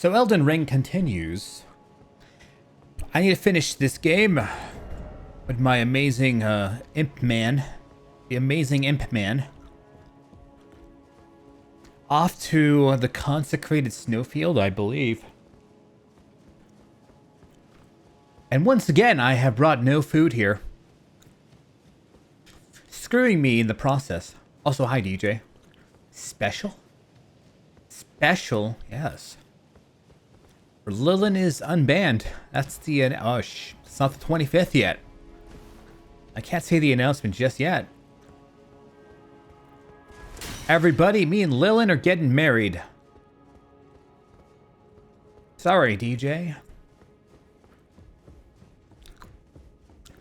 So Elden Ring continues. I need to finish this game with my amazing imp man. The amazing imp man. Off to the consecrated snowfield, I believe. And once again, I have brought no food here. Screwing me in the process. Also, hi DJ. Special? Special, yes. Lilin is unbanned. That's the... it's not the 25th yet. I can't say the announcement just yet. Everybody, me and Lilin are getting married. Sorry, DJ.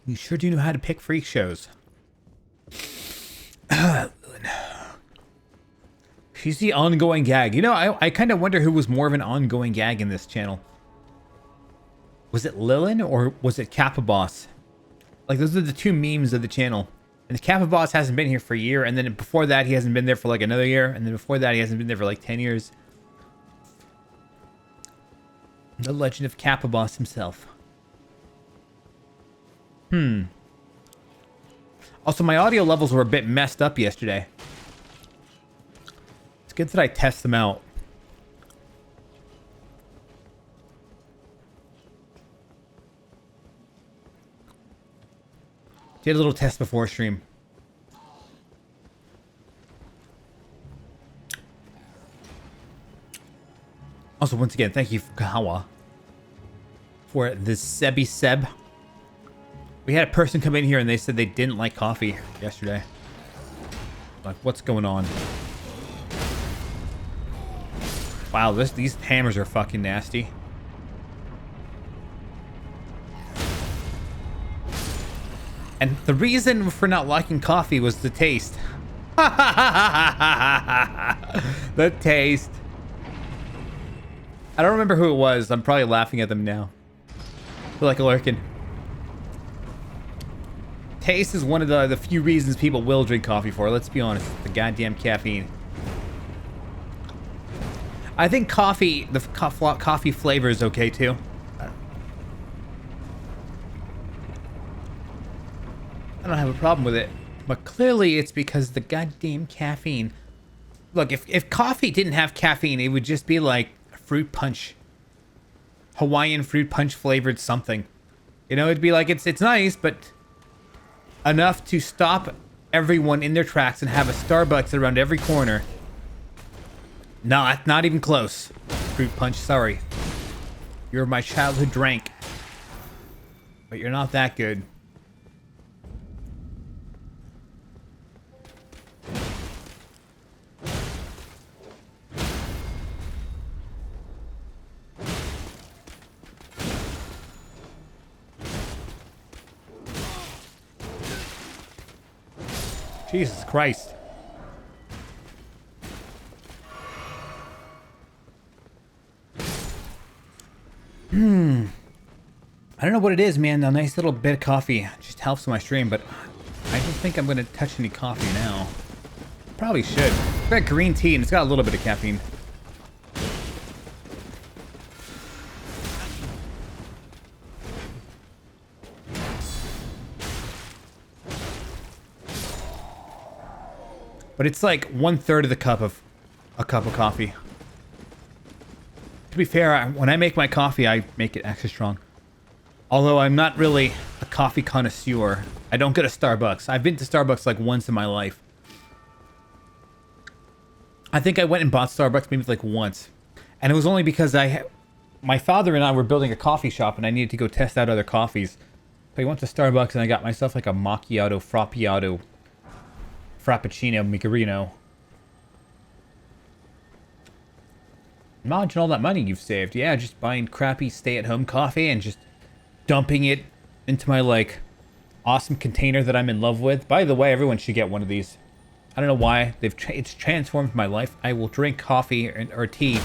You sure do know how to pick freak shows. She's the ongoing gag. You know, I kind of wonder who was more of an ongoing gag in this channel. Was it Lilin or was it Kappa Boss? Like, those are the two memes of the channel. And the Kappa Boss hasn't been here for a year, and then before that he hasn't been there for like another year, and then before that he hasn't been there for like 10 years. The legend of Kappa Boss himself. Also, my audio levels were a bit messed up yesterday. It's good that I test them out. Did a little test before stream. Also, once again, thank you, Kahawa, for the Sebi Seb. We had a person come in here and they said they didn't like coffee yesterday. Like, what's going on? Wow, these hammers are fucking nasty. And the reason for not liking coffee was the taste. The taste. I don't remember who it was. I'm probably laughing at them now. I feel like a lurkin. Taste is one of the few reasons people will drink coffee for. Let's be honest. The goddamn caffeine. I think coffee, the coffee flavor is okay too. I don't have a problem with it. But clearly it's because the goddamn caffeine. Look, if coffee didn't have caffeine, it would just be like fruit punch. Hawaiian fruit punch flavored something. You know, it'd be like, it's nice, but enough to stop everyone in their tracks and have a Starbucks around every corner. No, not even close. Fruit punch, sorry. You're my childhood drink. But you're not that good. Jesus Christ. I don't know what it is, man. A nice little bit of coffee just helps my stream, but I don't think I'm going to touch any coffee now. Probably should. It's got green tea and it's got a little bit of caffeine. But it's like 1/3 of the cup of a cup of coffee. To be fair, when I make my coffee, I make it extra strong. Although I'm not really a coffee connoisseur. I don't go to Starbucks. I've been to Starbucks like once in my life. I think I went and bought Starbucks maybe like once. And it was only because my father and I were building a coffee shop and I needed to go test out other coffees. So I went to Starbucks and I got myself like a macchiato, frappuccino, Micarino. Imagine all that money you've saved. Yeah, just buying crappy stay-at-home coffee and just dumping it into my, like, awesome container that I'm in love with. By the way, everyone should get one of these. I don't know why. It's transformed my life. I will drink coffee or tea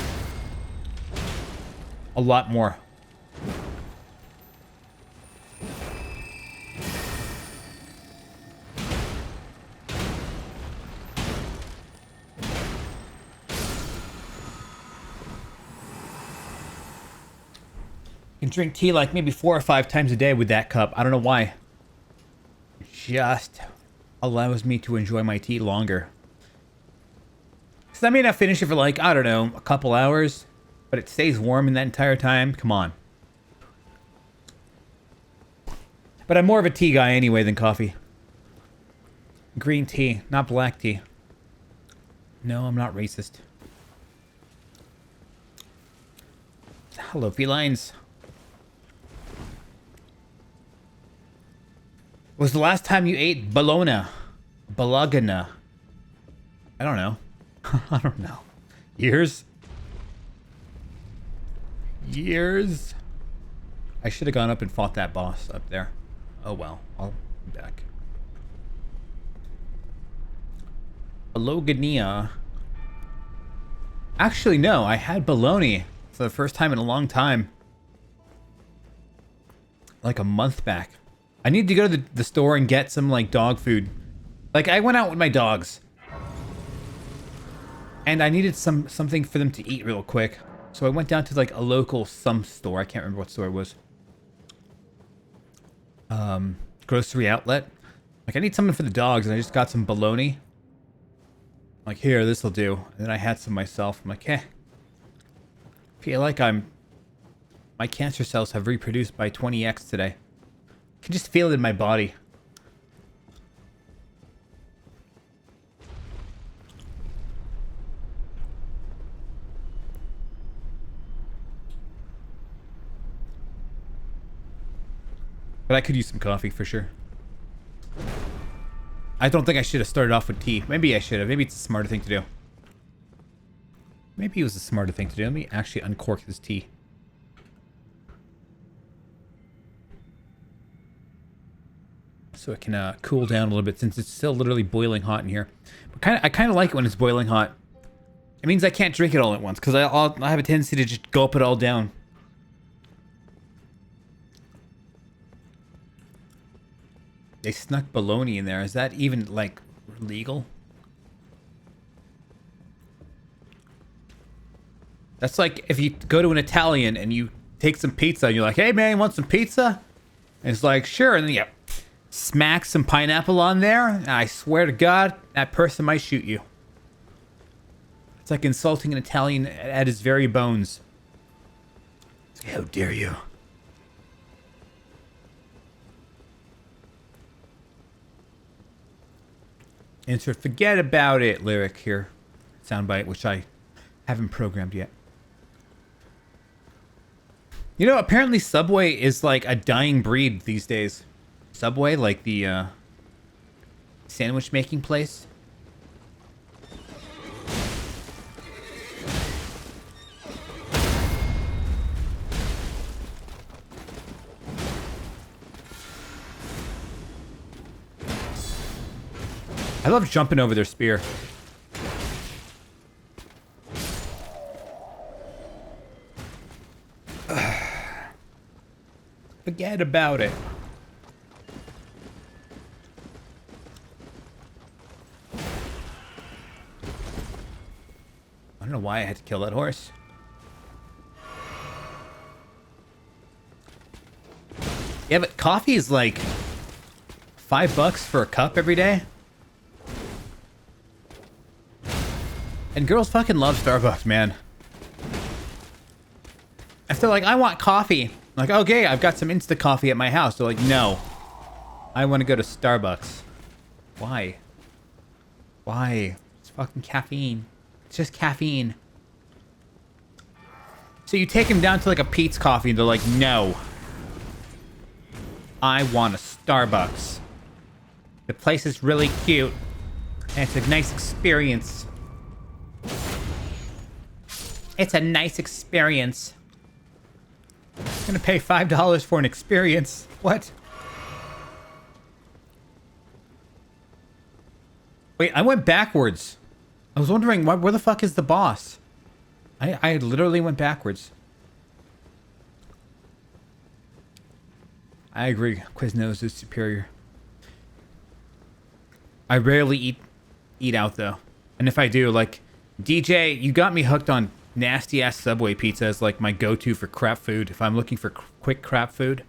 a lot more. can drink tea like maybe 4 or 5 times a day with that cup. I don't know why. It just allows me to enjoy my tea longer. So I may not finish it for like, I don't know, a couple hours, but it stays warm in that entire time. Come on. But I'm more of a tea guy anyway than coffee. Green tea, not black tea. No, I'm not racist. Hello, felines. Was the last time you ate bologna? Bologna. I don't know. I don't know. Years? Years? I should have gone up and fought that boss up there. Oh well, I'll be back. Bologna. Actually, no, I had bologna for the first time in a long time. Like a month back. I need to go to the store and get some like dog food. Like I went out with my dogs. And I needed something for them to eat real quick. So I went down to like a local some store. I can't remember what store it was. Grocery outlet. Like I need something for the dogs and I just got some bologna. Like here, this'll do. And then I had some myself. I'm like, eh. Feel like my cancer cells have reproduced by 20x today. I can just feel it in my body. But I could use some coffee for sure. I don't think I should have started off with tea. Maybe I should have. Maybe it's a smarter thing to do. Maybe it was a smarter thing to do. Let me actually uncork this tea. So it can cool down a little bit since it's still literally boiling hot in here. But I kind of like it when it's boiling hot. It means I can't drink it all at once because I have a tendency to just gulp it all down. They snuck bologna in there. Is that even, like, legal? That's like if you go to an Italian and you take some pizza and you're like, hey, man, you want some pizza? And it's like, sure. And then you smack some pineapple on there. And I swear to God, that person might shoot you. It's like insulting an Italian at his very bones. It's like, how dare you? Insert forget about it lyric here. Soundbite, which I haven't programmed yet. You know, apparently Subway is like a dying breed these days. Subway, like the sandwich making place. I love jumping over their spear. Forget about it. I don't know why I had to kill that horse. Yeah, but coffee is like $5 for a cup every day. And girls fucking love Starbucks, man. If they're like, I want coffee. I'm like, okay, I've got some Insta coffee at my house. They're like, no. I want to go to Starbucks. Why? Why? It's fucking caffeine. It's just caffeine. So you take them down to like a Pete's Coffee and they're like, no. I want a Starbucks. The place is really cute. And it's a nice experience. It's a nice experience. I'm gonna pay $5 for an experience. What? Wait, I went backwards. I was wondering, where the fuck is the boss? I literally went backwards. I agree. Quiznos is superior. I rarely eat out though. And if I do, like, DJ, you got me hooked on nasty ass Subway pizza is like my go-to for crap food. If I'm looking for quick crap food.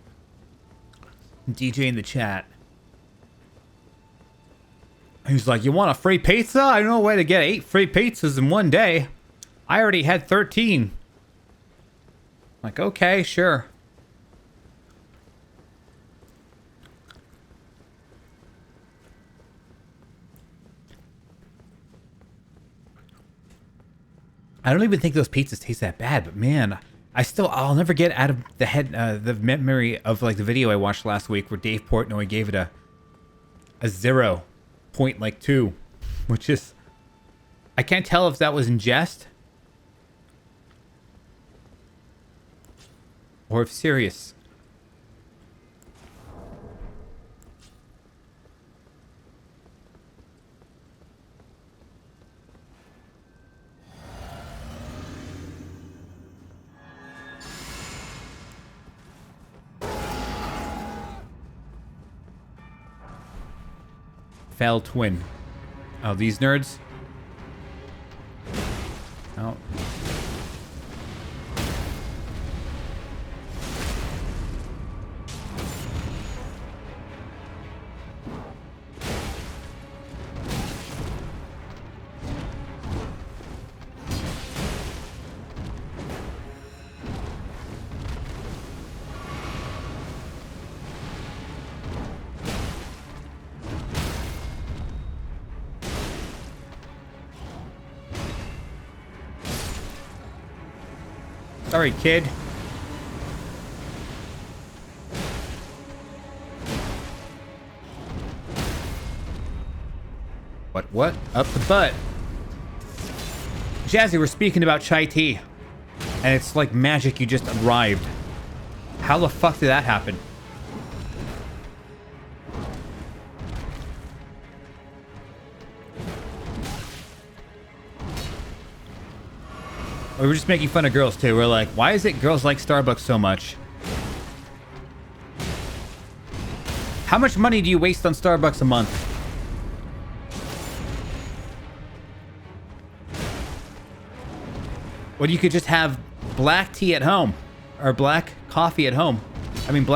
DJ in the chat. He's like, you want a free pizza? I know a way to get 8 free pizzas in one day. I already had 13. Like, okay, sure. I don't even think those pizzas taste that bad, but man, I'll never get out of the head, the memory of like the video I watched last week where Dave Portnoy gave it a 0.2, which is, I can't tell if that was in jest or if serious. Fell twin. Oh, these nerds? Oh. Sorry, kid. What? Up the butt. Jazzy, we're speaking about chai tea. And it's like magic, you just arrived. How the fuck did that happen? We were just making fun of girls too. We're like, why is it girls like Starbucks so much? How much money do you waste on Starbucks a month? Well, you could just have black tea at home. Or black coffee at home. I mean,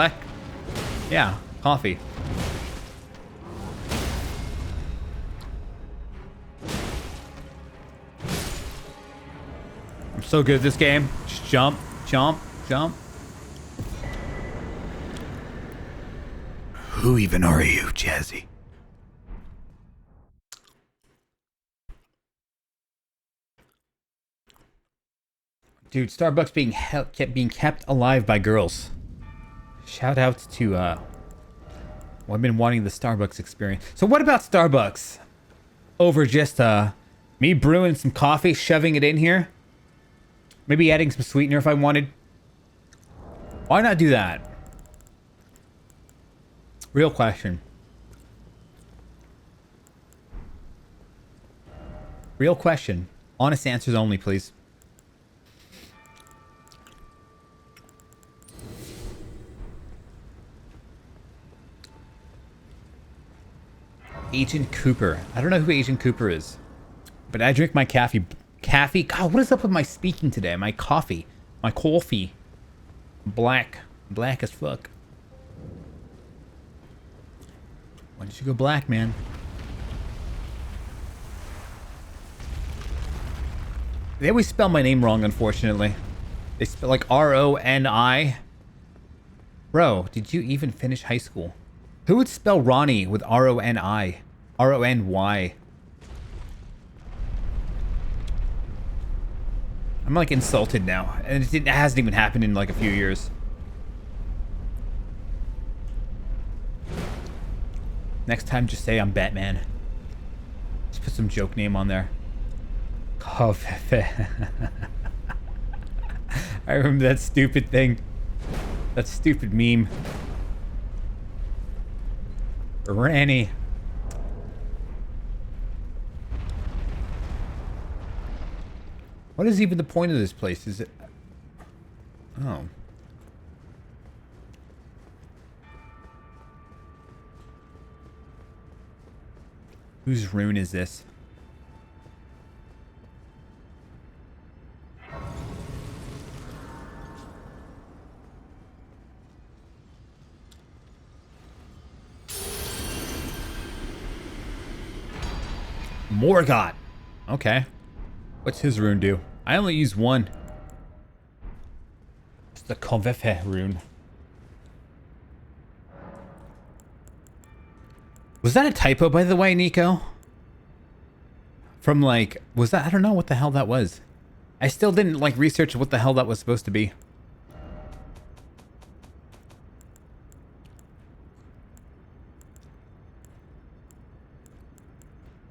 yeah, coffee. So good at this game. Just jump, jump, jump. Who even are you, Jazzy? Dude, Starbucks being kept alive by girls. Shout out to well, I've been wanting the Starbucks experience. So what about Starbucks? Over just me brewing some coffee, shoving it in here? Maybe adding some sweetener if I wanted. Why not do that? Real question. Real question. Honest answers only, please. Agent Cooper. I don't know who Agent Cooper is. But I drink my coffee. God, what is up with my speaking today? My coffee. My coffee. Black. Black as fuck. Why did you go black, man? They always spell my name wrong, unfortunately. They spell like R-O-N-I. Bro, did you even finish high school? Who would spell Ronnie with R-O-N-I? R-O-N-Y. I'm like insulted now, and it hasn't even happened in like a few years. Next time, just say I'm Batman. Just put some joke name on there. I remember that stupid thing. That stupid meme. Ranny. What is even the point of this place? Is it... Oh. Whose rune is this? Morgott. Okay. What's his rune do? I only use one. It's the Konvefe rune. Was that a typo, by the way, Nico? From like, was that? I don't know what the hell that was. I still didn't like research what the hell that was supposed to be.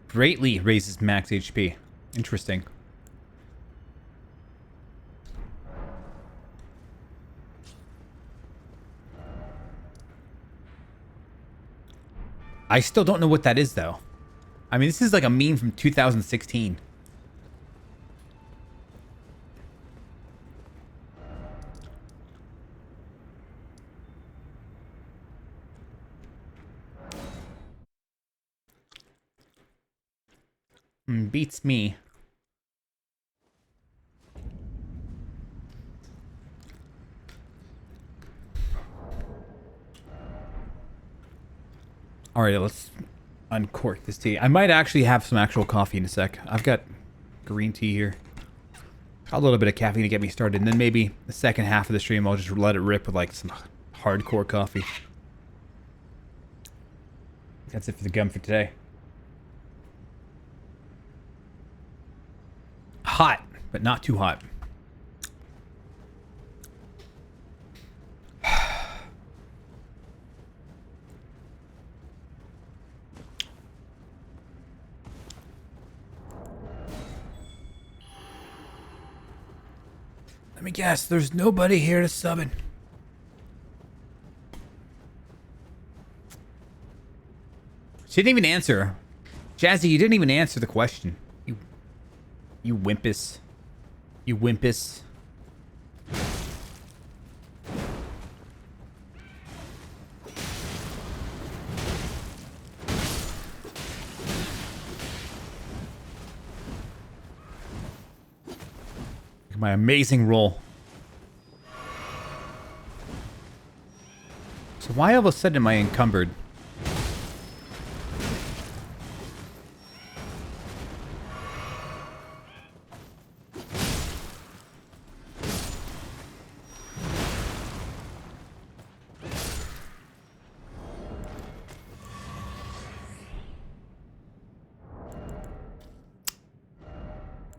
Greatly raises max HP. Interesting. I still don't know what that is, though. I mean, this is like a meme from 2016. Beats me. All right, let's uncork this tea. I might actually have some actual coffee in a sec. I've got green tea here. A little bit of caffeine to get me started, and then maybe the second half of the stream I'll just let it rip with like some hardcore coffee. That's it for the gum for today. Hot, but not too hot. Let me guess, there's nobody here to summon. She didn't even answer. Jazzy, you didn't even answer the question. You wimpus. You wimpus. My amazing roll. So why all of a sudden am I encumbered?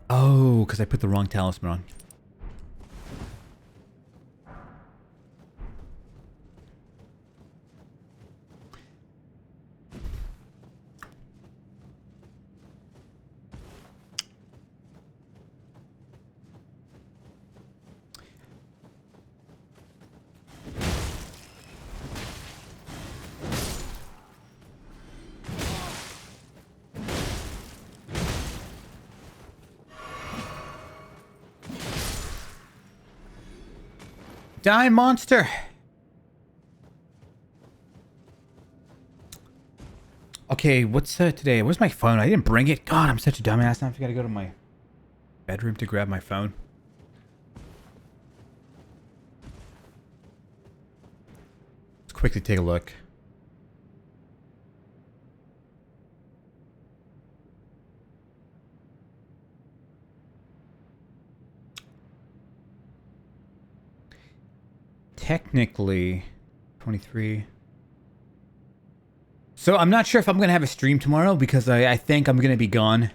Oh, because I put the wrong talisman on. Die, monster! Okay, what's today? Where's my phone? I didn't bring it. God, I'm such a dumbass. Now I've got to go to my bedroom to grab my phone. Let's quickly take a look. Technically, 23. So I'm not sure if I'm going to have a stream tomorrow because I think I'm going to be gone.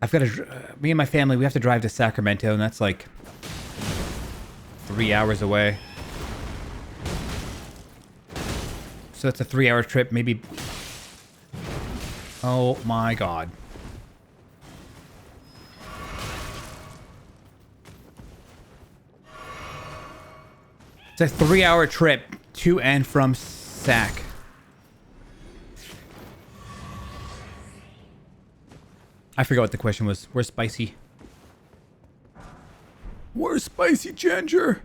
I've got to, me and my family, we have to drive to Sacramento, and that's like 3 hours away. So it's a 3-hour trip, maybe. Oh my God. It's a 3-hour trip to and from Sac. I forgot what the question was. Where's Spicy? Where's Spicy Ginger?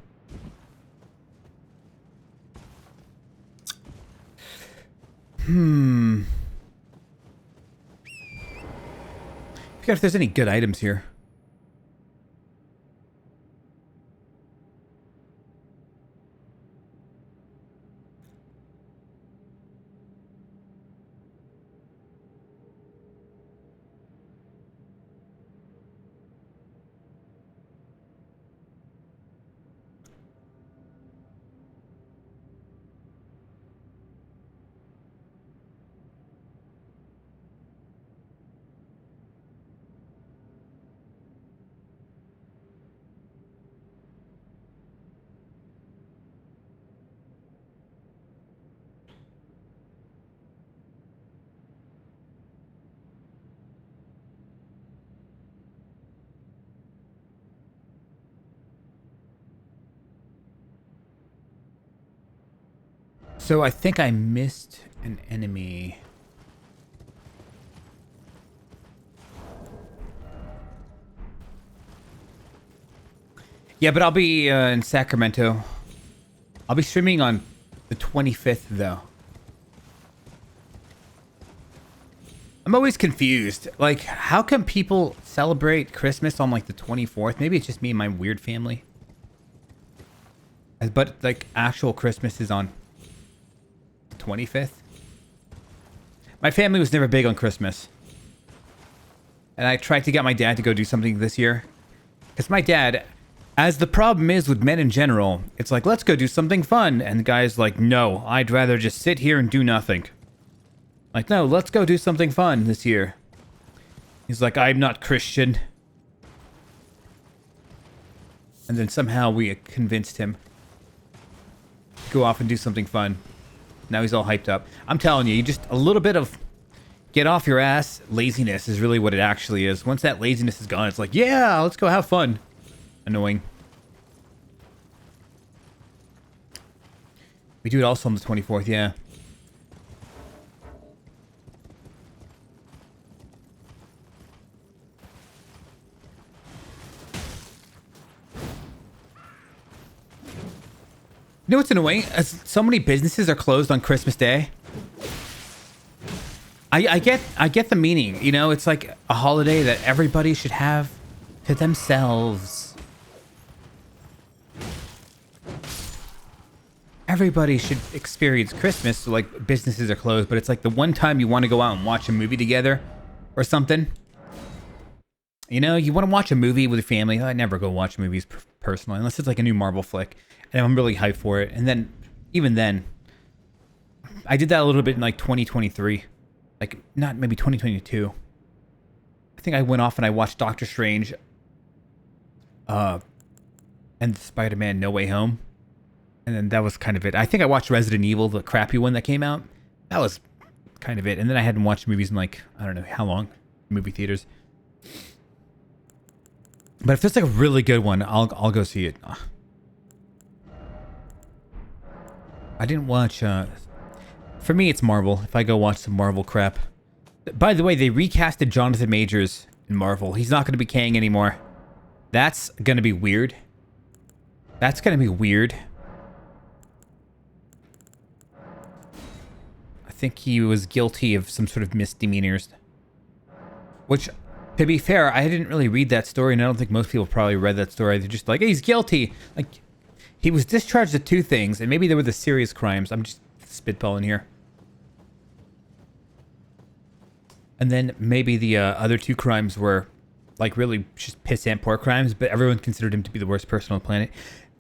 I forget if there's any good items here. So I think I missed an enemy. Yeah, but I'll be in Sacramento. I'll be streaming on the 25th, though. I'm always confused. Like, how come people celebrate Christmas on, like, the 24th? Maybe it's just me and my weird family. But, like, actual Christmas is on the 25th. My family was never big on Christmas. And I tried to get my dad to go do something this year. Because my dad... As the problem is with men in general, it's like, let's go do something fun. And the guy's like, no, I'd rather just sit here and do nothing. Like, no, let's go do something fun this year. He's like, I'm not Christian. And then somehow we convinced him to go off and do something fun. Now he's all hyped up. I'm telling you, just a little bit of get off your ass laziness is really what it actually is. Once that laziness is gone, it's like, yeah, let's go have fun. Annoying. We do it also on the 24th, yeah. You know what's annoying? As so many businesses are closed on Christmas Day. I get the meaning, you know, it's like a holiday that everybody should have to themselves. Everybody should experience Christmas, so like businesses are closed, but it's like the one time you want to go out and watch a movie together or something. You know, you want to watch a movie with your family. I never go watch movies personally, unless it's like a new Marvel flick, and I'm really hyped for it. And then, even then, I did that a little bit in like 2023, like not maybe 2022. I think I went off and I watched Doctor Strange, and Spider-Man: No Way Home. And then that was kind of it. I think I watched Resident Evil, the crappy one that came out. That was kind of it. And then I hadn't watched movies in like, I don't know how long, movie theaters. But if there's like a really good one, I'll go see it. I didn't watch, for me it's Marvel, if I go watch some Marvel crap. By the way, they recasted Jonathan Majors in Marvel. He's not going to be Kang anymore. That's going to be weird. That's going to be weird. I think he was guilty of some sort of misdemeanors. Which, to be fair, I didn't really read that story, and I don't think most people probably read that story. They're just like, hey, he's guilty. Like, he was discharged of 2 things, and maybe they were the serious crimes. I'm just spitballing here. And then maybe the other 2 crimes were, like, really just pissant poor crimes, but everyone considered him to be the worst person on the planet.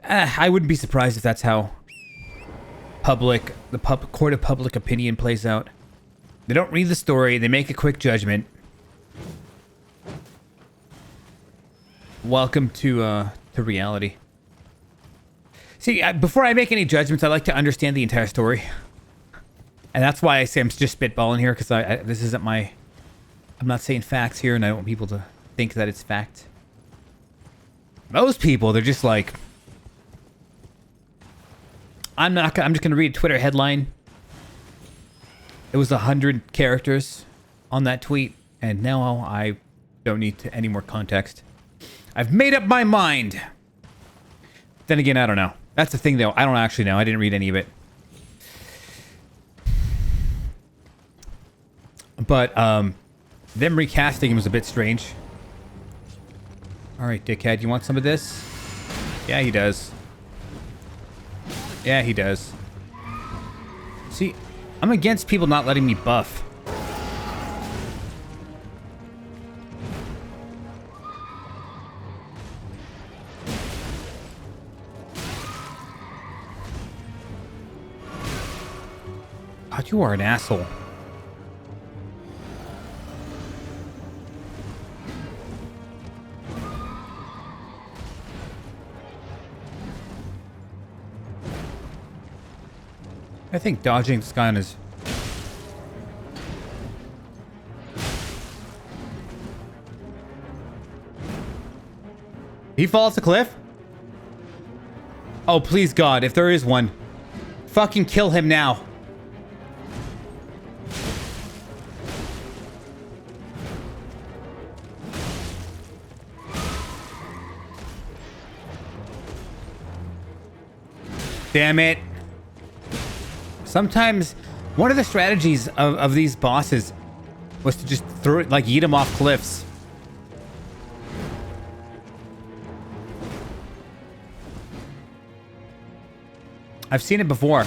I wouldn't be surprised if that's how the court of public opinion plays out. They don't read the story, they make a quick judgment. Welcome to reality. See, before I make any judgments, I like to understand the entire story. And that's why I say I'm just spitballing here, because this isn't my... I'm not saying facts here, and I don't want people to think that it's fact. Most people, they're just like... I'm just going to read a Twitter headline. It was 100 characters on that tweet, and now I don't need any more context. I've made up my mind. Then again, I don't know. That's the thing, though. I don't actually know. I didn't read any of it. But them recasting him was a bit strange. All right, dickhead, you want some of this? Yeah, he does. Yeah, he does. See, I'm against people not letting me buff. God, you are an asshole. I think dodging this guy on his... He falls off the cliff? Oh, please God, if there is one. fucking kill him now. Damn it. Sometimes one of the strategies of these bosses was to just throw it, like, yeet them off cliffs. I've seen it before.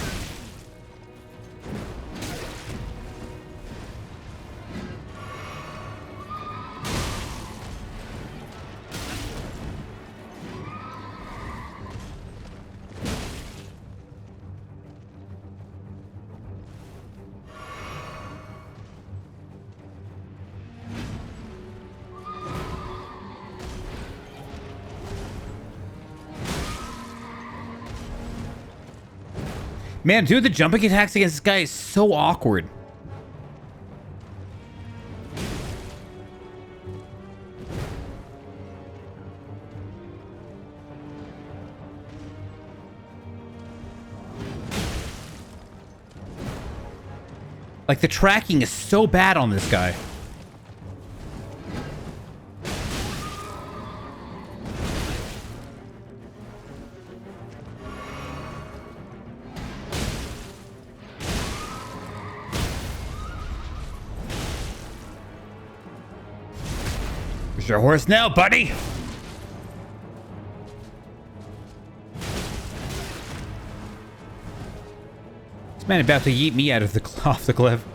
Man, dude, the jumping attacks against this guy is so awkward. Like, the tracking is so bad on this guy. Where's your horse now, buddy? This man about to yeet me out of the off the cliff.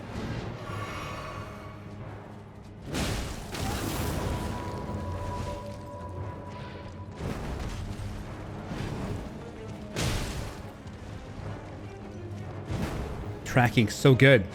Tracking so good.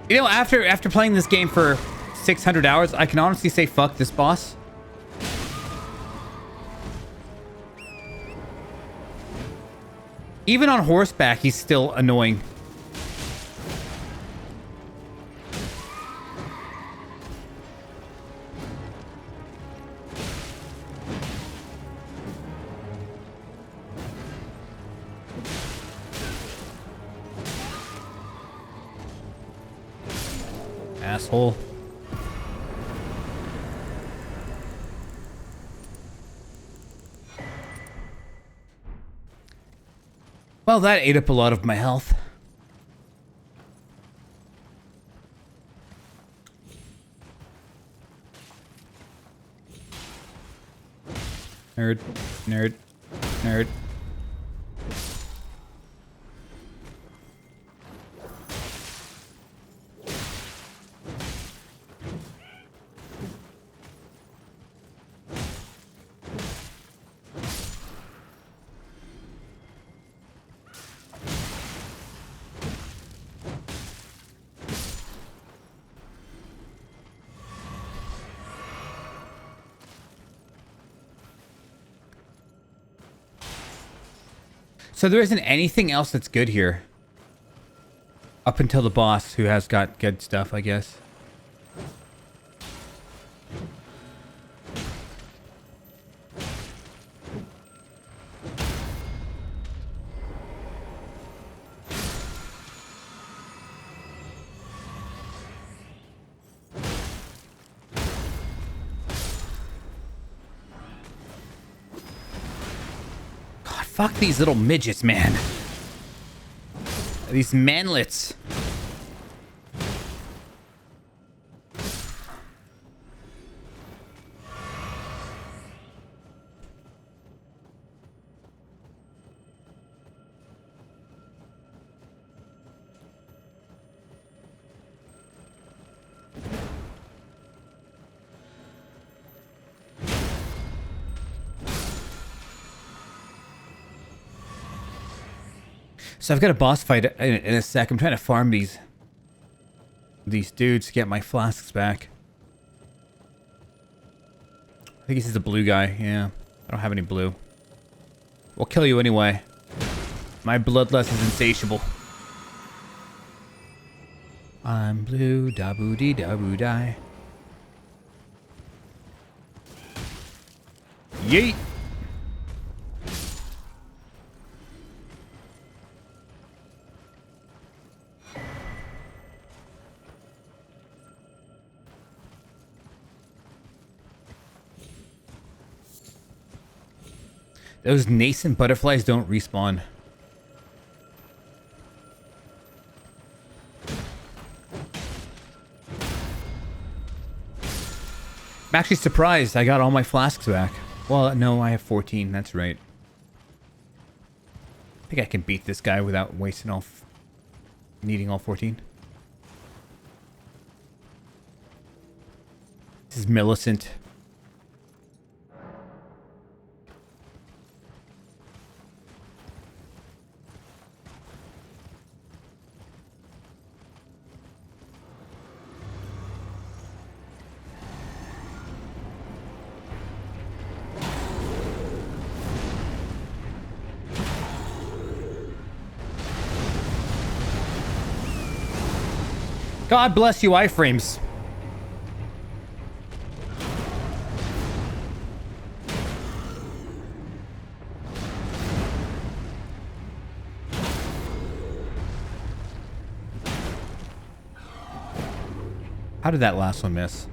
You know, after playing this game for 600 hours, I can honestly say fuck this boss. Even on horseback, he's still annoying. Asshole. Well, that ate up a lot of my health. Nerd, nerd, nerd. So there isn't anything else that's good here. Up until the boss, who has got good stuff, I guess. Fuck these little midgets, man. These manlets. So I've got a boss fight in a sec. I'm trying to farm these dudes to get my flasks back. I think he's the blue guy. Yeah. I don't have any blue. We'll kill you anyway. My bloodlust is insatiable. I'm blue, da boo dee da boo die. Yeet! Those nascent butterflies don't respawn. I'm actually surprised I got all my flasks back. Well, no, I have 14. That's right. I think I can beat this guy without wasting all... needing all 14. This is Millicent. God bless you, iframes. How did that last one miss?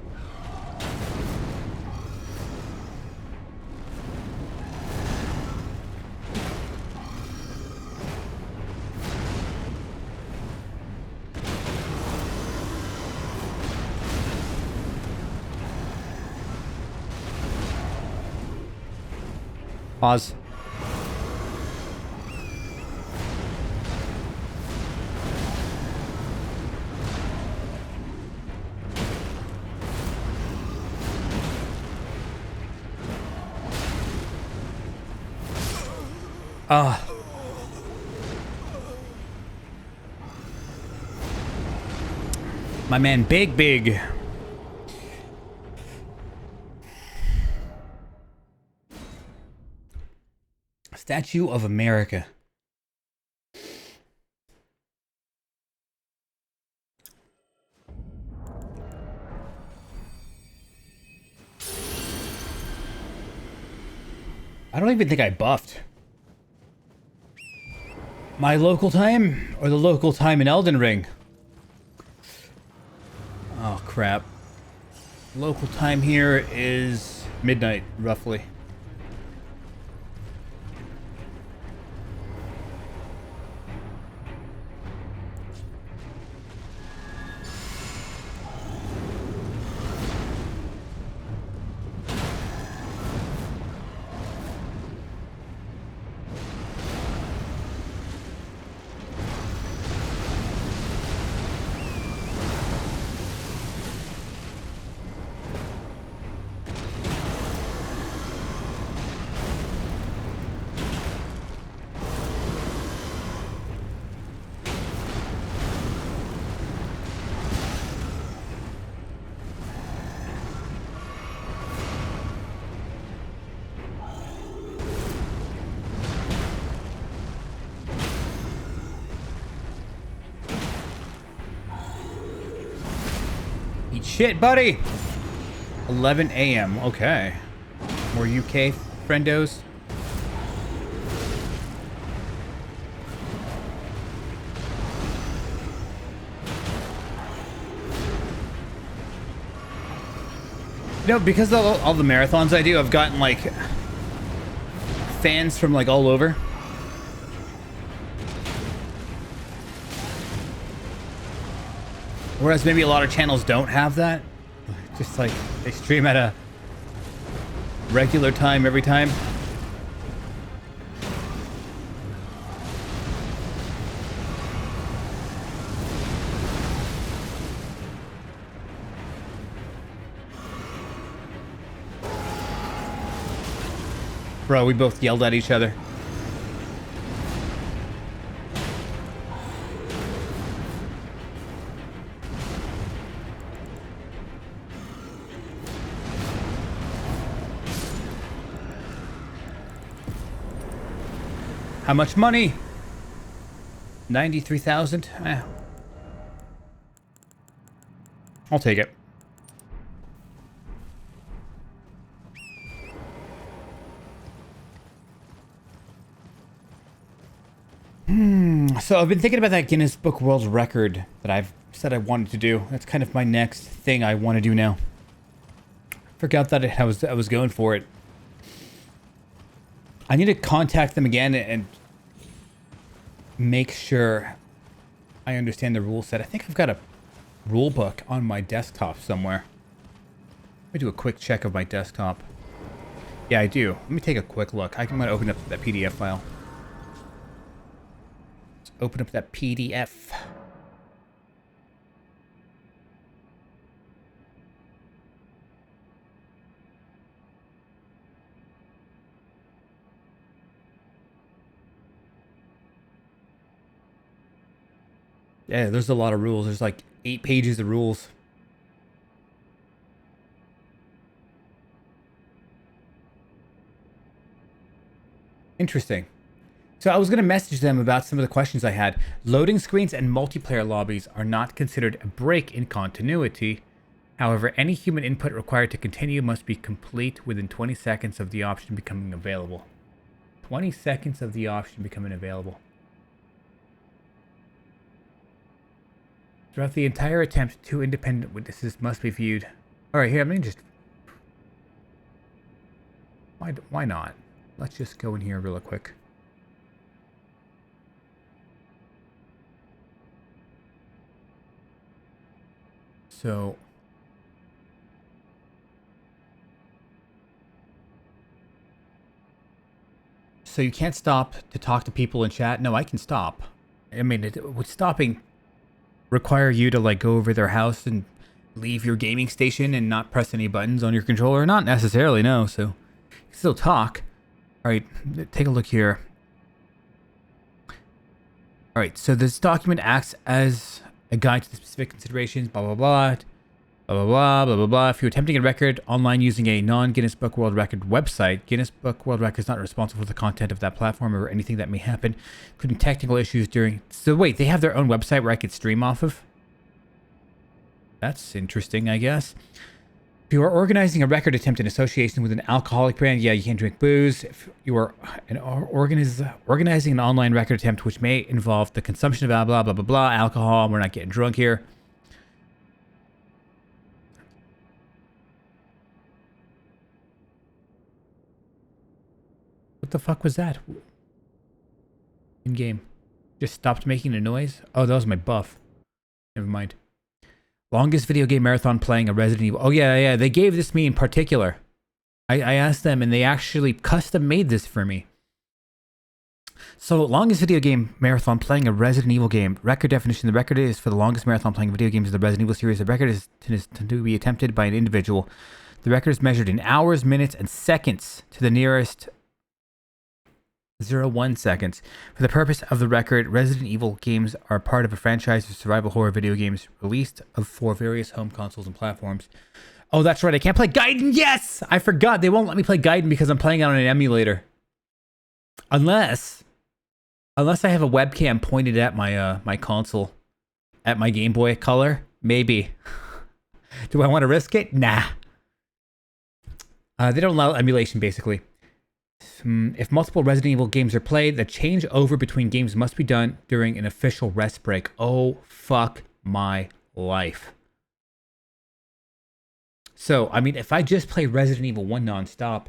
Pause. My man, Big. Statue of America. I don't even think I buffed. My local time or the local time in Elden Ring? Oh, crap. Local time here is midnight, roughly. Eat shit, buddy! 11 a.m. Okay. More UK friendos. You know, because of all the marathons I do, I've gotten, like, fans from, like, all over. Whereas maybe a lot of channels don't have that. Just, like, they stream at a regular time every time. Bro, we both yelled at each other. How much money? 93,000? I'll take it. So I've been thinking about that Guinness Book World Record that I've said I wanted to do. That's kind of my next thing I want to do now. Forgot that I was going for it. I need to contact them again and make sure I understand the rule set. I think I've got a rule book on my desktop somewhere. Let me do a quick check of my desktop. Yeah, I do. Let me take a quick look. I'm going to open up that PDF file. Let's open up that PDF. Yeah, there's a lot of rules. There's like 8 pages of rules. Interesting. So I was going to message them about some of the questions I had. Loading screens and multiplayer lobbies are not considered a break in continuity. However, any human input required to continue must be complete within 20 seconds of the option becoming available. 20 seconds of the option becoming available. Throughout the entire attempt, 2 independent witnesses must be viewed. Alright, here, let me just... Why not? Let's just go in here real quick. So... So you can't stop to talk to people in chat? No, I can stop. I mean, would stopping require you to like go over their house and leave your gaming station and not press any buttons on your controller? Not necessarily, no. So you can still talk. All right, take a look here. All right, so this document acts as a guide to the specific considerations, blah, blah, blah. Blah, blah, blah, blah, blah, blah. If you're attempting a record online using a non-Guinness Book World Record website, Guinness Book World Record is not responsible for the content of that platform or anything that may happen, including technical issues during... So wait, they have their own website where I could stream off of? That's interesting, I guess. If you are organizing a record attempt in association with an alcoholic brand, yeah, you can't drink booze. If you are organizing an online record attempt which may involve the consumption of blah, blah, blah, blah, blah, alcohol, we're not getting drunk here. What the fuck was that? In game. Just stopped making a noise? Oh, that was my buff. Never mind. Longest video game marathon playing a Resident Evil. Oh, yeah. They gave this me in particular. I asked them and they actually custom made this for me. So, longest video game marathon playing a Resident Evil game. Record definition. The record is for the longest marathon playing video games of the Resident Evil series. The record is to be attempted by an individual. The record is measured in hours, minutes, and seconds to the nearest 0.1 seconds. For the purpose of the record, Resident Evil games are part of a franchise of survival horror video games released for various home consoles and platforms. Oh, that's right. I can't play Gaiden. Yes! I forgot. They won't let me play Gaiden because I'm playing it on an emulator. Unless I have a webcam pointed at my my console, at my Game Boy Color. Maybe. Do I want to risk it? Nah. They don't allow emulation, basically. If multiple Resident Evil games are played, the changeover between games must be done during an official rest break. Oh, fuck my life. So, I mean, if I just play Resident Evil 1 nonstop,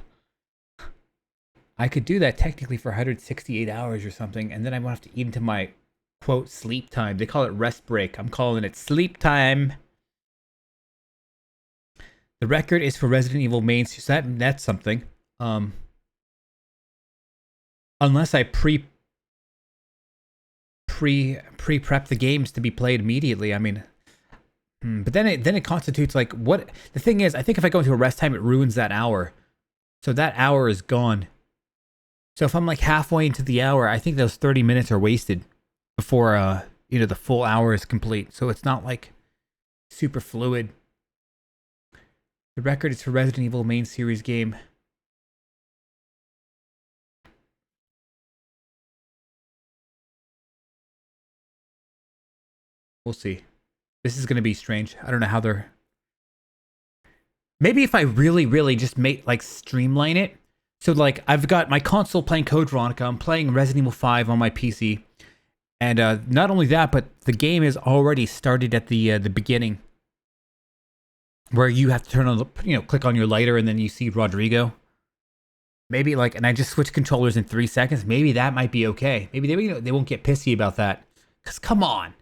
I could do that technically for 168 hours or something, and then I won't have to eat into my, quote, sleep time. They call it rest break. I'm calling it sleep time. The record is for Resident Evil main series. That's something. Unless I pre-prep the games to be played immediately. I mean, but then it constitutes like what the thing is. I think if I go into a rest time, it ruins that hour. So that hour is gone. So if I'm like halfway into the hour, I think those 30 minutes are wasted before the full hour is complete. So it's not like super fluid. The record is for Resident Evil main series game. We'll see. This is going to be strange. I don't know how they're... Maybe if I really, really just make, like, streamline it. So, like, I've got my console playing Code Veronica. I'm playing Resident Evil 5 on my PC. And not only that, but the game is already started at the beginning. Where you have to turn on, click on your lighter and then you see Rodrigo. Maybe, like, and I just switch controllers in 3 seconds. Maybe that might be okay. Maybe they won't get pissy about that. Because, come on.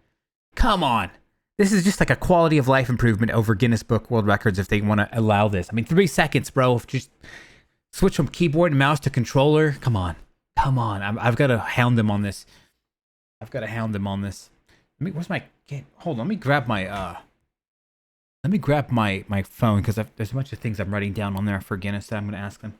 Come on. This is just like a quality of life improvement over Guinness Book World Records if they want to allow this. I mean, 3 seconds, bro. Just switch from keyboard and mouse to controller. Come on. Come on. I've got to hound them on this. I've got to hound them on this. Where's my... Hold on. Let me grab my... Let me grab my phone because there's a bunch of things I'm writing down on there for Guinness that I'm going to ask them.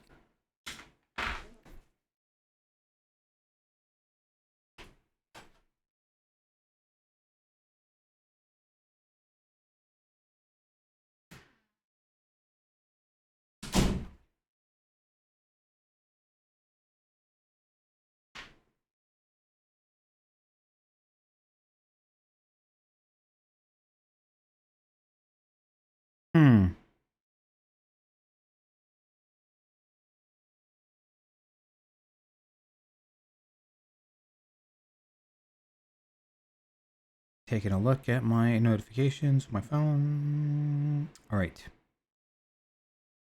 Taking a look at my notifications, my phone. All right.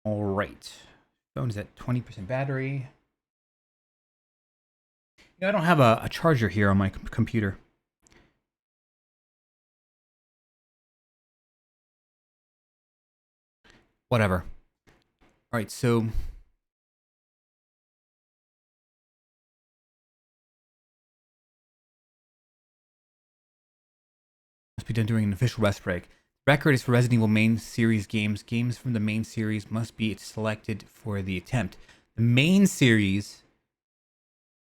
All right. Phone is at 20% battery. I don't have a charger here on my computer. Whatever. All right, so... Must be done during an official rest break. Record is for Resident Evil main series games. Games from the main series must be selected for the attempt. The main series,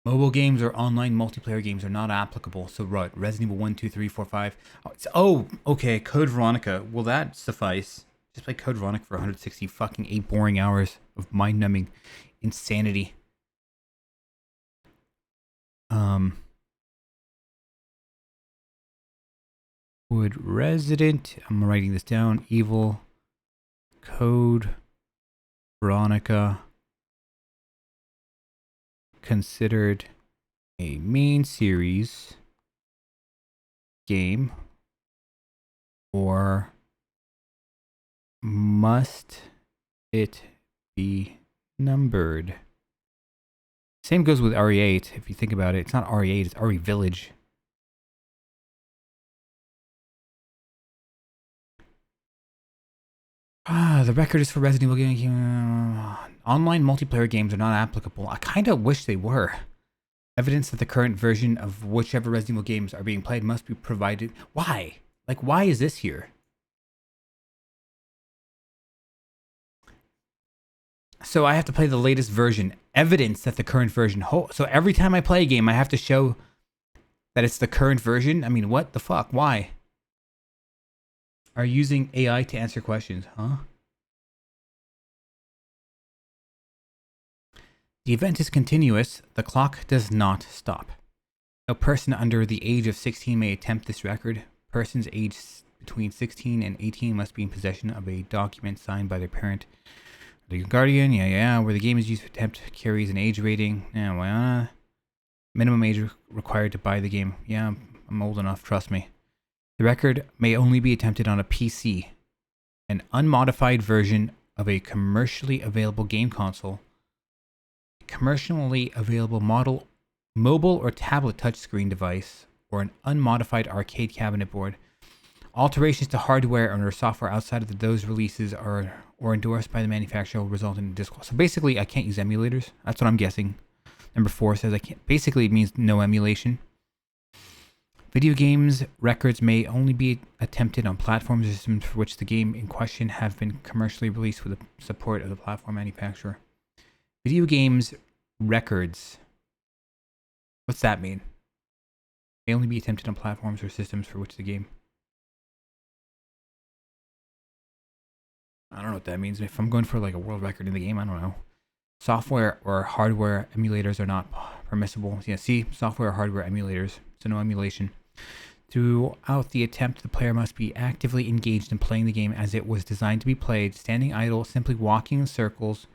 mobile games or online multiplayer games are not applicable. So right, Resident Evil 1, 2, 3, 4, 5. Oh, okay, Code Veronica. Will that suffice? Just play Code Veronica for 160 fucking 8 boring hours of mind-numbing insanity. Would Resident... I'm writing this down. Evil Code Veronica considered a main series game, or must it be numbered? Same goes with RE8. If you think about it, it's not RE8, it's RE Village. The record is for Resident Evil games. Online multiplayer games are not applicable. I kind of wish they were. Evidence that the current version of whichever Resident Evil games are being played must be provided. Why? Like, why is this here? So I have to play the latest version. Evidence that the current version... So every time I play a game, I have to show that it's the current version? I mean, what the fuck? Why? Are using AI to answer questions, huh? The event is continuous. The clock does not stop. No person under the age of 16 may attempt this record. Persons aged between 16 and 18 must be in possession of a document signed by their parent, the guardian. Where the game is used to attempt carries an age rating. Minimum age required to buy the game. Yeah, I'm old enough, trust me. The record may only be attempted on a PC, an unmodified version of a commercially available game console, commercially available mobile or tablet touchscreen device, or an unmodified arcade cabinet board. Alterations to hardware or software outside of those releases or endorsed by the manufacturer will result in disqualification. So basically, I can't use emulators. That's what I'm guessing. Number 4 says I can't. Basically, it means no emulation. Video games records may only be attempted on platforms or systems for which the game in question have been commercially released with the support of the platform manufacturer. Video games records. What's that mean? May only be attempted on platforms or systems for which the game... I don't know what that means. If I'm going for like a world record in the game, I don't know. Software or hardware emulators are not permissible. Yeah, see? Software or hardware emulators. So no emulation. Throughout the attempt, the player must be actively engaged in playing the game as it was designed to be played. Standing idle, simply walking in circles,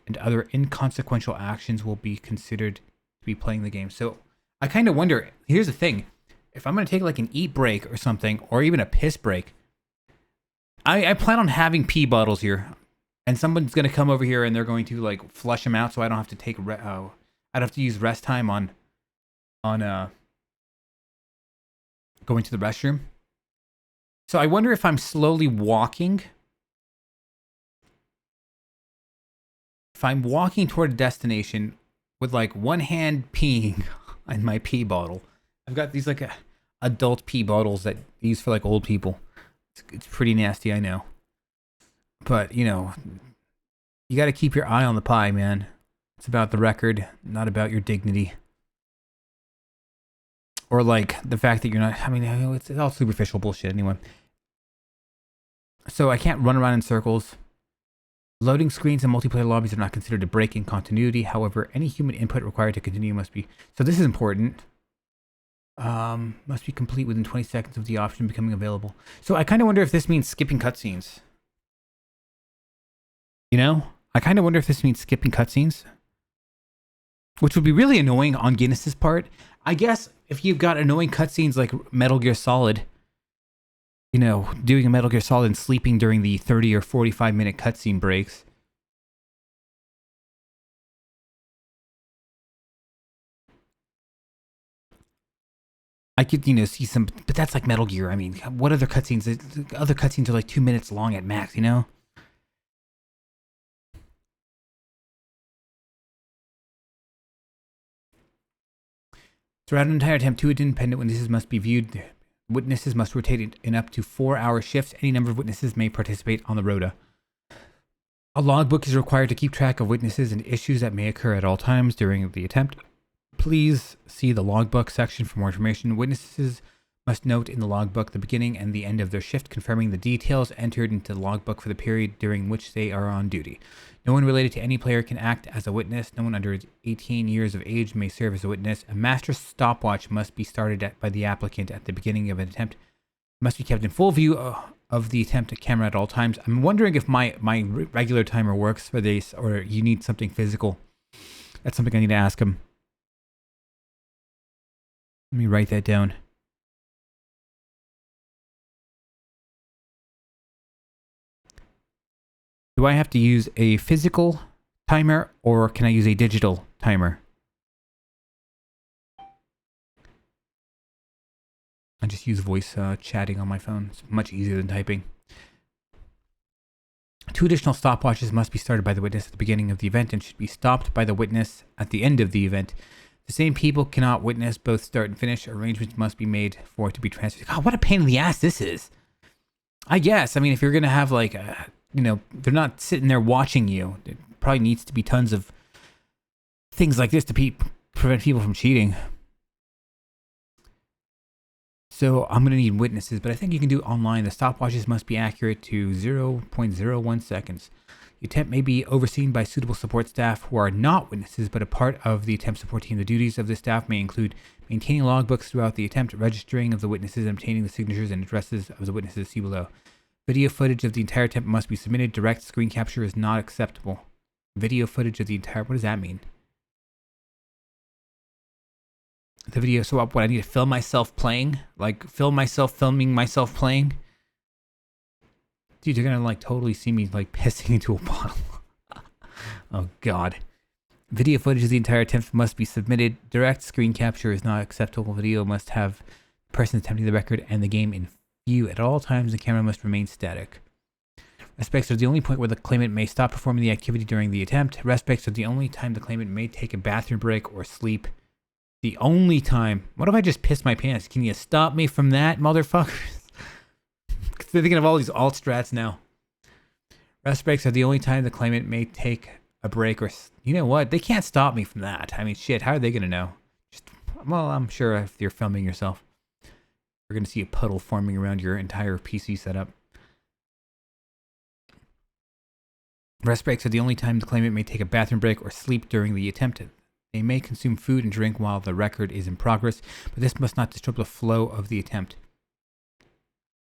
and other inconsequential actions will be considered to be playing the game. So I kind of wonder, here's the thing. If I'm going to take like an eat break or something, or even a piss break, I plan on having pee bottles here. And someone's going to come over here and they're going to like flush them out so I don't have to take, I don't have to use rest time on going to the restroom. So I wonder if I'm slowly walking. If I'm walking toward a destination with like one hand peeing in my pee bottle. I've got these like adult pee bottles that use for like old people. It's pretty nasty, I know. But, you know, you got to keep your eye on the pie, man. It's about the record, not about your dignity. Or like the fact that you're not, I mean, it's all superficial bullshit anyway. So I can't run around in circles. Loading screens and multiplayer lobbies are not considered a break in continuity. However, any human input required to continue must be, so this is important. Must be complete within 20 seconds of the option becoming available. So I kind of wonder if this means skipping cutscenes. You know? I kind of wonder if this means skipping cutscenes. Which would be really annoying on Guinness's part. I guess if you've got annoying cutscenes like Metal Gear Solid, you know, doing a Metal Gear Solid and sleeping during the 30 or 45 minute cutscene breaks. I could, you know, see some, but that's like Metal Gear. I mean, what other cutscenes? Other cutscenes are like 2 minutes long at max, you know? Throughout an entire attempt, 2 independent witnesses must be viewed. Witnesses must rotate in up to 4-hour shifts. Any number of witnesses may participate on the rota. A logbook is required to keep track of witnesses and issues that may occur at all times during the attempt. Please see the logbook section for more information. Witnesses must note in the logbook the beginning and the end of their shift, confirming the details entered into the logbook for the period during which they are on duty. No one related to any player can act as a witness. No one under 18 years of age may serve as a witness. A master stopwatch must be started by the applicant at the beginning of an attempt. It must be kept in full view of the attempt camera at all times. I'm wondering if my regular timer works for this, or you need something physical. That's something I need to ask him. Let me write that down. Do I have to use a physical timer or can I use a digital timer? I just use voice chatting on my phone. It's much easier than typing. 2 additional stopwatches must be started by the witness at the beginning of the event and should be stopped by the witness at the end of the event. The same people cannot witness both start and finish. Arrangements must be made for it to be transferred. God, what a pain in the ass this is. I guess. I mean, if you're going to have like, you know, they're not sitting there watching you. There probably needs to be tons of things like this to prevent people from cheating. So I'm going to need witnesses, but I think you can do it online. The stopwatches must be accurate to 0.01 seconds. The attempt may be overseen by suitable support staff who are not witnesses, but a part of the attempt support team. The duties of this staff may include maintaining logbooks throughout the attempt, registering of the witnesses, and obtaining the signatures and addresses of the witnesses. See below. Video footage of the entire attempt must be submitted. Direct screen capture is not acceptable. Video footage of the entire... What does that mean? The video... So what, I need to film myself playing? Like, film myself filming myself playing? Dude, you're gonna like totally see me like pissing into a bottle. Oh god. Video footage of the entire attempt must be submitted. Direct screen capture is not acceptable. Video must have the person attempting the record and the game in view at all times. The camera must remain static. Respects are the only point where the claimant may stop performing the activity during the attempt. Respects are the only time the claimant may take a bathroom break or sleep. The only time. What if I just pissed my pants? Can you stop me from that, motherfuckers? They're thinking of all these alt strats now. Rest breaks are the only time the claimant may take a break or... You know what? They can't stop me from that. I mean, shit, how are they going to know? Well, I'm sure if you're filming yourself, you're going to see a puddle forming around your entire PC setup. Rest breaks are the only time the claimant may take a bathroom break or sleep during the attempt. They may consume food and drink while the record is in progress, but this must not disrupt the flow of the attempt.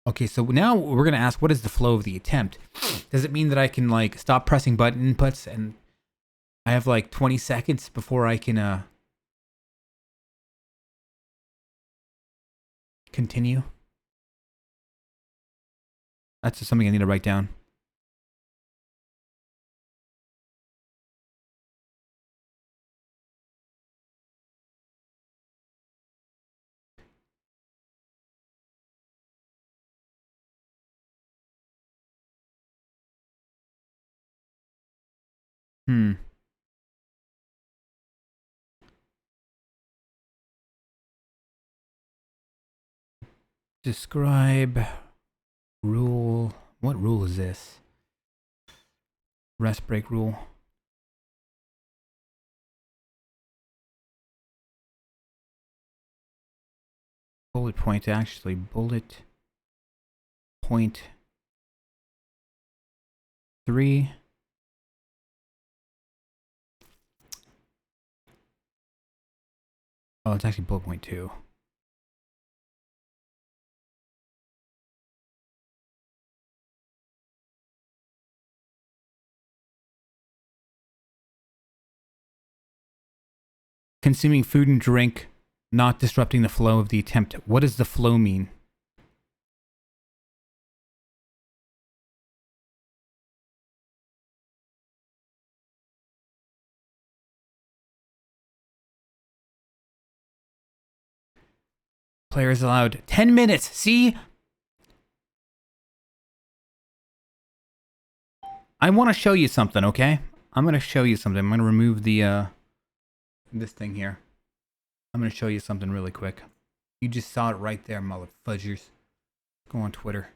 Okay, so now we're going to ask, what is the flow of the attempt? Does it mean that I can, like, stop pressing button inputs and I have, like, 20 seconds before I can, continue? That's just something I need to write down. Describe rule. What rule is this? Rest break rule. Bullet point, actually. Bullet point 3. Oh, it's actually bullet point 2. Consuming food and drink, not disrupting the flow of the attempt. What does the flow mean? Players allowed 10 minutes. See? I want to show you something, okay? I'm going to show you something. I'm going to remove the, this thing here. I'm going to show you something really quick. You just saw it right there, motherfudgers. Go on Twitter.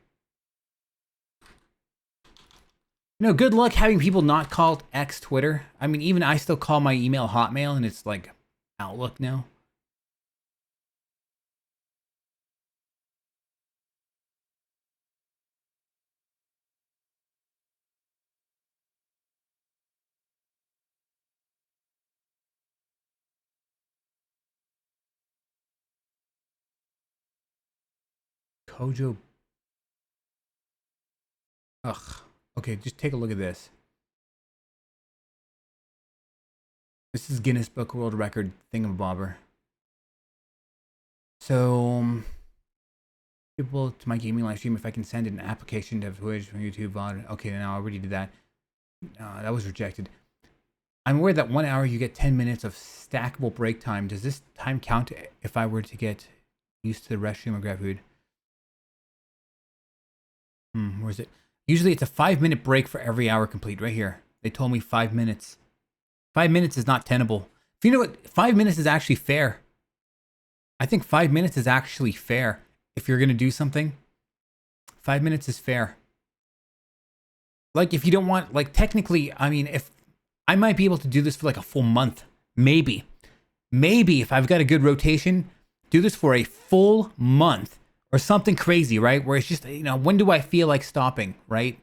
You know, good luck having people not call X Twitter. I mean, even I still call my email Hotmail, and it's like Outlook now. Kojo. Ugh. Okay, just take a look at this. This is Guinness Book World Record thingamabobber. So, people to my gaming live stream, if I can send an application to Twitch from YouTube VOD. Okay, now I already did that. That was rejected. I'm aware that 1 hour you get 10 minutes of stackable break time. Does this time count if I were to get used to the restroom or grab food? Where is it? Usually it's a 5-minute break for every hour complete. Right here. They told me 5 minutes. 5 minutes is not tenable. If you know what, 5 minutes is actually fair. I think 5 minutes is actually fair. If you're going to do something, 5 minutes is fair. Like, if you don't want, like, technically, I mean, if I might be able to do this for like a full month, maybe if I've got a good rotation, do this for a full month or something crazy, right? Where it's just, you know, when do I feel like stopping, right?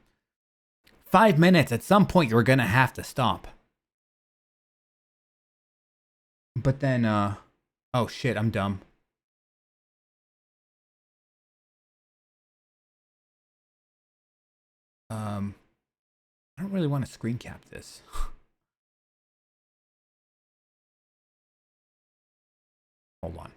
5 minutes, at some point you're going to have to stop. But then, oh shit, I'm dumb. I don't really want to screen cap this. Hold on.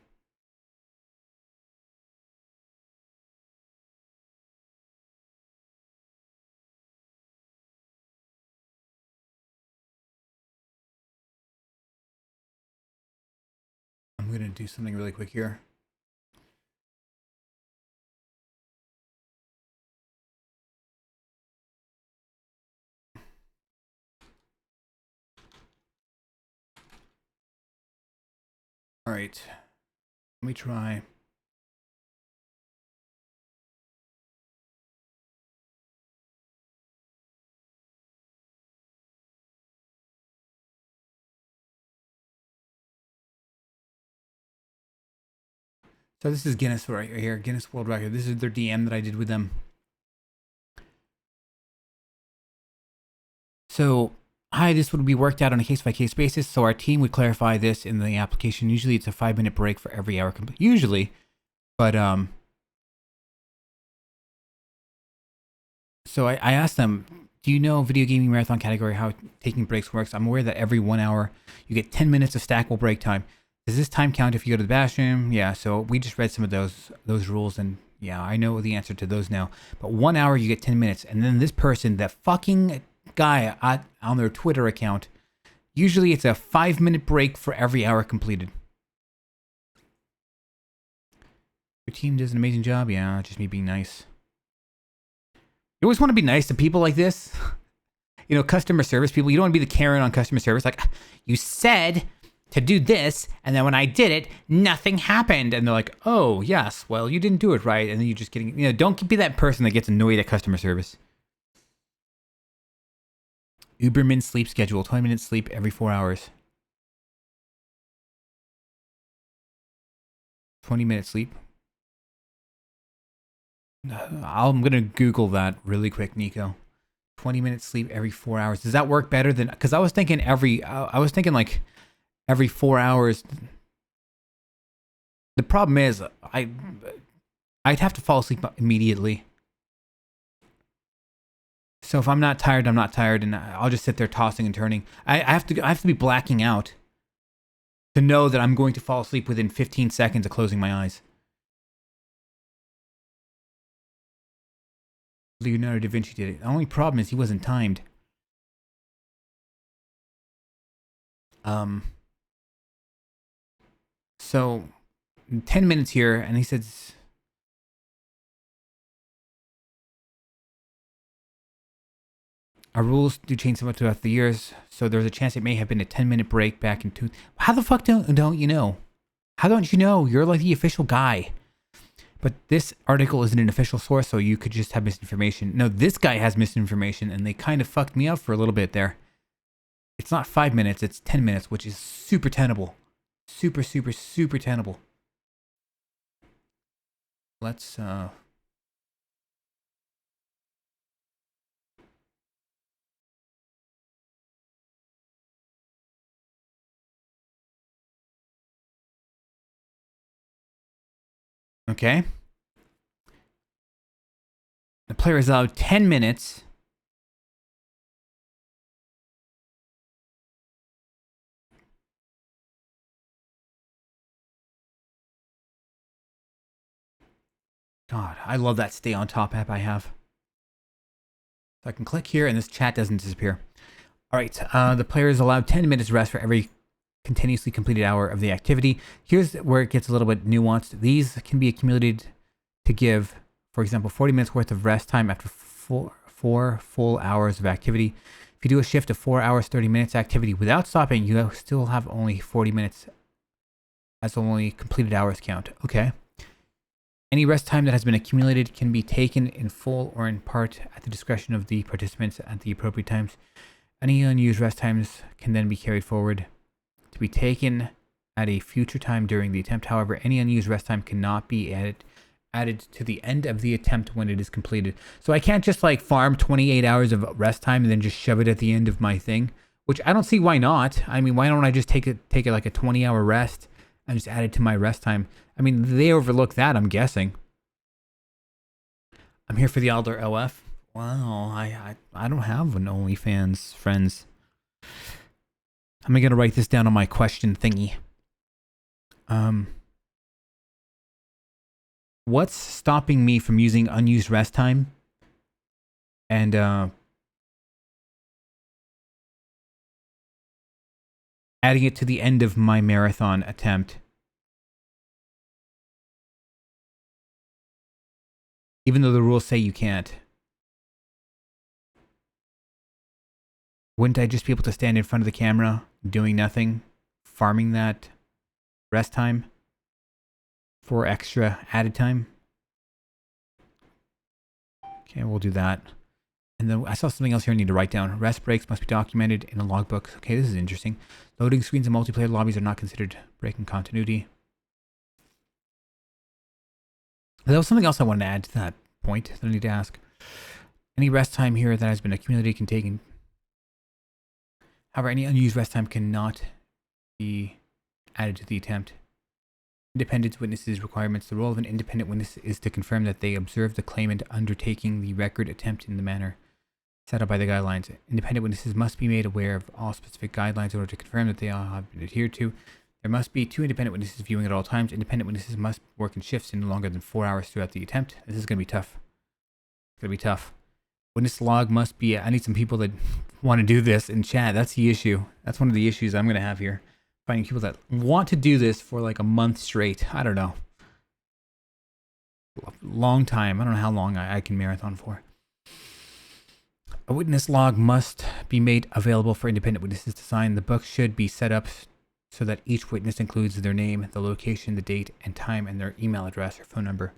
I'm going to do something really quick here. All right. Let me try. So this is Guinness right here, Guinness World Record. This is their DM that I did with them. So Hi, this would be worked out on a case-by-case basis, so our team would clarify this in the application. Usually it's a 5-minute break for every hour. Usually, but so I asked them, do you know video gaming marathon category, how taking breaks works? I'm aware that every 1 hour you get 10 minutes of stackable break time. Does this time count if you go to the bathroom? Yeah, so we just read some of those rules, and yeah, I know the answer to those now. But 1 hour you get 10 minutes, and then this person, that fucking guy on their Twitter account, usually it's a 5-minute break for every hour completed. Your team does an amazing job. Yeah, just me being nice. You always want to be nice to people like this. You know, customer service people. You don't want to be the Karen on customer service. Like, you said to do this, and then when I did it, nothing happened. And they're like, oh, yes, well, you didn't do it right. And then you're just getting, don't be that person that gets annoyed at customer service. Uberman sleep schedule, 20 minutes sleep every 4 hours. 20 minutes sleep. I'm going to Google that really quick, Nico. 20 minutes sleep every 4 hours. Does that work better than, because I was thinking like every 4 hours. The problem is I'd have to fall asleep immediately. So if I'm not tired, I'm not tired, and I'll just sit there tossing and turning. I have to be blacking out to know that I'm going to fall asleep within 15 seconds of closing my eyes. Leonardo da Vinci did it. The only problem is he wasn't timed. So 10 minutes here, and he said our rules do change somewhat throughout the years, so there's a chance it may have been a 10-minute break back in two. How the fuck don't you know? How don't you know? You're like the official guy. But this article isn't an official source, so you could just have misinformation. No, this guy has misinformation, and they kind of fucked me up for a little bit there. It's not 5 minutes, it's 10 minutes, which is super tenable. Super, super, super tenable. Let's, okay. The player is allowed 10 minutes. God, I love that Stay on Top app I have. So I can click here and this chat doesn't disappear. All right, the player is allowed 10 minutes rest for every continuously completed hour of the activity. Here's where it gets a little bit nuanced. These can be accumulated to give, for example, 40 minutes worth of rest time after four full hours of activity. If you do a shift of 4 hours, 30 minutes activity without stopping, you still have only 40 minutes as only completed hours count. Okay. Any rest time that has been accumulated can be taken in full or in part at the discretion of the participants at the appropriate times. Any unused rest times can then be carried forward to be taken at a future time during the attempt. However, any unused rest time cannot be added to the end of the attempt when it is completed. So I can't just like farm 28 hours of rest time and then just shove it at the end of my thing, which I don't see why not. I mean, why don't I just take it like a 20-hour rest and just add it to my rest time? I mean, they overlook that, I'm guessing. I'm here for the Alder LF. Wow, I don't have an OnlyFans, friends. I'm gonna write this down on my question thingy. What's stopping me from using unused rest time? And adding it to the end of my marathon attempt. Even though the rules say you can't. Wouldn't I just be able to stand in front of the camera, doing nothing, farming that rest time for extra added time? Okay, we'll do that. And then I saw something else here I need to write down. Rest breaks must be documented in a logbook. Okay, this is interesting. Loading screens and multiplayer lobbies are not considered breaking continuity. There was something else I wanted to add to that point that I need to ask. Any rest time here that has been accumulated can take in. However, any unused rest time cannot be added to the attempt. Independent witnesses requirements. The role of an independent witness is to confirm that they observe the claimant undertaking the record attempt in the manner set up by the guidelines. Independent witnesses must be made aware of all specific guidelines in order to confirm that they all have been adhered to. There must be 2 independent witnesses viewing at all times. Independent witnesses must work in shifts in no longer than 4 hours throughout the attempt. This is going to be tough. It's going to be tough. Witness log must be... I need some people that want to do this in chat. That's the issue. That's one of the issues I'm going to have here. Finding people that want to do this for like a month straight. I don't know. A long time. I don't know how long I can marathon for. A witness log must be made available for independent witnesses to sign. The book should be set up so that each witness includes their name, the location, the date and time, and their email address or phone number.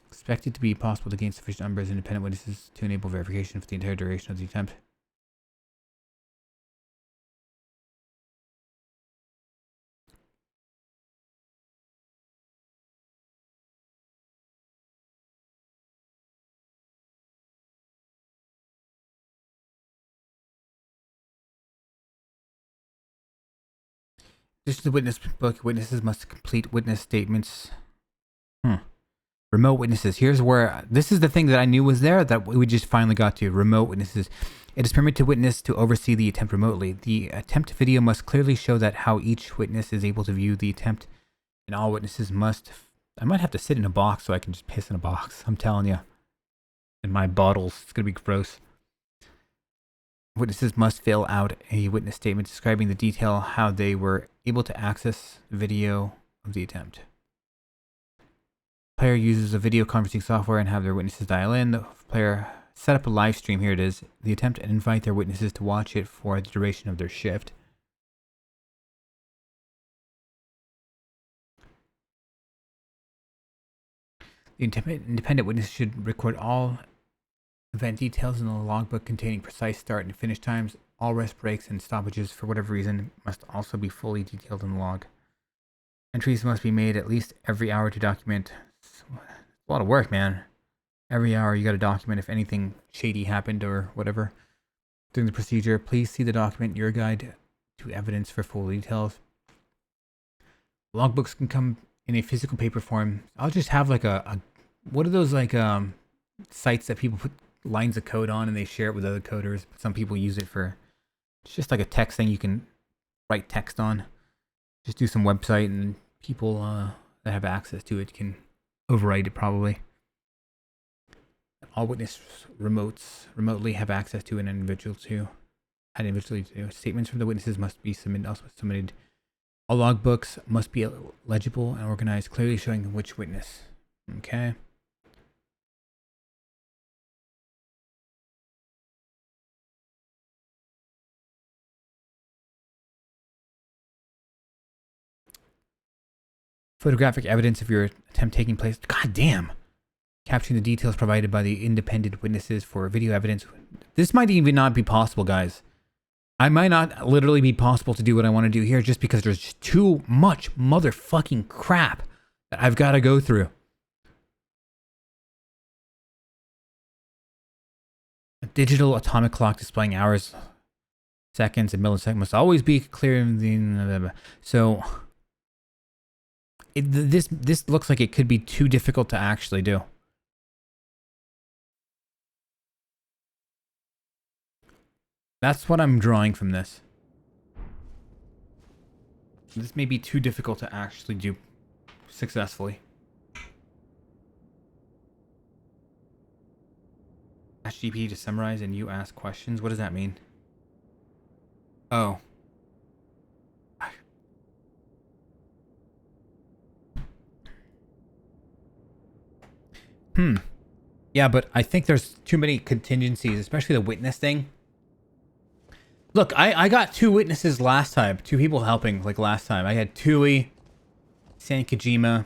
Expected to be possible to gain sufficient numbers of independent witnesses to enable verification for the entire duration of the attempt. This is the witness book. Witnesses must complete witness statements. Remote witnesses. Here's where... This is the thing that I knew was there that we just finally got to. Remote witnesses. It is permitted to witness to oversee the attempt remotely. The attempt video must clearly show that how each witness is able to view the attempt. And all witnesses must... I might have to sit in a box so I can just piss in a box. I'm telling you. In my bottles. It's going to be gross. Witnesses must fill out a witness statement describing the detail how they were able to access the video of the attempt. Player uses a video conferencing software and have their witnesses dial in. The player set up a live stream, here it is, the attempt, and invite their witnesses to watch it for the duration of their shift. The independent witness should record all event details in the logbook containing precise start and finish times. All rest breaks and stoppages, for whatever reason, must also be fully detailed in the log. Entries must be made at least every hour to document. It's a lot of work, man. Every hour you got to document if anything shady happened or whatever during the procedure. Please see the document, your guide to evidence for full details. Logbooks can come in a physical paper form. I'll just have like a what are those like sites that people put lines of code on and they share it with other coders? Some people use it for... It's just like a text thing you can write text on. Just do some website and people that have access to it can overwrite it probably. All witness remotely have access to an individual too. Statements from the witnesses must be submitted. All logbooks must be legible and organized, clearly showing which witness. Okay. Photographic evidence of your attempt taking place. God damn. Capturing the details provided by the independent witnesses for video evidence. This might even not be possible, guys. I might not literally be possible to do what I want to do here just because there's just too much motherfucking crap that I've got to go through. A digital atomic clock displaying hours, seconds, and milliseconds must always be clear in the... So... This looks like it could be too difficult to actually do. That's what I'm drawing from this. This may be too difficult to actually do successfully. Ask GPT to summarize and you ask questions. What does that mean? Oh. Yeah, but I think there's too many contingencies, especially the witness thing. Look, I got 2 witnesses last time. 2 people helping, like last time. I had Tui, San Kojima.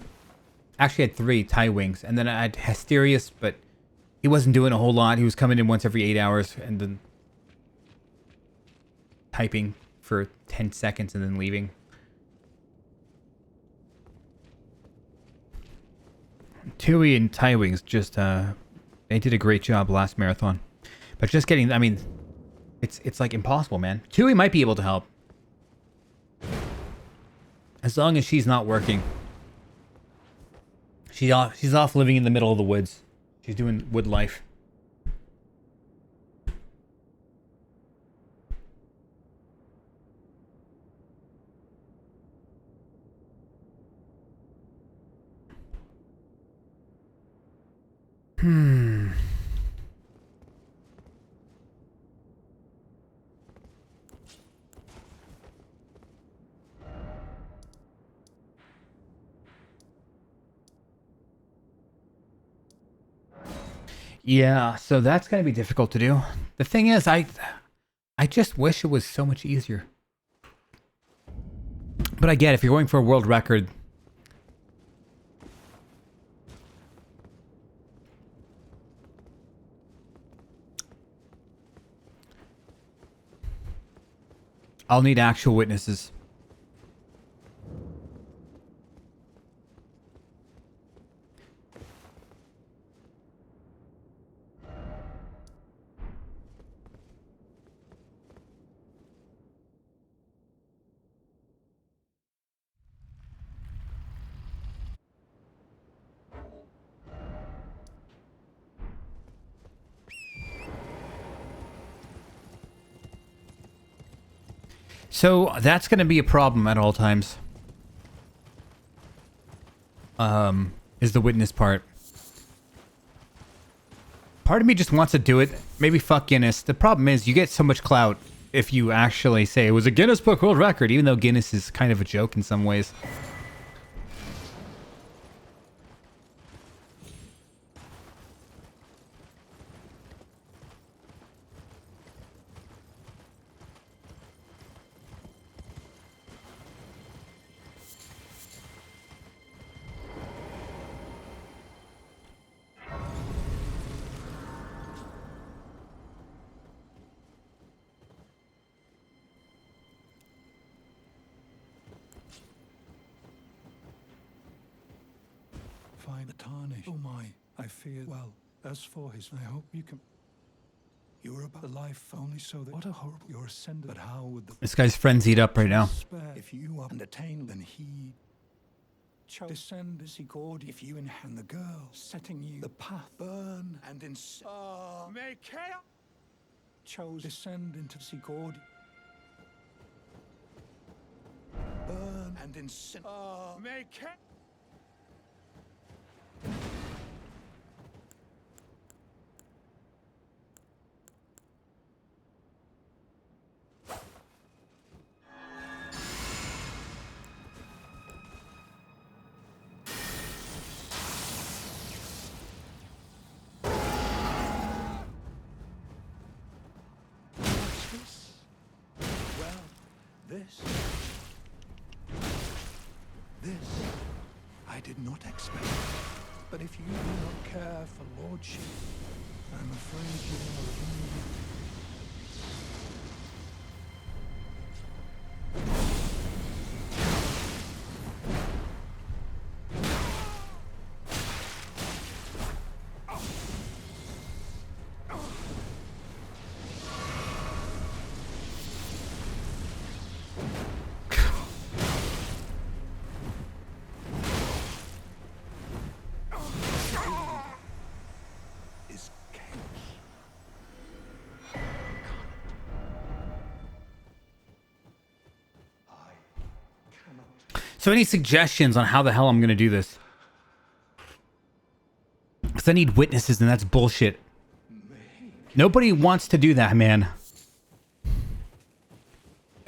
Actually, I had 3 Tie Wings. And then I had Hysterius, but he wasn't doing a whole lot. He was coming in once every 8 hours and then typing for 10 seconds and then leaving. Tui and Tie Wings just, they did a great job last marathon. But just getting, I mean, It's like impossible, man. Chewie might be able to help. As long as she's not working. She's off living in the middle of the woods. She's doing wood life. Yeah, so that's gonna be difficult to do. The thing is, I just wish it was so much easier. But I get if you're going for a world record. I'll need actual witnesses. So that's going to be a problem at all times. Is the witness part. Part of me just wants to do it. Maybe fuck Guinness. The problem is you get so much clout if you actually say it was a Guinness Book World Record, even though Guinness is kind of a joke in some ways. The tarnish. Oh my, I fear. Well, as for his, I hope you can. You're about the life only so that. What a horrible. You're ascended. But how would the. This guy's frenzied up right now. If you are and attain, then he. Descend as he gored. If you and the girl setting you the path burn and in. Make chaos. Chose descend into Sigurd. Burn and in. Make chaos. This I did not expect. But if you do not care for lordship, I'm afraid you are So any suggestions on how the hell I'm going to do this? Because I need witnesses and that's bullshit. Nobody wants to do that, man.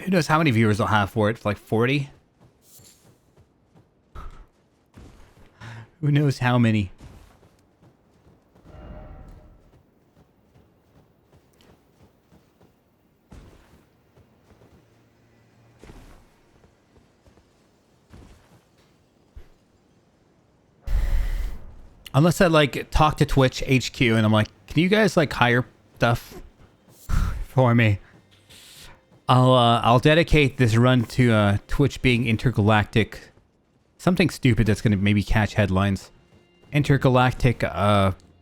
Who knows how many viewers I'll have for it? Like 40? Who knows how many? Unless I like talk to Twitch HQ and I'm like, can you guys like hire stuff for me? I'll dedicate this run to Twitch being intergalactic. Something stupid that's gonna maybe catch headlines. Intergalactic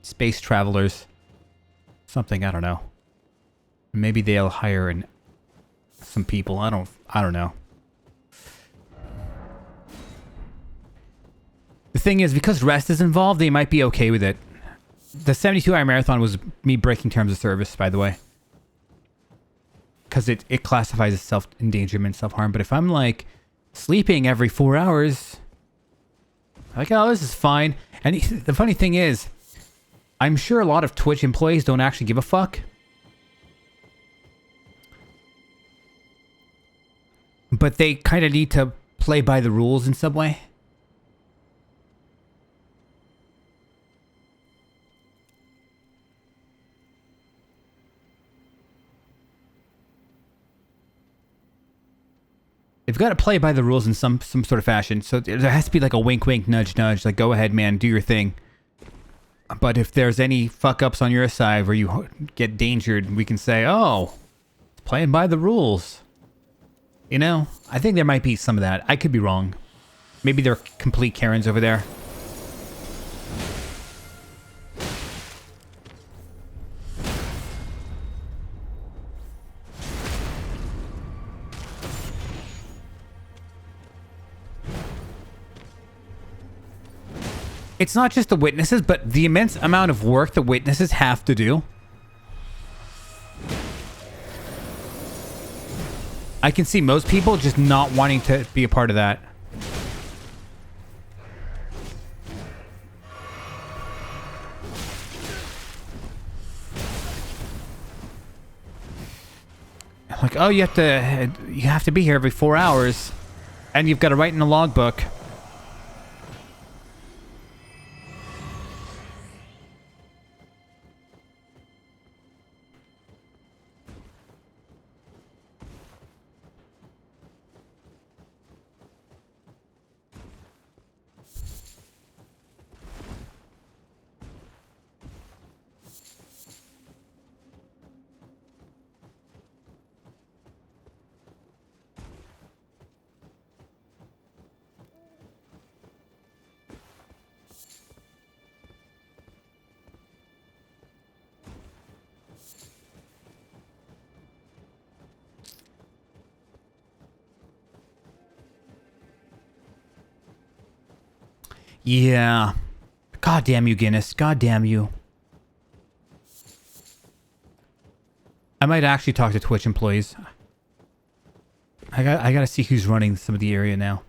space travelers. Something, I don't know. Maybe they'll hire some people. I don't know. The thing is, because rest is involved, they might be okay with it. The 72-hour marathon was me breaking terms of service, by the way. Because it classifies as self-endangerment, self-harm. But if I'm, like, sleeping every 4 hours, like, oh, this is fine. And the funny thing is, I'm sure a lot of Twitch employees don't actually give a fuck. But they kind of need to play by the rules in some way. They've got to play by the rules in some sort of fashion. So there has to be like a wink, wink, nudge, nudge. Like, go ahead, man, do your thing. But if there's any fuck-ups on your side where you get dangered, we can say, oh, it's playing by the rules. You know? I think there might be some of that. I could be wrong. Maybe they're complete Karens over there. It's not just the witnesses, but the immense amount of work the witnesses have to do. I can see most people just not wanting to be a part of that. Like, oh, you have to be here every 4 hours, and you've got to write in a logbook. Yeah. God damn you, Guinness. God damn you. I might actually talk to Twitch employees. I gotta see who's running some of the area now.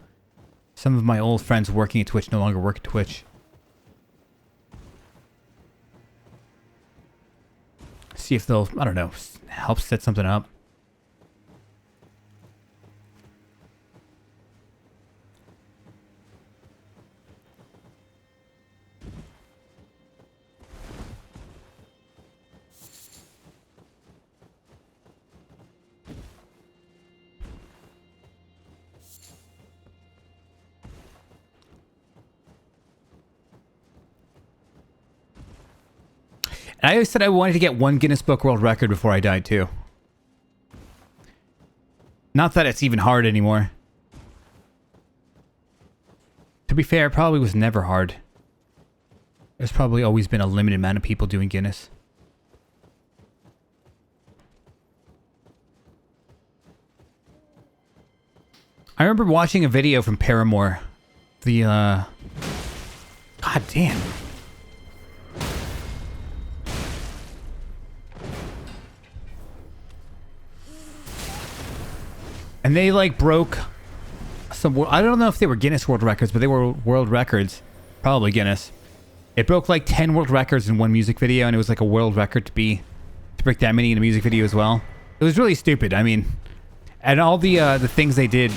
Some of my old friends working at Twitch no longer work at Twitch. See if they'll, I don't know, help set something up. I always said I wanted to get one Guinness Book World Record before I died, too. Not that it's even hard anymore. To be fair, it probably was never hard. There's probably always been a limited amount of people doing Guinness. I remember watching a video from Paramore. God damn. And they, like, broke some... I don't know if they were Guinness World Records, but they were world records. Probably Guinness. It broke, like, 10 world records in one music video, and it was, like, a world record to break that many in a music video as well. It was really stupid. I mean... And all the things they did...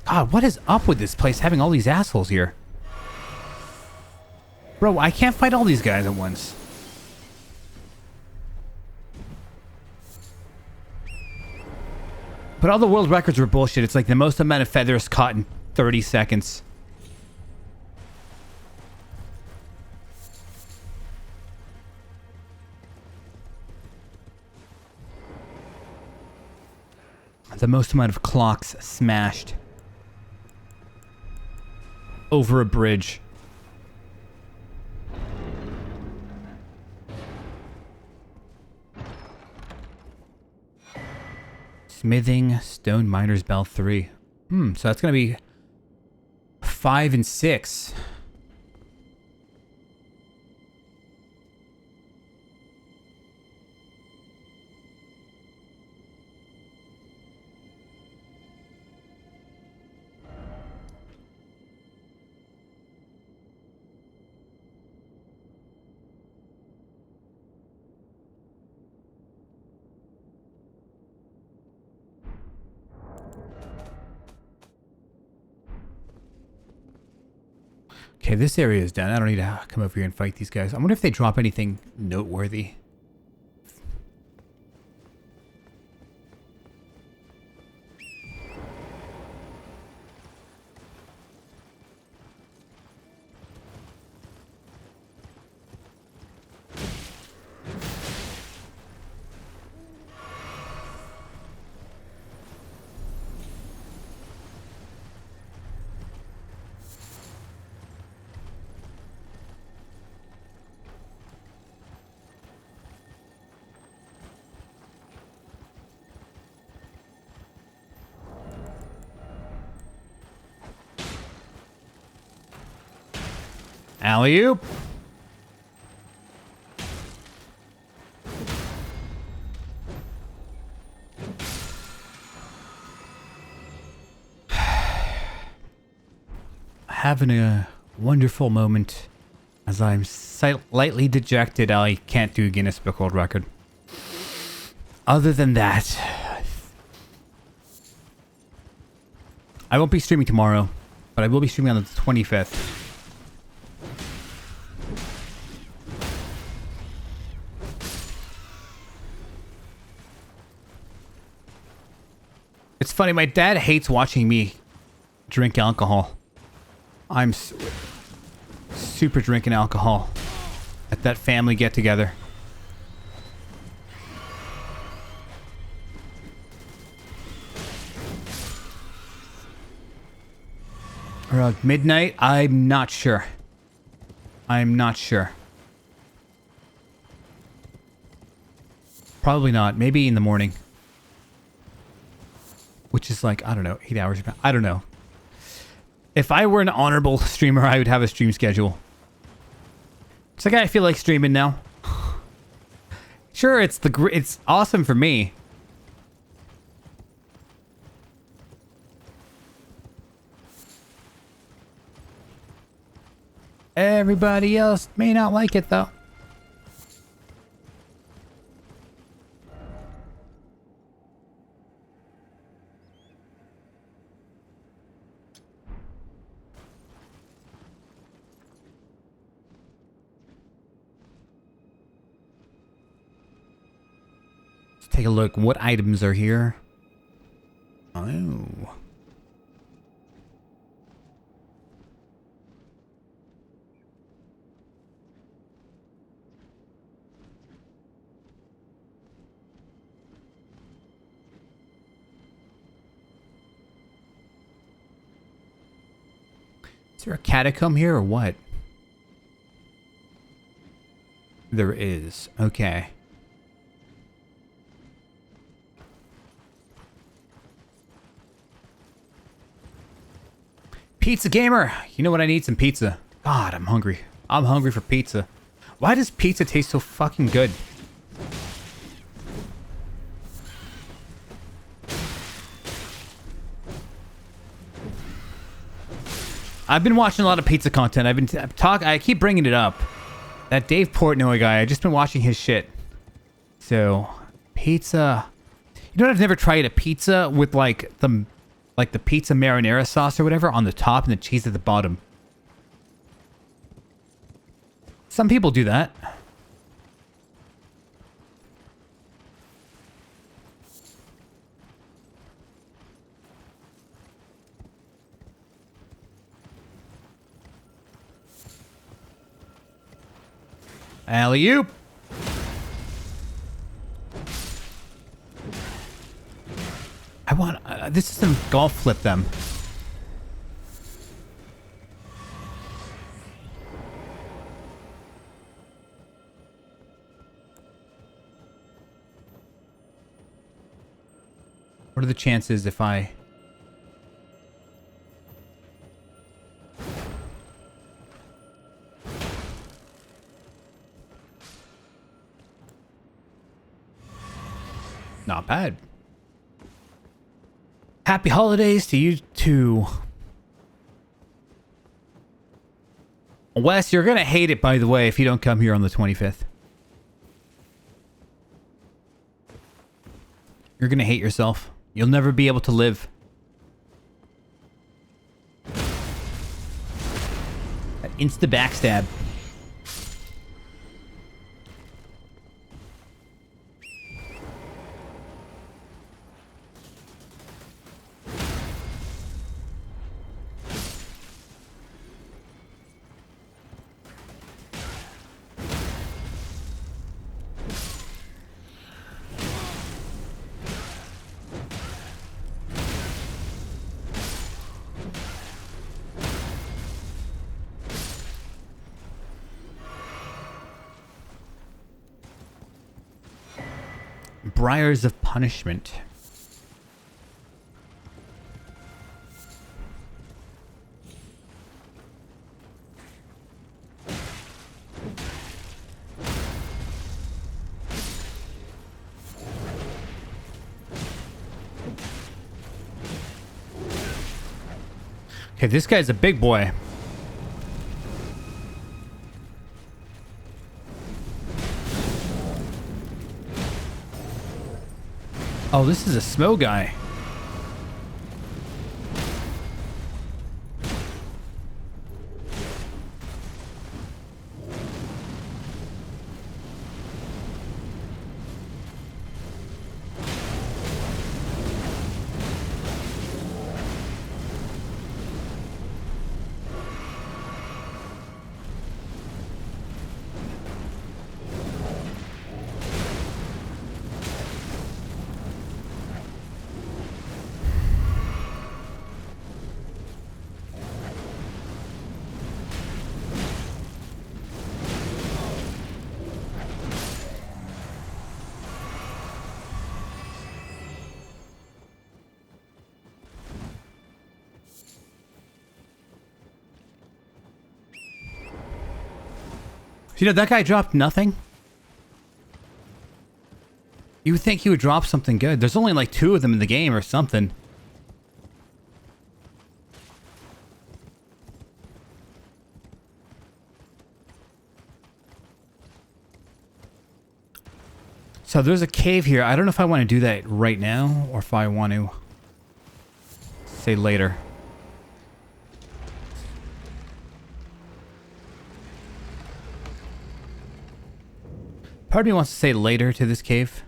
God, what is up with this place having all these assholes here? Bro, I can't fight all these guys at once. But all the world records were bullshit. It's like the most amount of feathers caught in 30 seconds. The most amount of clocks smashed over a bridge. Smithing, stone miner's bell 3. So that's going to be 5 and 6. Okay, this area is done. I don't need to come over here and fight these guys. I wonder if they drop anything noteworthy. Alley-oop. Having a wonderful moment as I'm slightly dejected. I can't do a Guinness Book World Record. Other than that, I won't be streaming tomorrow, but I will be streaming on the 25th. It's funny, my dad hates watching me drink alcohol. I'm super drinking alcohol at that family get-together. Around midnight? I'm not sure. I'm not sure. Probably not. Maybe in the morning. Which is like, I don't know, 8 hours. I don't know. If I were an honorable streamer, I would have a stream schedule. It's like I feel like streaming now. Sure, it's awesome for me. Everybody else may not like it though. Take a look. What items are here? Oh. Is there a catacomb here or what? There is. Okay. Pizza gamer! You know what? I need some pizza. God, I'm hungry. I'm hungry for pizza. Why does pizza taste so fucking good? I've been watching a lot of pizza content. I've been I keep bringing it up. That Dave Portnoy guy, I've just been watching his shit. So, pizza. You know what? I've never tried a pizza with like the pizza marinara sauce or whatever on the top and the cheese at the bottom. Some people do that. Alley-oop. I want this is some golf flip them. What are the chances if I... Not bad. Happy holidays to you too. Wes, you're gonna hate it, by the way, if you don't come here on the 25th. You're gonna hate yourself. You'll never be able to live. That insta backstab. Briars of Punishment. Okay, this guy's a big boy. Oh, this is a Smo guy. You know, that guy dropped nothing. You would think he would drop something good. There's only like 2 of them in the game or something. So there's a cave here. I don't know if I want to do that right now or if I want to say later. Part of me wants to say later to this cave.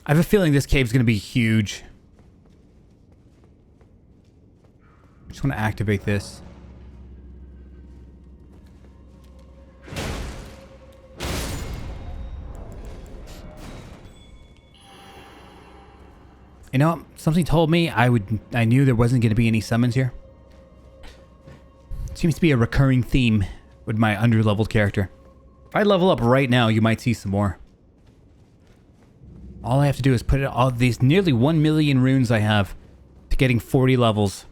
I have a feeling this cave's going to be huge. I just want to activate this. You know, something told me I knew there wasn't going to be any summons here. Seems to be a recurring theme with my underleveled character. If I level up right now, you might see some more. All I have to do is put all these nearly 1 million runes I have to getting 40 levels.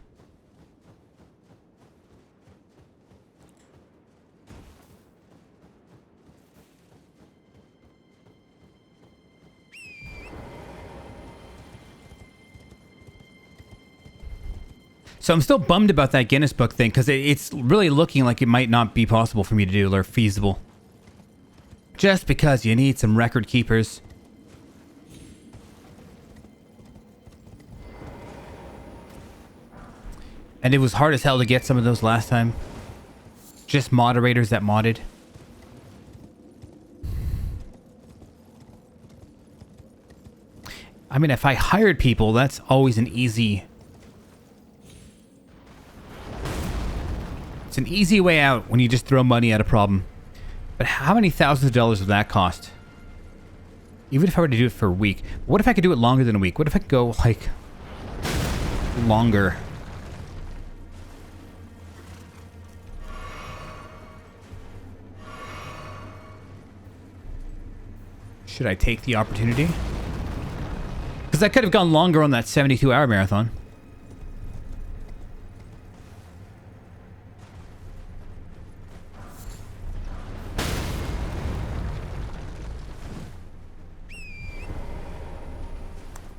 So I'm still bummed about that Guinness Book thing because it's really looking like it might not be possible for me to do or feasible. Just because you need some record keepers. And it was hard as hell to get some of those last time. Just moderators that modded. I mean, if I hired people, that's always an easy... It's an easy way out when you just throw money at a problem. But how many thousands of dollars would that cost? Even if I were to do it for a week. What if I could do it longer than a week? What if I could go, like, longer? Should I take the opportunity? Because I could have gone longer on that 72-hour marathon.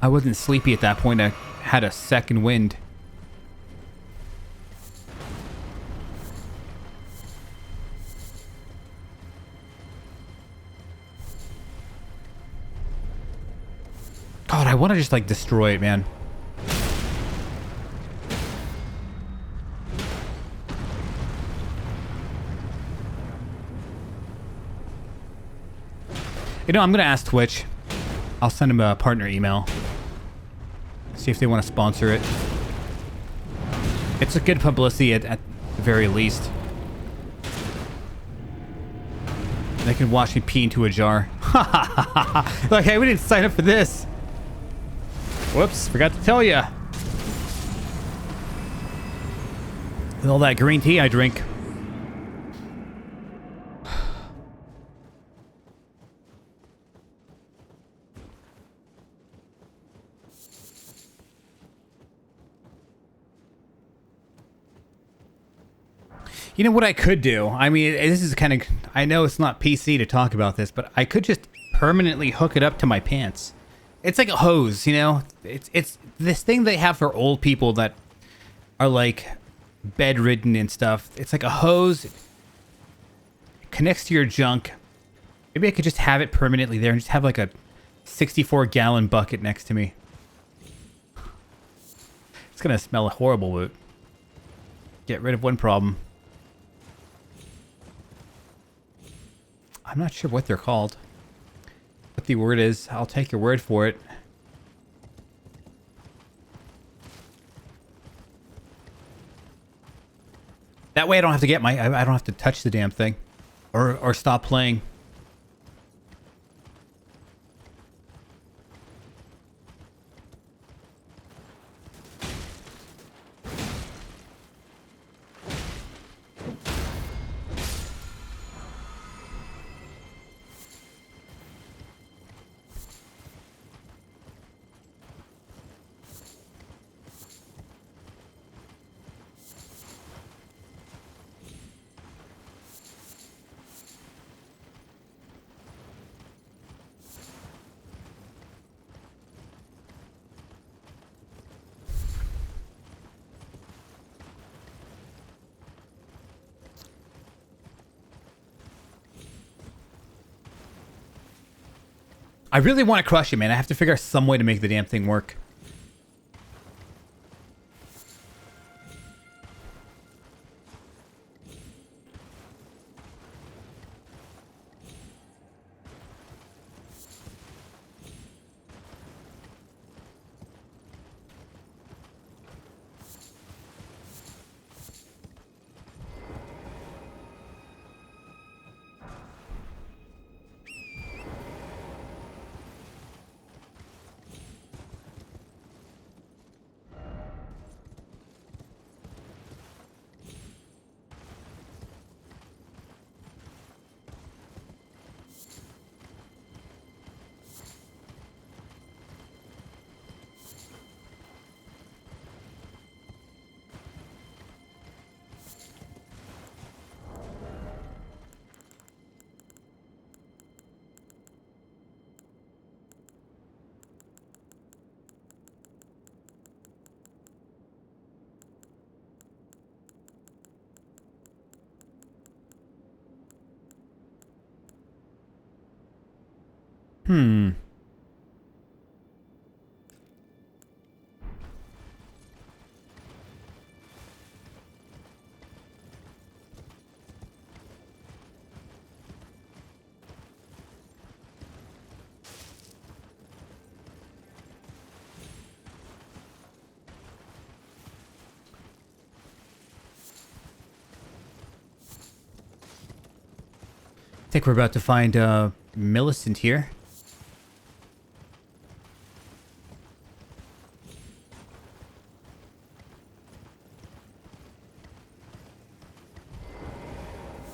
I wasn't sleepy at that point. I had a second wind. God, I want to just like destroy it, man. You know, I'm going to ask Twitch. I'll send them a partner email. See if they want to sponsor it. It's a good publicity at the very least. They can watch me pee into a jar. Like, hey, we didn't sign up for this. Whoops, forgot to tell you. With all that green tea I drink. You know what I could do? I mean, this is kind of... I know it's not PC to talk about this, but I could just permanently hook it up to my pants. It's like a hose, you know? It's this thing they have for old people that are like bedridden and stuff. It's like a hose. It connects to your junk. Maybe I could just have it permanently there and just have like a 64-gallon bucket next to me. It's gonna smell horrible, but get rid of one problem. I'm not sure what they're called. What the word is. I'll take your word for it. That way I don't have to get my... I don't have to touch the damn thing. Or stop playing. I really want to crush it, man. I have to figure out some way to make the damn thing work. Hmm. I think we're about to find Millicent here.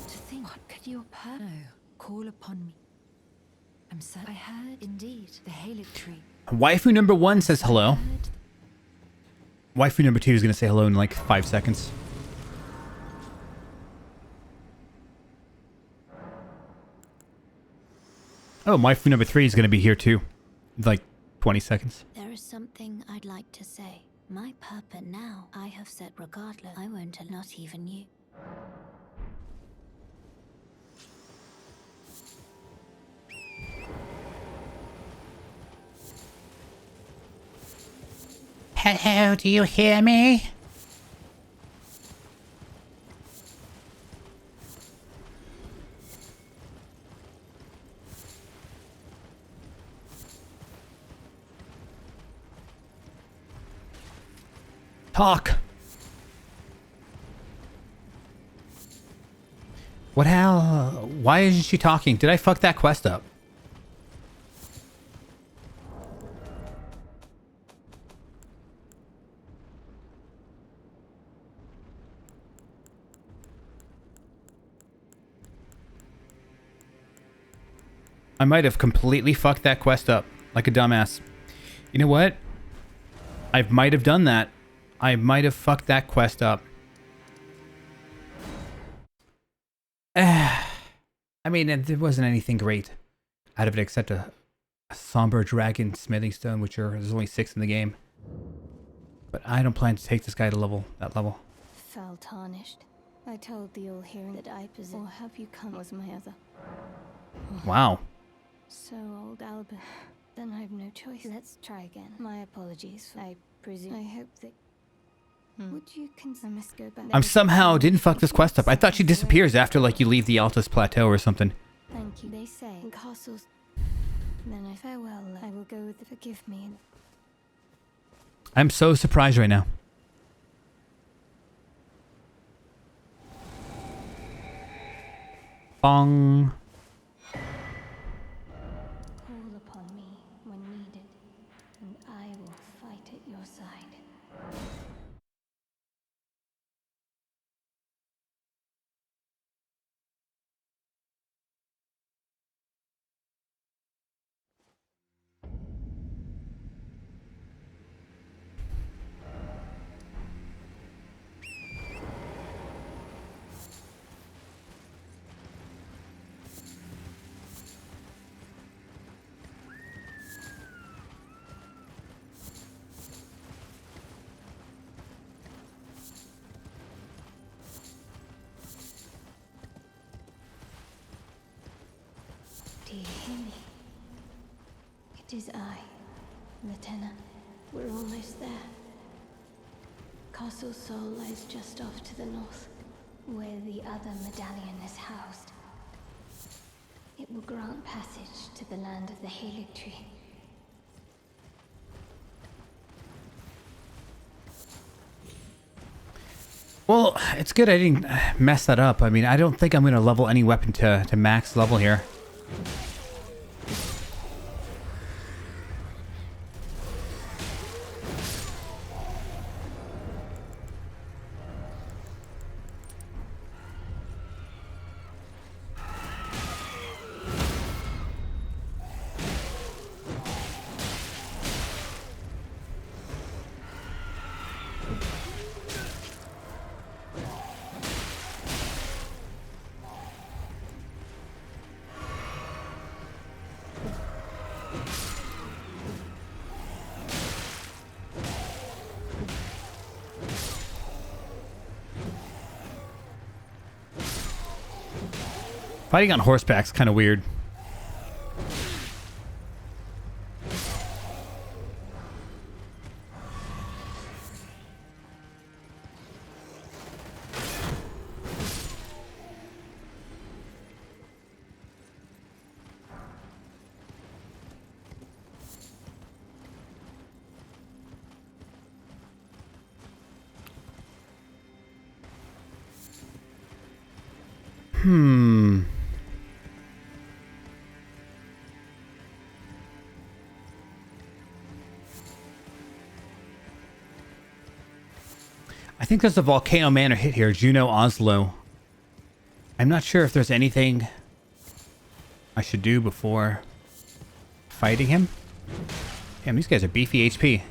To think, what could your no call upon me? I'm certain. I heard, indeed, the Halid tree. Waifu number 1 says hello. Waifu number 2 is going to say hello in like 5 seconds. Oh, waifu number 3 is going to be here too. Like 20 seconds. There is something I'd like to say. My purpose now, I have said regardless. I won't, not even you. Hello, do you hear me? Talk. What hell? Why isn't she talking? Did I fuck that quest up? I might have completely fucked that quest up like a dumbass. You know what? I might have done that. I might have fucked that quest up. I mean, there wasn't anything great out of it except a somber dragon smithing stone, which there's only 6 in the game. But I don't plan to take this guy to that level. Fell tarnished. I told the all hearing that I possess. Or have you come was my other. Wow. So old Albert. Then I've no choice. Let's try again. My apologies. I presume. I hope that. Would you consider must go back? I'm somehow didn't fuck this quest up. I thought she disappears after like you leave the Altus Plateau or something. Thank you. They say in castles. Then I farewell. I will go with the forgive me. I'm so surprised right now. Bong. Call upon me when needed, and I will fight at your side. Do you hear me? It is I, Lieutenant. We're almost there. Castle Sol lies just off to the north, where the other medallion is housed. It will grant passage to the land of the Halid tree. Well, it's good I didn't mess that up. I mean, I don't think I'm going to level any weapon to max level here. Fighting on horseback's kind of weird. I think there's a Volcano Manor hit here, Juno Oslo. I'm not sure if there's anything I should do before fighting him. Damn, these guys are beefy HP.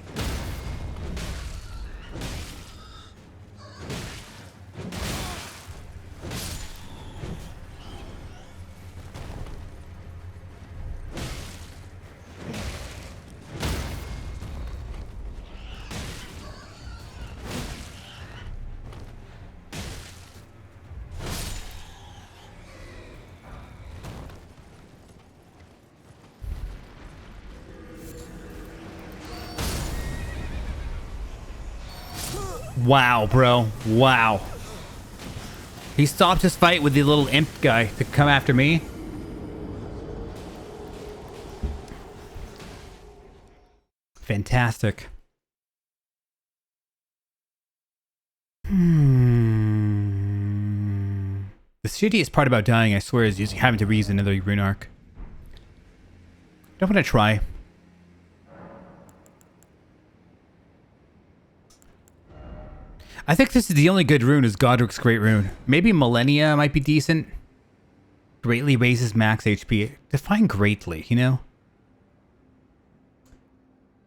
Wow, bro. Wow. He stopped his fight with the little imp guy to come after me. Fantastic. The shittiest part about dying, I swear, is just having to reuse another rune arc. Don't want to try. I think this is the only good rune is Godric's Great Rune. Maybe Millennia might be decent. Greatly raises max HP. Define greatly, you know?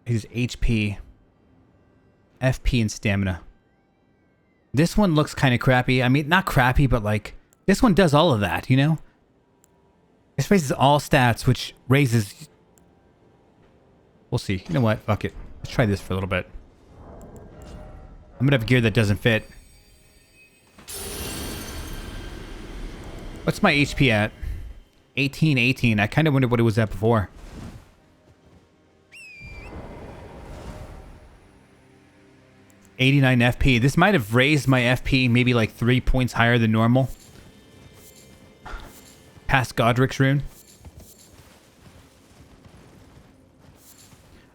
His HP, FP, and stamina. This one looks kind of crappy. I mean, not crappy, but like, this one does all of that, you know? This raises all stats, which raises... We'll see. You know what? Fuck it. Let's try this for a little bit. I'm gonna have gear that doesn't fit. What's my HP at? 18. I kind of wondered what it was at before. $89 FP. This might have raised my FP maybe like 3 points higher than normal. Past Godric's rune.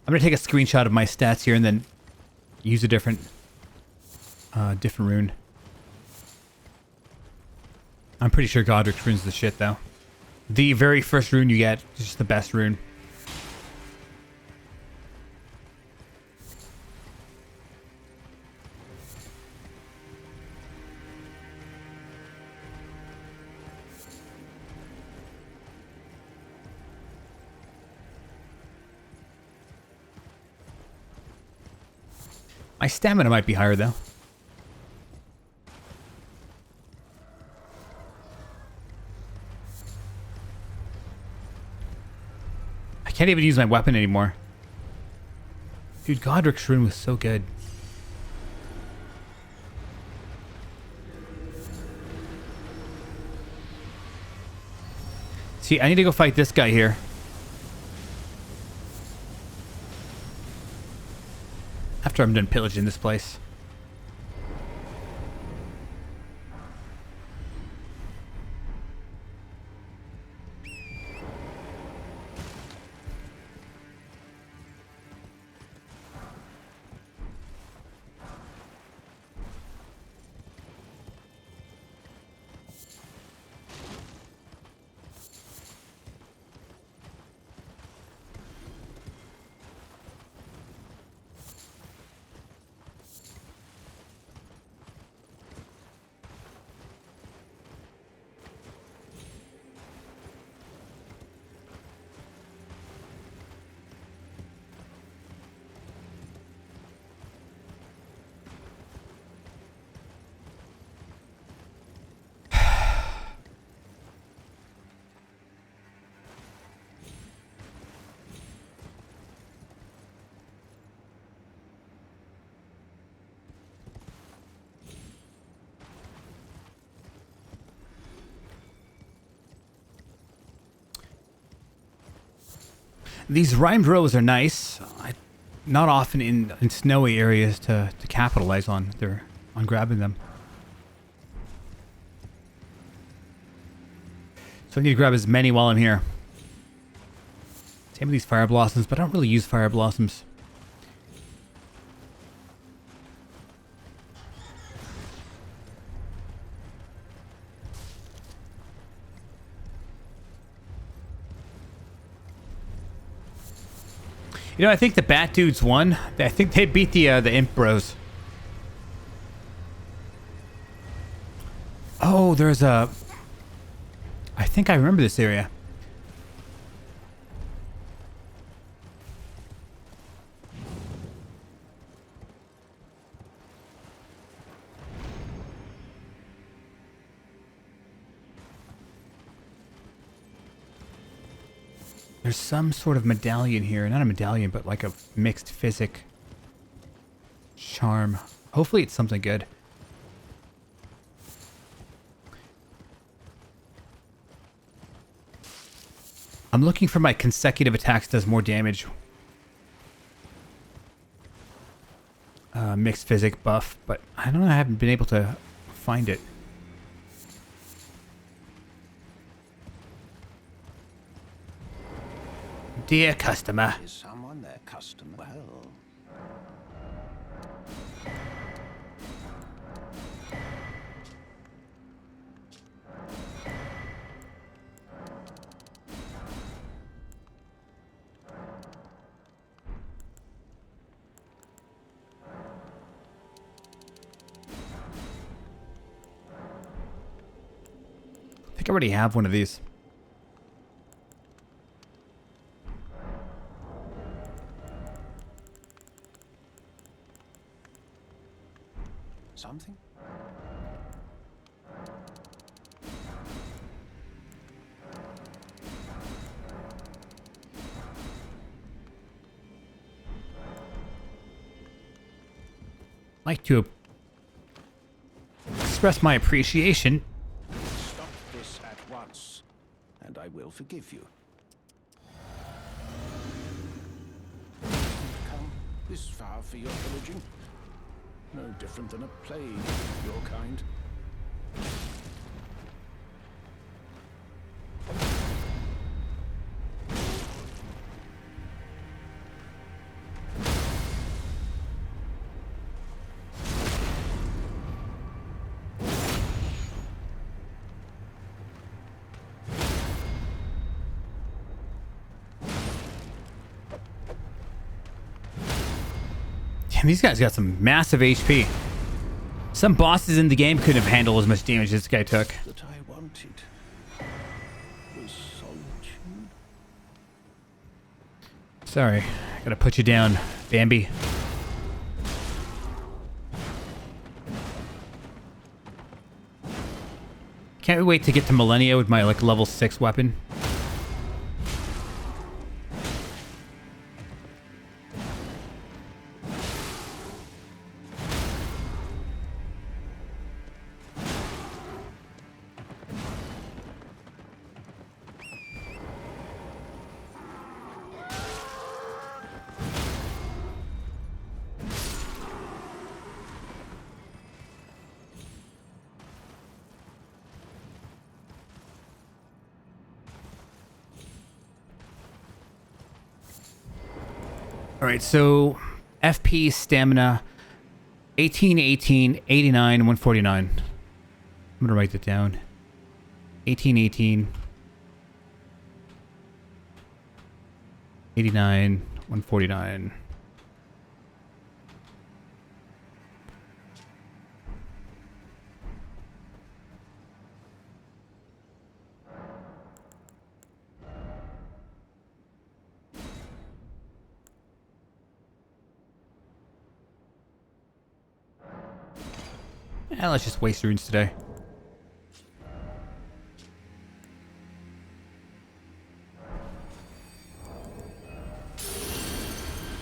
I'm gonna take a screenshot of my stats here and then use a different rune. I'm pretty sure Godric's rune's the shit though. The very first rune you get is just the best rune. My stamina might be higher though. I can't even use my weapon anymore. Dude, Godric's rune was so good. See, I need to go fight this guy here. After I'm done pillaging this place. These rhymed rows are nice. Not often in snowy areas to capitalize on grabbing them. So I need to grab as many while I'm here. Same with these fire blossoms, but I don't really use fire blossoms. You know, I think the Bat Dudes won. I think they beat the Imp Bros. Oh, there's a... I think I remember this area. There's some sort of medallion here. Not a medallion, but like a mixed physic charm. Hopefully it's something good. I'm looking for my consecutive attacks does more damage. Mixed physic buff, but I don't know, I haven't been able to find it. Dear customer. Is someone their customer? Well. I think I already have one of these. Something? Like to express my appreciation. Stop this at once, and I will forgive you. Come this far for your pillaging? No different than a plague of your kind. Damn, these guys got some massive HP. Some bosses in the game couldn't have handled as much damage as this guy took. That I wanted was solitude. Sorry, I gotta put you down, Bambi. Can't wait to get to Millennia with my like level 6 weapon. All right, so FP, stamina, 18, 18, 89, 149. I'm going to write that down. 18, 18, 89, 149. Let's just waste runes today.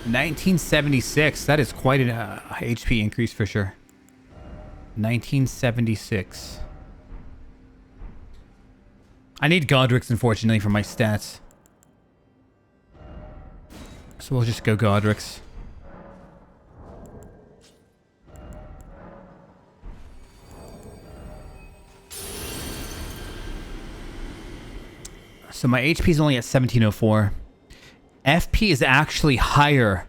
$1976. That is quite an HP increase for sure. 1976. I need Godric's, unfortunately, for my stats. So we'll just go Godric's. So my HP is only at 1704. FP is actually higher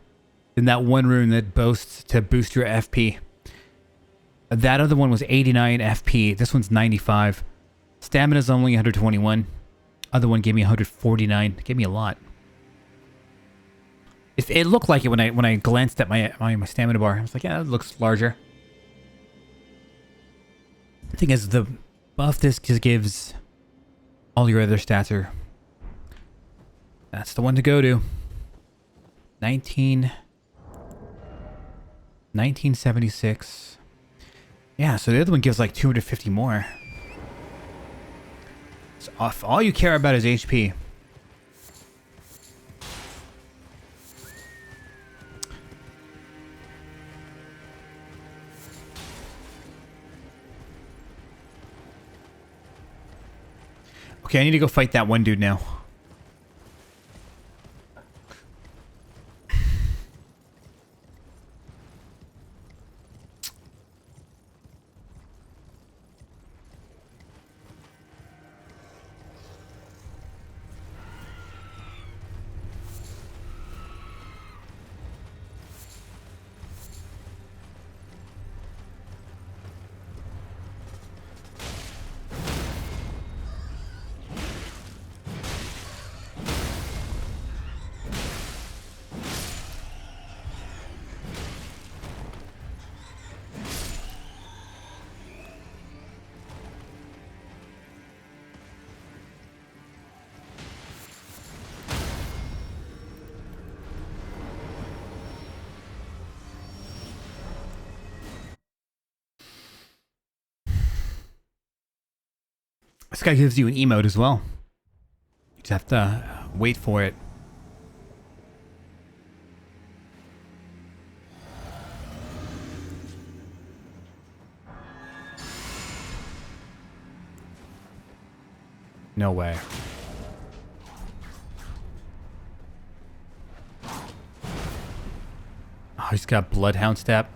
than that one rune that boasts to boost your FP. That other one was 89 FP. This one's 95. Stamina's only 121. Other one gave me 149. It gave me a lot. It looked like it when I glanced at my stamina bar. I was like, yeah, it looks larger. The thing is, the buff this just gives all your other stats are. That's the one to go to. 1976. Yeah, so the other one gives like 250 more. So if all you care about is HP, Okay, I need to go fight that one dude now. This guy gives you an emote as well. You just have to wait for it. No way. Oh, he's got Bloodhound Step.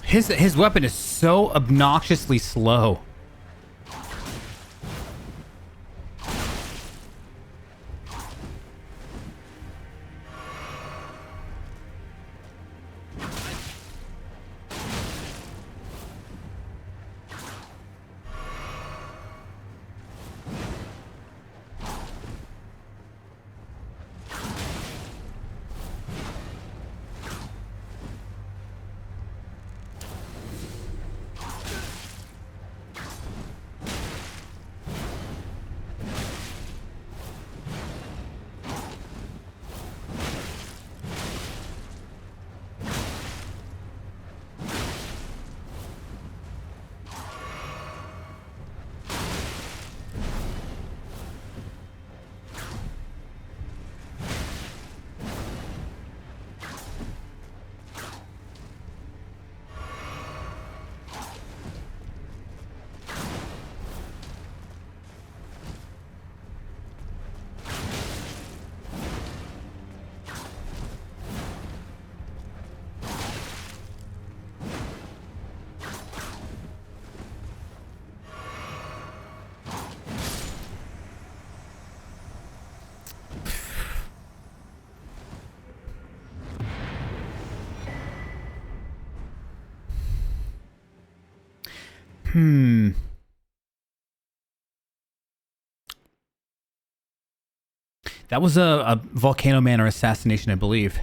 His weapon is so obnoxiously slow. That was a Volcano Manor assassination, I believe.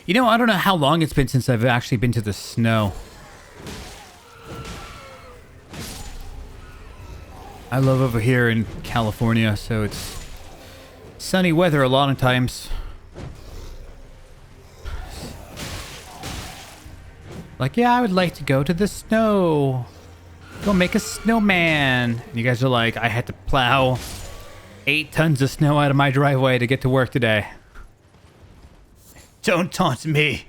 You know, I don't know how long it's been since I've actually been to the snow. I live over here in California, so it's sunny weather a lot of times. Like, yeah, I would like to go to the snow. Go make a snowman. And you guys are like, I had to plow 8 tons of snow out of my driveway to get to work today. Don't taunt me.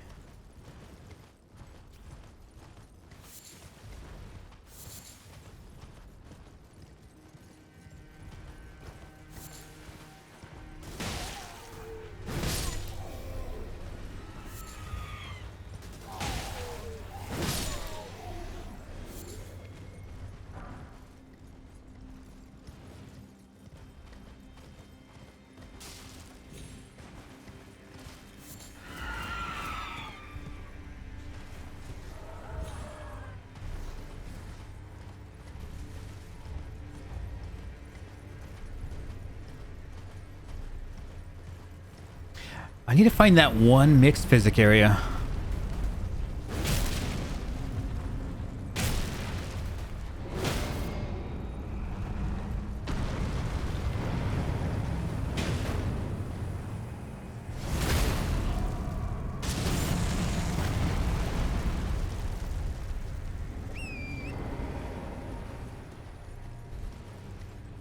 I need to find that one mixed physic area.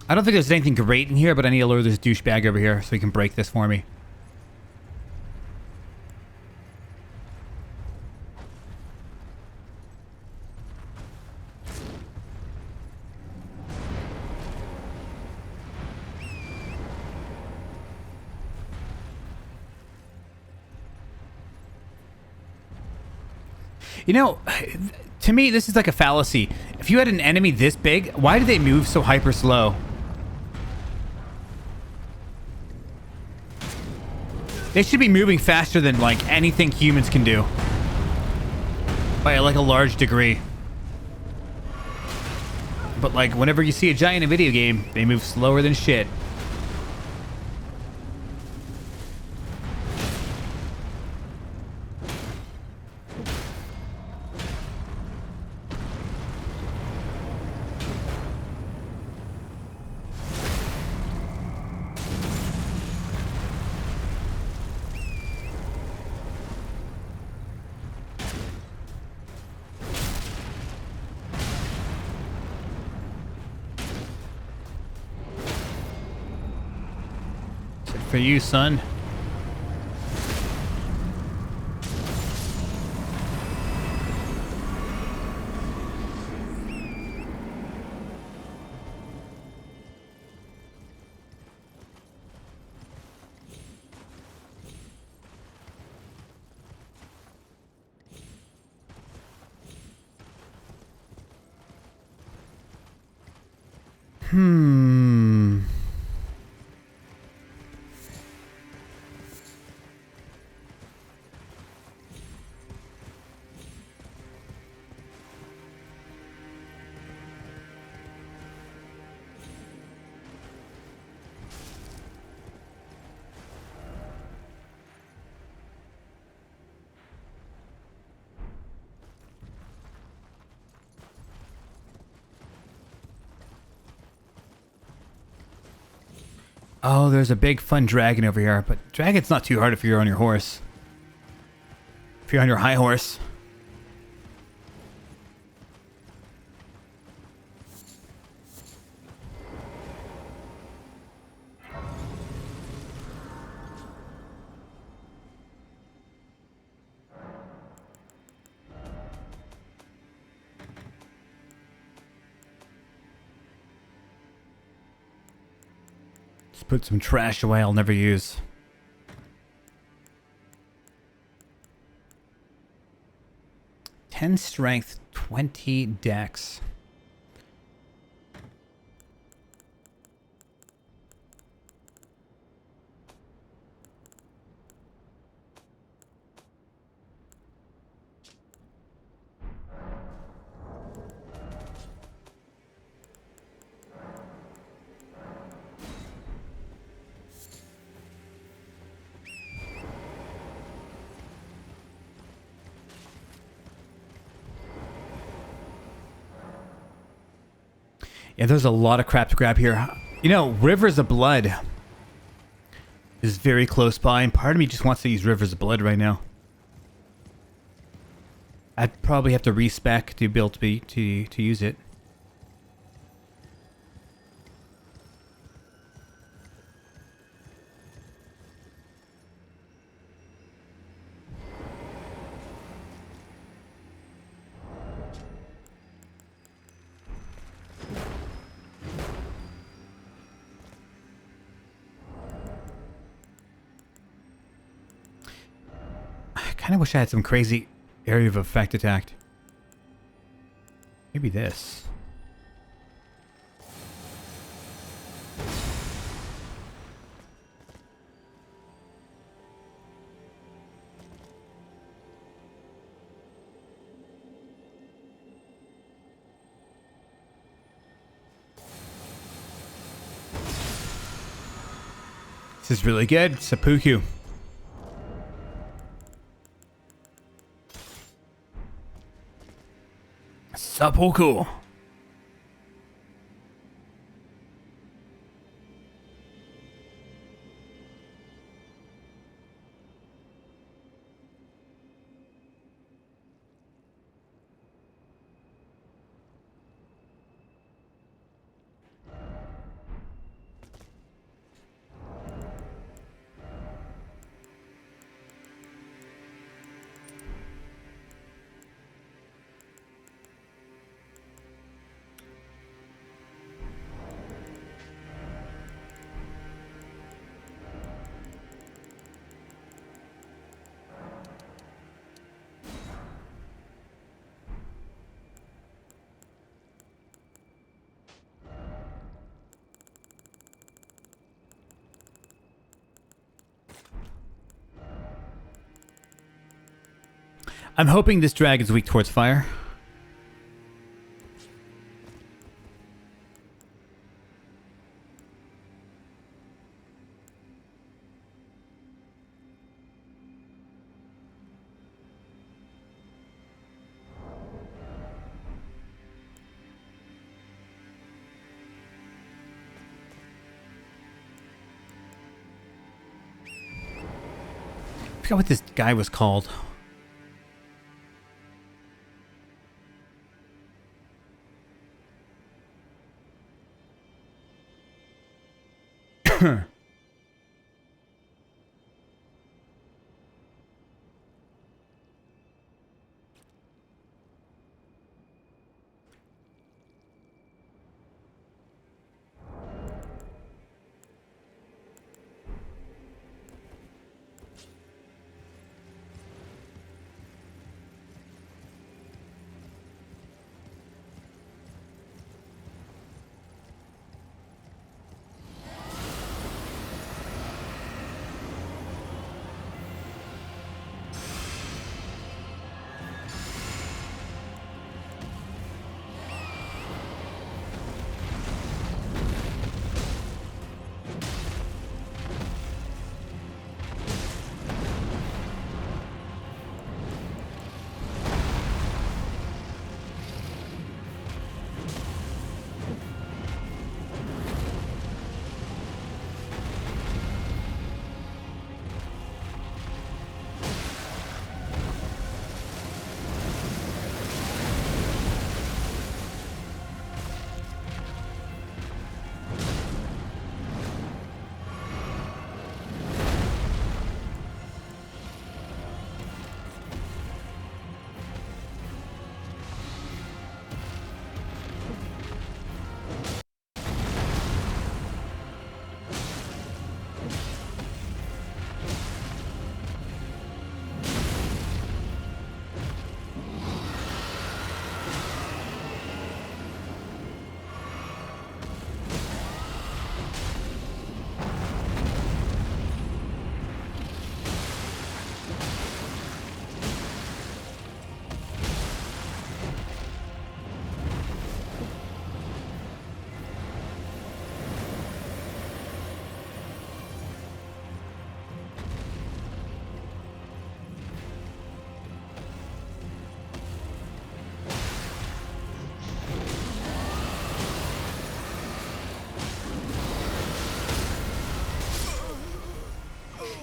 I don't think there's anything great in here, but I need to lure this douchebag over here so he can break this for me. You know, to me, this is like a fallacy. If you had an enemy this big, why do they move so hyper slow? They should be moving faster than, like, anything humans can do. By, like, a large degree. But, like, whenever you see a giant in a video game, they move slower than shit. For you, son. Oh, there's a big fun dragon over here, but dragon's not too hard if you're on your horse. If you're on your high horse. Just put some trash away I'll never use. Strength, 20 dex. Yeah, there's a lot of crap to grab here. You know, Rivers of Blood is very close by, and part of me just wants to use Rivers of Blood right now. I'd probably have to respec to be able to use it. I kind of wish I had some crazy area of effect attacked. Maybe this. This is really good. Seppuku. Seppuku. I'm hoping this dragon's weak towards fire. I forgot what this guy was called.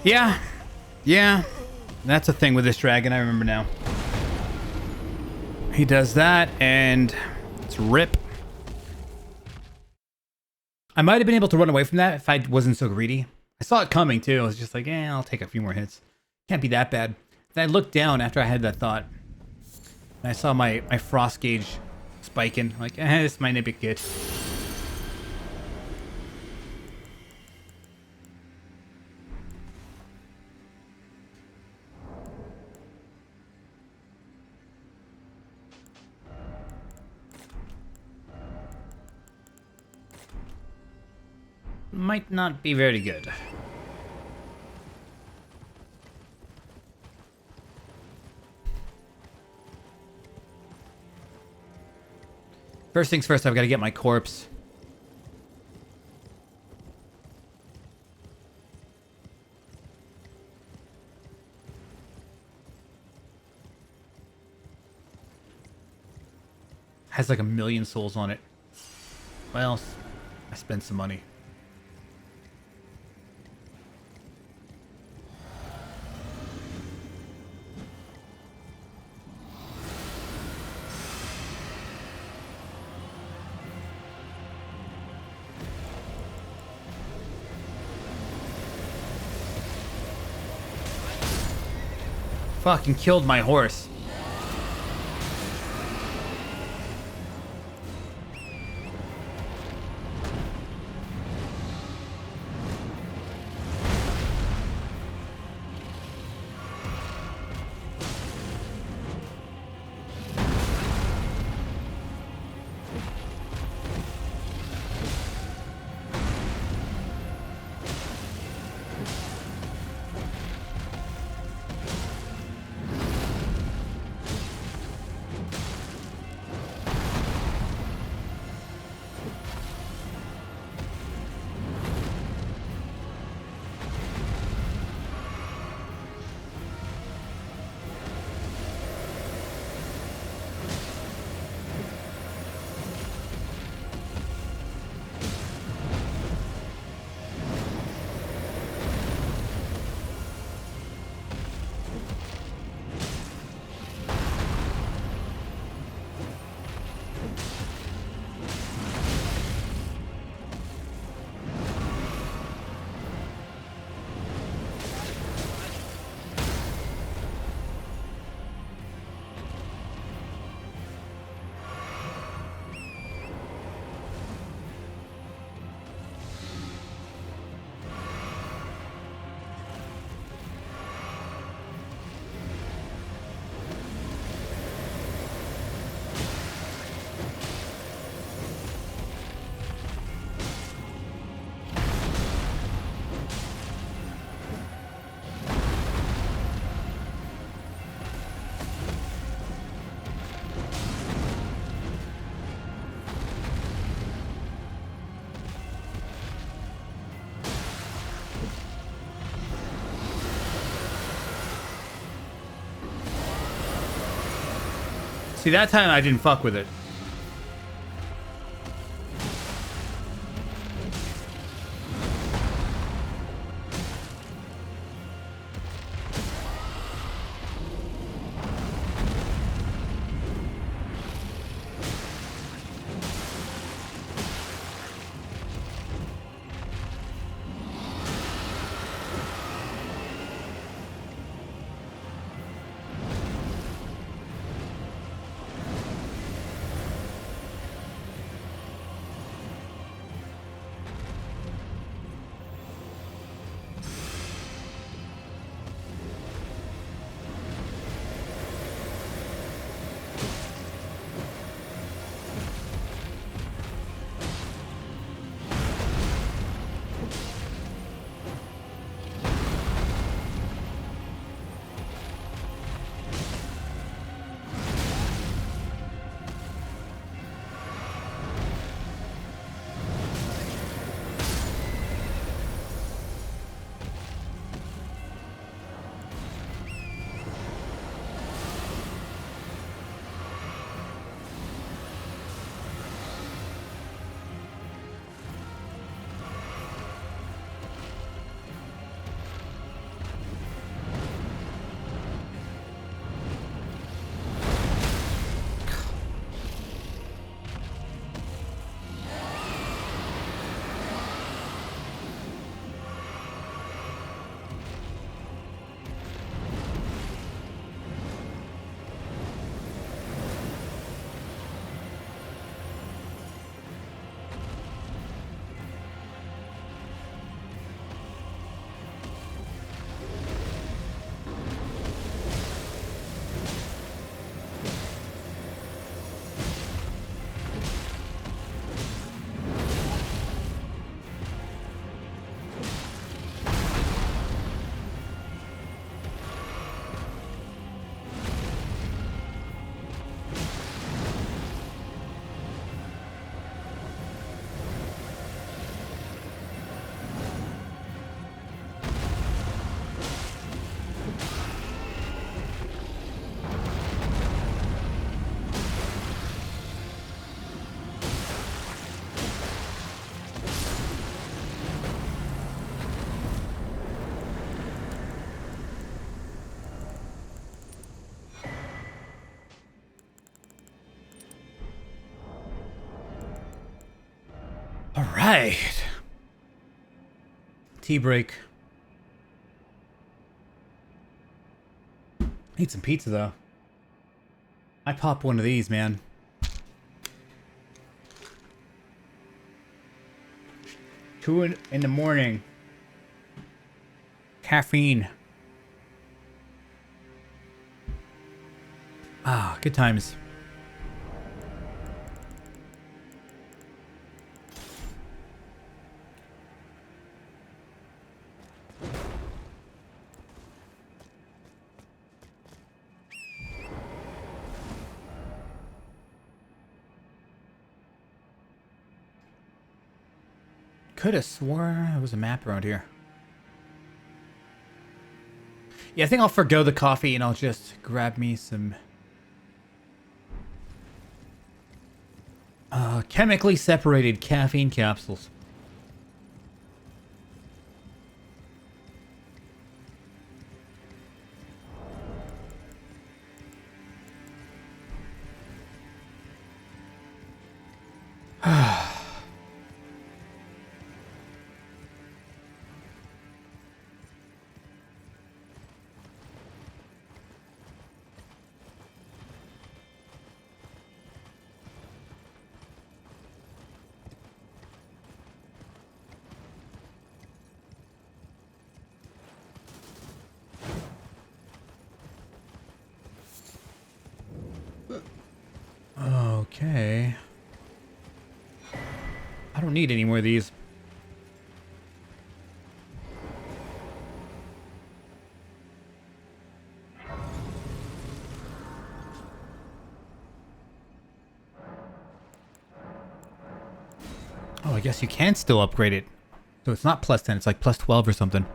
Yeah. Yeah. That's a thing with this dragon, I remember now. He does that, and it's rip. I might have been able to run away from that if I wasn't so greedy. I saw it coming, too. I was just like, I'll take a few more hits. Can't be that bad. Then I looked down after I had that thought, and I saw my frost gauge spiking. Like, this might not be good. Might not be very good. First things first, I've got to get my corpse. Has like 1,000,000 souls on it. Well, I spent some money. Fucking killed my horse. See, that time I didn't fuck with it. All right. Tea break. Need some pizza though. I pop one of these, man. Two in the morning. Caffeine. Ah, good times. Could have swore there was a map around here. Yeah, I think I'll forgo the coffee and I'll just grab me some chemically separated caffeine capsules. Okay. I don't need any more of these. Oh, I guess you can still upgrade it. So it's not plus 10, it's like plus 12 or something.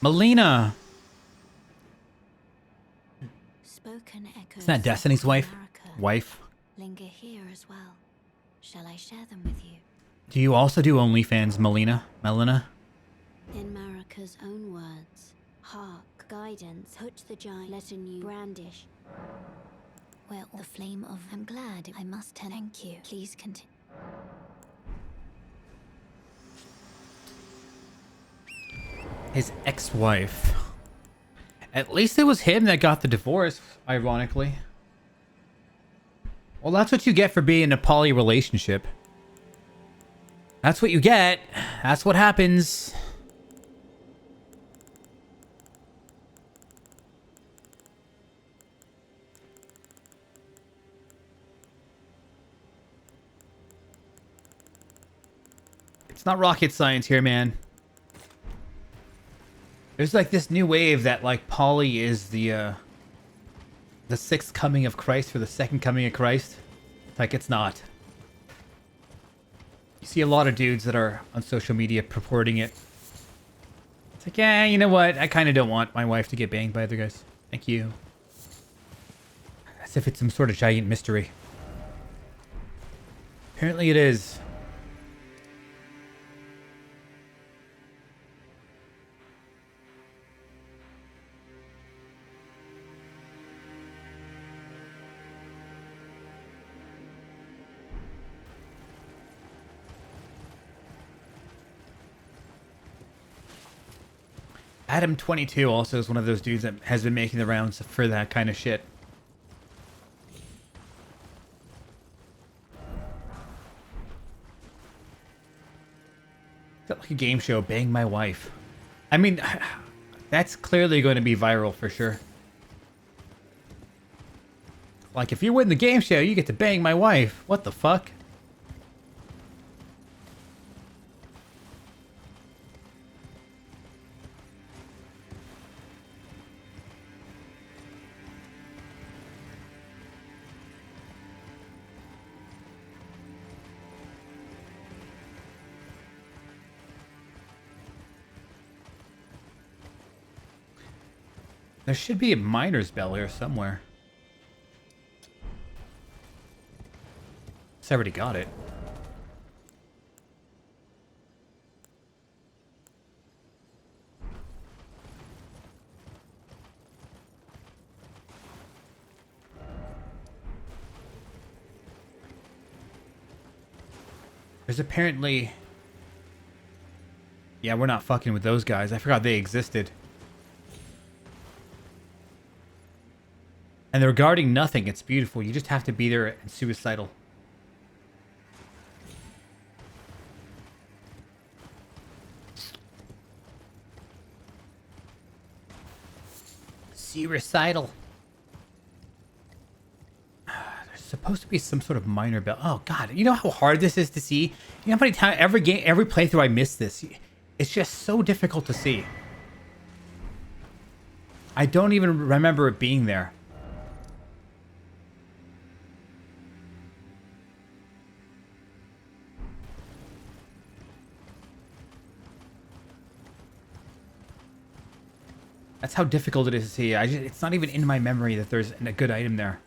Melina! Spoken echoes. Isn't that Destiny's of wife? America Wife? linger here as well. Shall I share them with you? Do you also do OnlyFans, Melina? Melina? In Marika's own words, hark, guidance, put the giant letter you brandish. Well, the flame of... I'm glad. I must thank you. Please continue. His ex-wife. At least it was him that got the divorce, ironically. Well, that's what you get for being in a poly relationship. That's what you get. That's what happens. It's not rocket science here, man. There's like this new wave that like poly is the sixth coming of Christ or the second coming of Christ. It's like it's not. You see a lot of dudes that are on social media purporting it. It's like, yeah, you know what? I kind of don't want my wife to get banged by other guys. Thank you. As if it's some sort of giant mystery. Apparently it is. Adam22 also is one of those dudes that has been making the rounds for that kind of shit. Is that like a game show? Bang my wife. I mean, that's clearly going to be viral for sure. Like, if you win the game show, you get to bang my wife. What the fuck? There should be a miner's bell here somewhere. I already got it. There's apparently... Yeah, we're not fucking with those guys. I forgot they existed. And they're guarding nothing. It's beautiful. You just have to be there and suicidal. Suicidal. There's supposed to be some sort of minor bell. Oh god, you know how hard this is to see? You know how many times every playthrough I miss this? It's just so difficult to see. I don't even remember it being there. That's how difficult it is to see. It's not even in my memory that there's a good item there.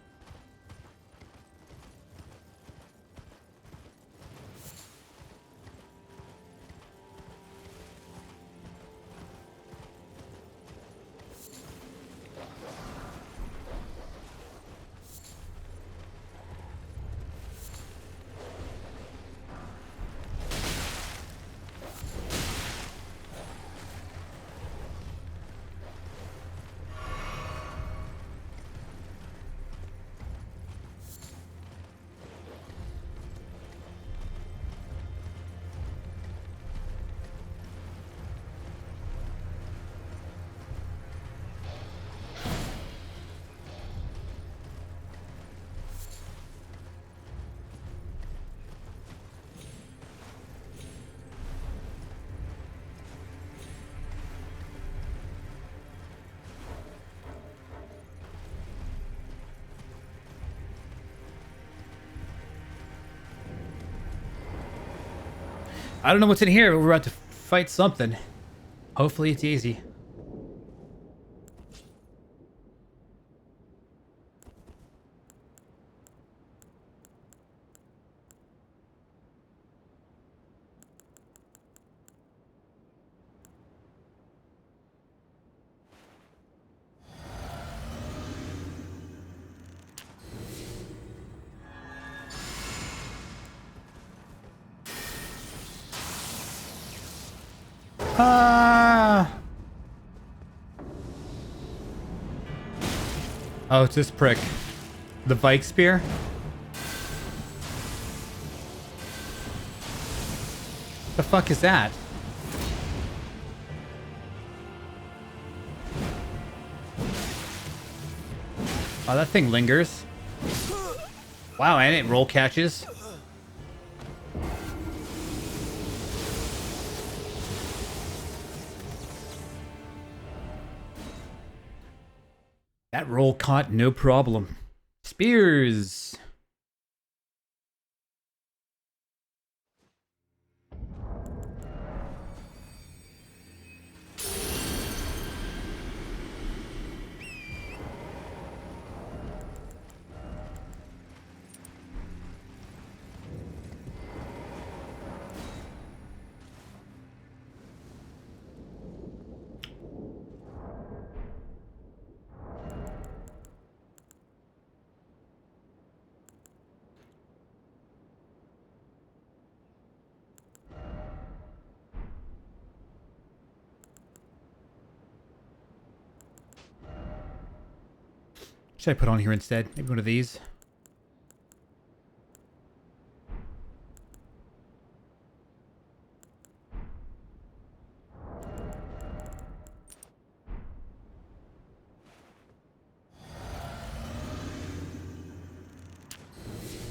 I don't know what's in here, but we're about to fight something. Hopefully it's easy. Oh, it's this prick. The Vike Spear? The fuck is that? Oh, that thing lingers. Wow, and it roll catches. That roll caught, no problem. Spears. Should I put on here instead? Maybe one of these.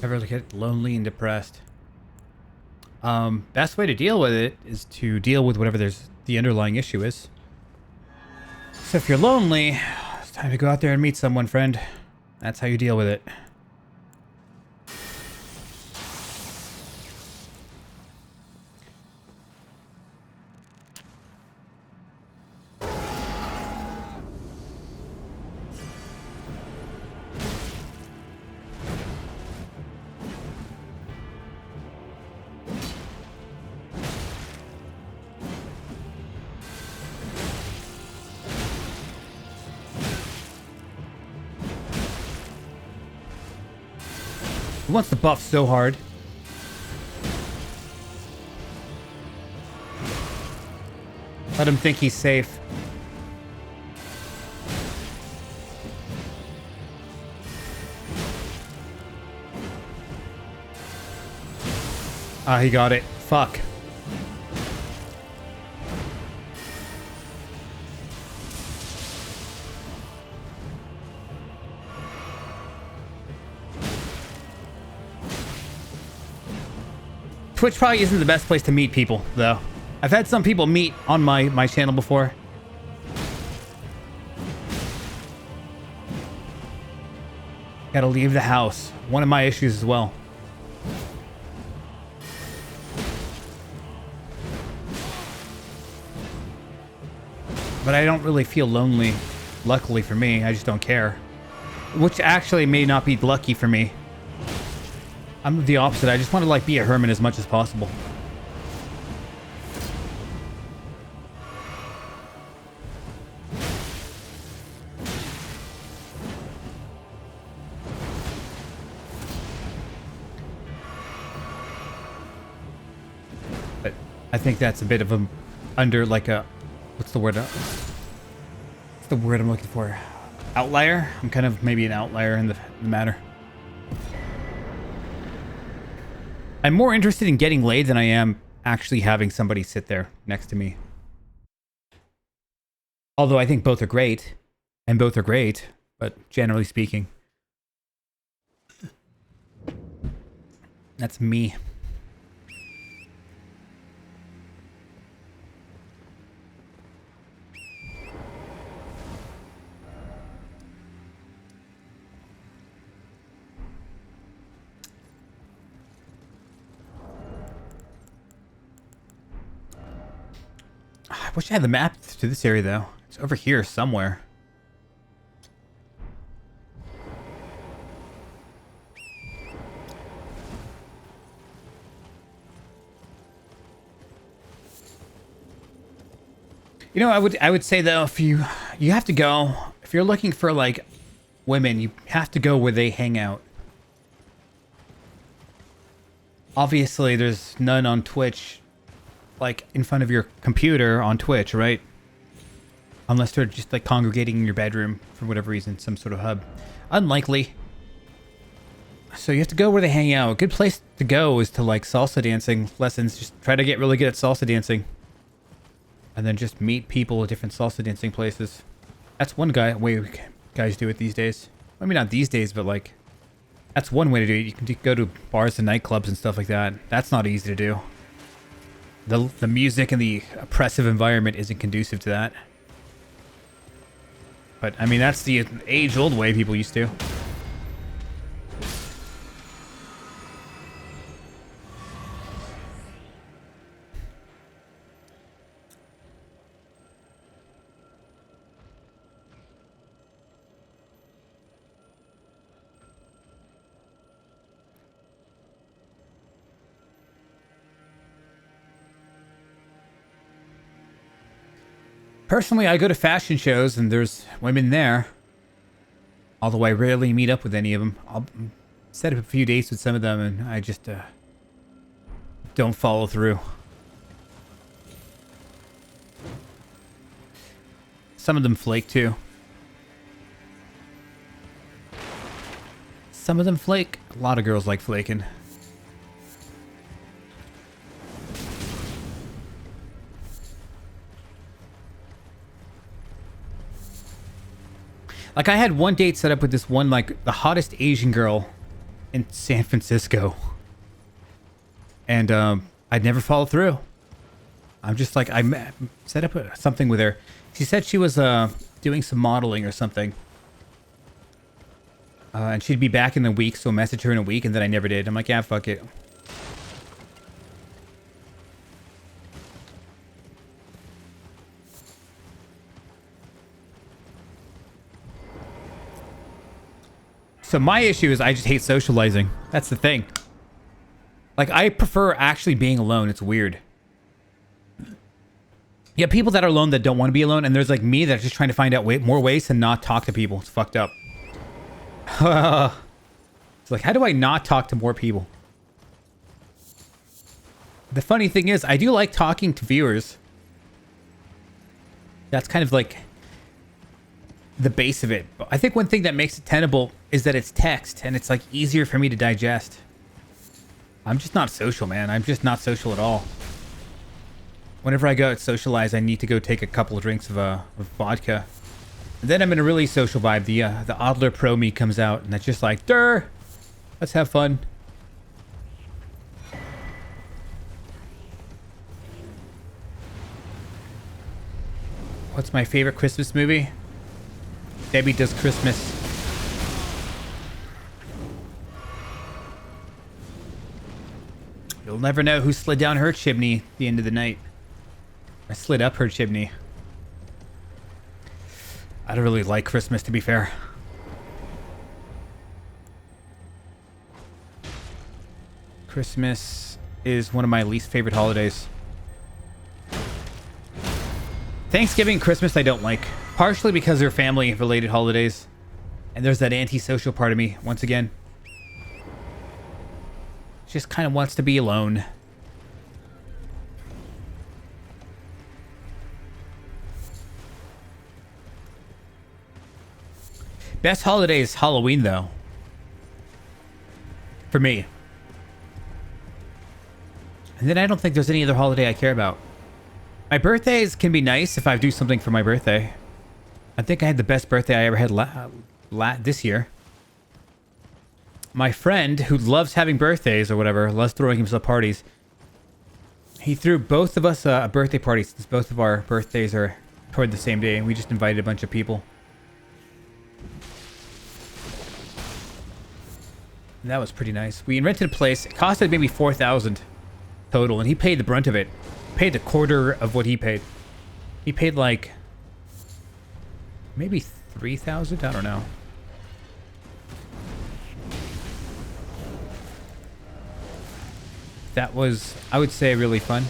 Ever get lonely and depressed? Best way to deal with it is to deal with whatever the underlying issue is. So if you're lonely, it's time to go out there and meet someone, friend. That's how you deal with it. He wants the buff so hard. Let him think he's safe. Ah, he got it. Fuck. Twitch probably isn't the best place to meet people, though. I've had some people meet on my channel before. Gotta leave the house. One of my issues as well. But I don't really feel lonely. Luckily for me, I just don't care. Which actually may not be lucky for me. I'm the opposite. I just want to like be a hermit as much as possible. But I think that's a bit of a under like a what's the word? What's the word I'm looking for? Outlier? I'm kind of maybe an outlier in the matter. I'm more interested in getting laid than I am actually having somebody sit there next to me. Although I think both are great, and both are great, but generally speaking, that's me. I wish I had the map to this area, though. It's over here somewhere. You know, I would say though, if you have to go, if you're looking for like women, you have to go where they hang out. Obviously, there's none on Twitch, like in front of your computer on Twitch, right? Unless they're just like congregating in your bedroom for whatever reason, some sort of hub. Unlikely. So you have to go where they hang out. A good place to go is to like salsa dancing lessons. Just try to get really good at salsa dancing. And then just meet people at different salsa dancing places. That's one way guys do it these days. I mean, not these days, but like, that's one way to do it. You can go to bars and nightclubs and stuff like that. That's not easy to do. The music and the oppressive environment isn't conducive to that. But, I mean, that's the age-old way people used to. Personally, I go to fashion shows and there's women there. Although I rarely meet up with any of them. I'll set up a few dates with some of them and I just don't follow through. Some of them flake too. Some of them flake. A lot of girls like flaking. Like, I had one date set up with this one, like, the hottest Asian girl in San Francisco. And, I'd never follow through. I'm just like, I set up something with her. She said she was, doing some modeling or something. And she'd be back in a week, so I messaged her in a week, and then I never did. I'm like, yeah, fuck it. So my issue is I just hate socializing. That's the thing. Like, I prefer actually being alone. It's weird. You have people that are alone that don't want to be alone, and there's like me that's just trying to find out more ways to not talk to people. It's fucked up. It's like, how do I not talk to more people? The funny thing is, I do like talking to viewers. That's kind of like the base of it. But I think one thing that makes it tenable is that it's text and it's like easier for me to digest. I'm just not social, man. I'm just not social at all. Whenever I go out socialize, I need to go take a couple of drinks of vodka. And then I'm in a really social vibe. The OddlerPro me comes out, and that's just like, durr, let's have fun. What's my favorite Christmas movie? Debbie Does Christmas. You'll never know who slid down her chimney at the end of the night. I slid up her chimney. I don't really like Christmas, to be fair. Christmas is one of my least favorite holidays. Thanksgiving and Christmas I don't like. Partially because they're family-related holidays. And there's that antisocial part of me, once again. Just kind of wants to be alone. Best holiday is Halloween, though. For me. And then I don't think there's any other holiday I care about. My birthdays can be nice if I do something for my birthday. I think I had the best birthday I ever had this year. My friend, who loves having birthdays or whatever, loves throwing himself parties, he threw both of us a birthday party since both of our birthdays are toward the same day. And we just invited a bunch of people. And that was pretty nice. We rented a place. It costed maybe $4,000 total, and he paid the brunt of it. Paid a quarter of what he paid. He paid like maybe $3,000. I don't know. That was, I would say, really fun.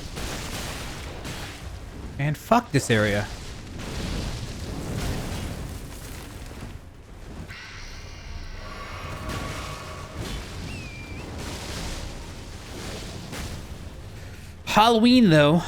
And fuck this area. Halloween, though.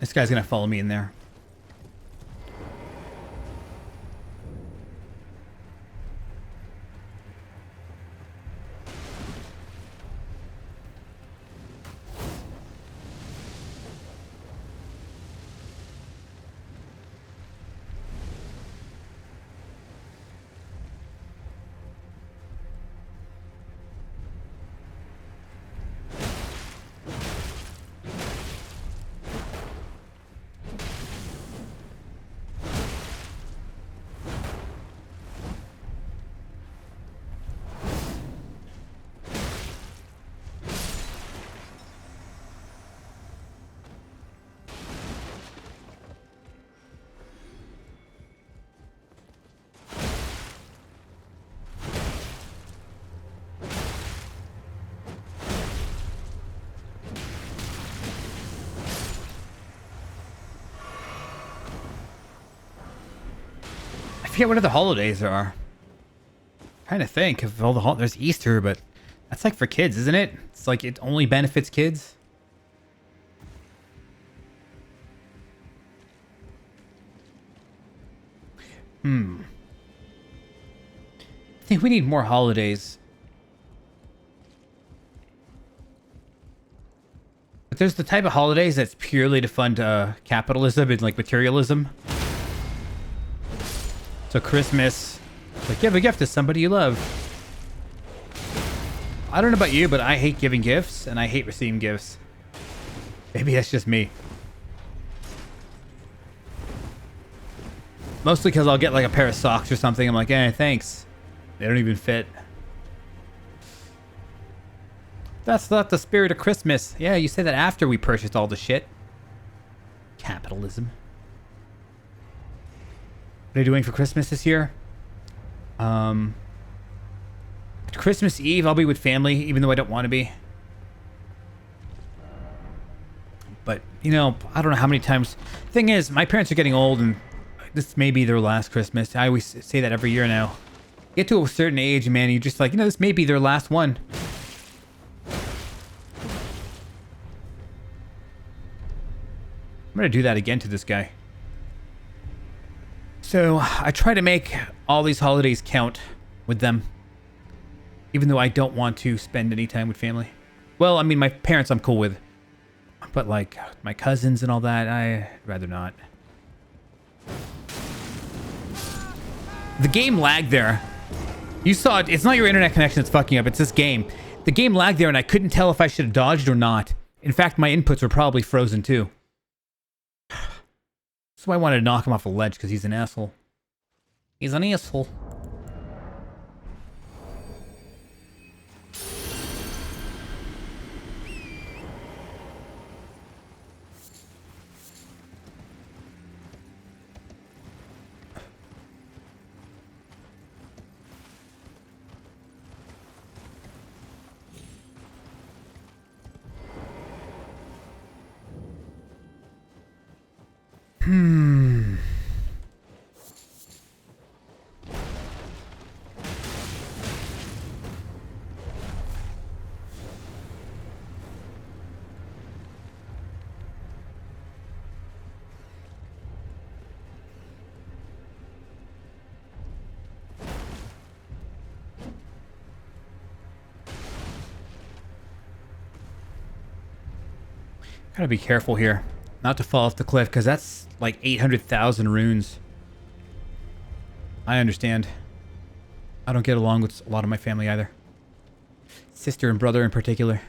This guy's gonna follow me in there. I forget what other holidays there are. I'm trying to think of all the there's Easter, but that's like for kids, isn't it? It's like it only benefits kids. I think we need more holidays. But there's the type of holidays that's purely to fund capitalism and like materialism. So Christmas, like give a gift to somebody you love. I don't know about you, but I hate giving gifts and I hate receiving gifts. Maybe that's just me. Mostly because I'll get like a pair of socks or something. I'm like, eh, thanks. They don't even fit. That's not the spirit of Christmas. Yeah, you say that after we purchased all the shit. Capitalism. What are you doing for Christmas this year? Christmas Eve, I'll be with family, even though I don't want to be. But, you know, I don't know how many times. Thing is, my parents are getting old, and this may be their last Christmas. I always say that every year now. Get to a certain age, man, you're just like, you know, this may be their last one. I'm going to do that again to this guy. So, I try to make all these holidays count with them. Even though I don't want to spend any time with family. Well, I mean, my parents I'm cool with. But, like, my cousins and all that, I'd rather not. The game lagged there. You saw it. It's not your internet connection that's fucking up. It's this game. The game lagged there, and I couldn't tell if I should have dodged or not. In fact, my inputs were probably frozen, too. That's why I wanted to knock him off a ledge, because he's an asshole. He's an asshole. Gotta be careful here. Not to fall off the cliff, because that's like 800,000 runes. I understand. I don't get along with a lot of my family either. Sister and brother in particular.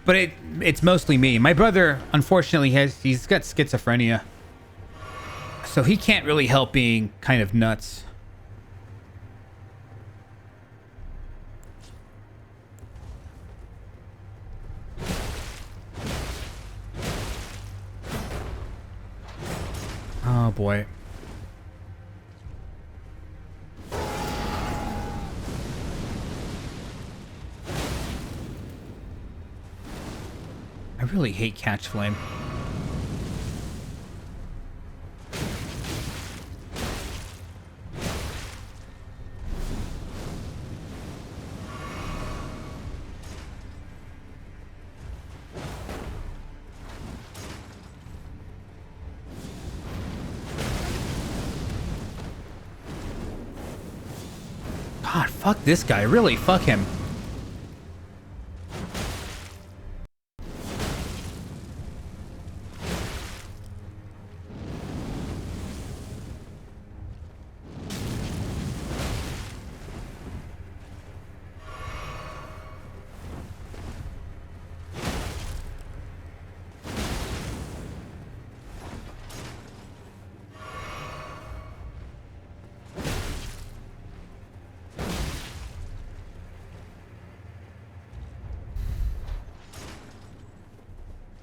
But it's mostly me. My brother, unfortunately, he's got schizophrenia. So he can't really help being kind of nuts. Oh boy. I really hate Catch Flame. God, fuck this guy. Really, fuck him.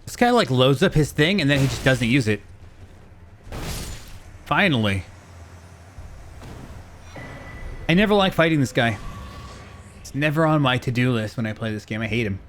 This guy, like, loads up his thing, and then he just doesn't use it. Finally. I never like fighting this guy. It's never on my to-do list when I play this game. I hate him.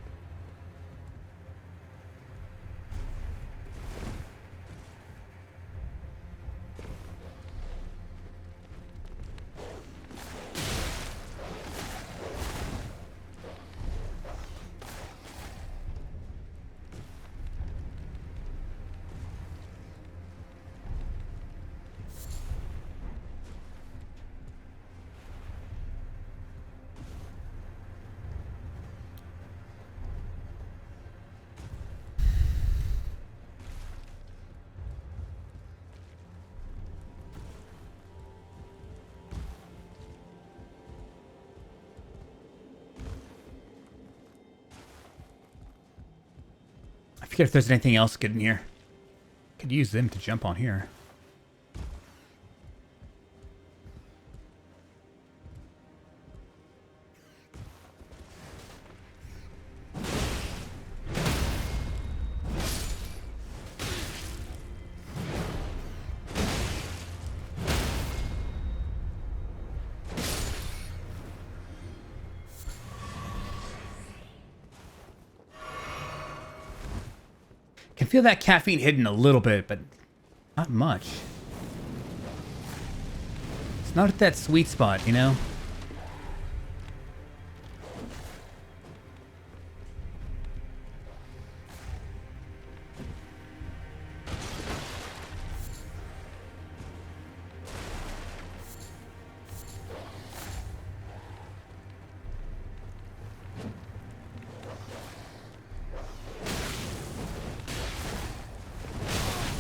I forget if there's anything else good in here. Could use them to jump on here. Can feel that caffeine hidden a little bit, but not much. It's not at that sweet spot, you know?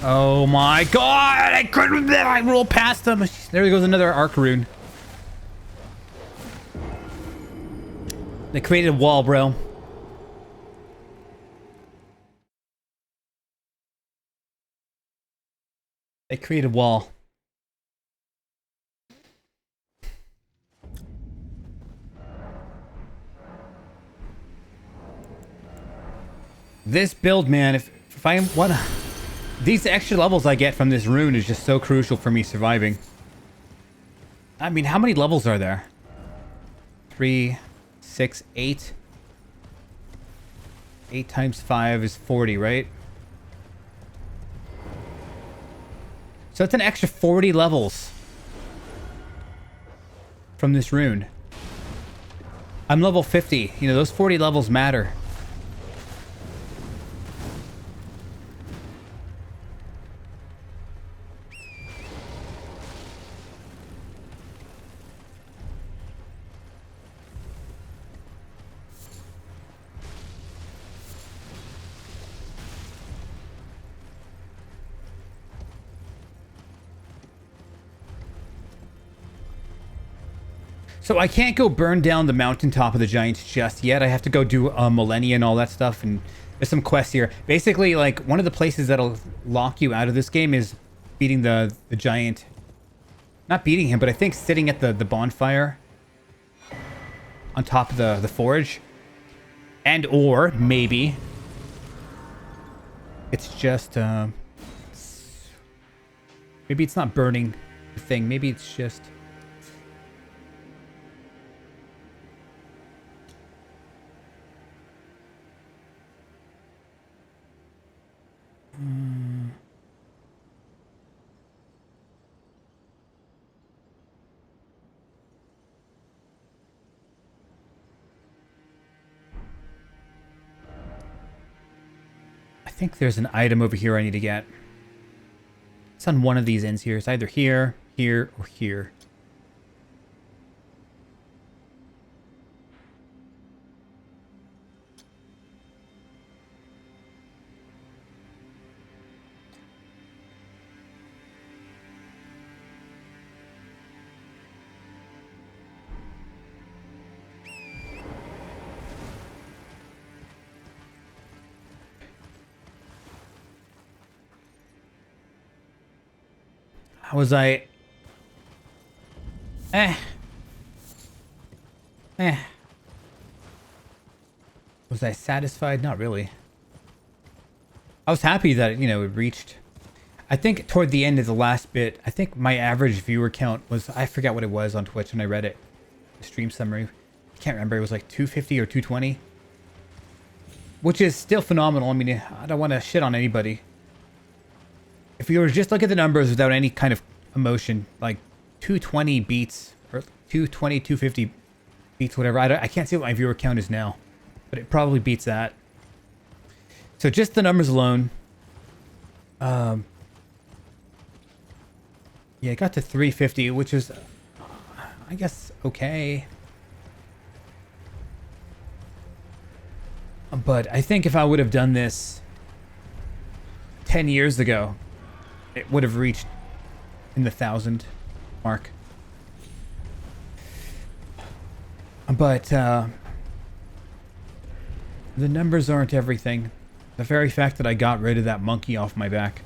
Oh my god! I couldn't. I rolled past them. There goes another arc rune. They created a wall, bro. They created a wall. This build, man, if I want to... These extra levels I get from this rune is just so crucial for me surviving. I mean, how many levels are there? 3, 6, 8. 8 times 5 is 40, right? So it's an extra 40 levels from this rune. I'm level 50. You know, those 40 levels matter. So I can't go burn down the mountaintop of the giants just yet. I have to go do Millennia and all that stuff, and there's some quests here. Basically, like, one of the places that'll lock you out of this game is beating the giant. Not beating him, but I think sitting at the bonfire on top of the forge. And or, maybe, it's just, maybe it's not burning the thing. Maybe it's just... I think there's an item over here I need to get. It's on one of these ends here. It's either here, here, or here. Was I... Was I satisfied? Not really. I was happy that, you know, it reached... I think toward the end of the last bit, I think my average viewer count was... I forgot what it was on Twitch when I read it. The stream summary. I can't remember. It was like 250 or 220. Which is still phenomenal. I mean, I don't want to shit on anybody. If you were just look at the numbers without any kind of emotion, like 220 beats, or 220, 250 beats, whatever. I can't see what my viewer count is now, but it probably beats that. So just the numbers alone. Yeah, it got to 350, which is, I guess, okay. But I think if I would have done this 10 years ago, it would have reached in the 1,000 mark. But the numbers aren't everything. The very fact that I got rid of that monkey off my back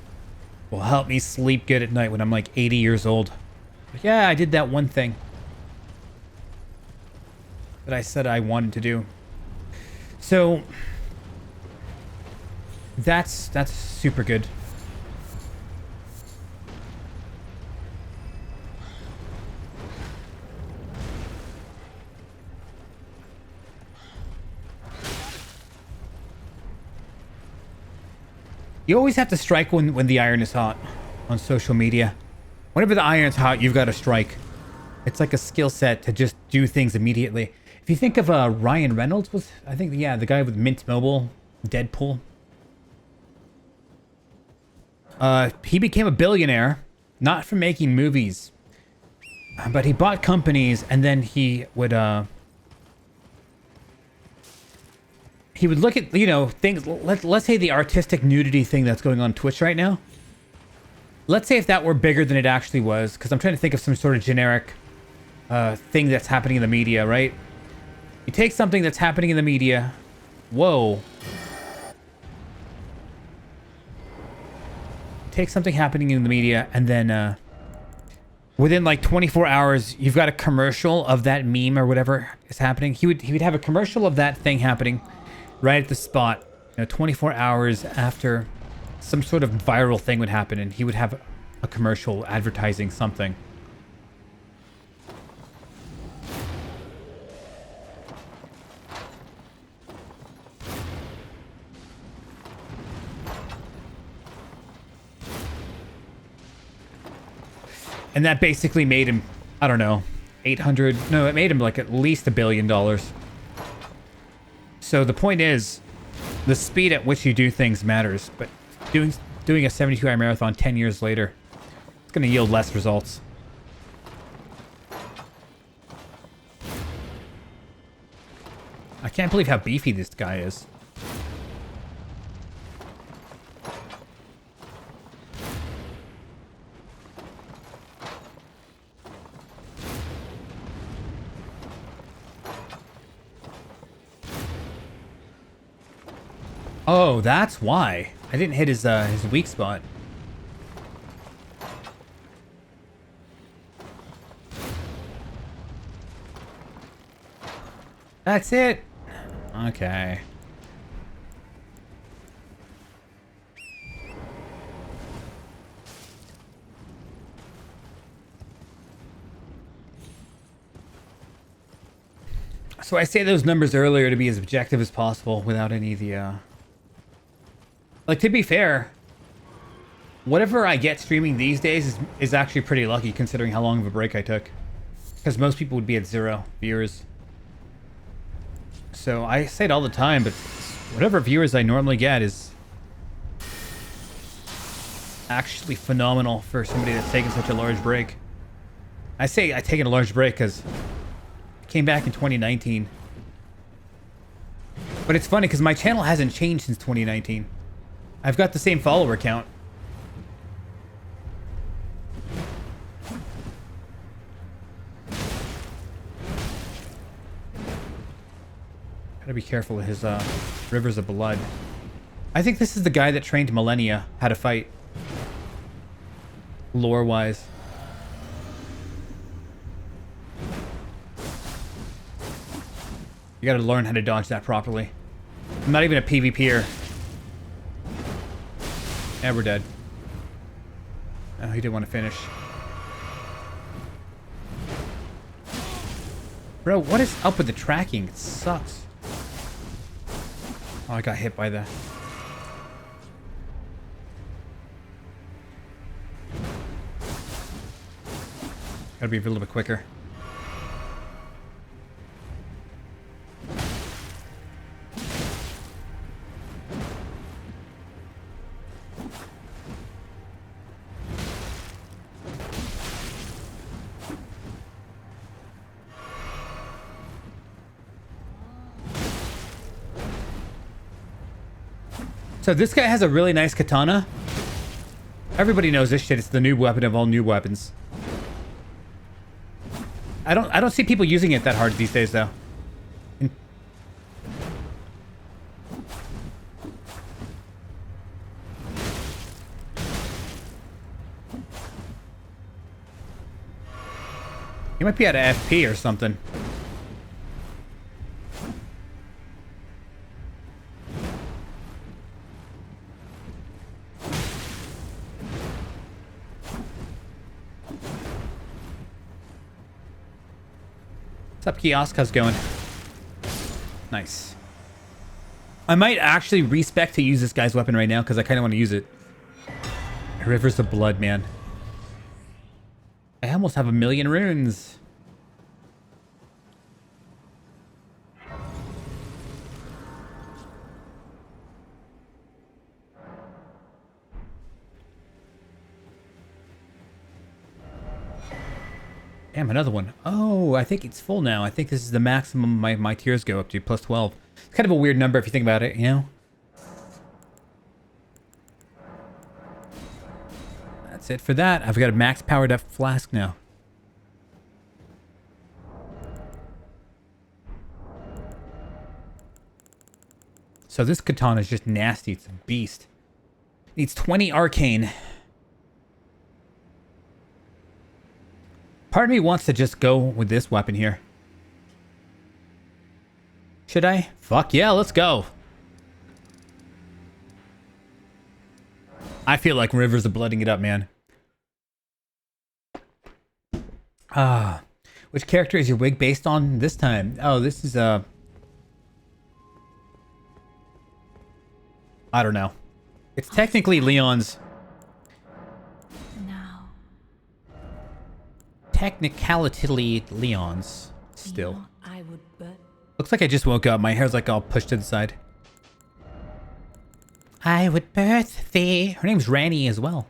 will help me sleep good at night when I'm like 80 years old. But yeah, I did that one thing that I said I wanted to do. So that's super good. You always have to strike when the iron is hot on social media. Whenever the iron's hot, you've got to strike. It's like a skill set to just do things immediately. If you think of Ryan Reynolds, I think, yeah, the guy with Mint Mobile, Deadpool. He became a billionaire, not from making movies, but he bought companies, and then he would look at, you know, things. Let's say the artistic nudity thing that's going on Twitch right now. Let's say if that were bigger than it actually was, because I'm trying to think of some sort of generic thing that's happening in the media, right? You take something that's happening in the media. Whoa. Take something happening in the media, and then within like 24 hours, you've got a commercial of that meme or whatever is happening. He would have a commercial of that thing happening right at the spot. You know, 24 hours after some sort of viral thing would happen, and he would have a commercial advertising something. And that basically made him, I don't know, 800. No, it made him like at least $1 billion. So the point is, the speed at which you do things matters. But doing a 72-hour marathon 10 years later, it's going to yield less results. I can't believe how beefy this guy is. Oh, that's why. I didn't hit his weak spot. That's it. Okay. So I say those numbers earlier to be as objective as possible without any of the like, to be fair, whatever I get streaming these days is actually pretty lucky considering how long of a break I took. Because most people would be at 0 viewers. So I say it all the time, but whatever viewers I normally get is actually phenomenal for somebody that's taken such a large break. I say I've taken a large break because I came back in 2019. But it's funny because my channel hasn't changed since 2019. I've got the same follower count. Gotta be careful of his rivers of blood. I think this is the guy that trained Millennia how to fight. Lore-wise. You gotta learn how to dodge that properly. I'm not even a PvPer. Yeah, we're dead. Oh, he didn't want to finish. Bro, what is up with the tracking? It sucks. Oh, I got hit by the... Gotta be a little bit quicker. So this guy has a really nice katana. Everybody knows this shit. It's the noob weapon of all noob weapons. I don't see people using it that hard these days, though. He might be at a FP or something. What's up, Kiosk? How's it going? Nice. I might actually respec to use this guy's weapon right now because I kind of want to use it. Rivers of Blood, man. I almost have 1,000,000 runes. Damn, another one. Oh, I think it's full now. I think this is the maximum my tiers go up to, plus 12. It's kind of a weird number if you think about it, you know? That's it for that. I've got a max powered up flask now. So this katana is just nasty. It's a beast. Needs 20 arcane. Part of me wants to just go with this weapon here. Should I? Fuck yeah, let's go. I feel like Rivers of Blooding it up, man. Which character is your wig based on this time? Oh, this is I don't know. It's technically Leon's. Now. Technically Leon's still. You know, I would but Looks like I just woke up. My hair's like all pushed to the side. I would birth thee. Her name's Rani as well.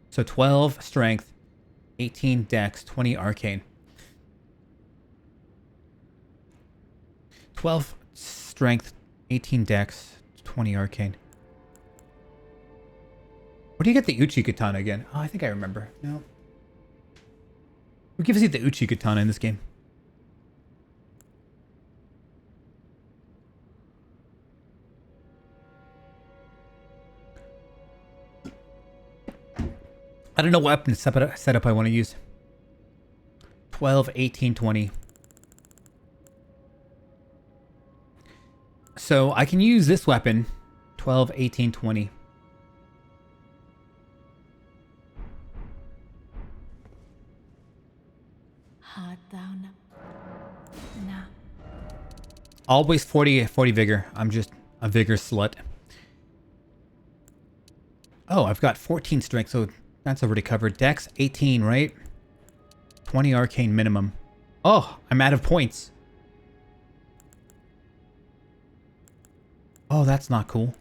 So 12 strength, 18 dex, 20 arcane. 12 strength, 18 dex, 20 arcane. Where do you get the Uchi katana again? Oh, I think I remember. No. Who gives you the Uchi katana in this game? I don't know what weapon setup I want to use. 12, 18, 20. So I can use this weapon. 12, 18, 20. hard down. Now. Always 40 vigor. I'm just a vigor slut. Oh, I've got 14 strength, so that's already covered. Dex, 18, right? 20 arcane minimum. Oh, I'm out of points. Oh, that's not cool.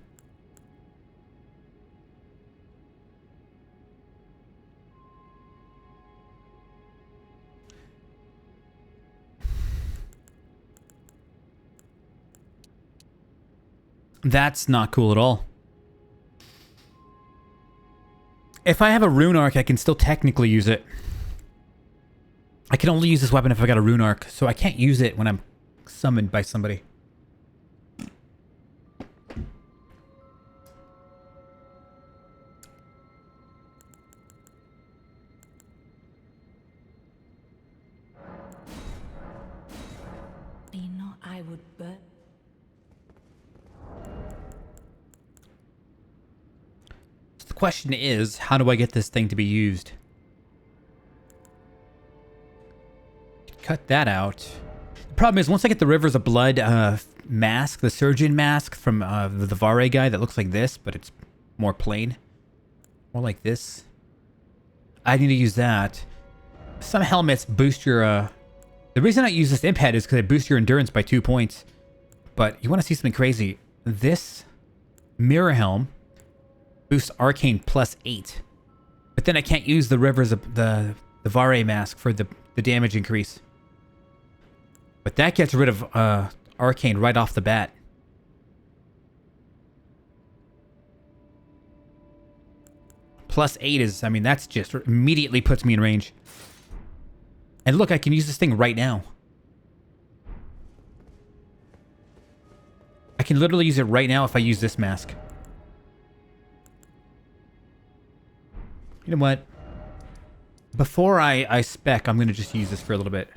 That's not cool at all. If I have a rune arc, I can still technically use it. I can only use this weapon if I got a rune arc, so I can't use it when I'm summoned by somebody. You know, I would but So the question is, how do I get this thing to be used? Cut that out. The problem is, once I get the Rivers of Blood mask, the Surgeon mask from the Vare guy that looks like this, but it's more plain. More like this. I need to use that. Some helmets boost your... The reason I use this imp head is because it boosts your endurance by 2 points. But you want to see something crazy. This mirror helm boosts arcane plus 8. But then I can't use the Rivers of the Vare mask for the damage increase. But that gets rid of arcane right off the bat. Plus 8 is, I mean, that's just immediately puts me in range. And look, I can use this thing right now. I can literally use it right now if I use this mask. You know what? Before I spec, I'm going to just use this for a little bit.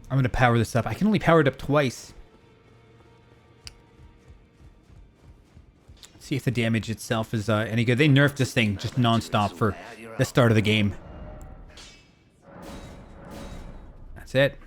I'm going to power this up. I can only power it up twice. See if the damage itself is any good. They nerfed this thing just non-stop for the start of the game. it.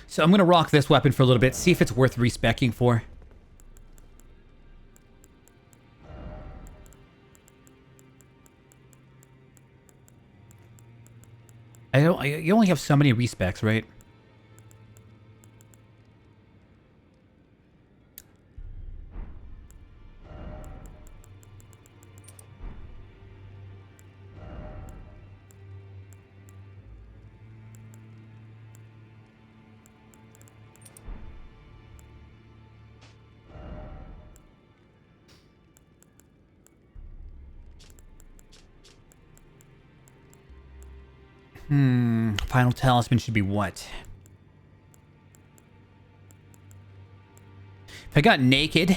So I'm going to rock this weapon for a little bit, see if it's worth respecking for. You only have so many respecs, right? Final talisman should be what? If I got naked...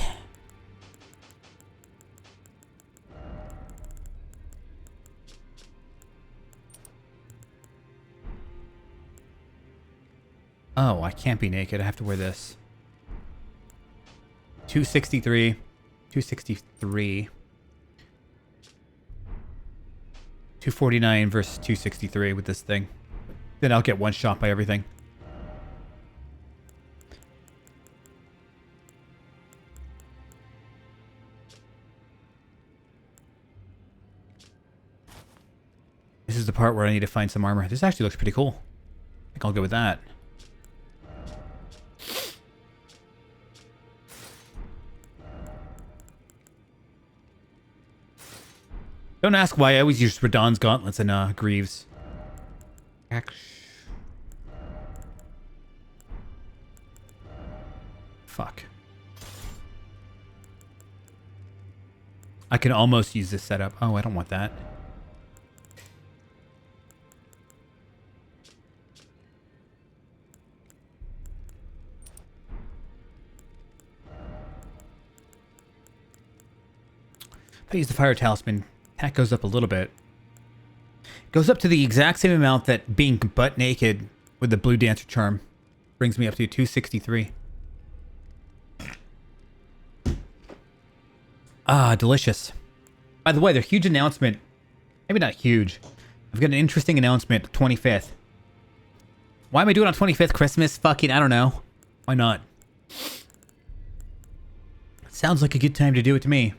Oh, I can't be naked. I have to wear this. 263. 263. 249 versus 263 with this thing. Then I'll get one shot by everything. This is the part where I need to find some armor. This actually looks pretty cool. I think I'll go with that. Don't ask why I always use Radon's gauntlets and Greaves. Fuck. I can almost use this setup. Oh, I don't want that. If I use the fire talisman, attack goes up a little bit. Goes up to the exact same amount that being butt naked with the blue dancer charm brings me up to 263. Ah, delicious. By the way, their huge announcement. Maybe not huge. I've got an interesting announcement. 25th. Why am I doing it on 25th Christmas? Fucking, I don't know. Why not? Sounds like a good time to do it to me.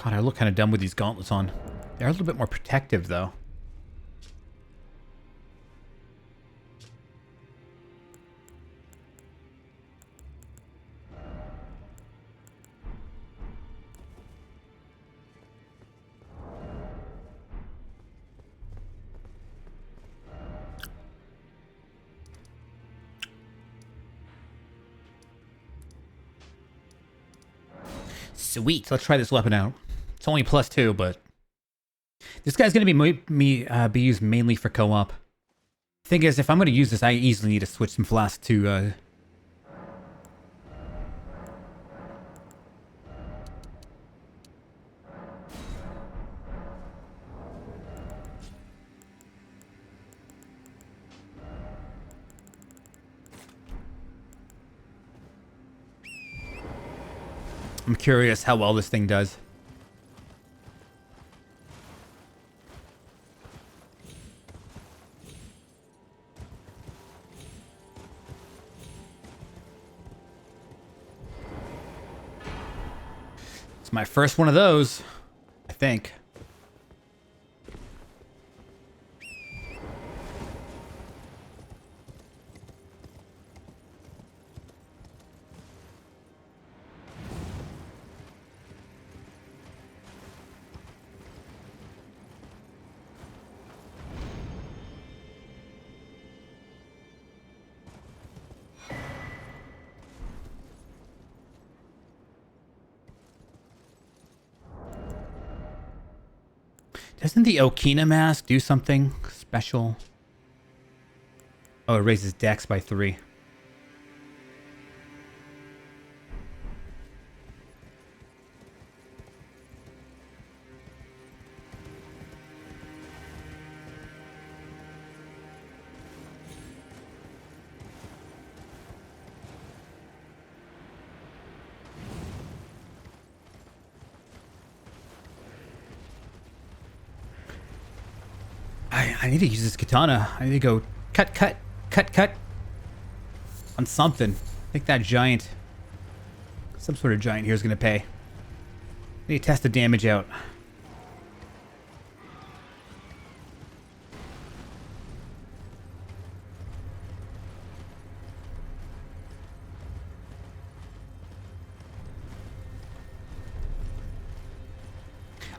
God, I look kind of dumb with these gauntlets on. They're a little bit more protective, though. Sweet. Let's try this weapon out. It's only +2, but this guy's going to be used mainly for co-op. Thing is, if I'm going to use this, I easily need to switch some flask to I'm curious how well this thing does. It's my first one of those, I think. Doesn't the Okina mask do something special? Oh, it raises dex by 3. I need to use this katana. I need to go cut on something. I think that giant, some sort of giant here is going to pay. I need to test the damage out.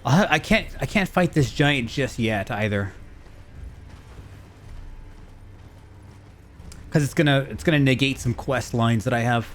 I can't fight this giant just yet either. Because it's gonna negate some quest lines that I have.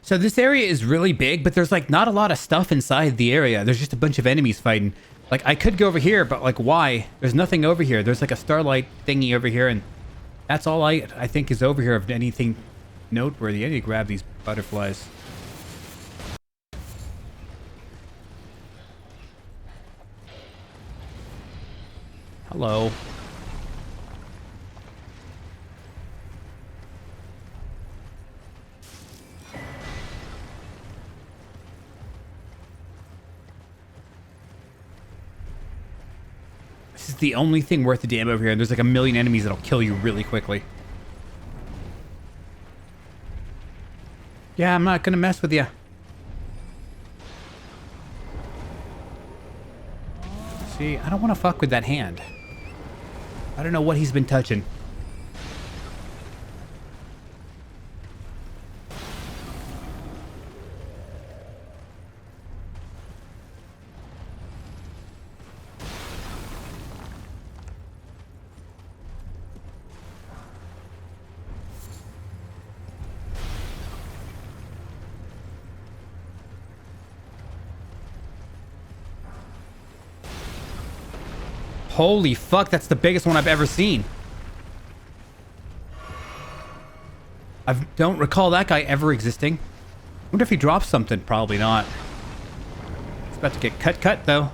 So this area is really big, but there's like not a lot of stuff inside the area. There's just a bunch of enemies fighting. Like I could go over here, but like why? There's nothing over here. There's like a starlight thingy over here, and that's all I think is over here of anything noteworthy. I need to grab these butterflies. Hello. This is the only thing worth the damn over here, and there's like a million enemies that'll kill you really quickly. Yeah, I'm not gonna mess with you. See, I don't want to fuck with that hand. I don't know what he's been touching. Holy fuck, that's the biggest one I've ever seen. I don't recall that guy ever existing. I wonder if he drops something. Probably not. It's about to get cut though.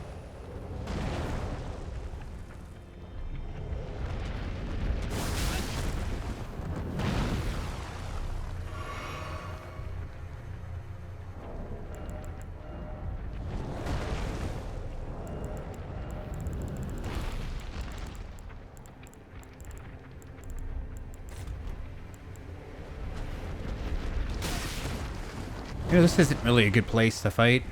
You know, this isn't really a good place to fight.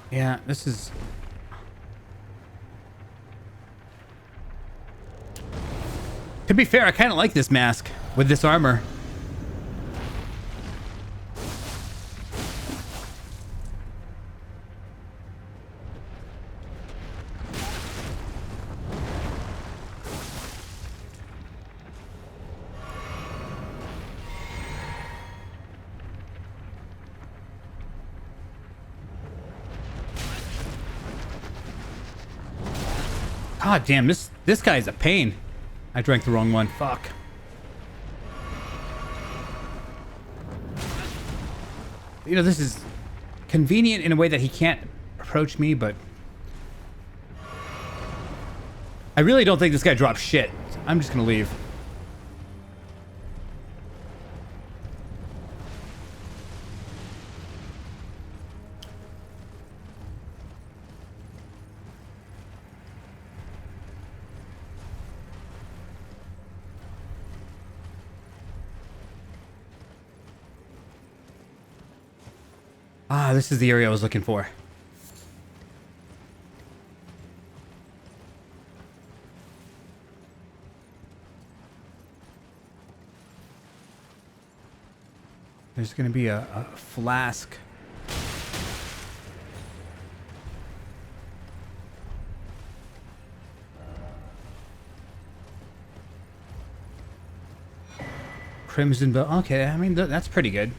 Yeah, this is... To be fair, I kind of like this mask with this armor. God damn, this guy's a pain. I drank the wrong one. Fuck. You know, this is convenient in a way that he can't approach me, but I really don't think this guy drops shit. I'm just gonna leave. Ah, this is the area I was looking for. There's gonna be a flask. Crimson Bow. Okay, I mean, that's pretty good.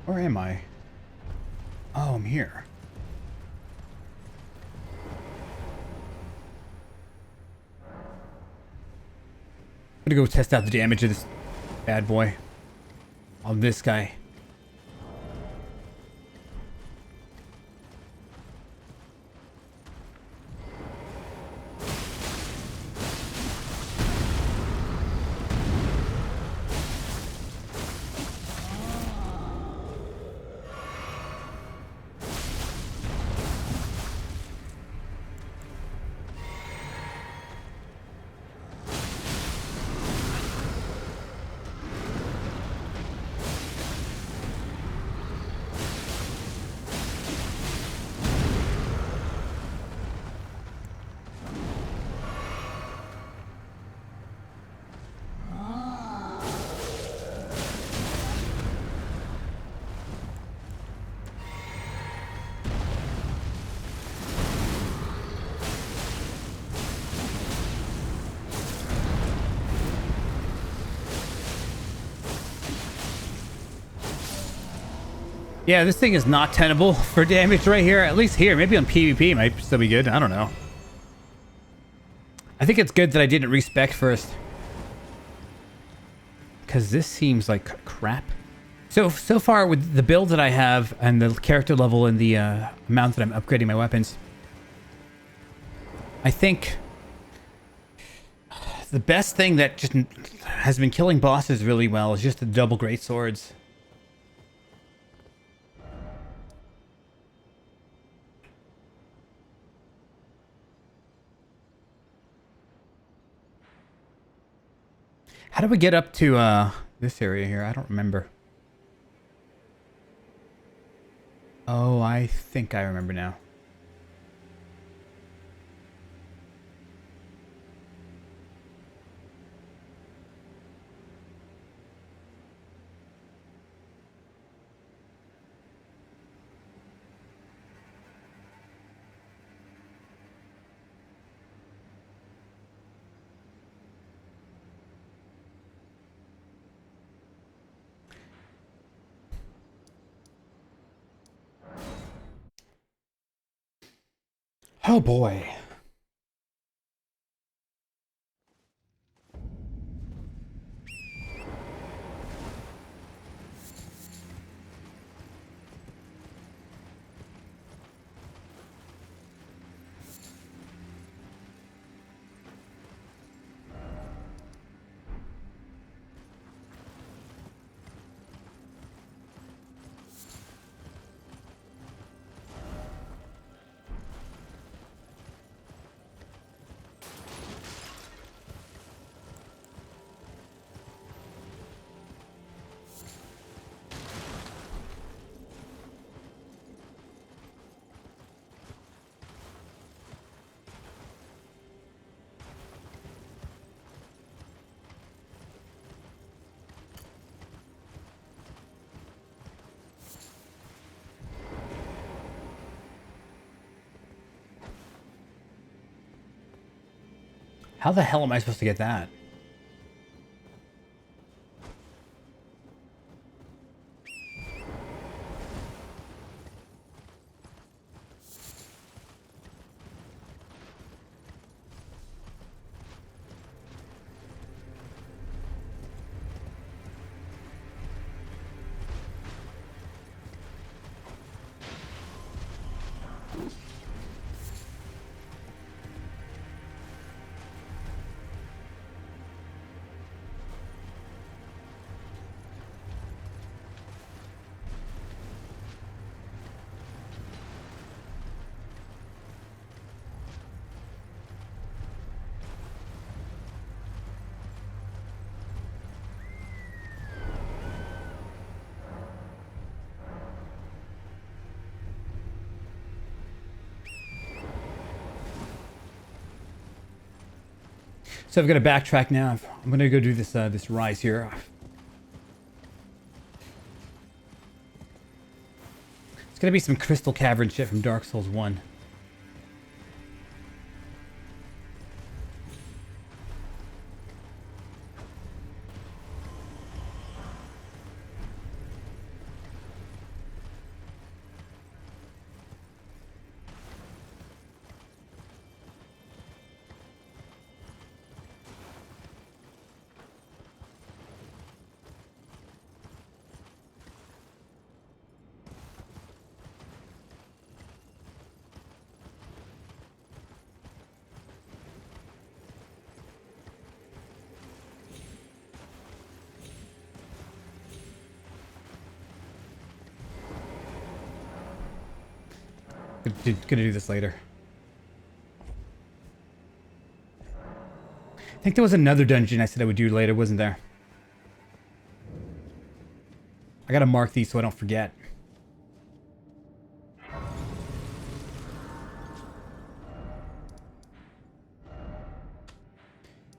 Where am I? Oh, I'm here. I'm gonna go test out the damage of this bad boy. On this guy. Yeah, this thing is not tenable for damage right here. At least here. Maybe on PvP it might still be good. I don't know. I think it's good that I didn't respec first. Because this seems like crap. So far with the build that I have and the character level and the amount that I'm upgrading my weapons, I think the best thing that just has been killing bosses really well is just the double great swords. How do we get up to this area here? I don't remember. Oh, I think I remember now. Oh boy. How the hell am I supposed to get that? So I've got to backtrack now. I'm gonna go do this this rise here. It's gonna be some crystal cavern shit from Dark Souls 1. Gonna do this later. I think there was another dungeon I said I would do later, wasn't there? I gotta mark these so I don't forget.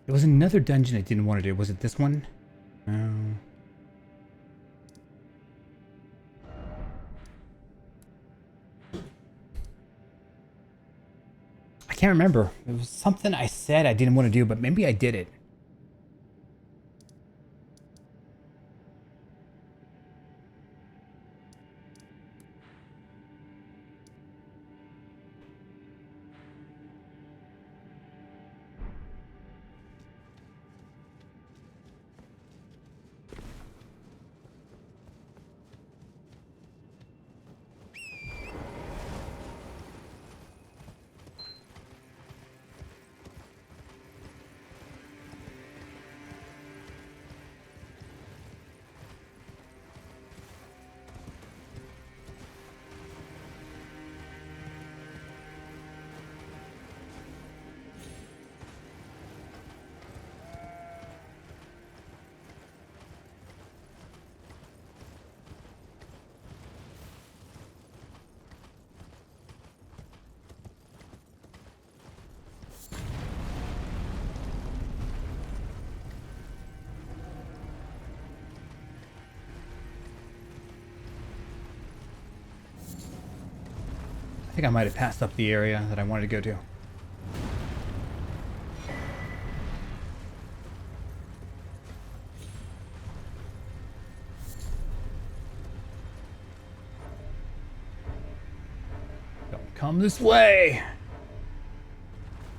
There was another dungeon I didn't want to do. Was it this one? No. I can't remember. It was something I said I didn't want to do, but maybe I did it. I think I might have passed up the area that I wanted to go to. Don't come this way.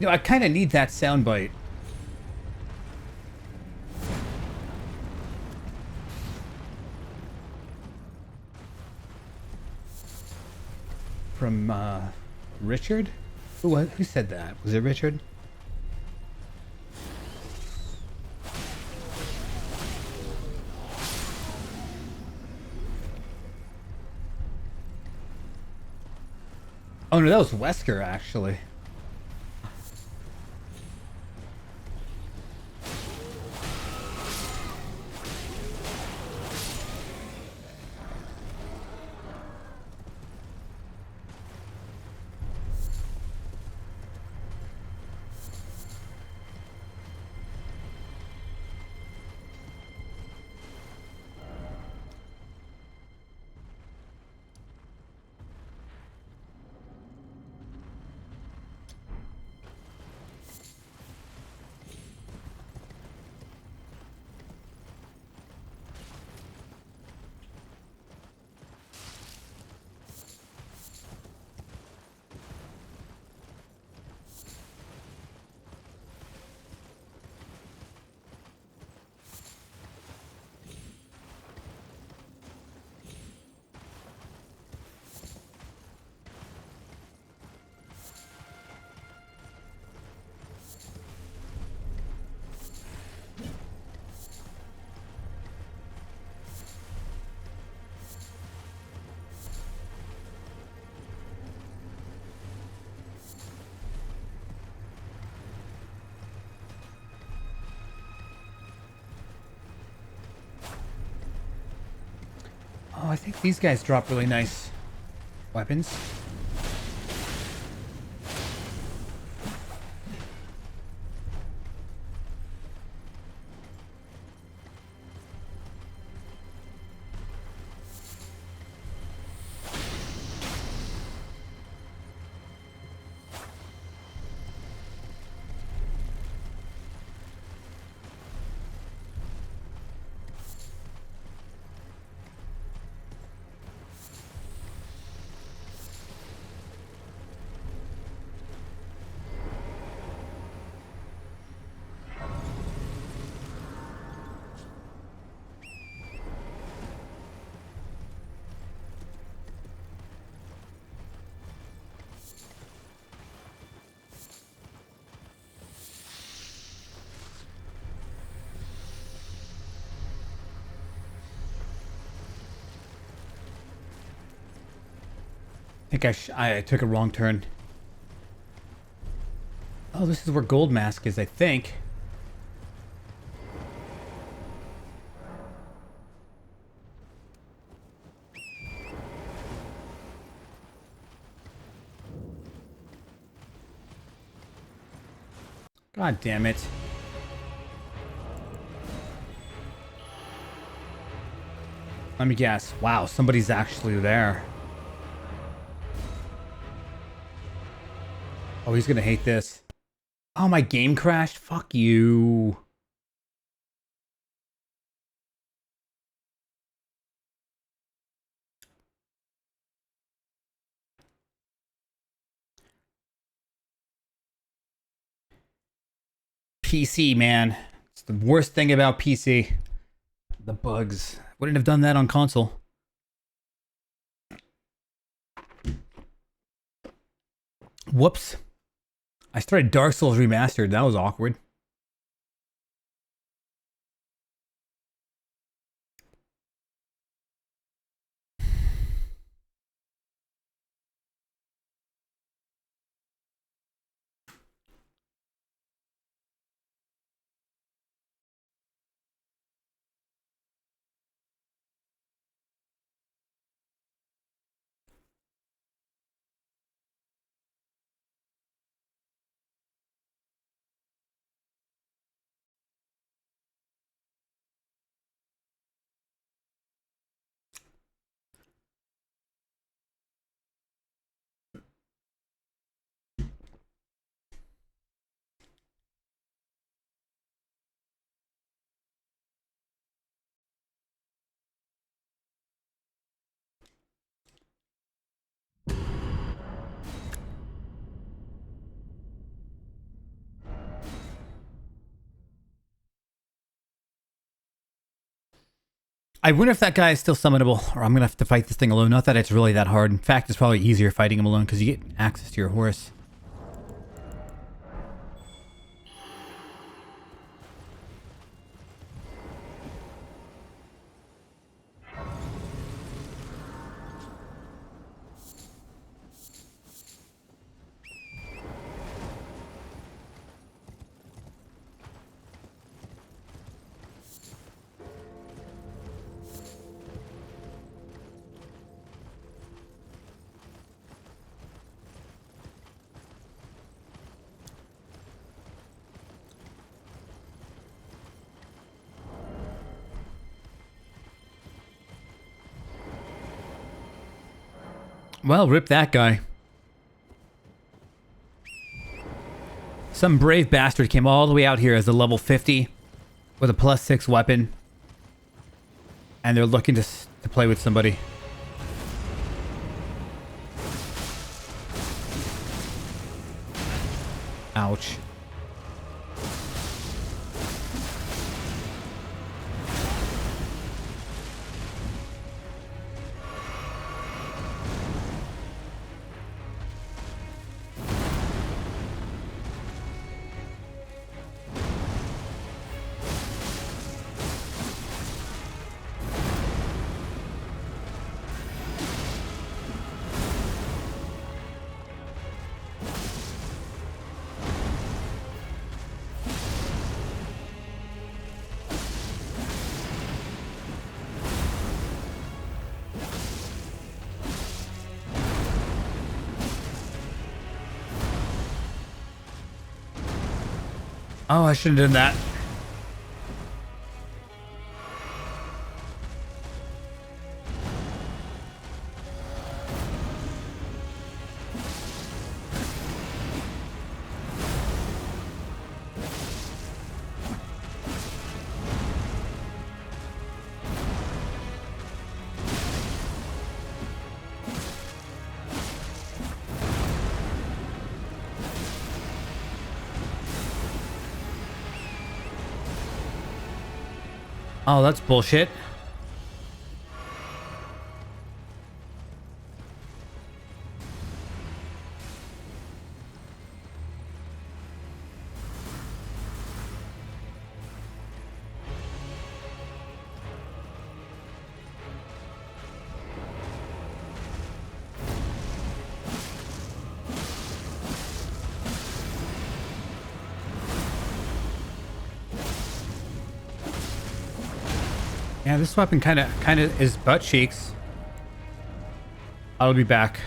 You know, I kind of need that soundbite. From Richard? Who said that? Was it Richard? Oh no, that was Wesker actually. Oh, I think these guys drop really nice weapons. think I took a wrong turn. Oh, this is where Gold Mask is, I think. God damn it. Let me guess. Wow, somebody's actually there. Oh, he's gonna hate this. Oh, my game crashed? Fuck you. PC, man. It's the worst thing about PC. The bugs. Wouldn't have done that on console. Whoops. I started Dark Souls Remastered. That was awkward. I wonder if that guy is still summonable, or I'm going to have to fight this thing alone. Not that it's really that hard. In fact, it's probably easier fighting him alone because you get access to your horse. Well, rip that guy. Some brave bastard came all the way out here as a level 50 with a +6 weapon. And they're looking to play with somebody. Ouch. Oh, I shouldn't have done that. Oh, that's bullshit. Yeah, this weapon kind of is butt cheeks. I'll be back.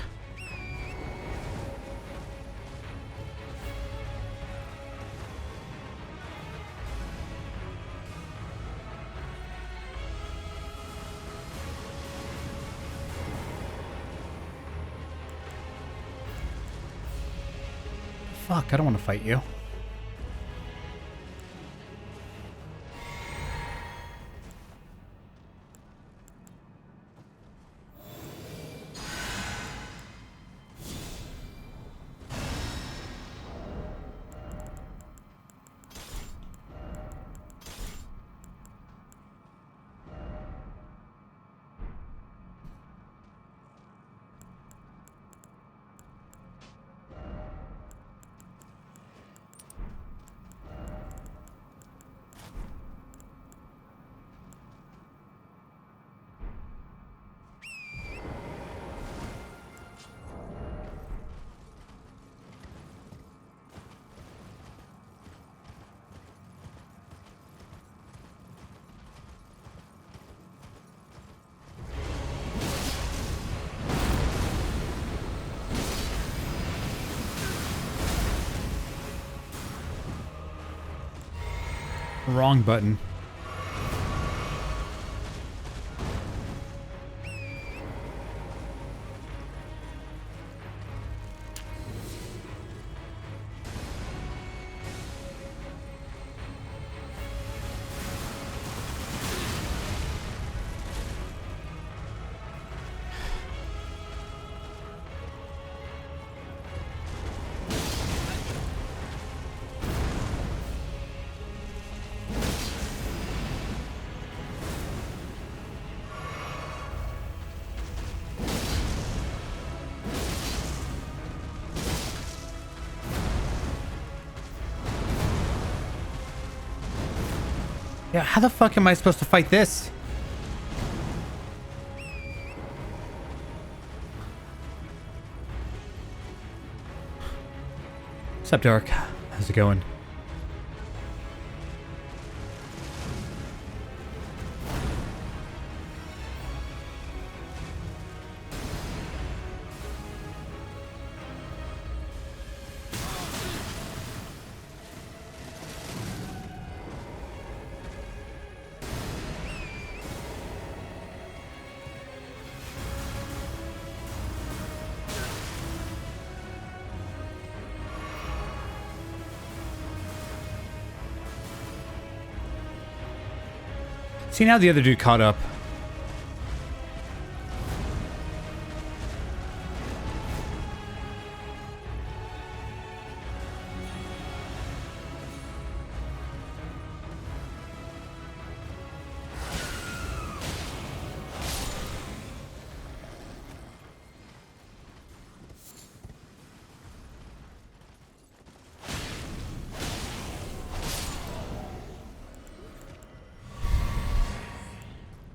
Fuck, I don't want to fight you. Wrong button. Yeah, how the fuck am I supposed to fight this? What's up, Dark? How's it going? See, now the other dude caught up.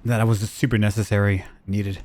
That was just super necessary, needed.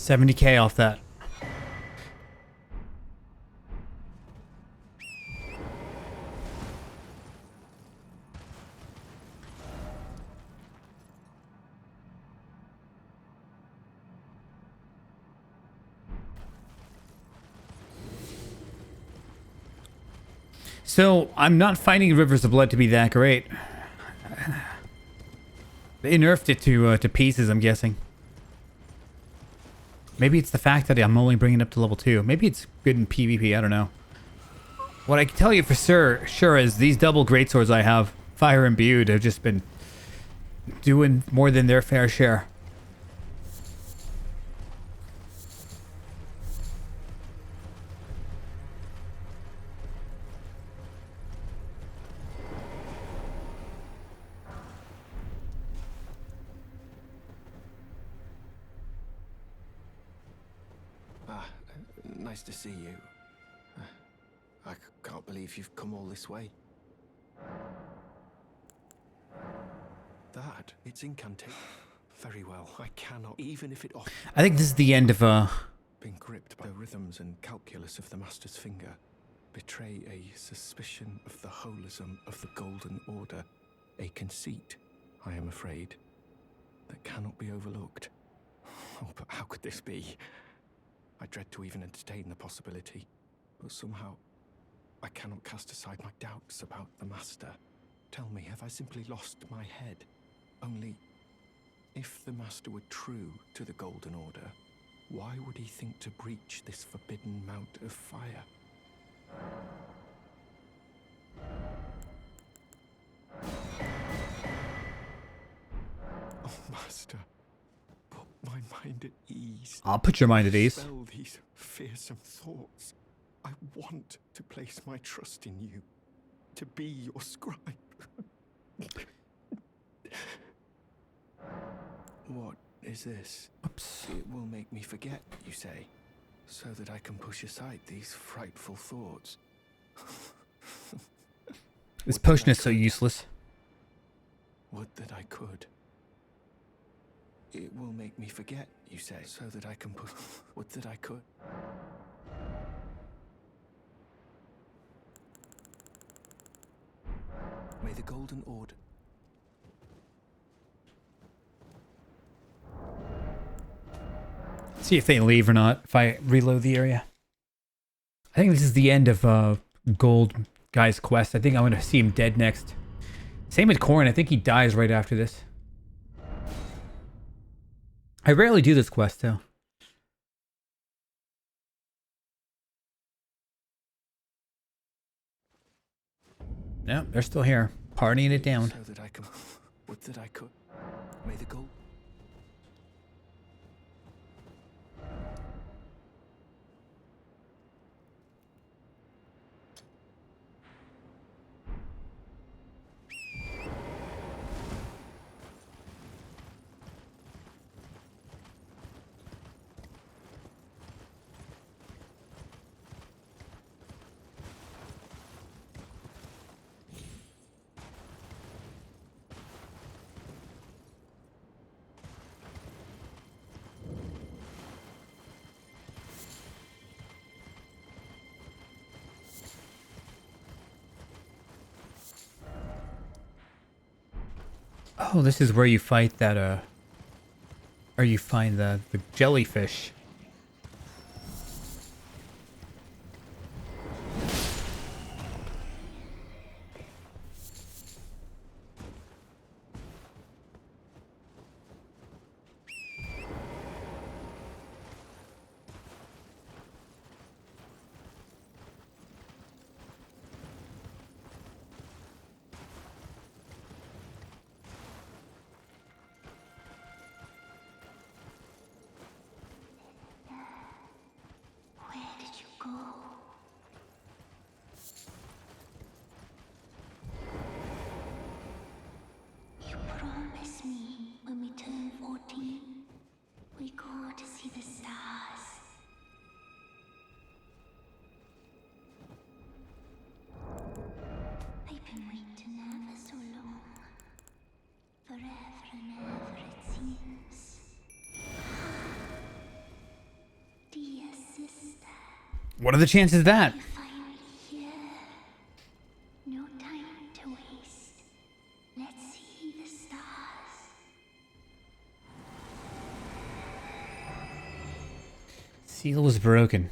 $70K off that. So, I'm not finding Rivers of Blood to be that great. They nerfed it to pieces, I'm guessing. Maybe it's the fact that I'm only bringing it up to level 2. Maybe it's good in PvP, I don't know. What I can tell you for sure is these double greatswords I have, fire imbued, have just been doing more than their fair share. Nice to see you. I can't believe you've come all this way. That, it's incantation. Very well, I cannot, even if it often I think this is the end of been gripped by the rhythms and calculus of the Master's finger, betray a suspicion of the holism of the Golden Order, a conceit, I am afraid, that cannot be overlooked. Oh, but how could this be? I dread to even entertain the possibility, but somehow I cannot cast aside my doubts about the Master. Tell me, have I simply lost my head? Only, if the Master were true to the Golden Order, why would he think to breach this forbidden mount of fire? Oh, Master, put my mind at ease. I'll put your mind at ease. Dispel these fearsome thoughts. I want to place my trust in you, to be your scribe. What is this? Oops. It will make me forget, you say, so that I can push aside these frightful thoughts. This potion is so useless. Would that I could. It will make me forget, you say, so that I can push. Would that I could. May the Golden Order. See if they leave or not, if I reload the area. I think this is the end of Gold Guy's quest. I think I'm going to see him dead next. Same with Corrin. I think he dies right after this. I rarely do this quest, though. No, they're still here, partying it down. So that I can. Would that I could. May the gold. Oh, this is where you fight that, or you find the jellyfish. Where did you go? You promised me when we turn 14, we go to see the stars. I've been waiting ever so long. Forever and ever it seems. Dear sister, What are the chances of that? you're finally here. No time to waste. Let's see the stars. Seal was broken.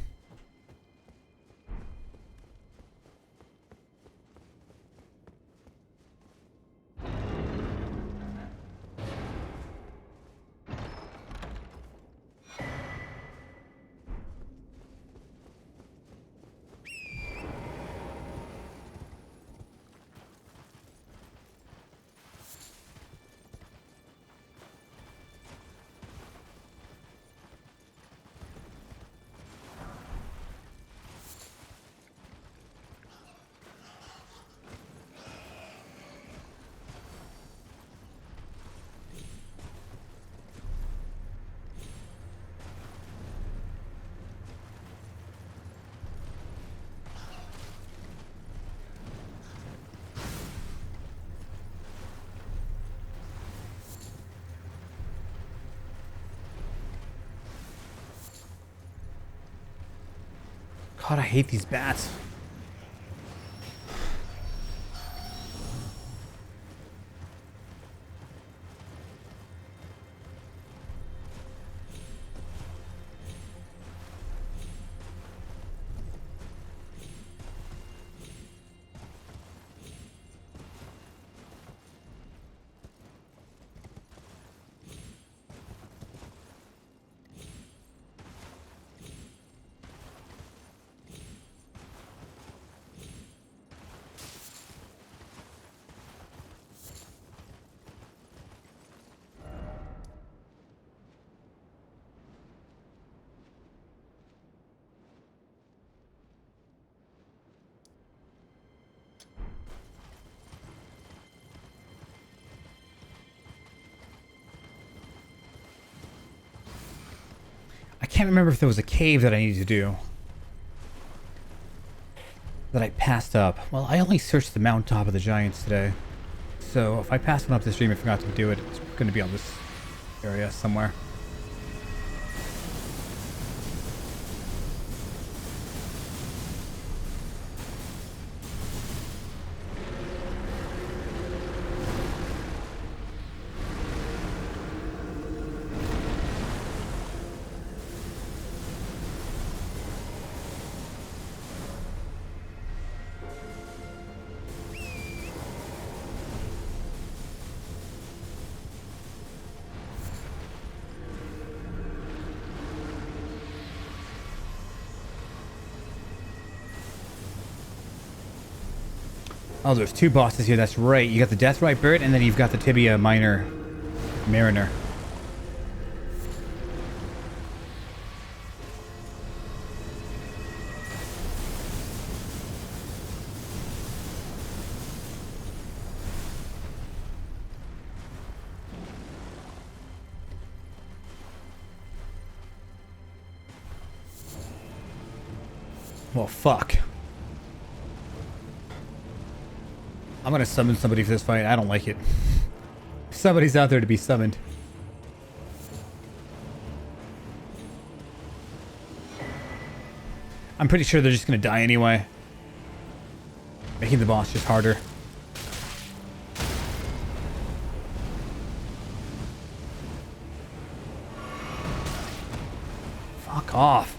God, I hate these bats. I can't remember if there was a cave that I needed to do. That I passed up. Well, I only searched the mountaintop of the giants today. So if I passed one up the stream and forgot to do it, it's going to be on this area somewhere. Oh, there's two bosses here. That's right. You got the Deathrite Bird, and then you've got the Tibia Minor Mariner. Well, fuck. I'm gonna summon somebody for this fight. I don't like it. Somebody's out there to be summoned. I'm pretty sure they're just gonna die anyway. Making the boss just harder. Fuck off.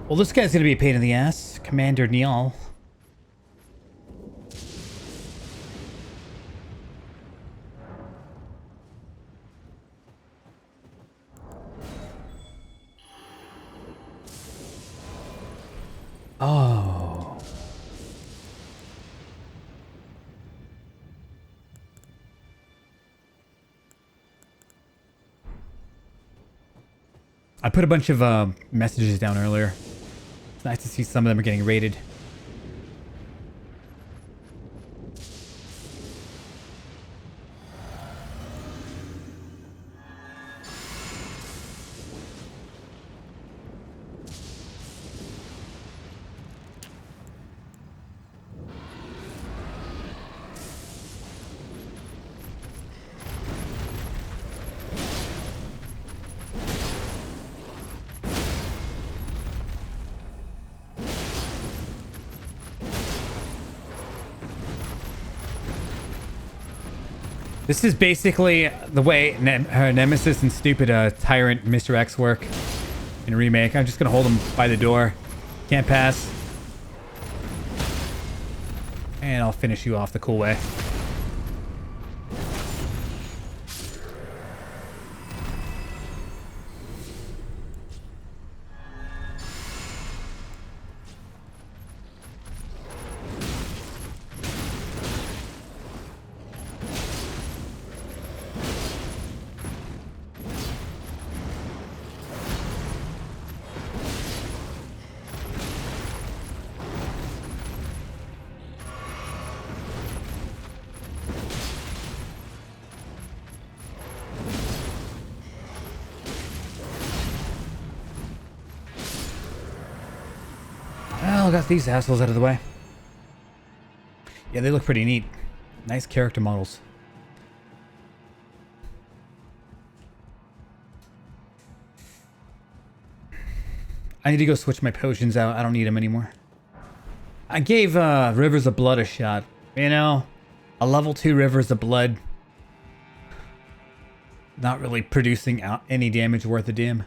Well, this guy's gonna be a pain in the ass. Commander Neal. Oh. I put a bunch of messages down earlier. It's nice to see some of them are getting rated. This is basically the way her Nemesis and stupid Tyrant Mr. X work in Remake. I'm just going to hold him by the door. Can't pass. And I'll finish you off the cool way. Well, got these assholes out of the way. Yeah, they look pretty neat. Nice character models. I need to go switch my potions out. I don't need them anymore. I gave Rivers of Blood a shot. You know, a level 2 Rivers of Blood. Not really producing out any damage worth a damn.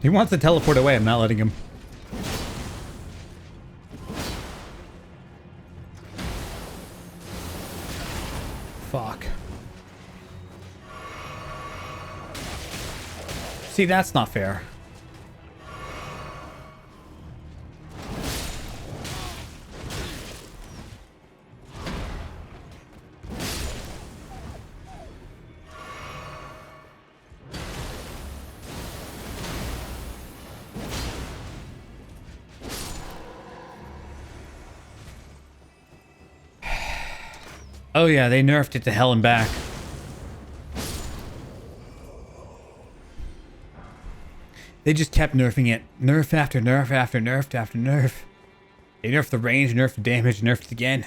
He wants to teleport away. I'm not letting him. Fuck. See, that's not fair. Oh yeah, they nerfed it to hell and back. They just kept nerfing it. Nerf after nerf after nerf after nerf. They nerfed the range, nerfed the damage, nerfed it again.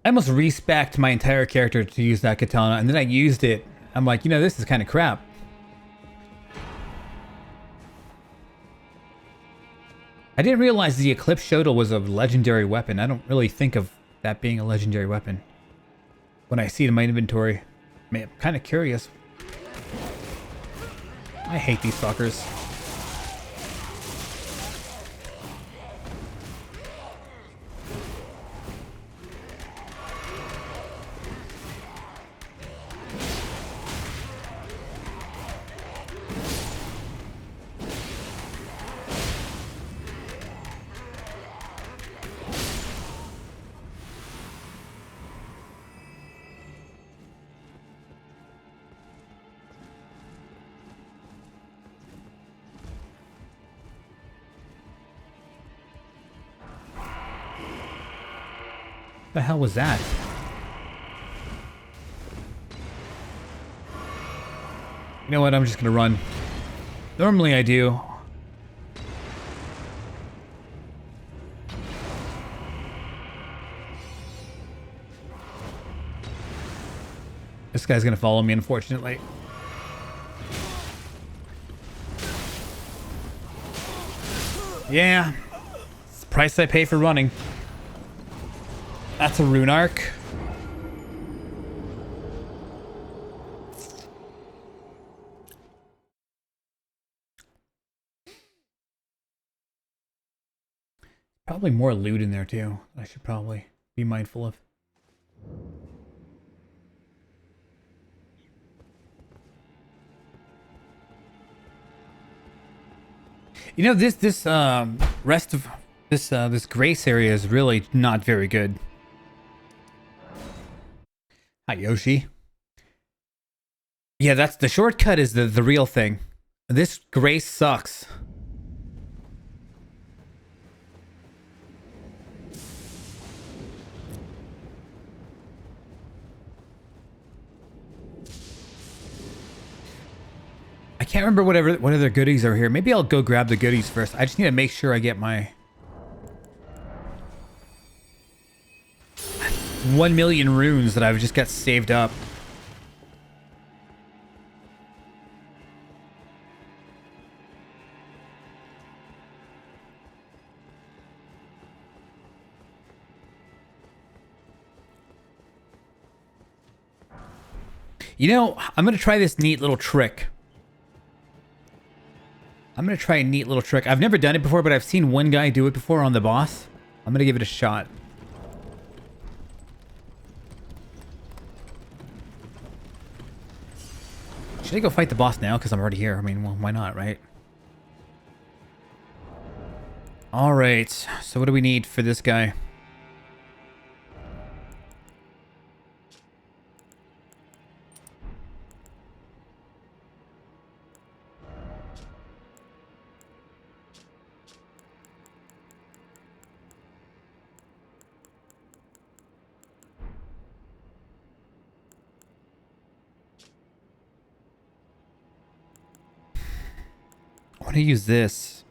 I almost respec'd my entire character to use that katana, and then I used it. I'm like, you know, this is kind of crap. I didn't realize the Eclipse Shuttle was a legendary weapon. I don't really think of that being a legendary weapon when I see it in my inventory. I mean, I'm kind of curious. I hate these fuckers. The hell was that? You know what? I'm just gonna run. Normally I do. This guy's gonna follow me, unfortunately. Yeah. It's the price I pay for running. That's a rune arc. Probably more loot in there too. I should probably be mindful of. You know, this rest of this grace area is really not very good. Hi, Yoshi. Yeah, that's the shortcut is the real thing. This grace sucks. I can't remember what other goodies are here. Maybe I'll go grab the goodies first. I just need to make sure I get my 1 million runes that I've just got saved up. You know, I'm going to try this neat little trick. I'm going to try a neat little trick. I've never done it before, but I've seen one guy do it before on the boss. I'm going to give it a shot. Should I go fight the boss now? Because I'm already here. I mean, well, why not, right? Alright. So what do we need for this guy? I want to use this.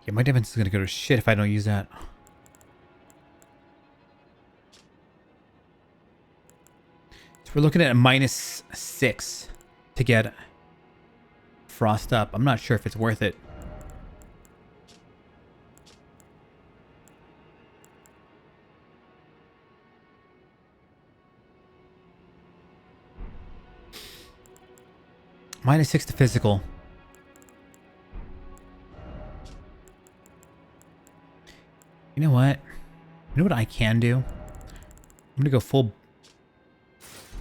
Yeah, my defense is going to go to shit if I don't use that. So we're looking at a -6 to get Frost up. I'm not sure if it's worth it. -6 to physical. You know what? You know what I can do? I'm gonna go full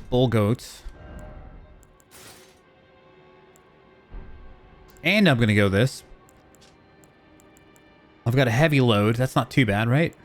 bull goats. And I'm gonna go this. I've got a heavy load. That's not too bad, right?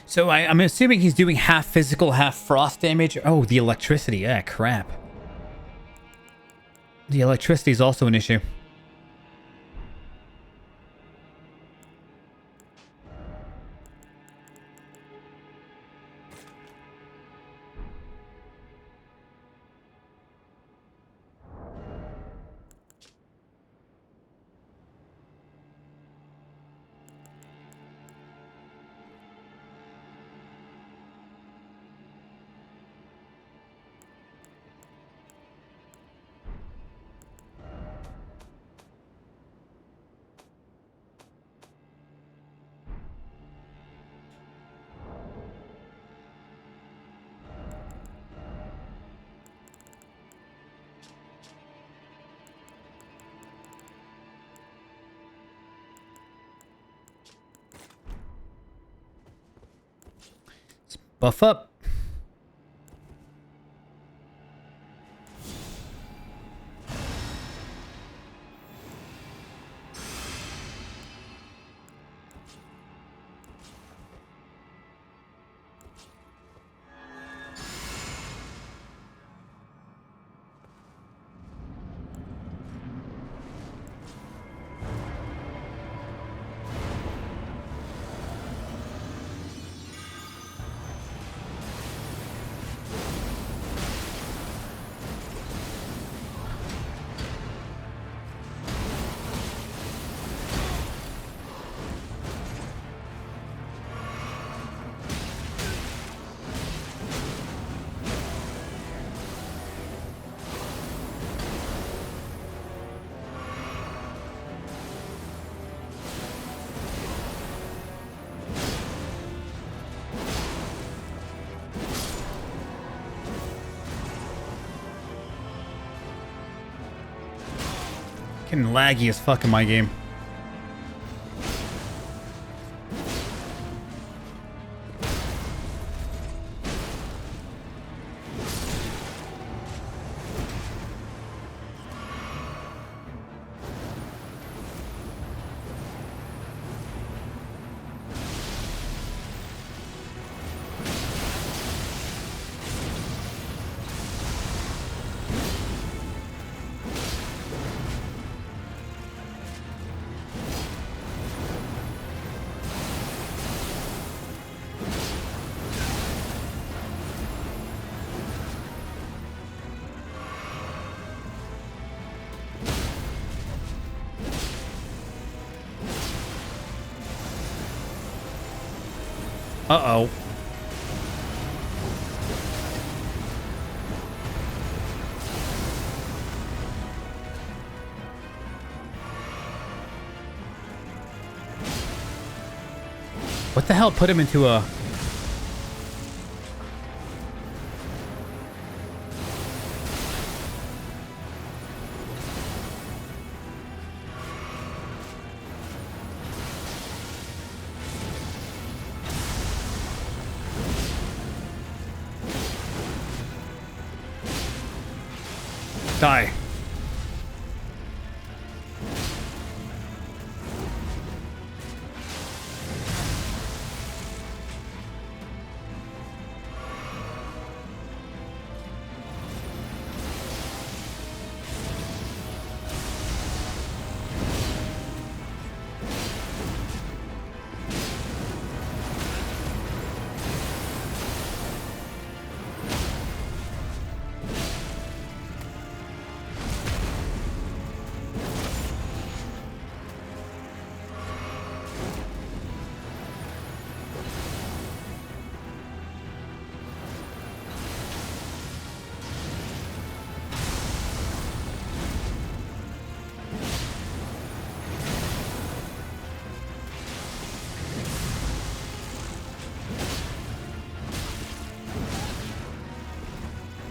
So I'm assuming he's doing half physical, half frost damage. Oh, the electricity. Yeah, crap. The electricity is also an issue. Buff up. Getting laggy as fuck in my game. Uh-oh. What the hell put him into a... Die.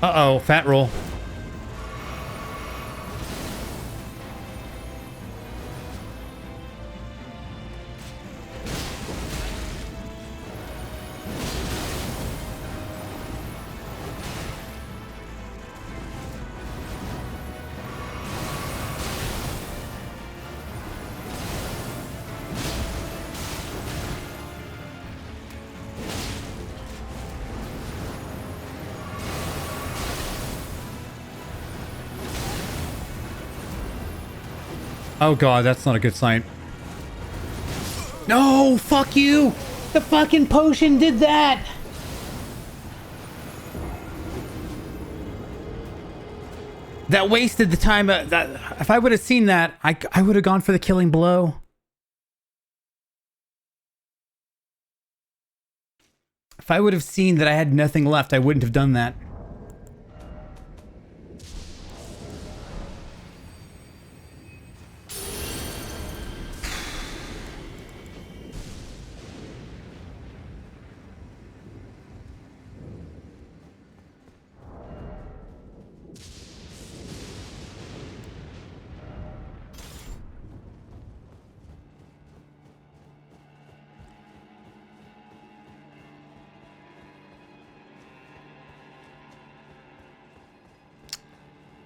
Uh-oh, fat roll. Oh god, that's not a good sign. No, fuck you! The fucking potion did that! That wasted the time. If I would have seen that, I would have gone for the killing blow. If I would have seen that I had nothing left, I wouldn't have done that.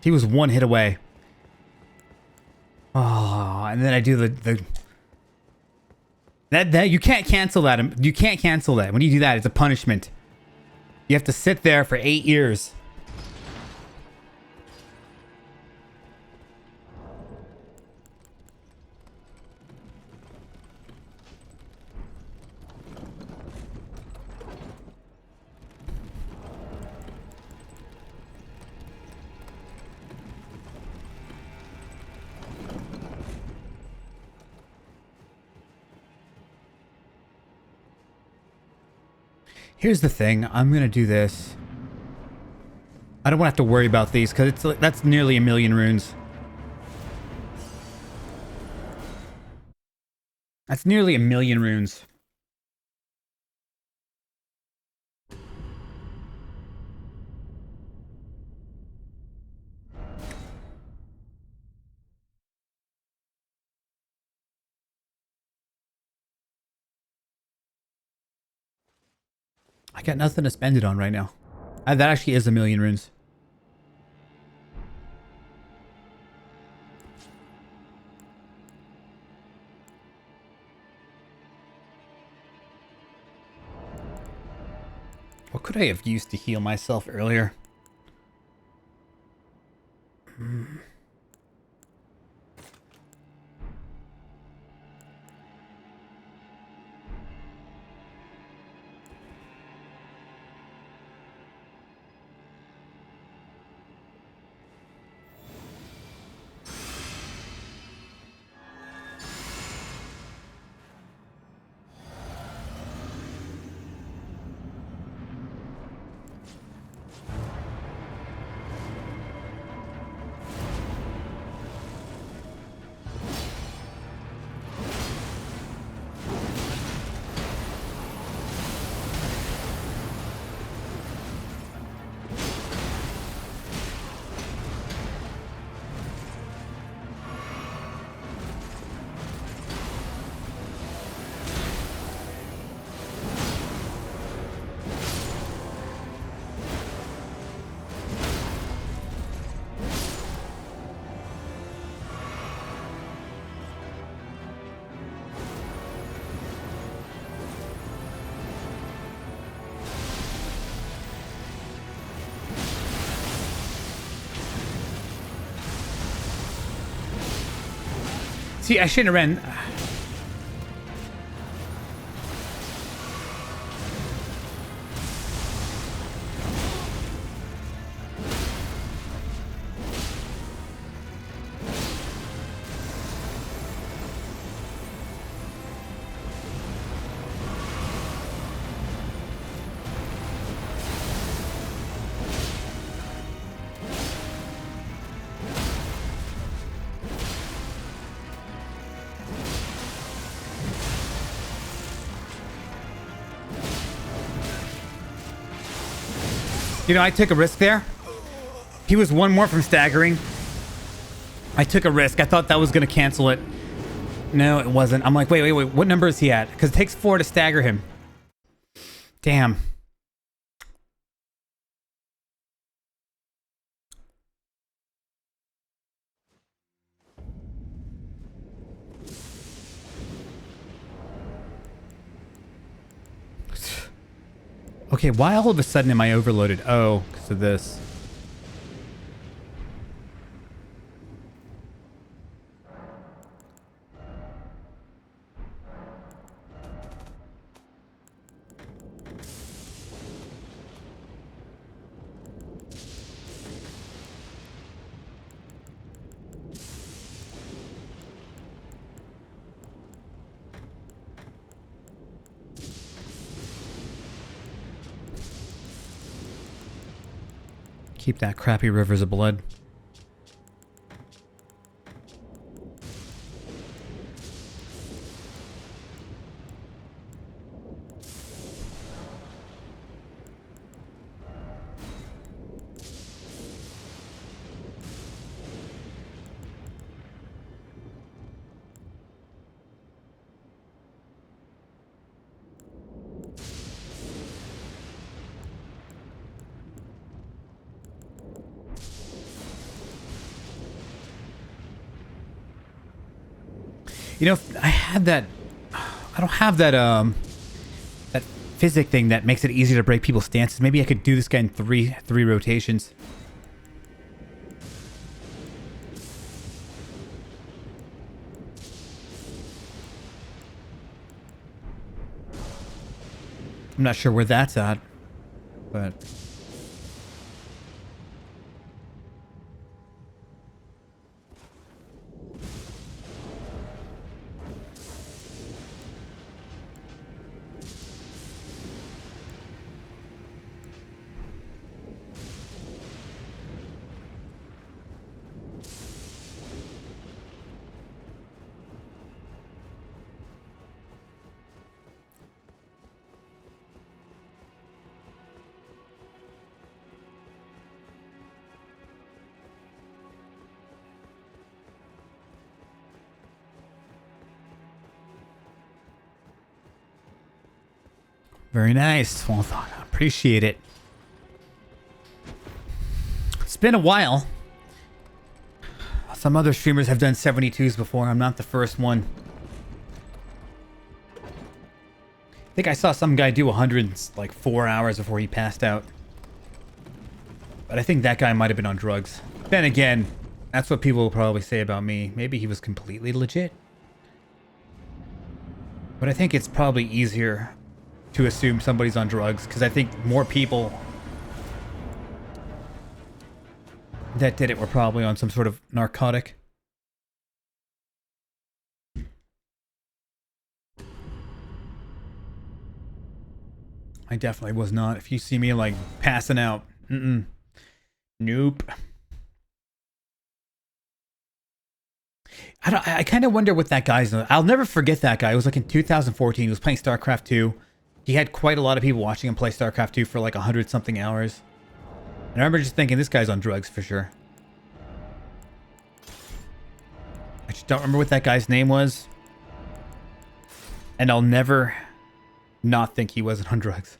He was one hit away. Oh, and then I do the that you can't cancel that. You can't cancel that. When you do that, it's a punishment. You have to sit there for 8 years. Here's the thing. I'm gonna do this. I don't want to have to worry about these because that's nearly 1,000,000 runes. That's nearly 1,000,000 runes. I got nothing to spend it on right now. That actually is 1,000,000 runes. What could I have used to heal myself earlier? See, I shouldn't have ran. You know, I took a risk there. He was one more from staggering. I took a risk. I thought that was going to cancel it. No, it wasn't. I'm like, wait. What number is he at? Because it takes 4 to stagger him. Damn. Okay, why all of a sudden am I overloaded? Oh, because of this. Keep that crappy rivers of blood. You know, if I had that. I don't have that that physic thing that makes it easier to break people's stances. Maybe I could do this guy in three rotations. I'm not sure where that's at, but very nice. Well thought out. Appreciate it. It's been a while. Some other streamers have done 72s before. I'm not the first one. I think I saw some guy do 100 in like 4 hours before he passed out. But I think that guy might have been on drugs. Then again, that's what people will probably say about me. Maybe he was completely legit. But I think it's probably easier to assume somebody's on drugs because I think more people that did it were probably on some sort of narcotic. I definitely was not. If you see me like passing out, nope. I kind of wonder what that guy's. I'll never forget that guy. It was like in 2014. He was playing StarCraft 2. He had quite a lot of people watching him play StarCraft 2 for like 100 something hours. And I remember just thinking, this guy's on drugs for sure. I just don't remember what that guy's name was. And I'll never not think he wasn't on drugs.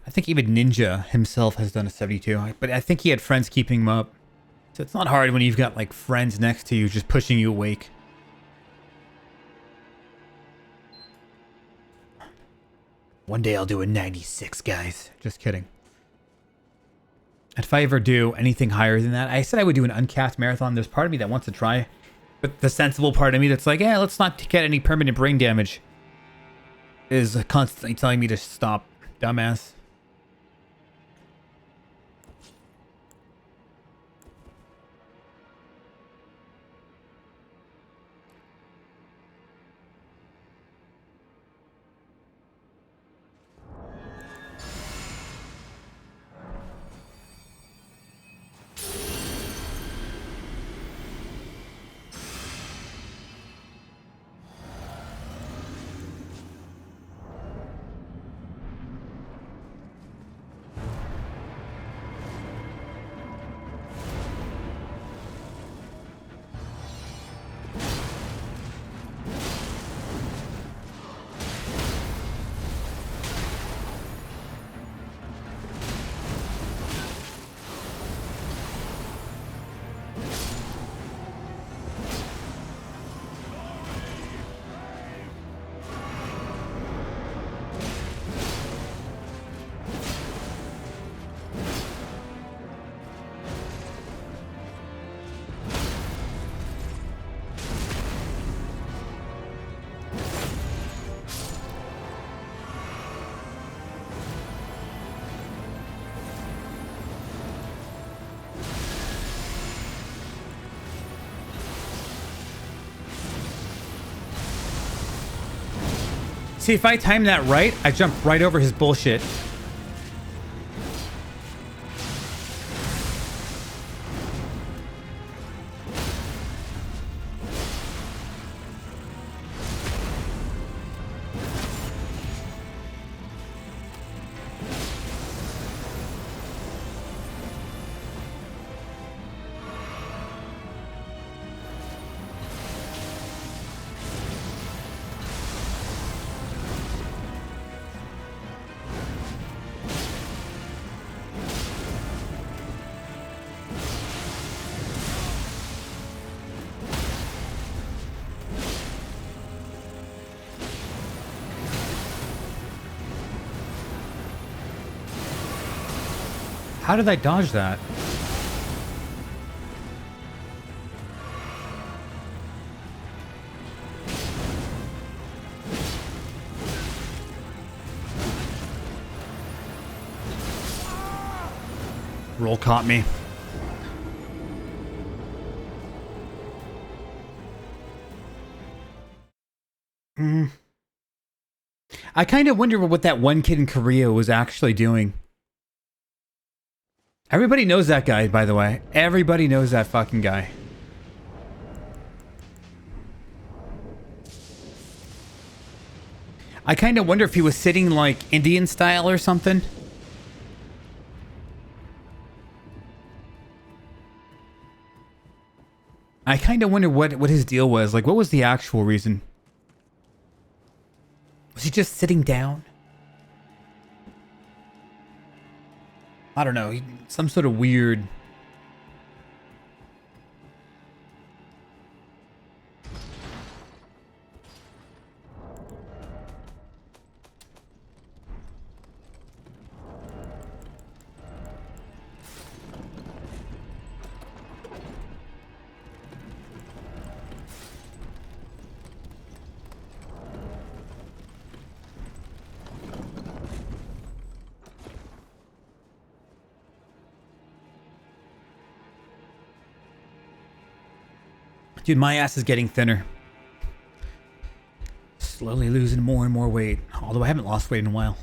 I think even Ninja himself has done a 72, but I think he had friends keeping him up. So it's not hard when you've got like friends next to you just pushing you awake. One day I'll do a 96, guys. Just kidding. If I ever do anything higher than that, I said I would do an uncapped marathon. There's part of me that wants to try, but the sensible part of me that's like, yeah, let's not get any permanent brain damage, is constantly telling me to stop, dumbass. See, if I time that right, I jump right over his bullshit. How did I dodge that? Roll caught me. I kind of wonder what that one kid in Korea was actually doing. Everybody knows that guy, by the way. Everybody knows that fucking guy. I kind of wonder if he was sitting like Indian style or something. I kind of wonder what his deal was. Like, what was the actual reason? Was he just sitting down? I don't know. Some sort of weird... Dude, my ass is getting thinner. Slowly losing more and more weight. Although I haven't lost weight in a while.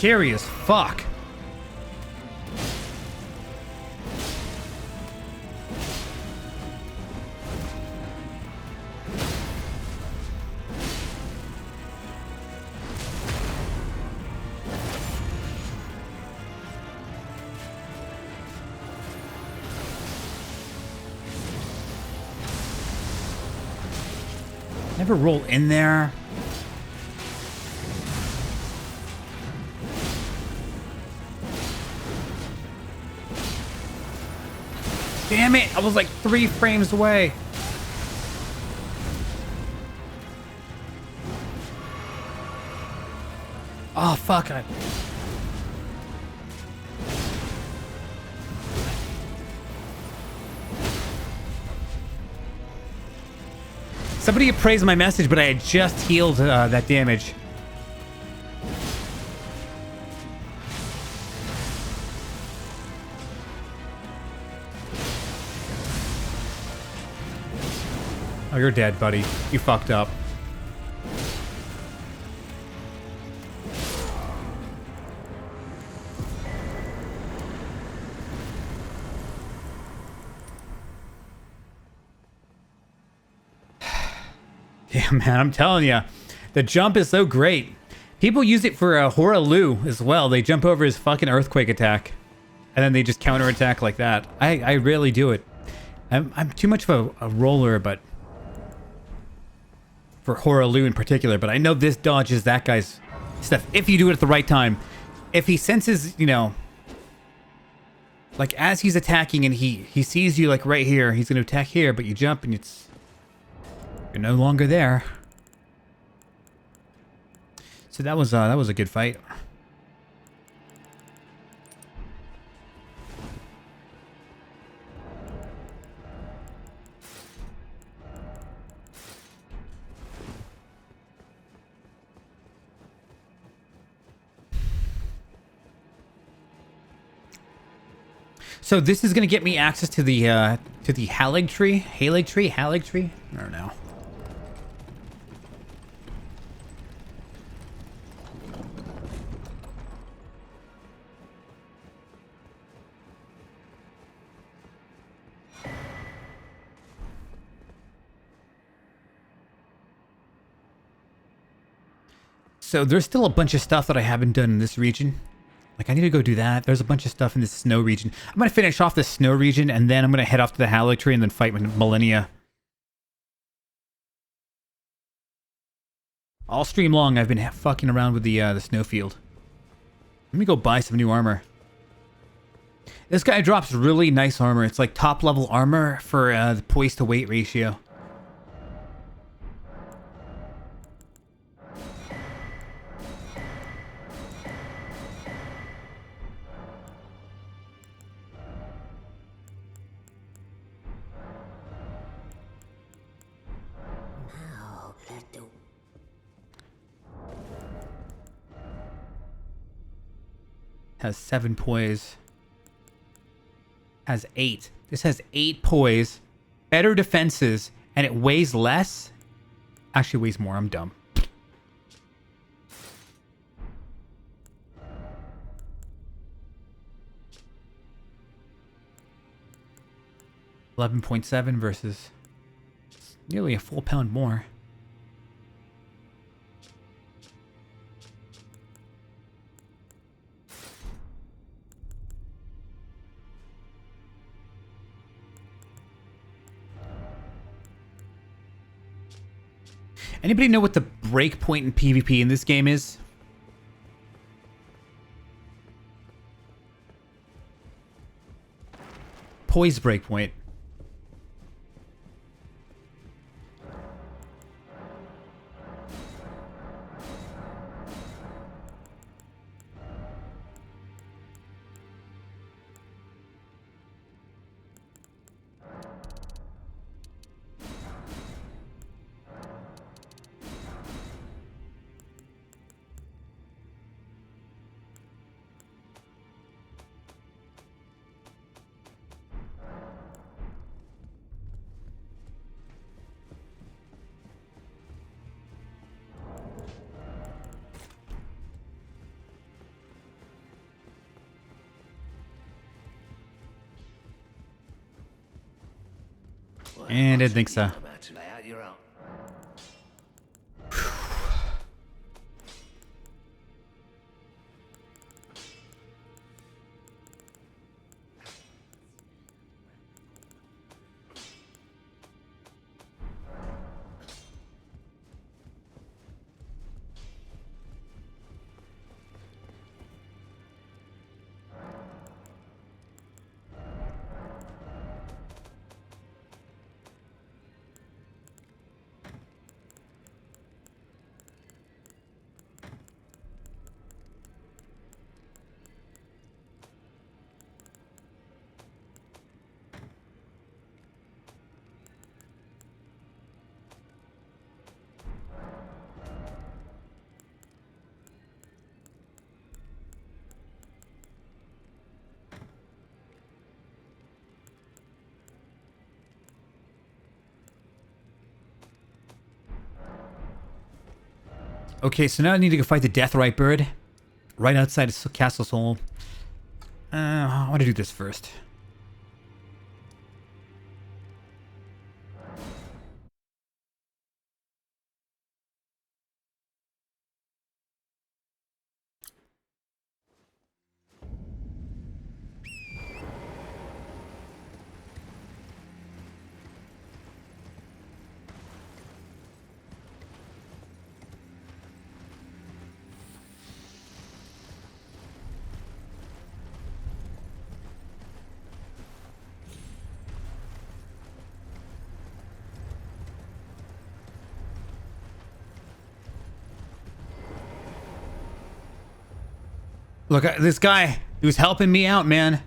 Scary as fuck. Never roll in there. Damn it! I was like 3 frames away. Oh, fuck. Somebody appraised my message, but I had just healed that damage. Oh, you're dead, buddy. You fucked up. Yeah, man, I'm telling you, the jump is so great. People use it for Horaloo as well. They jump over his fucking earthquake attack, and then they just counterattack like that. I rarely do it. I'm too much of a roller, but for Horaloo in particular. But I know this dodges that guy's stuff if you do it at the right time. If he senses, you know, like as he's attacking and he sees you like right here, he's going to attack here, but you jump and you're no longer there. So that was a good fight. So this is gonna get me access to the Halig tree? Halig tree? Halig tree? I don't know. So there's still a bunch of stuff that I haven't done in this region. Like, I need to go do that. There's a bunch of stuff in this snow region. I'm going to finish off the snow region, and then I'm going to head off to the Halig tree and then fight with Millennia. All stream long, I've been fucking around with the snowfield. Let me go buy some new armor. This guy drops really nice armor. It's like top level armor for the poise to weight ratio. Has 7 poise. Has 8. This has 8 poise. Better defenses. And it weighs less. Actually weighs more. I'm dumb. $11.7 versus nearly a full pound more. Anybody know what the break point in PvP in this game is? Poise breakpoint. And I didn't think so. Okay, so now I need to go fight the Deathrite Bird right outside of Castle Soul. I want to do this first. Look, this guy, he was helping me out, man.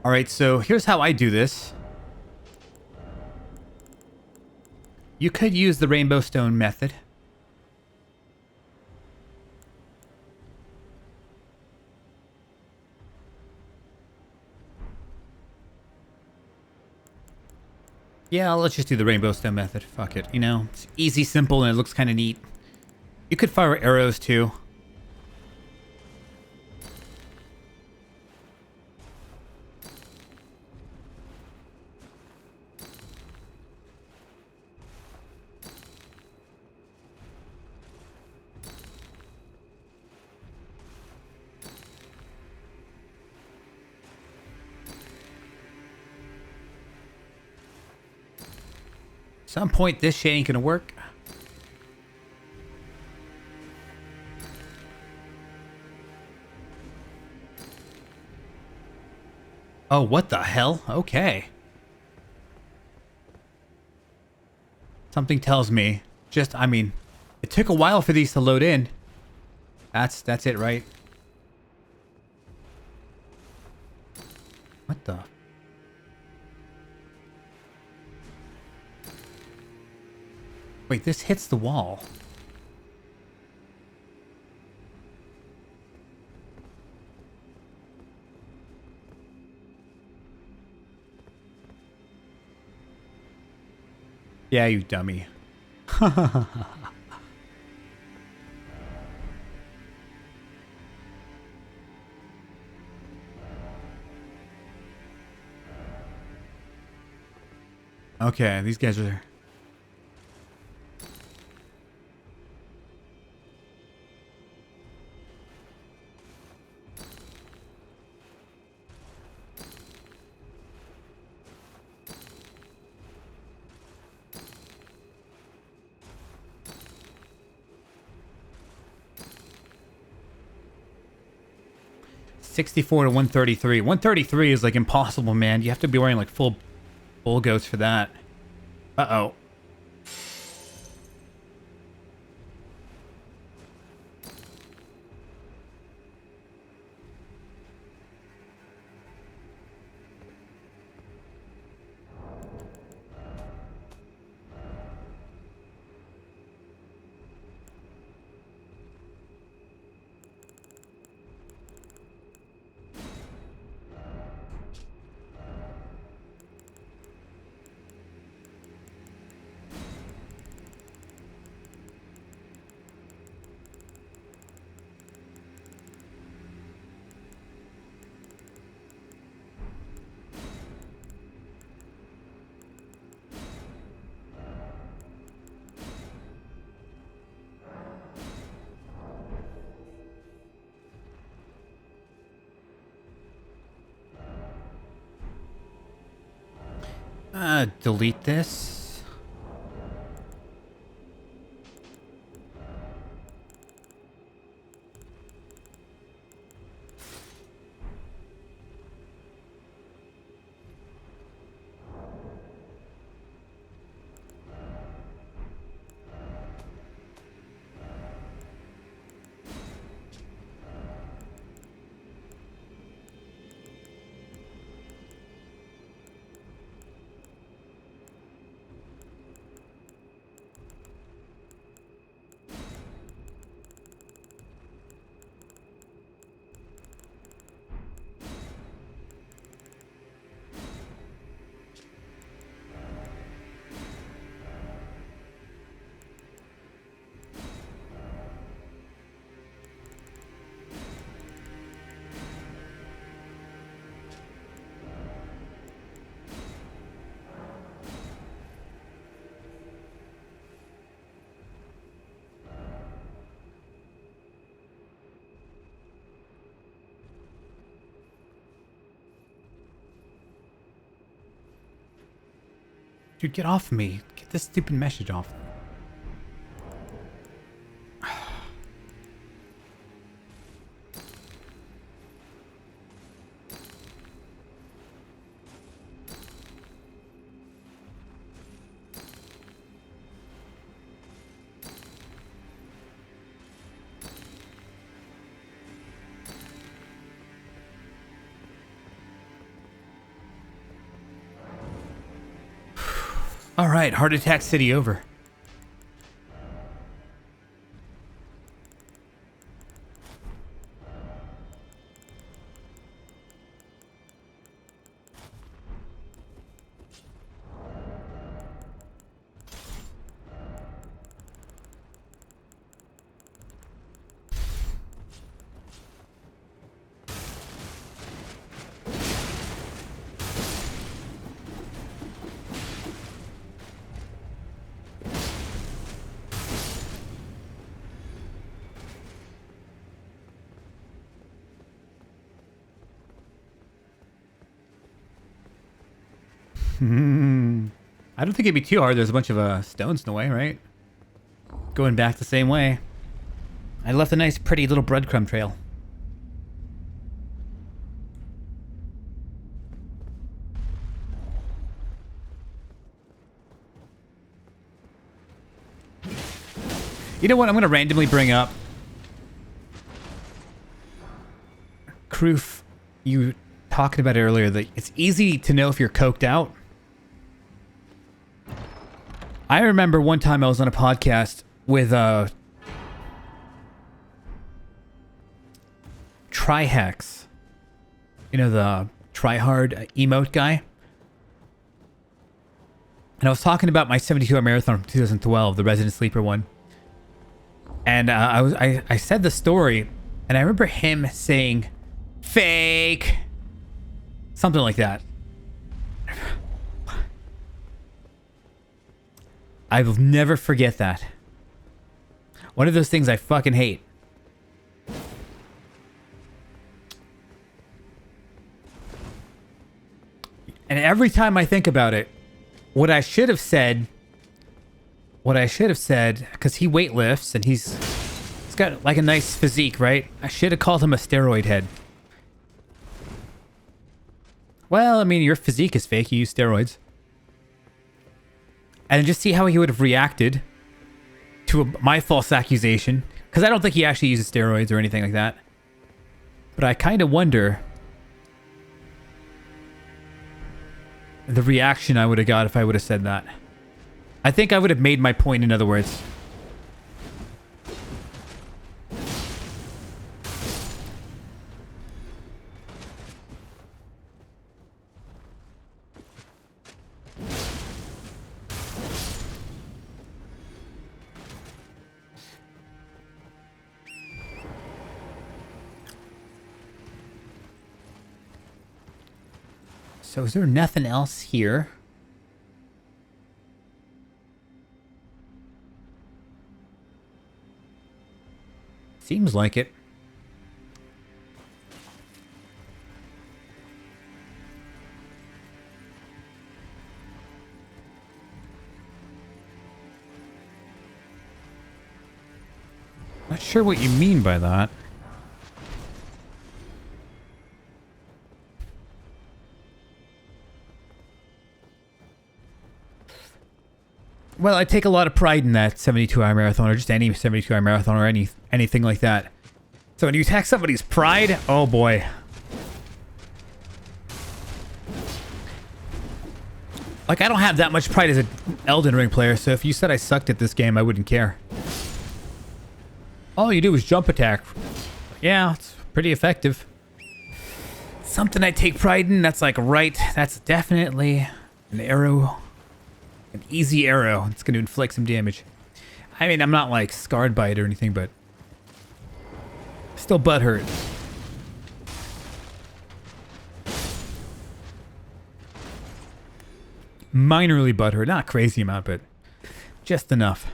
All right, so here's how I do this. You could use the Rainbow Stone method. Yeah, let's just do the rainbow stone method. Fuck it, you know? It's easy, simple, and it looks kind of neat. You could fire arrows, too. Some point this shit ain't gonna work. Oh, what the hell? Okay. Something tells me. I mean, it took a while for these to load in. That's it, right? What the? Wait, this hits the wall. Yeah, you dummy. Okay, these guys are... $64 to $133. $133 is like impossible, man. You have to be wearing like full bull goats for that. Uh-oh. Delete this. Dude, get off me. Get this stupid message off. All right, heart attack city over. I don't think it'd be too hard. There's a bunch of stones in the way, right? Going back the same way. I left a nice, pretty little breadcrumb trail. You know what? I'm going to randomly bring up. Kroof, you talking about it earlier, that it's easy to know if you're coked out. I remember one time I was on a podcast with Trihex. You know, the try-hard emote guy? And I was talking about my 72-hour marathon from 2012, the Resident Sleeper one. And I said the story, and I remember him saying, "Fake," something like that. I will never forget that. One of those things I fucking hate. And every time I think about it, what I should have said, because he weightlifts and he's got like a nice physique, right? I should have called him a steroid head. Well, I mean, your physique is fake. You use steroids. And just see how he would have reacted to my false accusation. Because I don't think he actually uses steroids or anything like that. But I kind of wonder the reaction I would have got if I would have said that. I think I would have made my point, in other words. So is there nothing else here? Seems like it. Not sure what you mean by that. Well, I take a lot of pride in that 72-hour marathon, or just any 72-hour marathon, or anything like that. So when you attack somebody's pride, oh boy. Like, I don't have that much pride as an Elden Ring player, so if you said I sucked at this game, I wouldn't care. All you do is jump attack. Yeah, it's pretty effective. Something I take pride in, that's like, right, that's definitely an arrow. An easy arrow. It's going to inflict some damage. I mean, I'm not like scarred by it or anything, but still butthurt. Minorly butthurt. Not a crazy amount, but just enough.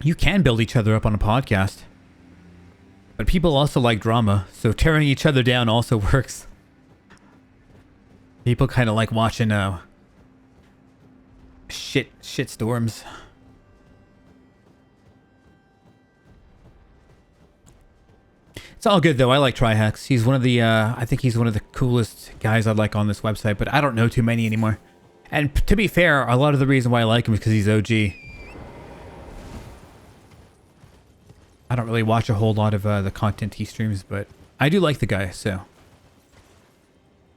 You can build each other up on a podcast. But people also like drama, so tearing each other down also works. People kind of like watching shit storms. It's all good though. I like Trihex. He's one of the I think he's one of the coolest guys I like on this website, but I don't know too many anymore. And to be fair, a lot of the reason why I like him is because he's OG. I don't really watch a whole lot of the content he streams, but I do like the guy, so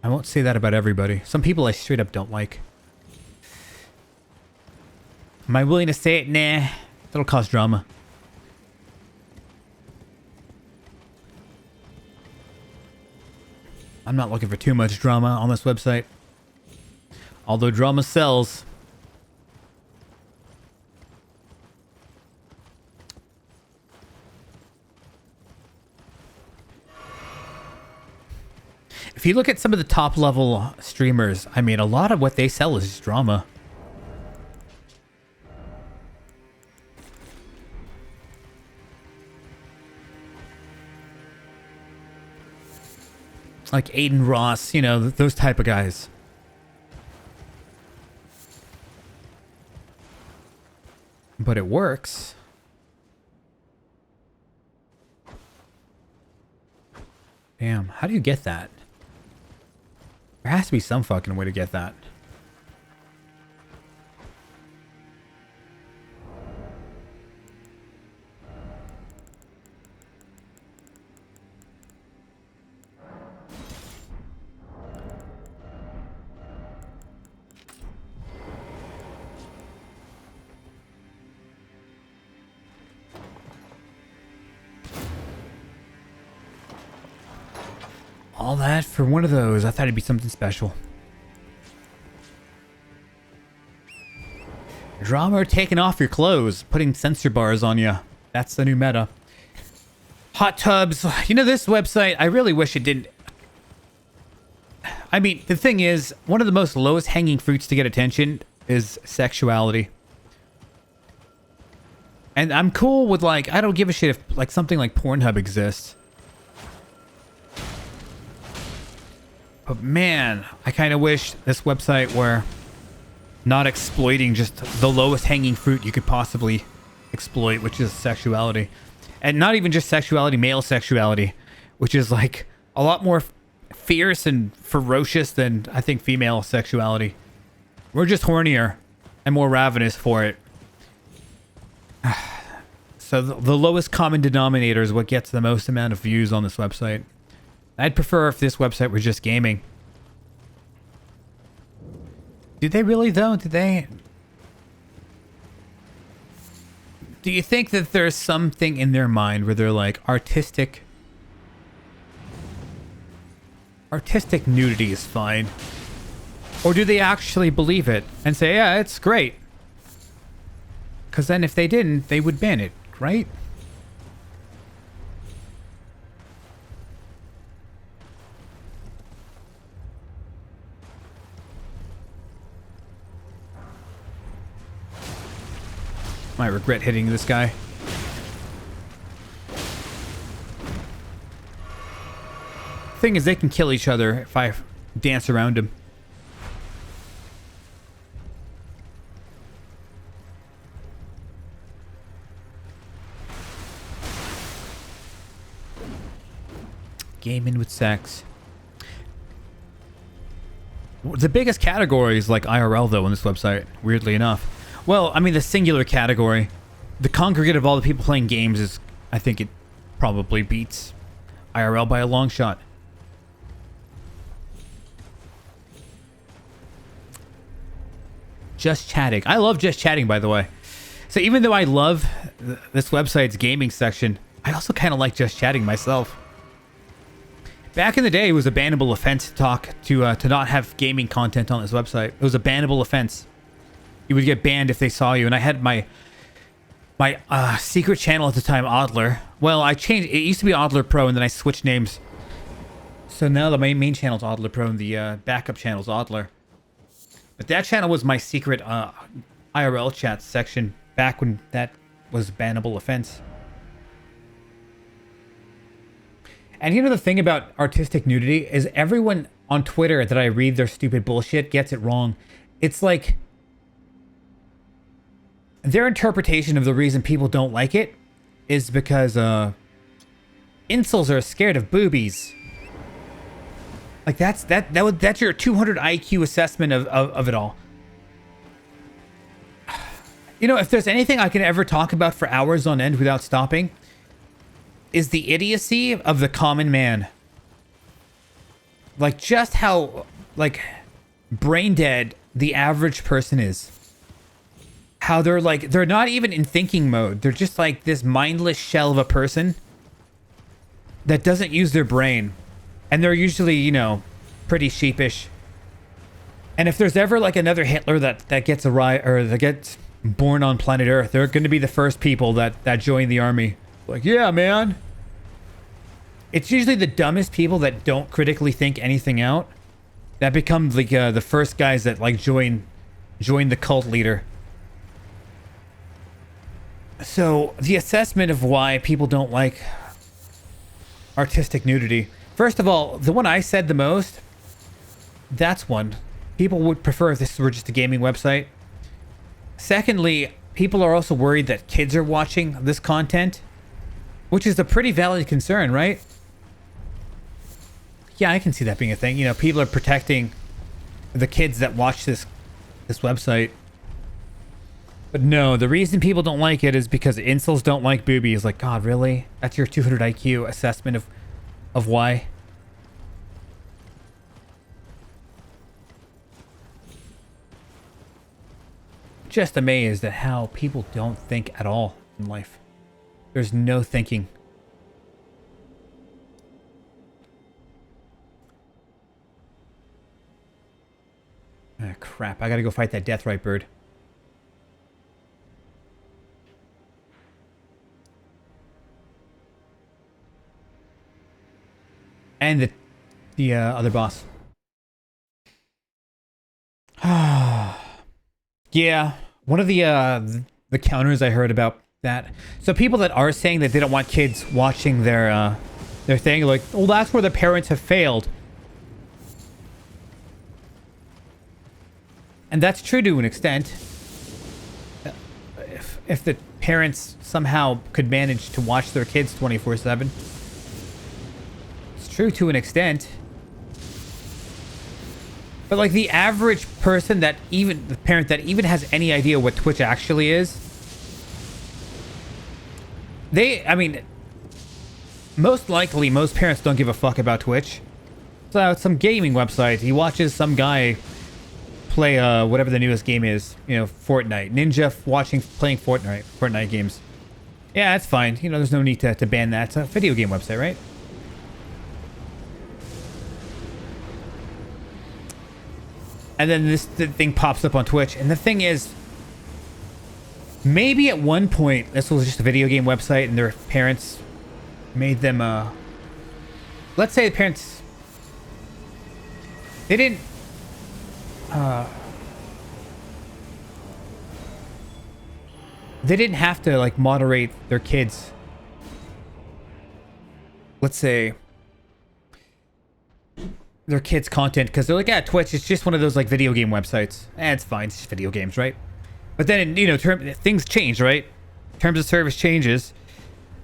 I won't say that about everybody. Some people I straight up don't like. Am I willing to say it? Nah. That'll cause drama. I'm not looking for too much drama on this website. Although drama sells. If you look at some of the top level streamers, I mean, a lot of what they sell is just drama. Like Aiden Ross, you know, those type of guys. But it works. Damn, how do you get that? There has to be some fucking way to get that. All that for one of those. I thought it'd be something special. Drama or taking off your clothes, putting sensor bars on you. That's the new meta. Hot tubs. You know, this website, I really wish it didn't. I mean, the thing is, one of the most lowest hanging fruits to get attention is sexuality. And I'm cool with, like, I don't give a shit if, like, something like Pornhub exists. But man, I kind of wish this website were not exploiting just the lowest hanging fruit you could possibly exploit, which is sexuality. And not even just sexuality, male sexuality, which is like a lot more fierce and ferocious than I think female sexuality. We're just hornier and more ravenous for it. So the lowest common denominator is what gets the most amount of views on this website. I'd prefer if this website were just gaming. Did they really though? Did they? Do you think that there's something in their mind where they're like artistic nudity is fine? Or do they actually believe it and say, yeah, it's great? Because then if they didn't, they would ban it, right? Might regret hitting this guy. Thing is, they can kill each other if I dance around him. Gaming with sex. The biggest category is like IRL though on this website, weirdly enough. Well, I mean, the singular category, the congregate of all the people playing games is, I think it probably beats IRL by a long shot. Just chatting. I love just chatting, by the way. So even though I love this website's gaming section, I also kind of like just chatting myself. Back in the day, it was a bannable offense to not have gaming content on this website. It was a bannable offense. You would get banned if they saw you. And I had my secret channel at the time, Oddler. Well, I changed. It used to be OddlerPro, and then I switched names. So now the main channel is OddlerPro, and the backup channel is Oddler. But that channel was my secret IRL chat section back when that was bannable offense. And you know the thing about artistic nudity is everyone on Twitter that I read their stupid bullshit gets it wrong. It's like their interpretation of the reason people don't like it is because incels are scared of boobies. Like that's your 200 IQ assessment of it all. You know, if there's anything I can ever talk about for hours on end without stopping, is the idiocy of the common man. Like just how like brain dead the average person is. How they're not even in thinking mode. They're just like this mindless shell of a person that doesn't use their brain. And they're usually, you know, pretty sheepish. And if there's ever like another Hitler that gets that gets born on planet Earth, they're going to be the first people that join the army. Like, yeah, man. It's usually the dumbest people that don't critically think anything out that become like the first guys that like join the cult leader. So the assessment of why people don't like artistic nudity, First of all, the one I said the most, that's one. People would prefer if this were just a gaming website. Secondly, people are also worried that kids are watching this content, which is a pretty valid concern, right? Yeah, I can see that being a thing. You know, people are protecting the kids that watch this website. But no, the reason people don't like it is because incels don't like boobies. Like, God, really? That's your 200 IQ assessment of why? Just amazed at how people don't think at all in life. There's no thinking. Ah, crap. I gotta go fight that death-right bird. And the other boss. Yeah, one of the counters I heard about that. So people that are saying that they don't want kids watching their thing, like, well, that's where the parents have failed. And that's true to an extent. If the parents somehow could manage to watch their kids 24/7. It's true to an extent. But like the average person that even, the parent that even has any idea what Twitch actually is, I mean, most likely most parents don't give a fuck about Twitch. So it's some gaming website. He watches some guy play whatever the newest game is, you know, Fortnite. Ninja playing Fortnite games. Yeah, that's fine. You know, there's no need to ban that. It's a video game website, right? And then this thing pops up on Twitch. And the thing is, maybe at one point this was just a video game website and their parents made them let's say the parents, they didn't have to like moderate their kids. Let's say their kids' content, because they're like, yeah, Twitch, it's just one of those like video game websites. It's fine, it's just video games, right? But then, you know, things change, right? Terms of service changes,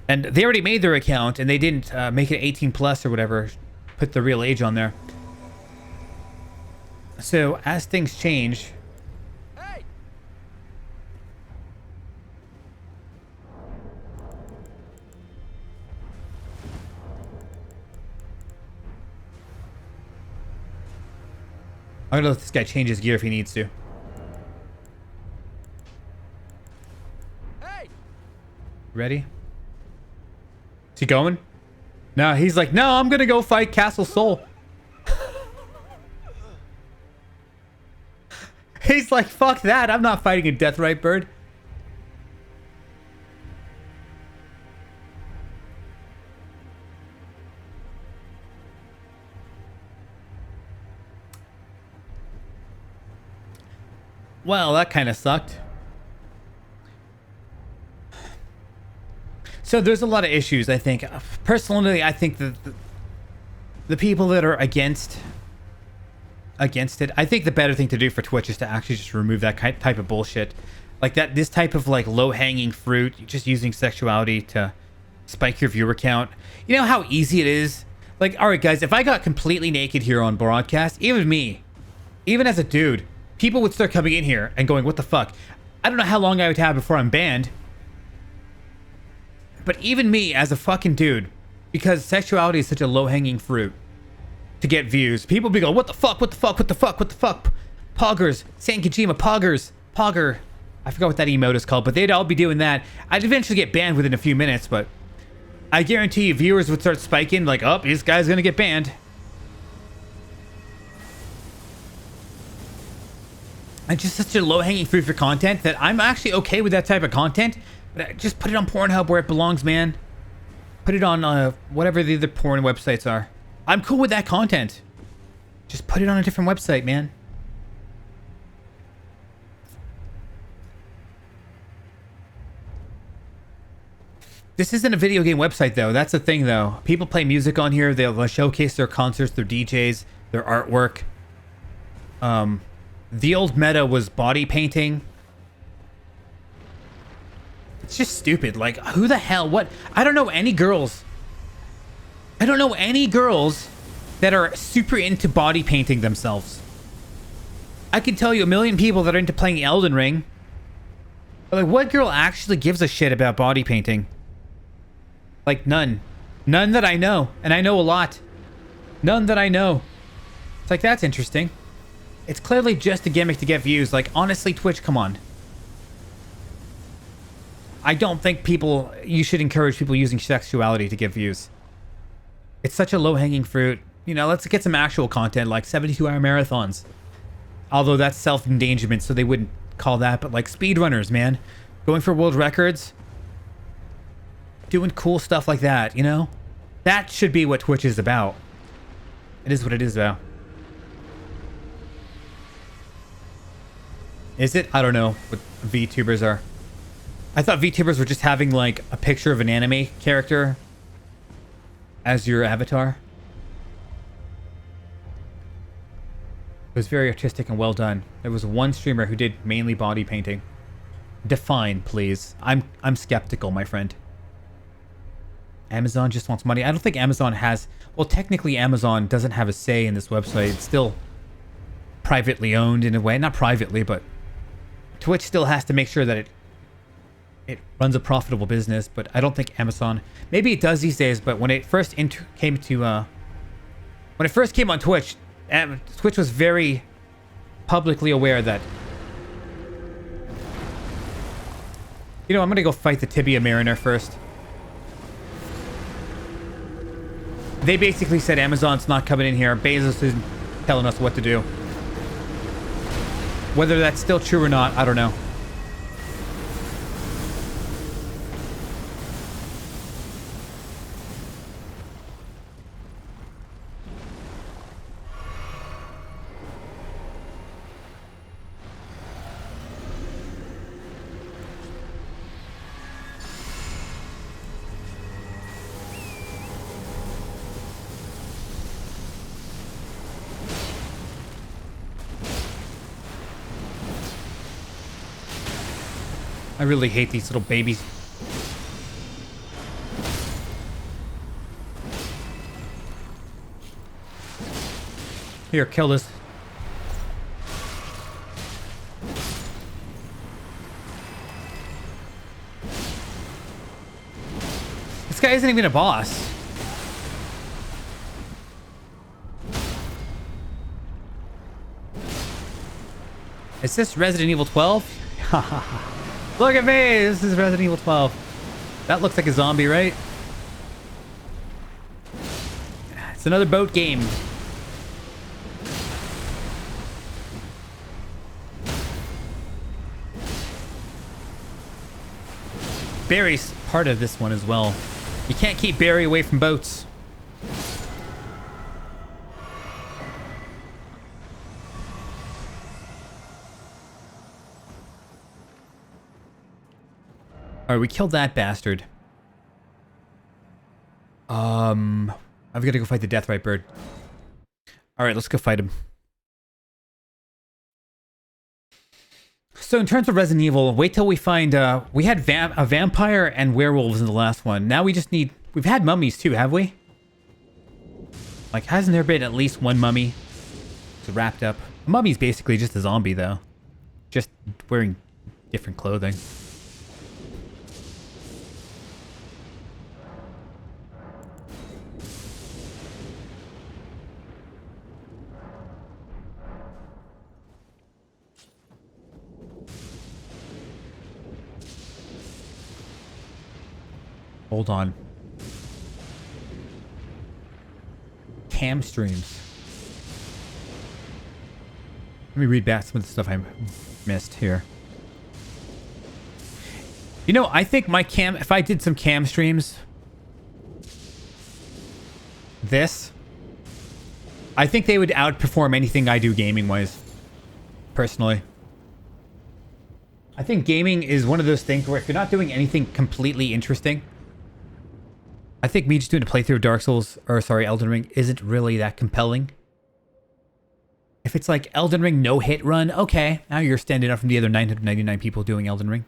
and they already made their account and they didn't make it 18 plus or whatever, put the real age on there. So as things change, I'm gonna let this guy change his gear if he needs to. Hey! Ready? Is he going? No, he's like, no, I'm gonna go fight Castle Soul. He's like, fuck that, I'm not fighting a death-right bird. Well, that kind of sucked. So there's a lot of issues, I think. Personally, I think that the people that are against it, I think the better thing to do for Twitch is to actually just remove that type of bullshit. Like this type of like low-hanging fruit, just using sexuality to spike your viewer count. You know how easy it is? Like, all right, guys, if I got completely naked here on broadcast, even me, even as a dude, people would start coming in here and going, what the fuck? I don't know how long I would have before I'm banned. But even me as a fucking dude, because sexuality is such a low-hanging fruit to get views, people be going, what the fuck, what the fuck, what the fuck, what the fuck? Poggers, San Kojima, poggers, pogger. I forgot what that emote is called, but they'd all be doing that. I'd eventually get banned within a few minutes, but I guarantee you viewers would start spiking like, oh, this guy's gonna get banned. And just such a low-hanging fruit for content that I'm actually okay with that type of content, but just put it on Pornhub where it belongs, man. Put it on whatever the other porn websites are. I'm cool with that content. Just put it on a different website, man. This isn't a video game website, though. That's the thing, though. People play music on here. They'll showcase their concerts, their DJs, their artwork. The old meta was body painting. It's just stupid. Like, who the hell? What? I don't know any girls. I don't know any girls that are super into body painting themselves. I can tell you a million people that are into playing Elden Ring. But like, what girl actually gives a shit about body painting? Like, none. None that I know. And I know a lot. None that I know. It's like, that's interesting. It's clearly just a gimmick to get views. Like, honestly, Twitch, come on. I don't think you should encourage people using sexuality to get views. It's such a low-hanging fruit. You know, let's get some actual content, like 72-hour marathons. Although that's self-endangerment, so they wouldn't call that. But like speedrunners, man. Going for world records. Doing cool stuff like that, you know? That should be what Twitch is about. It is what it is about. Is it? I don't know what VTubers are. I thought VTubers were just having like a picture of an anime character as your avatar. It was very artistic and well done. There was one streamer who did mainly body painting. Define, please. I'm skeptical, my friend. Amazon just wants money. I don't think Amazon has... Well, technically Amazon doesn't have a say in this website. It's still privately owned in a way. Not privately, but Twitch still has to make sure that it runs a profitable business. But I don't think Amazon... Maybe it does these days, but when it first came on Twitch, Twitch was very publicly aware that... You know, I'm gonna go fight the Tibia Mariner first. They basically said Amazon's not coming in here. Bezos is telling us what to do. Whether that's still true or not, I don't know. I really hate these little babies. Here, kill this. This guy isn't even a boss. Is this Resident Evil 12? Look at me! This is Resident Evil 12. That looks like a zombie, right? It's another boat game. Barry's part of this one as well. You can't keep Barry away from boats. Alright, we killed that bastard. I've got to go fight the Deathrite Bird. Alright, let's go fight him. So in terms of Resident Evil, wait till we find... we had a vampire and werewolves in the last one. Now we just need... We've had mummies too, have we? Like, hasn't there been at least one mummy? It's wrapped up. A mummy's basically just a zombie, though. Just wearing different clothing. Hold on. Cam streams. Let me read back some of the stuff I missed here. You know, I think my cam... If I did some cam streams... I think they would outperform anything I do gaming-wise. Personally. I think gaming is one of those things where if you're not doing anything completely interesting... I think me just doing a playthrough of Dark Souls, or sorry, Elden Ring, isn't really that compelling. If it's like Elden Ring no hit run, okay, now you're standing up from the other 999 people doing Elden Ring.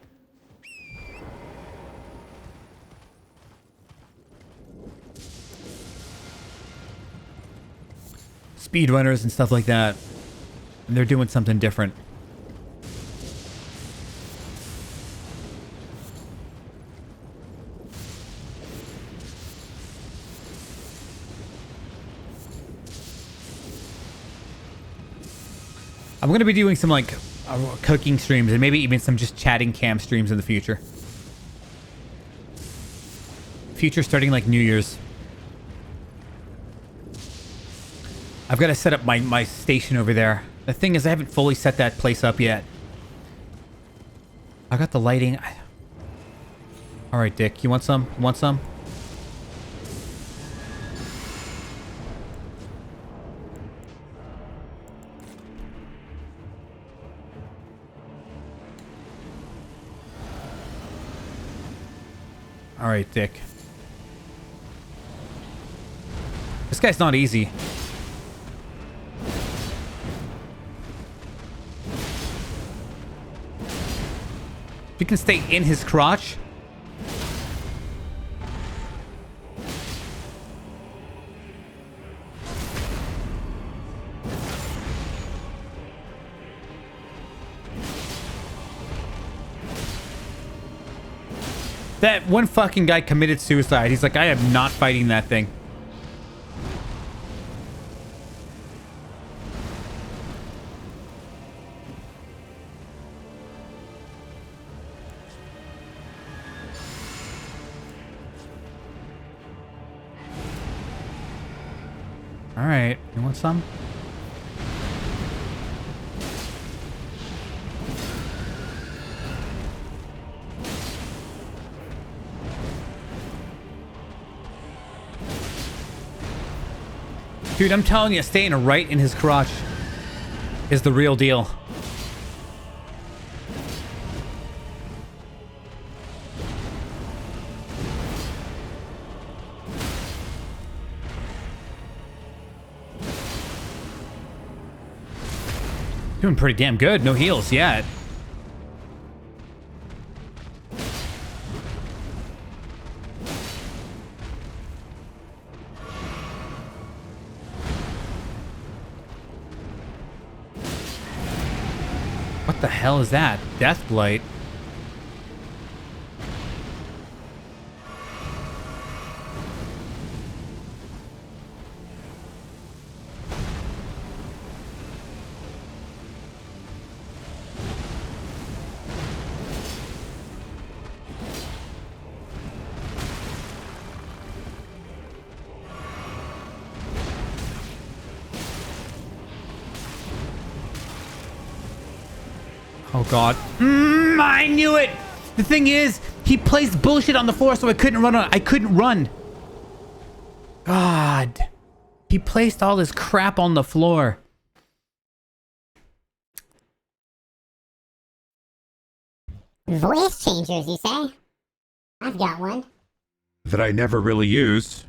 Speedrunners and stuff like that, and they're doing something different. I'm going to be doing some like cooking streams and maybe even some just chatting cam streams in the future. Future starting like New Year's. I've got to set up my station over there. The thing is I haven't fully set that place up yet. I got the lighting. All right, Dick, you want some? You want some? All right, Dick. This guy's not easy. If you can stay in his crotch. That one fucking guy committed suicide. He's like, I am not fighting that thing. All right, you want some? Dude, I'm telling you, staying right in his crotch is the real deal. Doing pretty damn good. No heals yet. What the hell is that? Death Blight. Oh god. I knew it! The thing is, he placed bullshit on the floor so I couldn't run on. I couldn't run. God. He placed all this crap on the floor. Voice changers, you say? I've got one. That I never really used.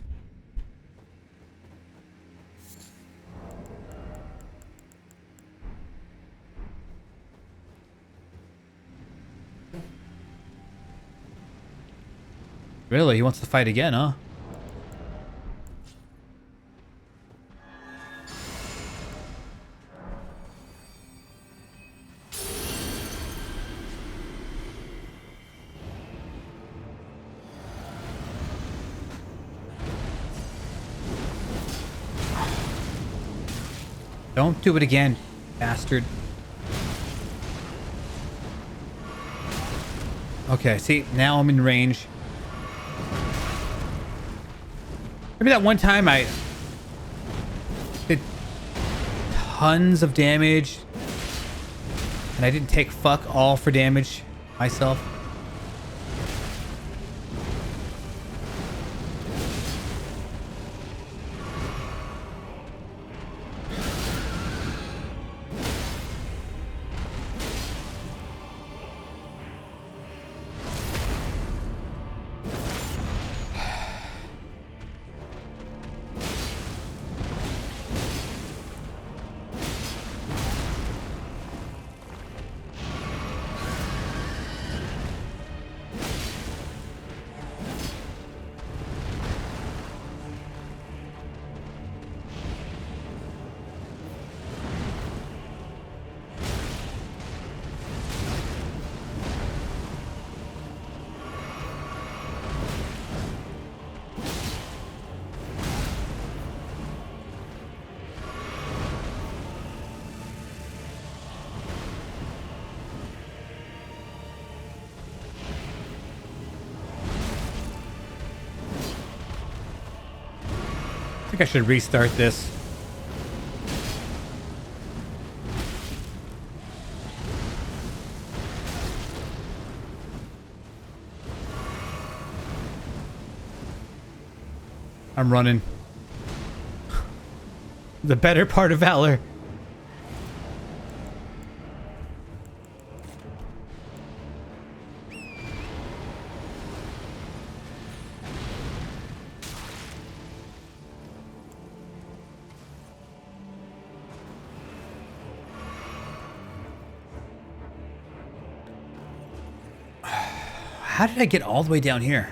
Really? He wants to fight again, huh? Don't do it again, bastard. Okay, see, now I'm in range. Maybe that one time I did tons of damage and I didn't take fuck all for damage myself. I think I should restart this. I'm running. The better part of valor. How did I get all the way down here?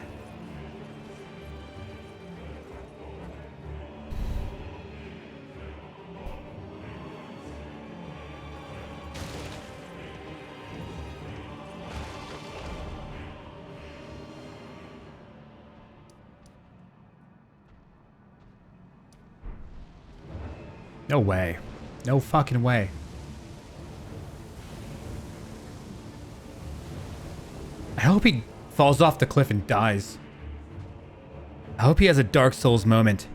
No way. No fucking way. I hope he falls off the cliff and dies. I hope he has a Dark Souls moment.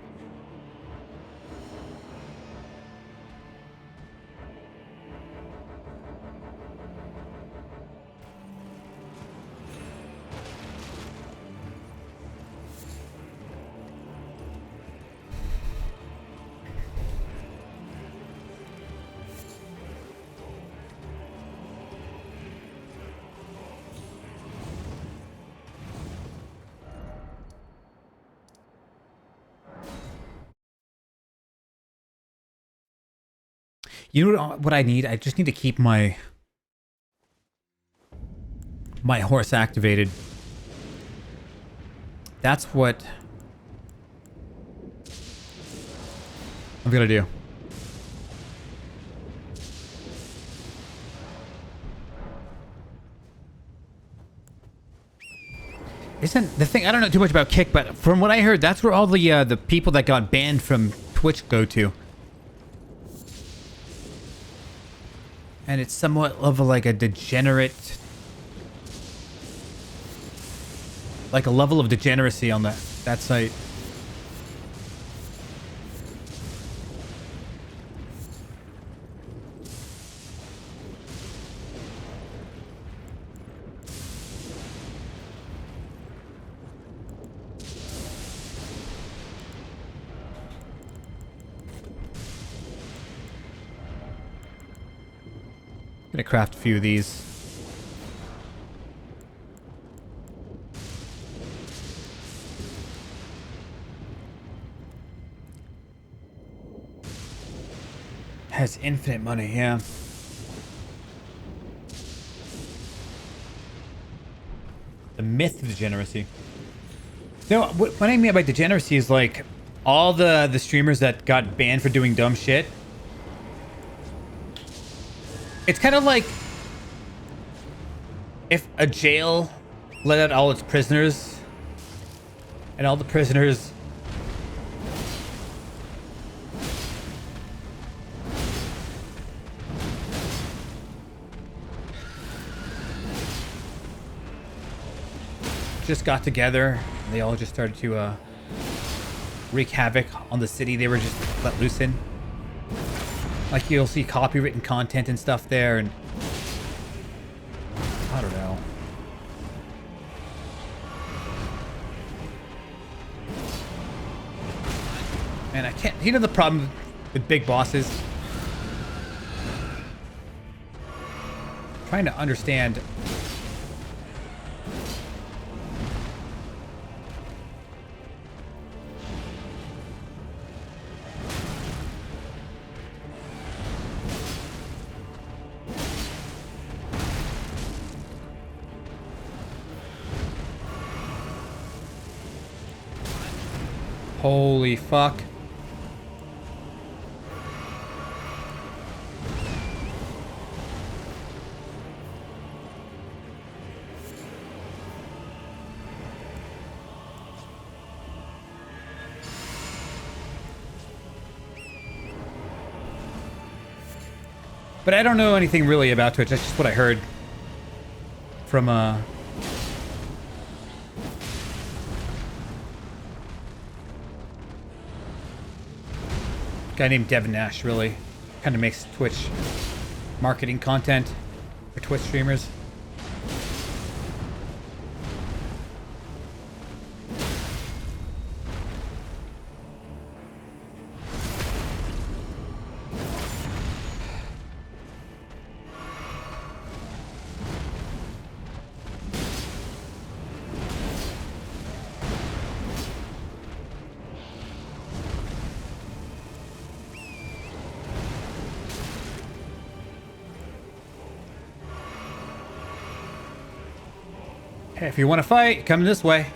You know what I need? I just need to keep my horse activated. That's what I'm gonna do. Isn't the thing? I don't know too much about Kick, but from what I heard, that's where all the people that got banned from Twitch go to. And it's somewhat of like a degenerate, like a level of degeneracy on that site. Gonna craft a few of these. Has infinite money, yeah. The myth of degeneracy. No, what I mean by degeneracy is like all the streamers that got banned for doing dumb shit. It's kind of like if a jail let out all its prisoners and all the prisoners just got together and they all just started to wreak havoc on the city they were just let loose in. Like you'll see copywritten content and stuff there, and I don't know. Man, I can't. You know the problem with big bosses? Trying to understand. Holy fuck. But I don't know anything really about Twitch. That's just what I heard from Guy named Devin Nash really kind of makes Twitch marketing content for Twitch streamers. Hey, if you want to fight, come this way.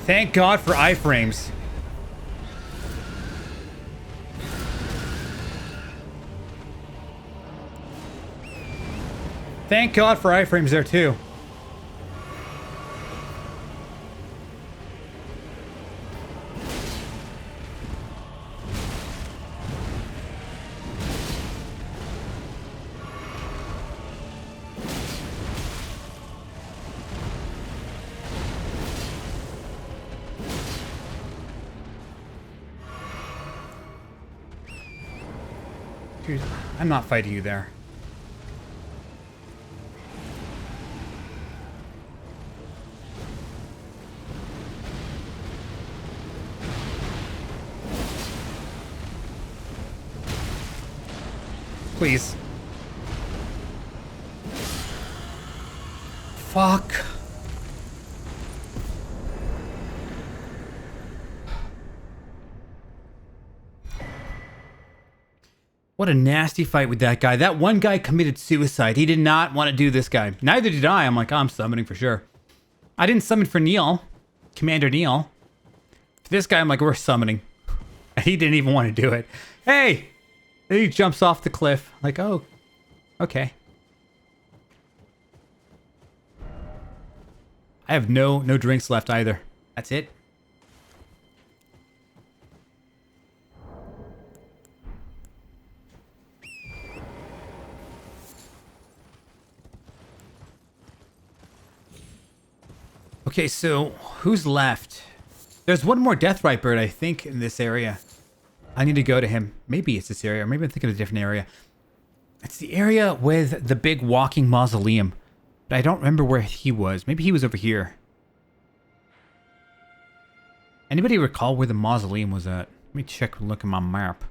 Thank God for iframes. Thank God for iframes there too. Dude, I'm not fighting you there. Please. Fuck. What a nasty fight with that guy. That one guy committed suicide. He did not want to do this guy. Neither did I. I'm like, oh, I'm summoning for sure. I didn't summon for Neil. Commander Neil. For this guy, I'm like, we're summoning. And he didn't even want to do it. Hey! Then he jumps off the cliff. Like, oh, okay. I have no drinks left either. That's it. Okay, so who's left? There's one more Deathrite bird, I think, in this area. I need to go to him. Maybe it's this area, or maybe I'm thinking of a different area. It's the area with the big walking mausoleum. But I don't remember where he was. Maybe he was over here. Anybody recall where the mausoleum was at? Let me check and look at my map.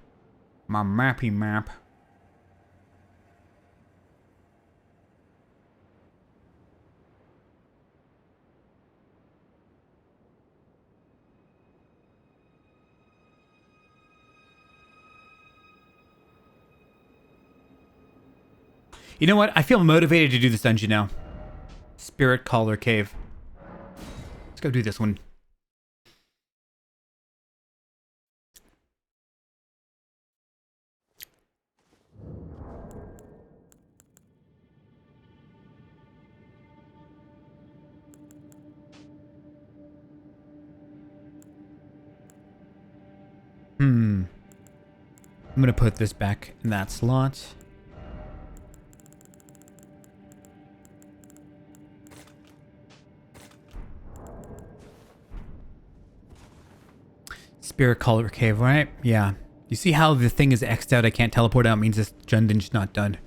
My mappy map. You know what? I feel motivated to do this dungeon now. Spirit Caller Cave. Let's go do this one. I'm gonna put this back in that slot. Spirit Caller Cave, right? Yeah. You see how the thing is X'd out? I can't teleport out. Means this dungeon's not done.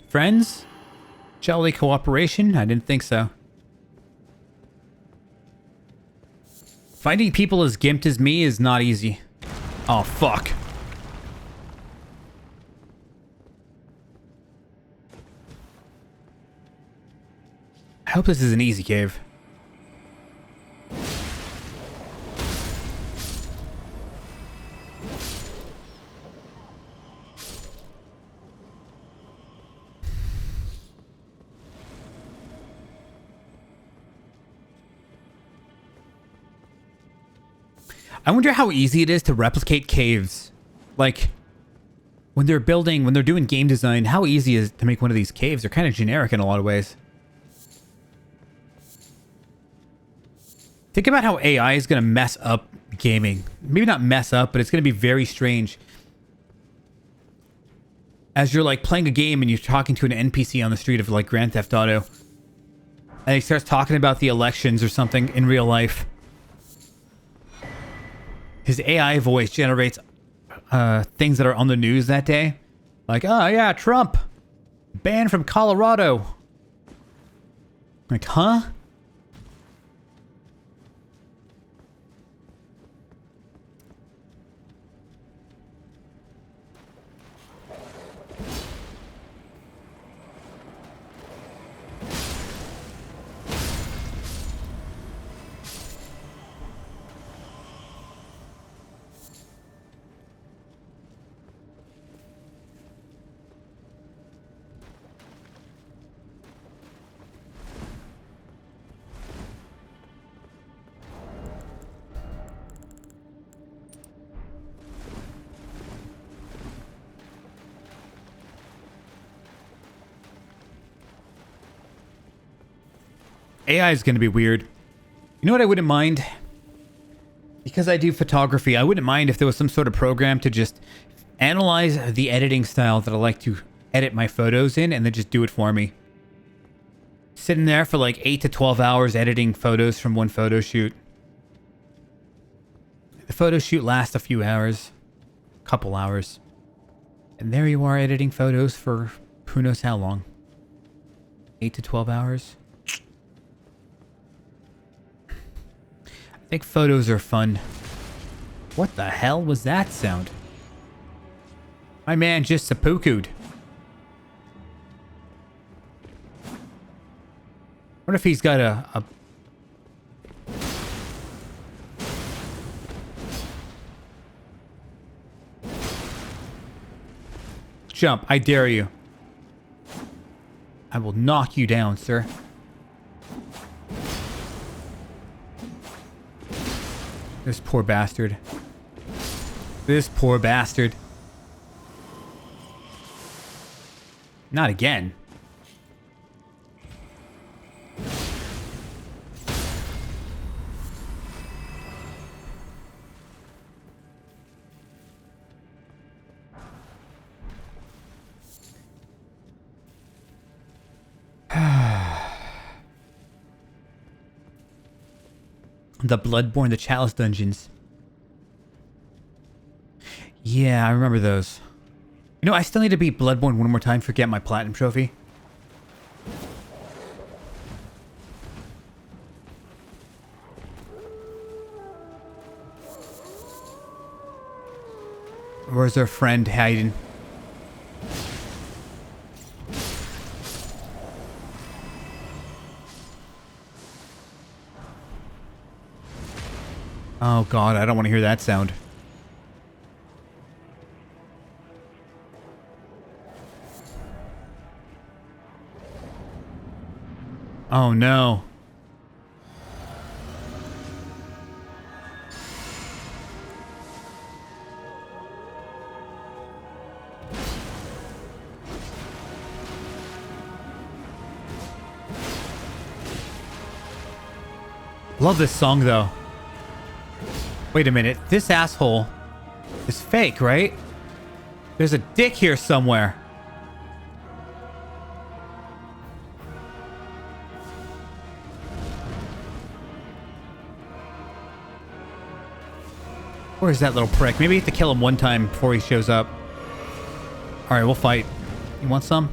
Friends? Jolly cooperation? I didn't think so. Finding people as gimped as me is not easy. Oh, fuck. I hope this is an easy cave. I wonder how easy it is to replicate caves. Like, when they're doing game design, how easy is it to make one of these caves? They're kind of generic in a lot of ways. Think about how AI is going to mess up gaming. Maybe not mess up, but it's going to be very strange. As you're like playing a game and you're talking to an NPC on the street of like Grand Theft Auto, and he starts talking about the elections or something in real life. His AI voice generates things that are on the news that day. Like, oh yeah, Trump banned from Colorado. Like, huh? AI is going to be weird. You know what I wouldn't mind? Because I do photography, I wouldn't mind if there was some sort of program to just analyze the editing style that I like to edit my photos in and then just do it for me. Sitting there for like 8 to 12 hours editing photos from one photo shoot. The photo shoot lasts a few hours. A couple hours. And there you are editing photos for who knows how long. 8 to 12 hours. I think photos are fun. What the hell was that sound? My man just seppuku'd. What if he's got a... Jump, I dare you. I will knock you down, sir. This poor bastard. This poor bastard. Not again. The Bloodborne, the Chalice dungeons. Yeah, I remember those. You know, I still need to beat Bloodborne one more time to get my platinum trophy. Where's our friend hiding? Oh god, I don't want to hear that sound. Oh no. Love this song though. Wait a minute, this asshole is fake, right? There's a dick here somewhere. Where's that little prick? Maybe you have to kill him one time before he shows up. Alright, we'll fight. You want some?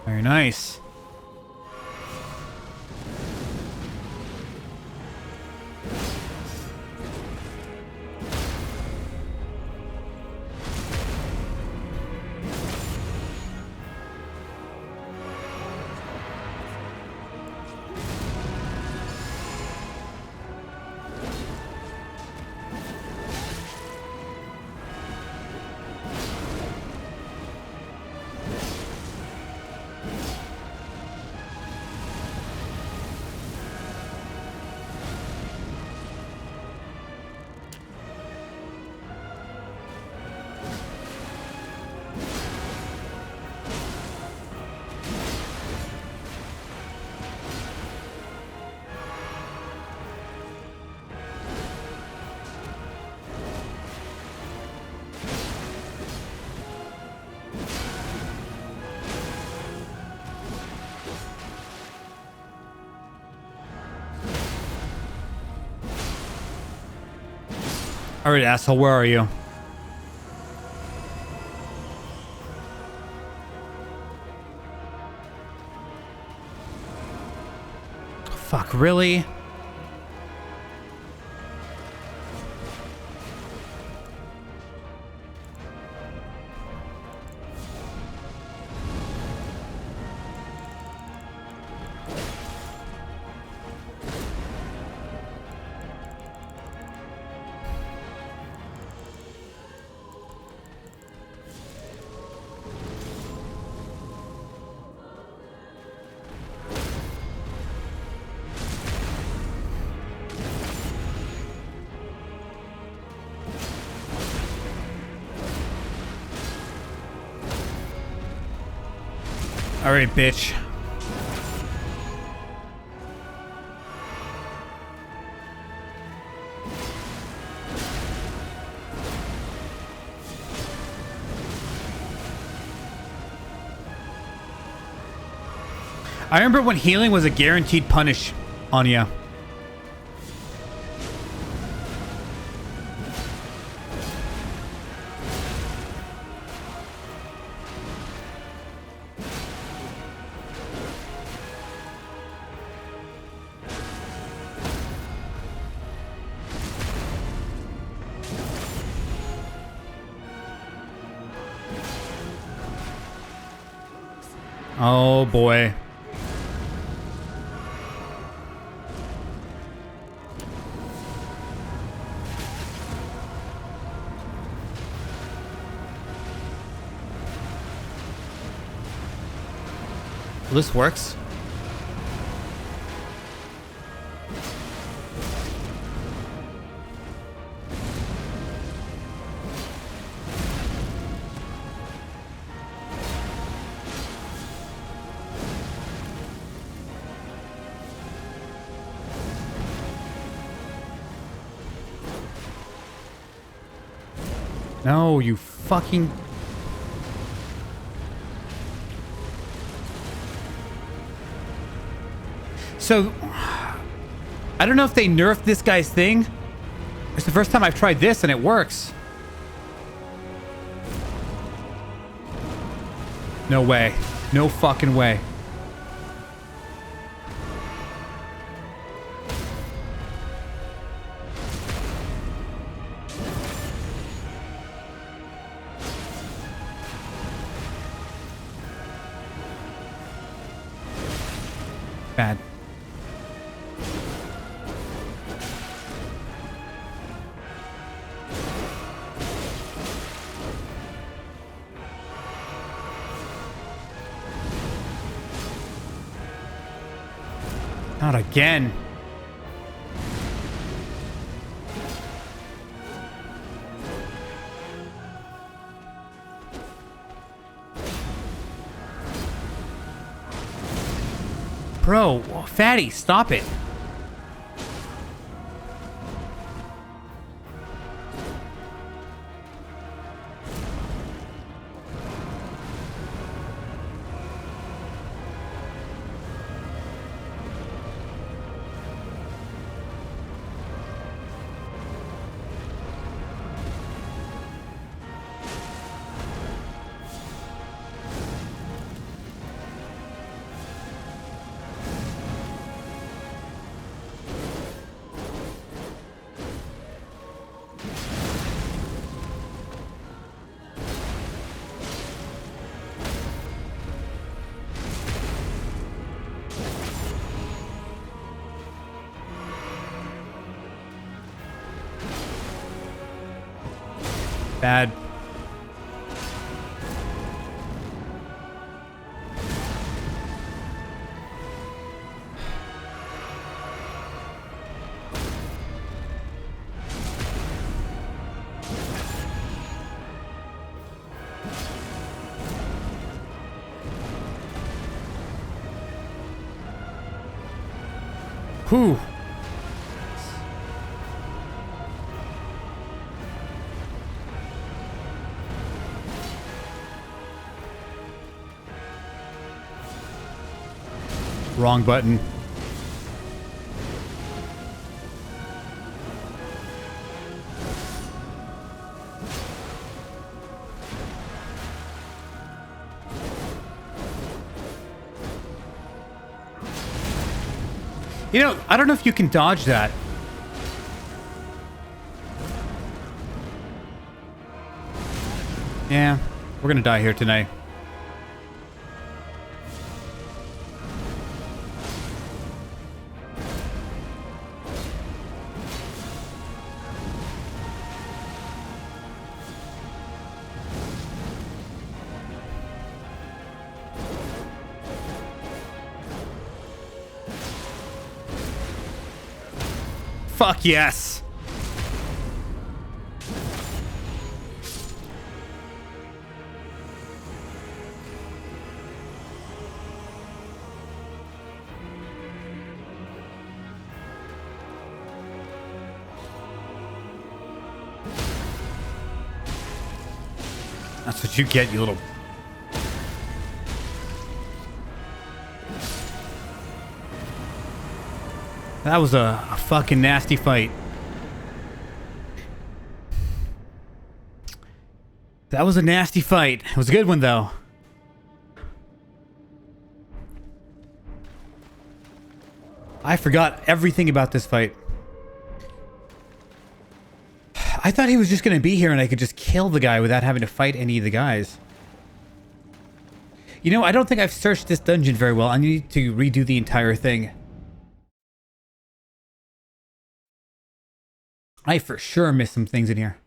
Very nice. All right, asshole, where are you? Fuck, really? All right, bitch. I remember when healing was a guaranteed punish on you. Oh boy. Well, this works. No, you fucking... So, I don't know if they nerfed this guy's thing. It's the first time I've tried this and it works. No way. No fucking way. Bad. Not again. Bro, fatty, stop it. Bad. Whew. Wrong button. You know, I don't know if you can dodge that. Yeah, we're gonna die here tonight. Fuck yes. That's what you get, you little... That was a fucking nasty fight. That was a nasty fight. It was a good one, though. I forgot everything about this fight. I thought he was just going to be here and I could just kill the guy without having to fight any of the guys. You know, I don't think I've searched this dungeon very well. I need to redo the entire thing. I for sure missed some things in here.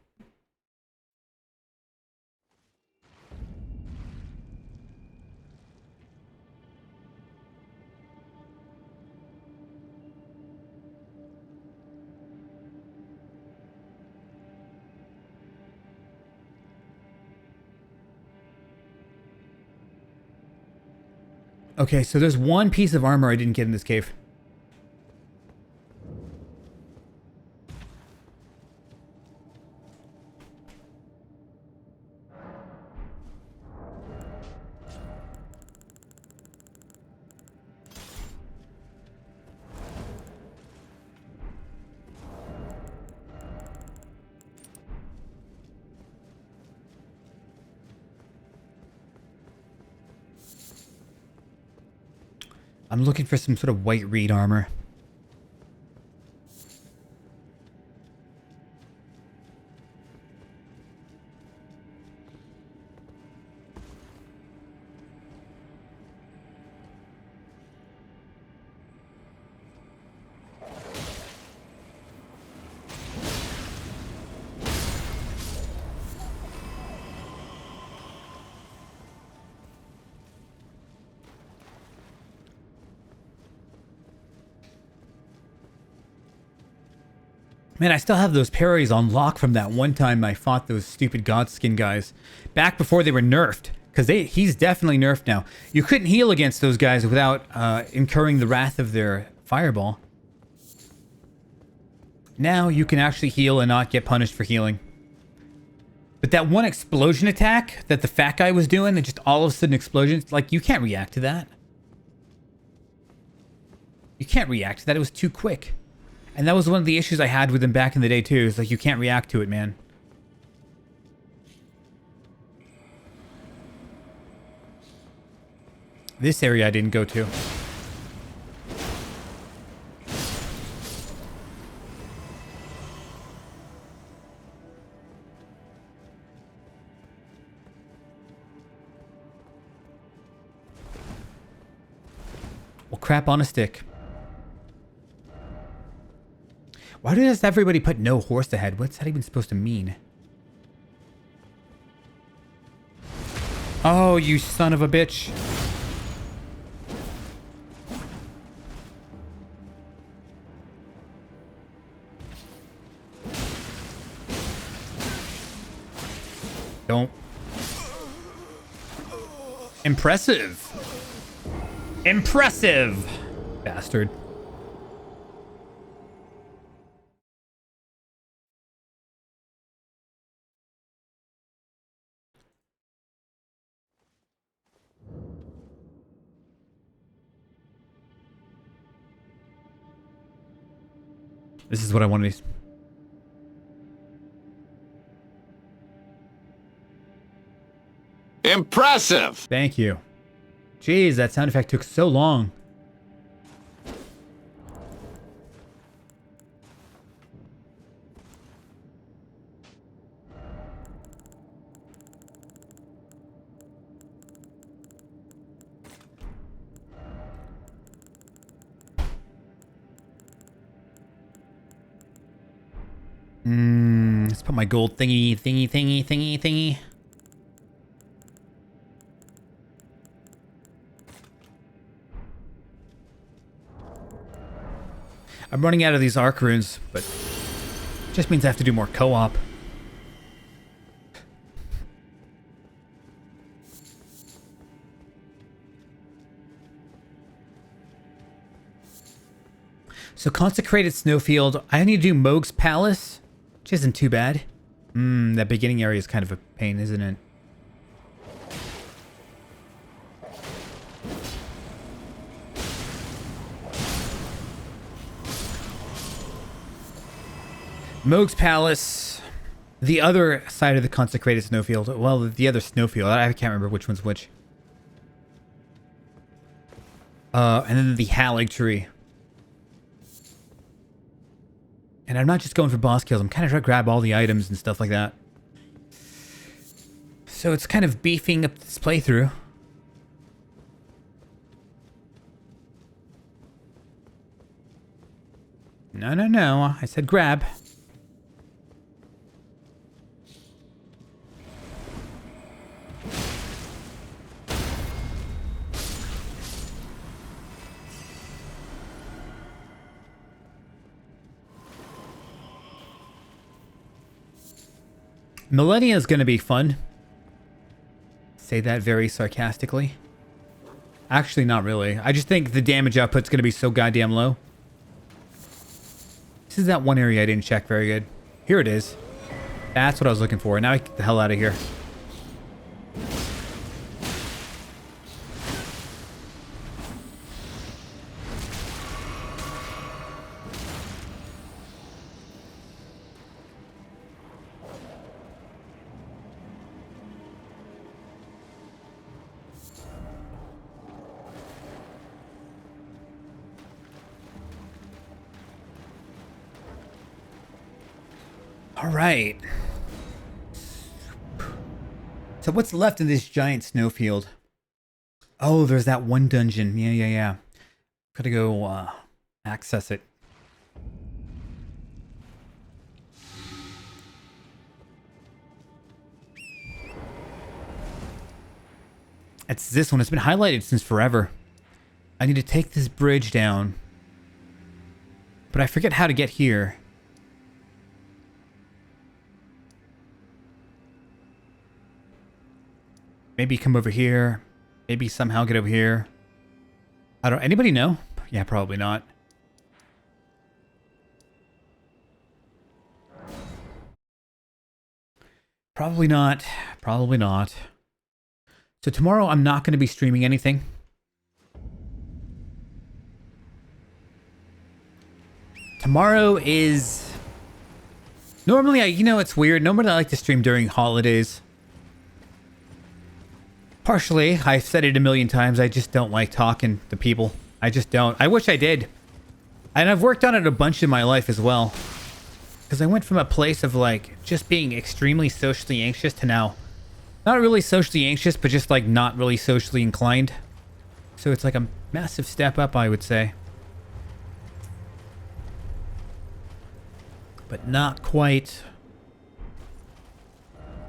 Okay, so there's one piece of armor I didn't get in this cave. I'm looking for some sort of white reed armor. Man, I still have those parries on lock from that one time I fought those stupid Godskin guys. Back before they were nerfed. Because he's definitely nerfed now. You couldn't heal against those guys without incurring the wrath of their fireball. Now you can actually heal and not get punished for healing. But that one explosion attack that the fat guy was doing, and just all of a sudden explosions, like, you can't react to that. You can't react to that. It was too quick. And that was one of the issues I had with him back in the day, too. It's like, you can't react to it, man. This area I didn't go to. Well, crap on a stick. Why does everybody put no horse ahead? What's that even supposed to mean? Oh, you son of a bitch. Don't. Impressive. Impressive. Bastard. This is what I wanted to... Impressive! Thank you. Jeez, that sound effect took so long. Let's put my gold thingy. I'm running out of these arc runes, but it just means I have to do more co-op. So Consecrated Snowfield, I need to do Moog's Palace, which isn't too bad. That beginning area is kind of a pain, isn't it? Moog's Palace, the other side of the Consecrated Snowfield. Well, the other snowfield. I can't remember which one's which. And then the Hallig Tree. And I'm not just going for boss kills. I'm kind of trying to grab all the items and stuff like that. So it's kind of beefing up this playthrough. No. I said grab. Millennia is going to be fun. Say that very sarcastically. Actually, not really. I just think the damage output's going to be so goddamn low. This is that one area I didn't check very good. Here it is. That's what I was looking for. Now I get the hell out of here. All right. So what's left in this giant snowfield? Oh, there's that one dungeon. Yeah. Gotta go access it. It's this one. It's been highlighted since forever. I need to take this bridge down. But I forget how to get here. Maybe come over here. Maybe somehow get over here. I don't... Anybody know? Yeah, probably not. Probably not. Probably not. So tomorrow I'm not going to be streaming anything. Tomorrow is... Normally, it's weird. Normally I like to stream during holidays. Partially, I've said it a million times, I just don't like talking to people. I just don't. I wish I did. And I've worked on it a bunch in my life as well. Because I went from a place of, like, just being extremely socially anxious to now. Not really socially anxious, but just, like, not really socially inclined. So it's like a massive step up, I would say. But not quite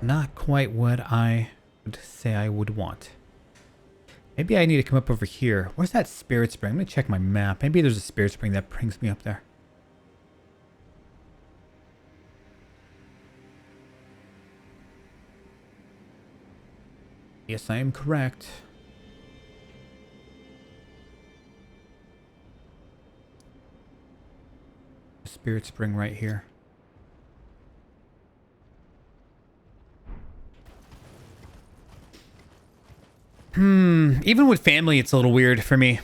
what I would say I would want. Maybe I need to come up over here. Where's that spirit spring? I'm gonna check my map. Maybe there's a spirit spring that brings me up there. Yes, I am correct. Spirit spring right here. Even with family, it's a little weird for me.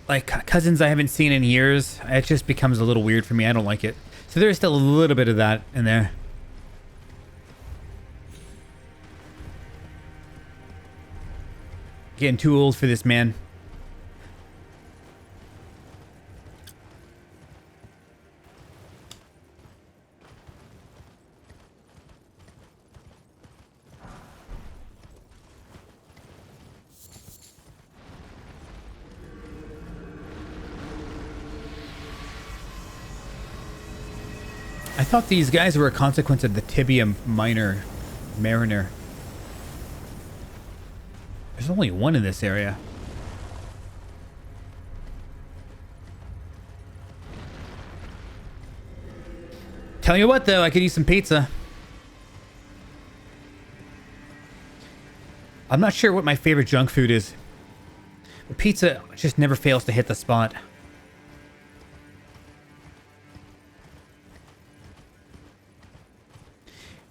Like, cousins I haven't seen in years, it just becomes a little weird for me. I don't like it. So there's still a little bit of that in there. Getting too old for this, man. I thought these guys were a consequence of the Tibia minor mariner. There's only one in this area. Tell you what, though, I could eat some pizza. I'm not sure what my favorite junk food is. But pizza just never fails to hit the spot.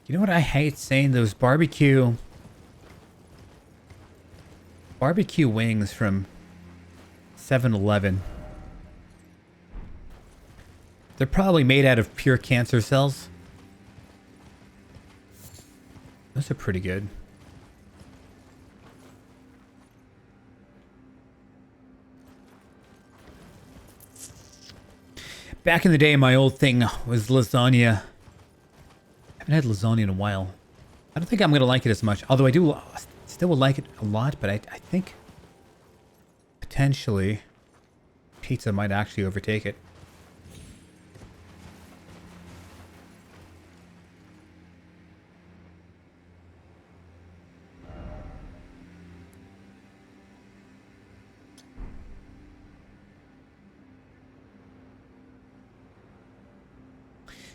You know what I hate saying? Those barbecue wings from 7-Eleven. They're probably made out of pure cancer cells. Those are pretty good. Back in the day, my old thing was lasagna. I haven't had lasagna in a while. I don't think I'm going to like it as much. Although I do still would like it a lot, but I think potentially pizza might actually overtake it.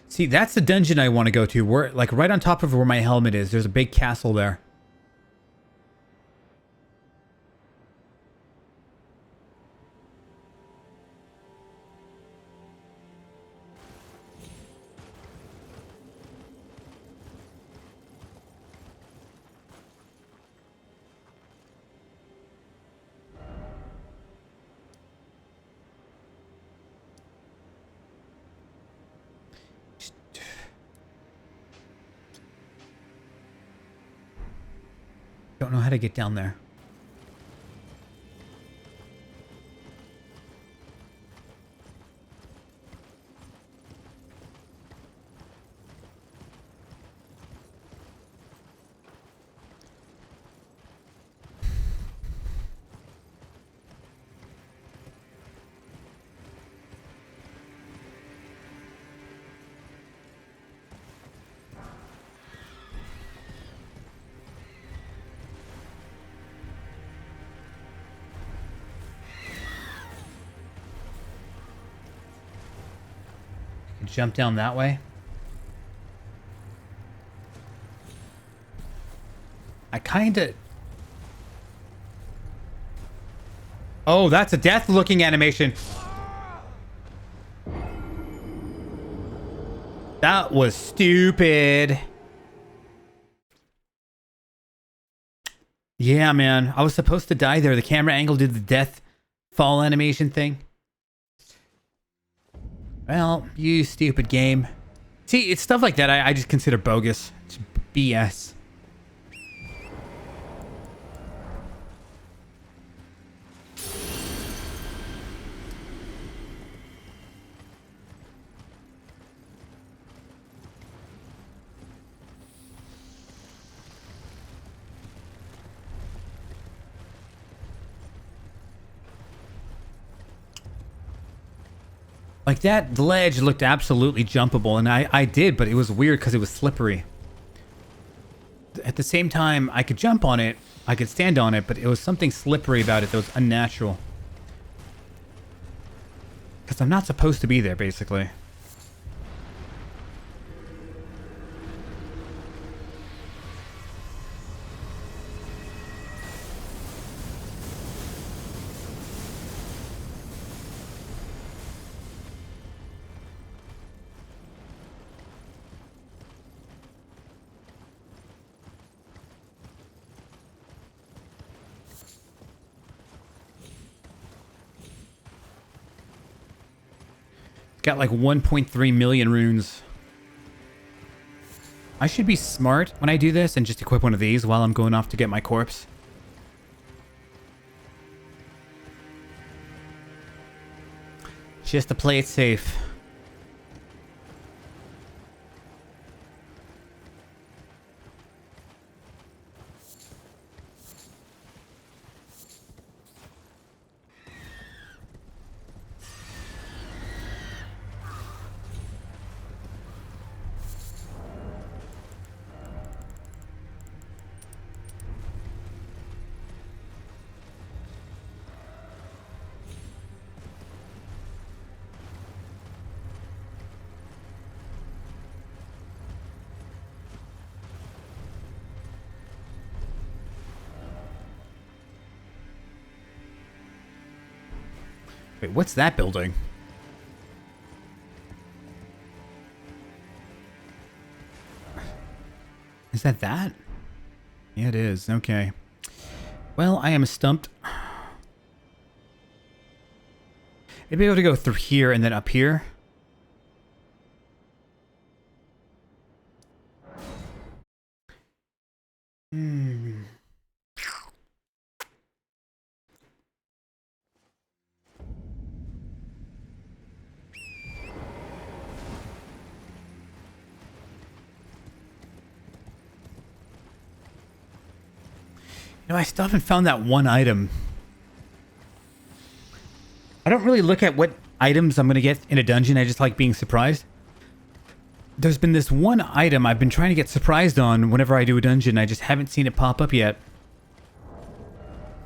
See, that's the dungeon I want to go to. Where, like, right on top of where my helmet is. There's a big castle there. Don't know how to get down there. Jump down that way. I kinda... Oh, that's a death looking animation. That was stupid. Yeah, man. I was supposed to die there. The camera angle did the death fall animation thing. Well, you stupid game. See, it's stuff like that I just consider bogus. It's BS. Like, that ledge looked absolutely jumpable, and I did, but it was weird because it was slippery. At the same time, I could jump on it, I could stand on it, but it was something slippery about it that was unnatural. Because I'm not supposed to be there, basically. Got like 1.3 million runes. I should be smart when I do this and just equip one of these while I'm going off to get my corpse. Just to play it safe. Wait, what's that building? Is that that? Yeah, it is. Okay. Well, I am stumped. Maybe I'll be able to go through here and then up here. Hmm. You know, I still haven't found that one item. I don't really look at what items I'm going to get in a dungeon. I just like being surprised. There's been this one item I've been trying to get surprised on whenever I do a dungeon. I just haven't seen it pop up yet.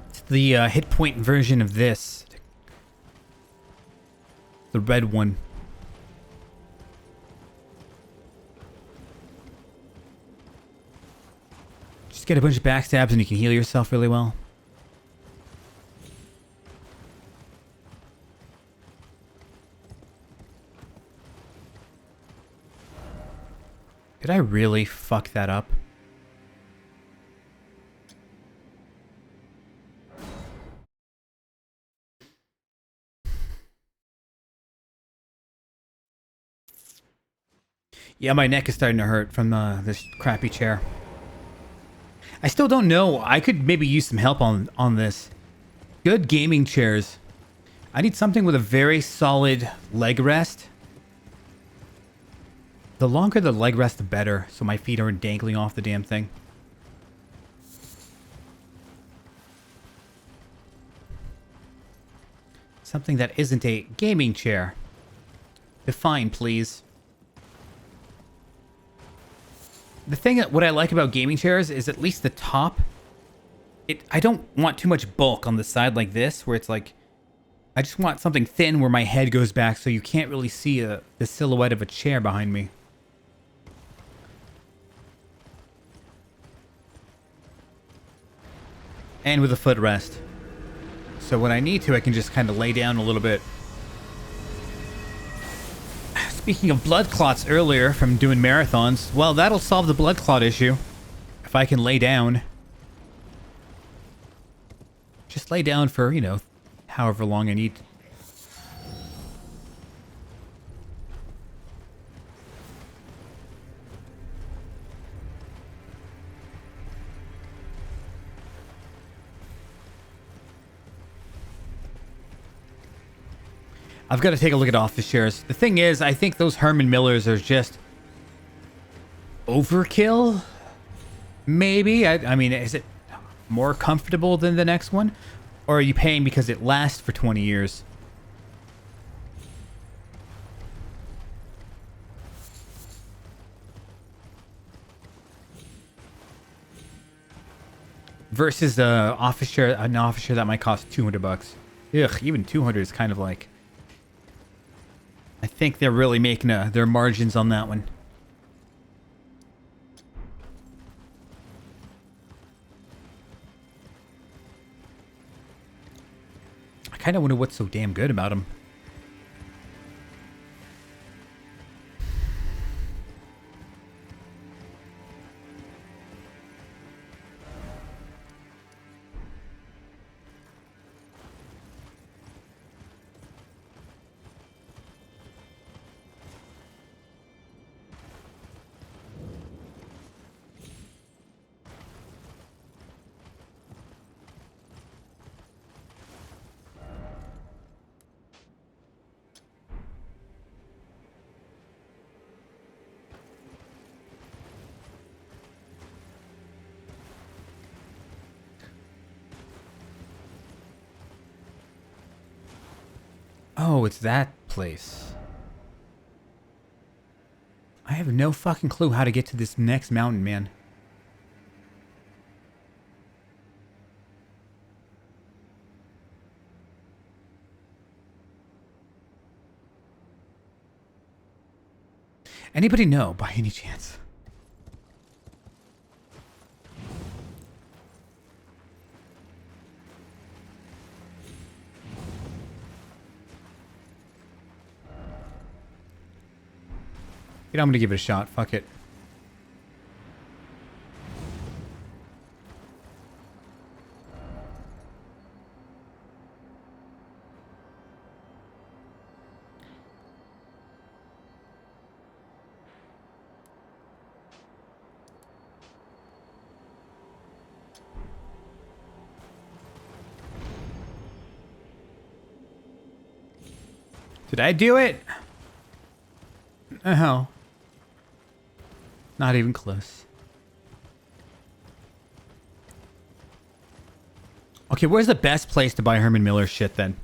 It's the hit point version of this. The red one. Just get a bunch of backstabs and you can heal yourself really well. Did I really fuck that up? Yeah, my neck is starting to hurt from this crappy chair. I still don't know. I could maybe use some help on this. Good gaming chairs. I need something with a very solid leg rest. The longer the leg rest, the better, so my feet aren't dangling off the damn thing. Something that isn't a gaming chair. Define, please. The thing that what I like about gaming chairs is at least the top. I don't want too much bulk on the side like this, where it's like, I just want something thin where my head goes back so you can't really see the silhouette of a chair behind me. And with a footrest. So when I need to, I can just kind of lay down a little bit. Speaking of blood clots earlier from doing marathons, well, that'll solve the blood clot issue. If I can lay down. Just lay down for, you know, however long I need. I've got to take a look at office chairs. The thing is, I think those Herman Millers are just overkill. Maybe. I mean, is it more comfortable than the next one? Or are you paying because it lasts for 20 years? Versus an office chair that might cost $200. Ugh, even 200 is kind of like... I think they're really making their margins on that one. I kind of wonder what's so damn good about them. Oh, it's that place. I have no fucking clue how to get to this next mountain, man. Anybody know, by any chance? You know, I'm gonna give it a shot. Fuck it. Did I do it? Oh. Not even close. Okay, where's the best place to buy Herman Miller shit then?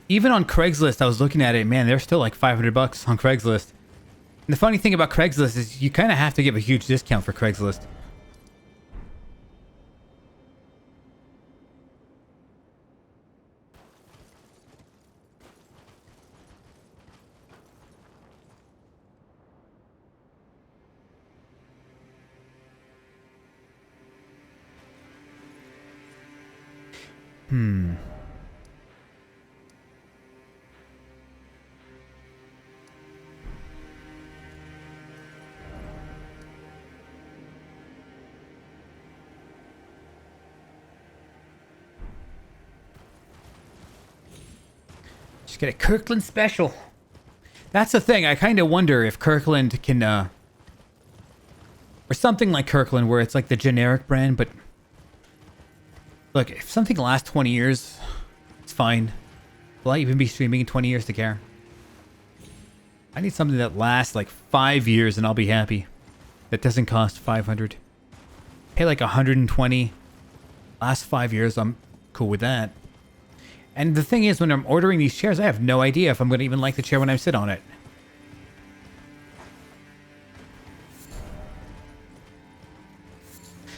Even on Craigslist, I was looking at it. Man, they're still like $500 on Craigslist. And the funny thing about Craigslist is you kind of have to give a huge discount for Craigslist. Just get a Kirkland special. That's the thing. I kind of wonder if Kirkland can, or something like Kirkland where it's like the generic brand, but look, if something lasts 20 years, it's fine. Will I even be streaming in 20 years to care? I need something that lasts like 5 years and I'll be happy. That doesn't cost 500. Pay like 120. Last 5 years, I'm cool with that. And the thing is, when I'm ordering these chairs, I have no idea if I'm going to even like the chair when I sit on it.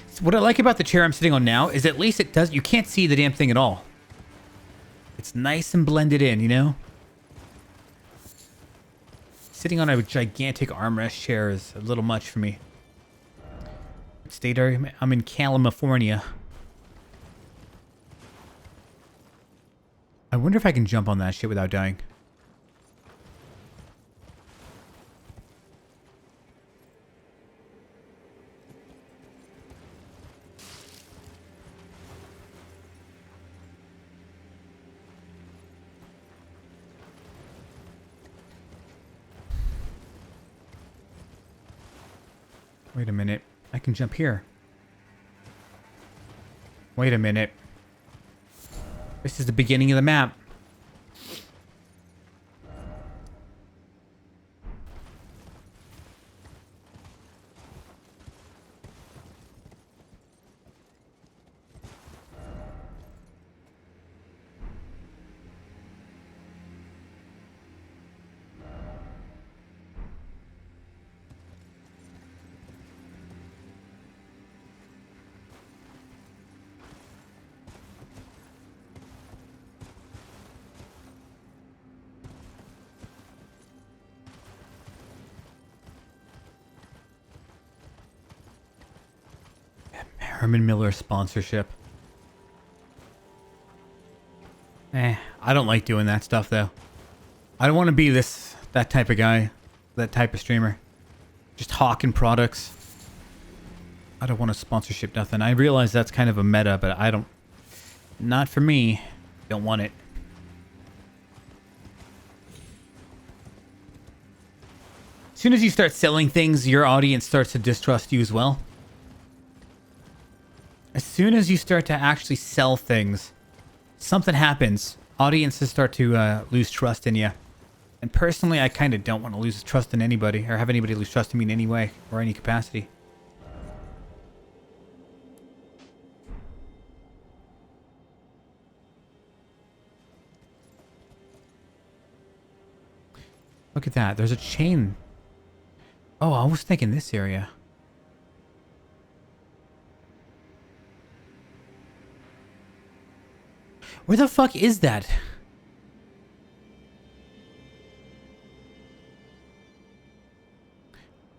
So what I like about the chair I'm sitting on now is at least it does, you can't see the damn thing at all. It's nice and blended in, you know? Sitting on a gigantic armrest chair is a little much for me. What state are you? I'm in California. I wonder if I can jump on that shit without dying. Wait a minute. I can jump here. Wait a minute. This is the beginning of the map. Herman Miller sponsorship. I don't like doing that stuff though. I don't want to be that type of guy, that type of streamer. Just hawking products. I don't want a sponsorship nothing. I realize that's kind of a meta, but I don't. Not for me. Don't want it. As soon as you start selling things, your audience starts to distrust you as well. As soon as you start to actually sell things, something happens. Audiences start to lose trust in you. And personally, I kind of don't want to lose trust in anybody or have anybody lose trust in me in any way or any capacity. Look at that. There's a chain. Oh, I was thinking this area. Where the fuck is that?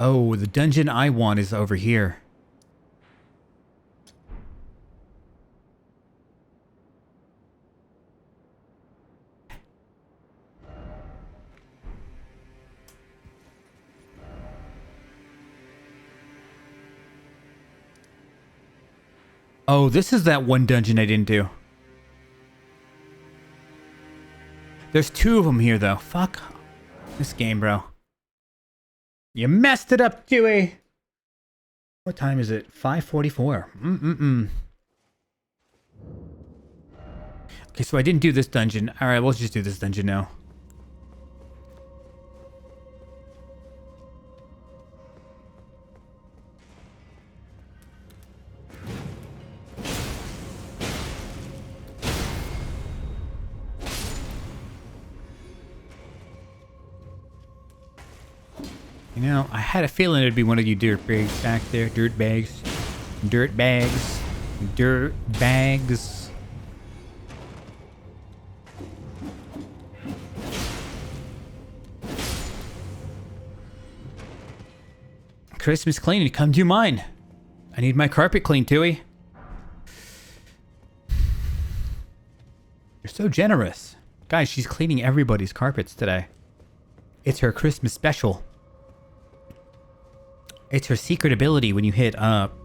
Oh, the dungeon I want is over here. Oh, this is that one dungeon I didn't do. There's 2 of them here, though. Fuck this game, bro. You messed it up, Dewey. What time is it? 5:44. Okay, so I didn't do this dungeon. Alright, let's just do this dungeon now. You know, I had a feeling it'd be one of you dirt bags back there. Dirt bags. Dirt bags. Dirt bags. Christmas cleaning, come do mine. I need my carpet cleaned, Tui. You're so generous. Guys, she's cleaning everybody's carpets today. It's her Christmas special. It's her secret ability when you hit R3,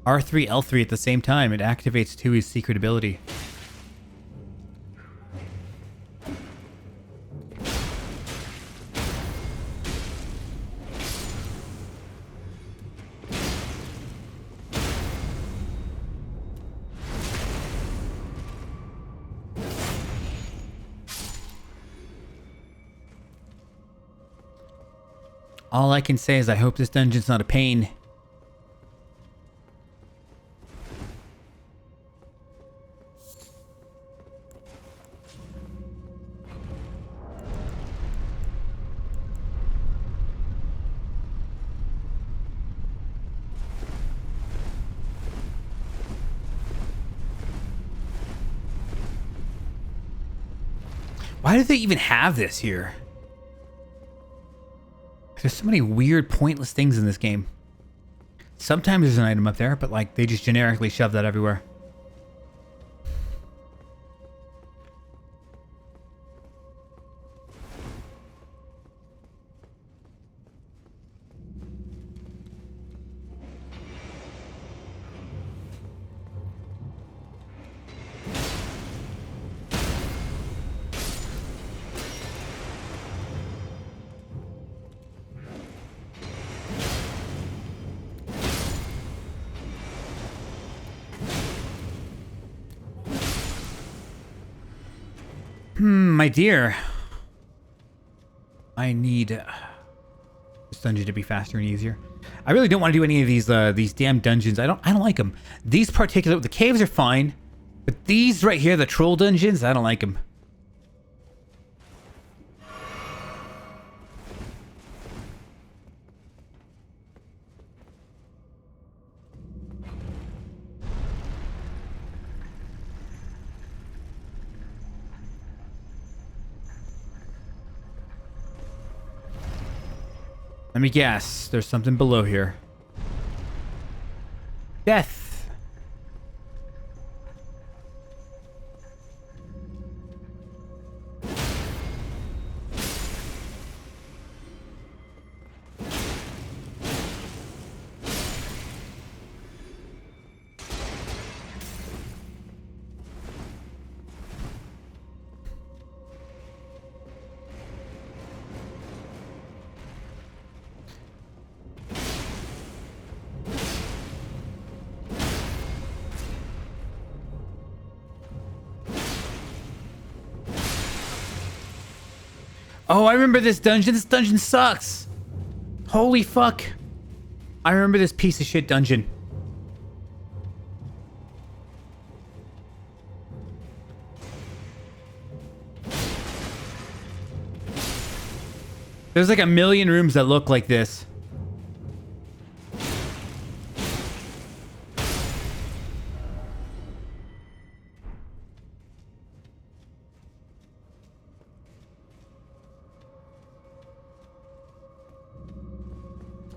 L3 at the same time. It activates Tui's secret ability. All I can say is I hope this dungeon's not a pain. Why do they even have this here? There's so many weird, pointless things in this game. Sometimes there's an item up there, but like they just generically shove that everywhere. My dear. I need this dungeon to be faster and easier. I really don't want to do any of these damn dungeons. I don't like them. These particular, the caves are fine, but these right here, the troll dungeons, I don't like them. Let me guess. There's something below here. Death. Oh, I remember this dungeon. This dungeon sucks. Holy fuck. I remember this piece of shit dungeon. There's like a million rooms that look like this.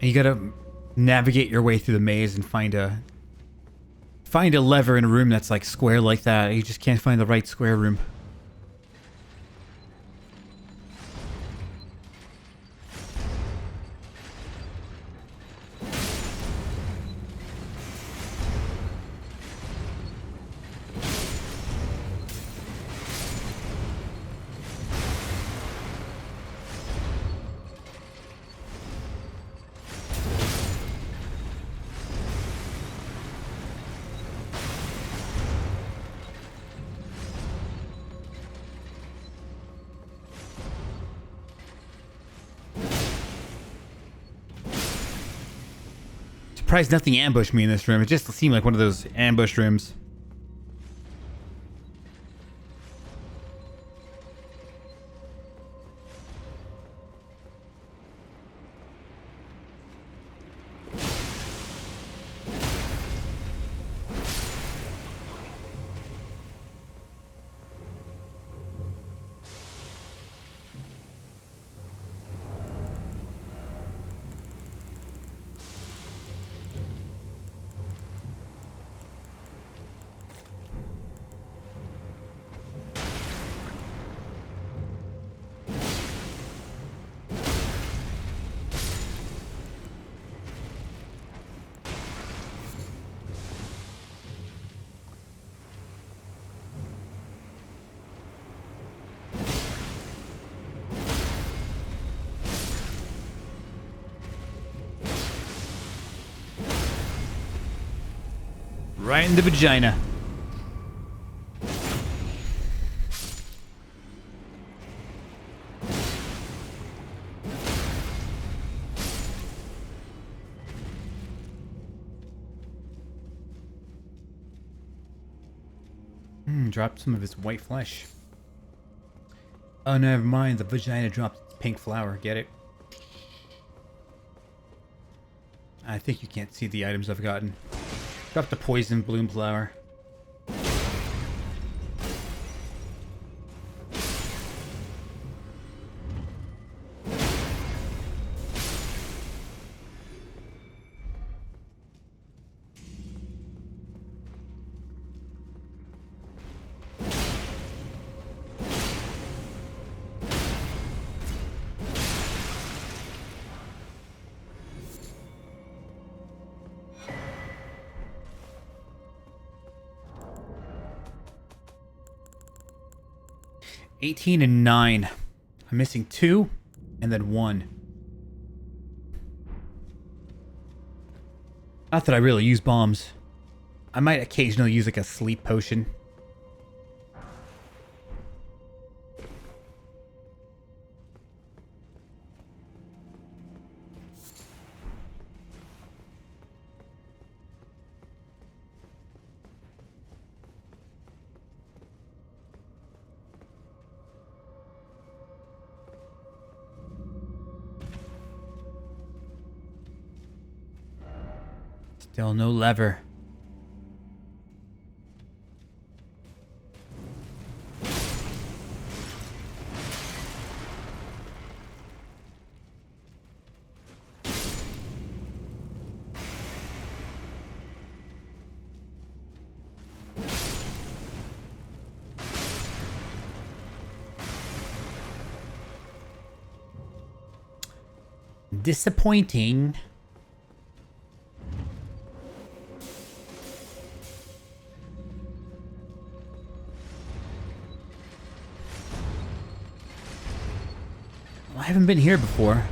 You gotta navigate your way through the maze and find a lever in a room that's like square like that. You just can't find the right square room. surprised nothing ambushed me in this room. It just seemed like one of those ambush rooms. Right in the vagina. Dropped some of his white flesh. Oh, never mind. The vagina dropped its pink flower. Get it? I think you can't see the items I've gotten. Dropped the poison bloom flower. $18 and $9. I'm missing 2 and then 1. Not that I really use bombs. I might occasionally use like a sleep potion. Still no lever. Disappointing. I haven't been here before.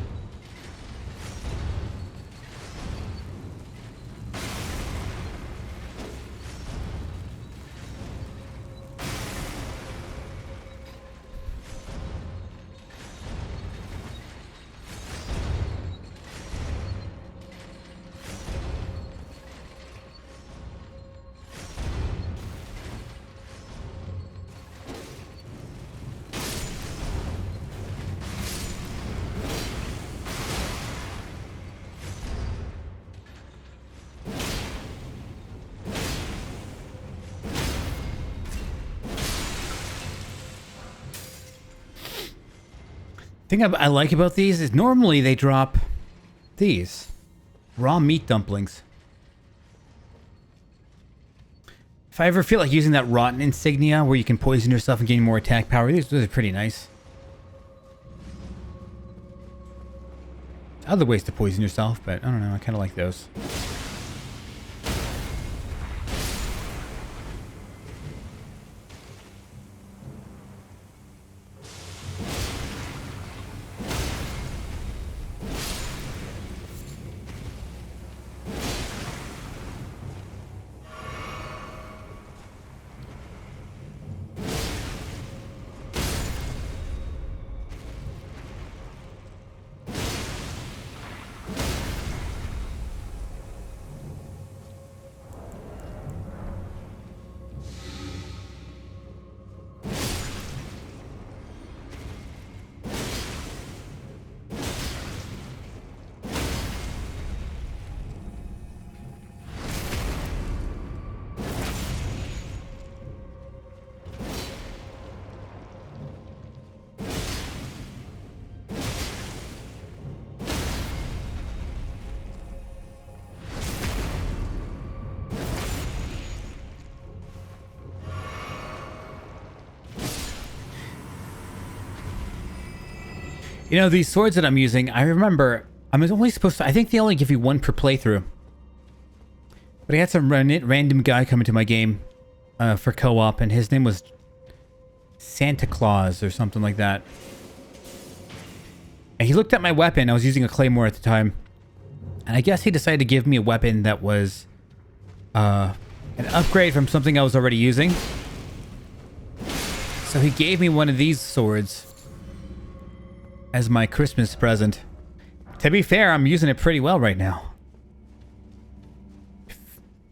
The thing I like about these is normally they drop these raw meat dumplings. If I ever feel like using that rotten insignia where you can poison yourself and gain more attack power, those are pretty nice. Other ways to poison yourself, but I don't know, I kind of like those. You know, these swords that I'm using, I remember I'm only supposed to, I think they only give you one per playthrough. But I had some random guy come into my game for co-op, and his name was Santa Claus or something like that. And he looked at my weapon. I was using a claymore at the time. And I guess he decided to give me a weapon that was an upgrade from something I was already using. So he gave me one of these swords as my Christmas present. To be fair, I'm using it pretty well right now.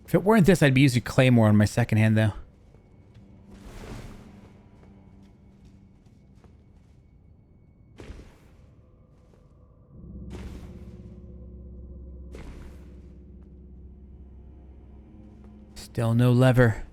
If it weren't this, I'd be using claymore on my second hand, though. Still no lever.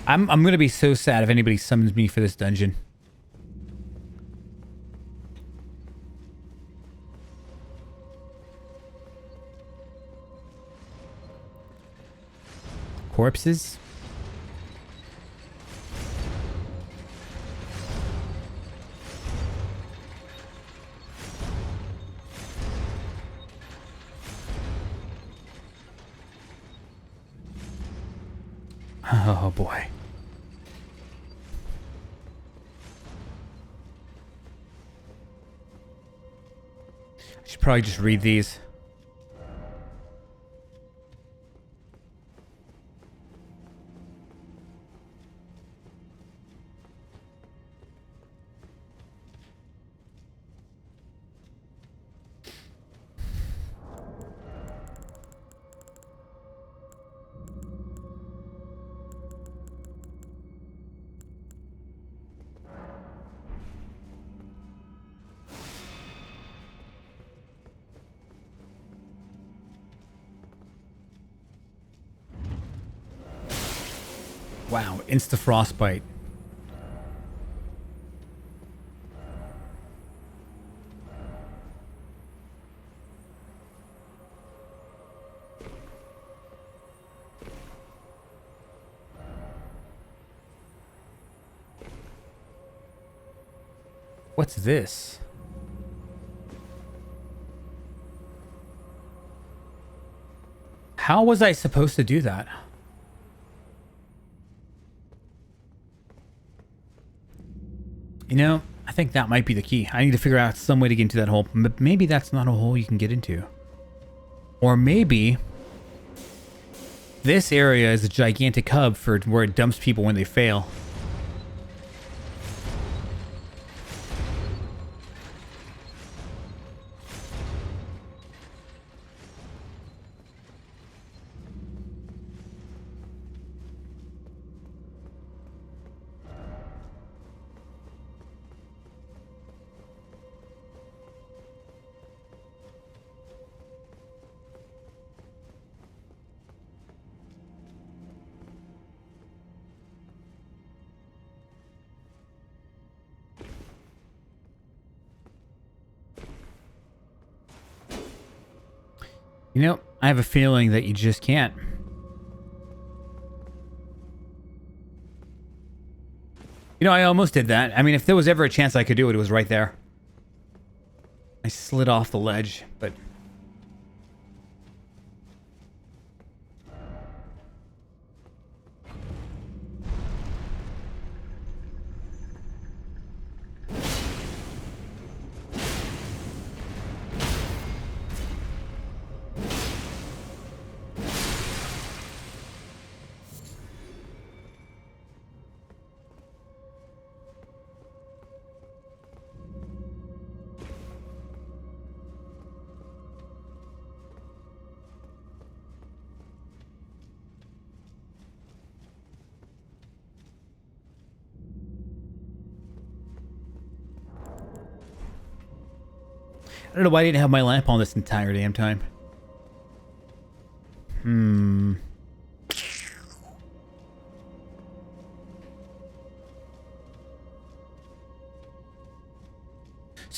I'm gonna be so sad if anybody summons me for this dungeon. Corpses? Oh boy. I should probably just read these. Wow, insta frostbite. What's this? How was I supposed to do that? You know, I think that might be the key. I need to figure out some way to get into that hole. But maybe that's not a hole you can get into. Or maybe this area is a gigantic hub for where it dumps people when they fail. You know, I have a feeling that you just can't. You know, I almost did that. I mean, if there was ever a chance I could do it, it was right there. I slid off the ledge, but... I don't know why I didn't have my lamp on this entire damn time.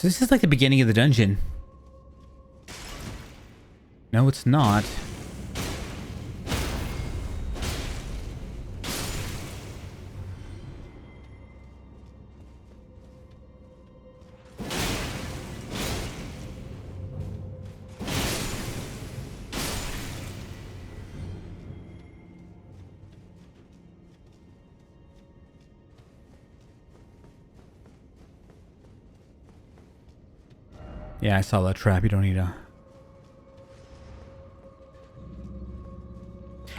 So this is like the beginning of the dungeon. No, it's not. Yeah, I saw that trap. You don't need to...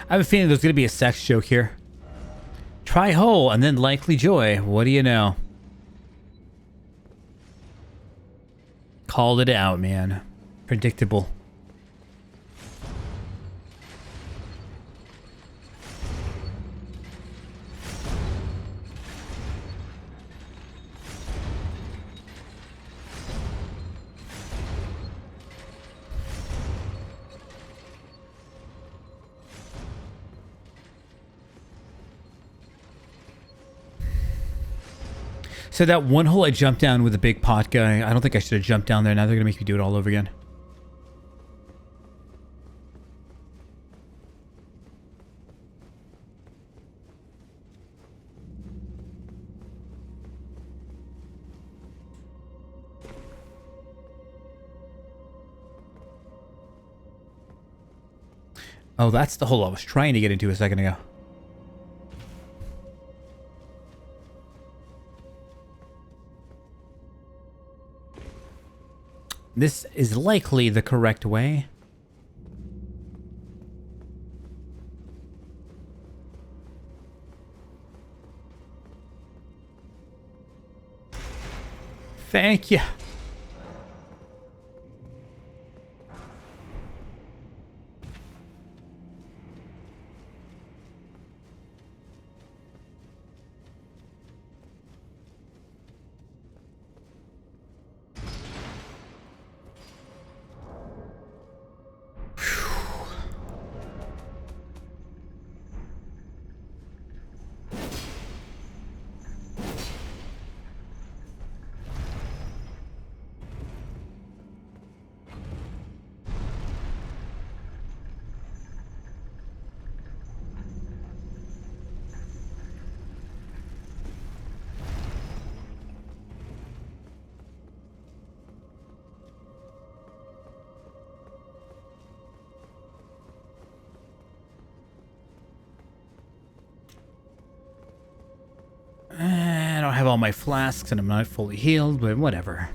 I have a feeling there's going to be a sex joke here. Try hole and then likely joy. What do you know? Called it out, man. Predictable. So that one hole I jumped down with the big pot guy, I don't think I should have jumped down there. Now they're going to make me do it all over again. Oh, that's the hole I was trying to get into a second ago. This is likely the correct way. Thank you. I don't have all my flasks and I'm not fully healed, but whatever.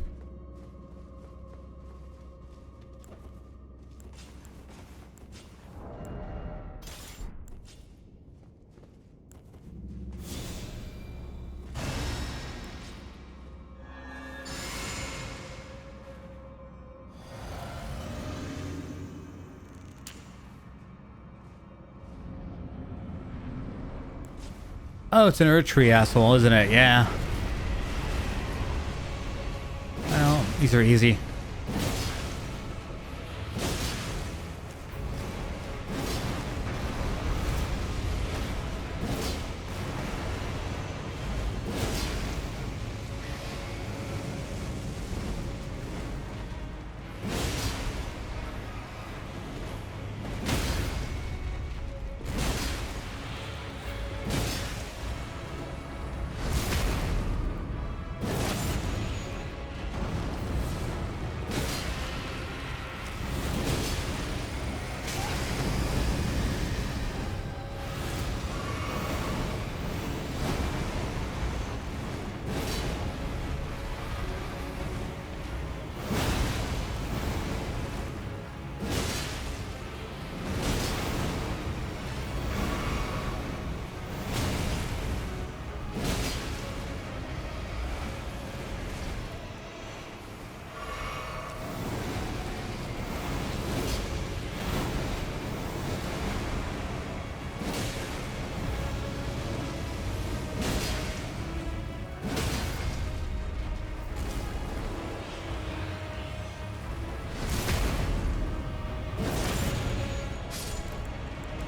Oh, it's an Earth Tree asshole, isn't it? Yeah. Well, these are easy.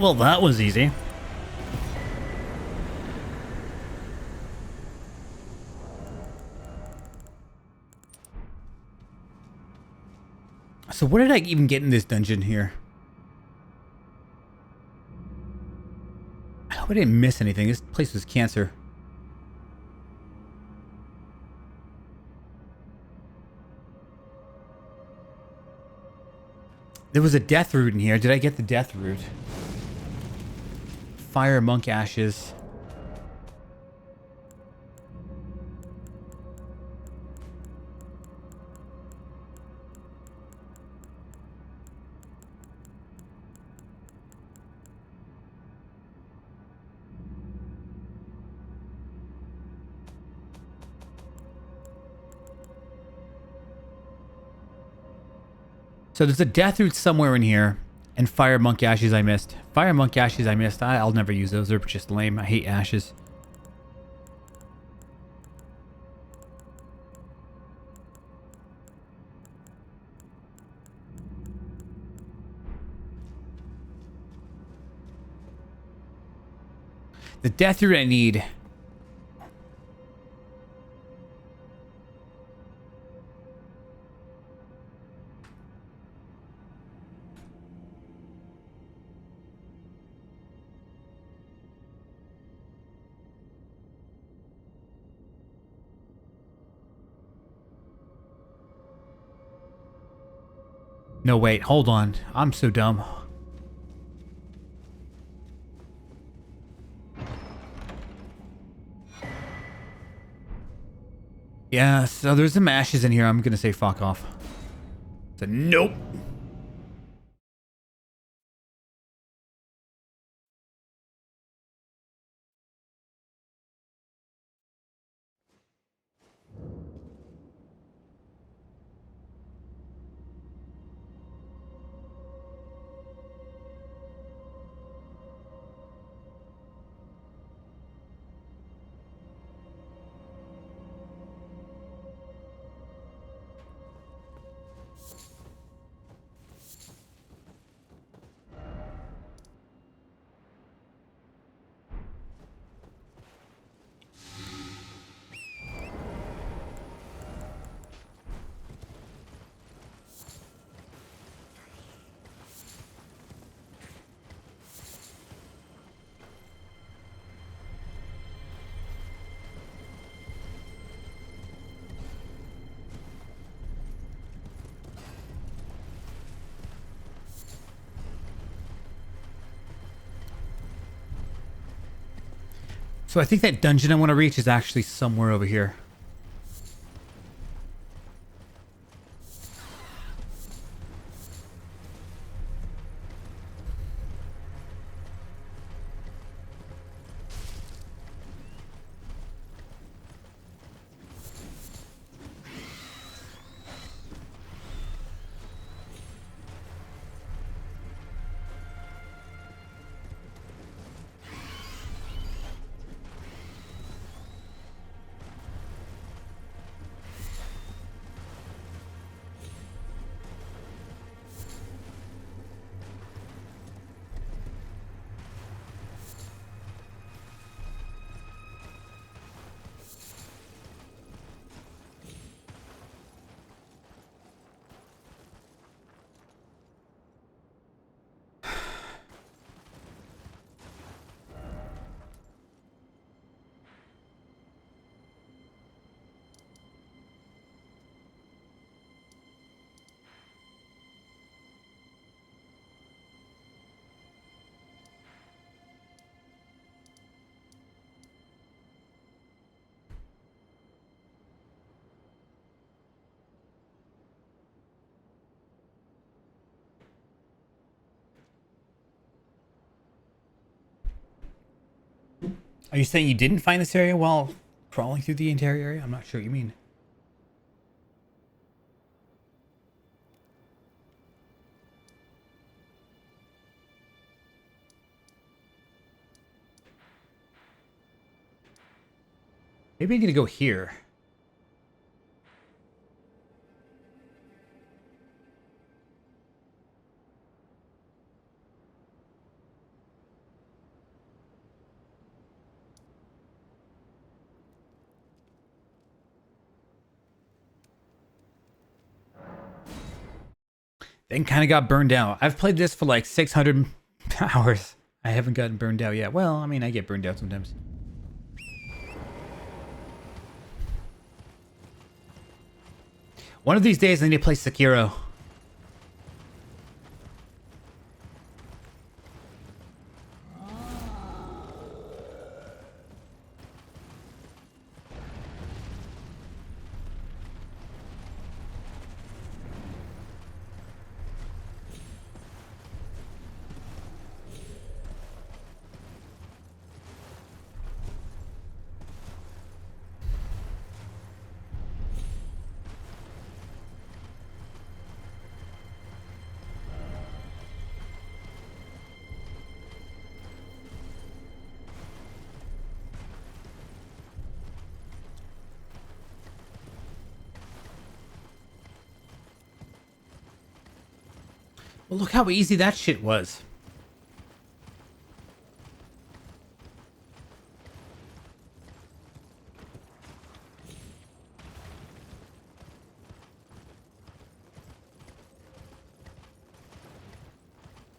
Well, that was easy. So what did I even get in this dungeon here? I hope I didn't miss anything. This place was cancer. There was a death root in here. Did I get the death root? Fire monk ashes. So there's a death root somewhere in here, and fire monk ashes I missed. Fire monk ashes I missed. I'll never use those. They're just lame. I hate ashes. The death root I need. No, wait, hold on. I'm so dumb. Yeah, so there's some ashes in here. I'm gonna say fuck off. So nope. So I think that dungeon I want to reach is actually somewhere over here. Are you saying you didn't find this area while crawling through the interior area? I'm not sure what you mean. Maybe I need to go here. Then kind of got burned out. I've played this for like 600 hours. I haven't gotten burned out yet. Well, I mean, I get burned out sometimes. One of these days I need to play Sekiro. Well, look how easy that shit was.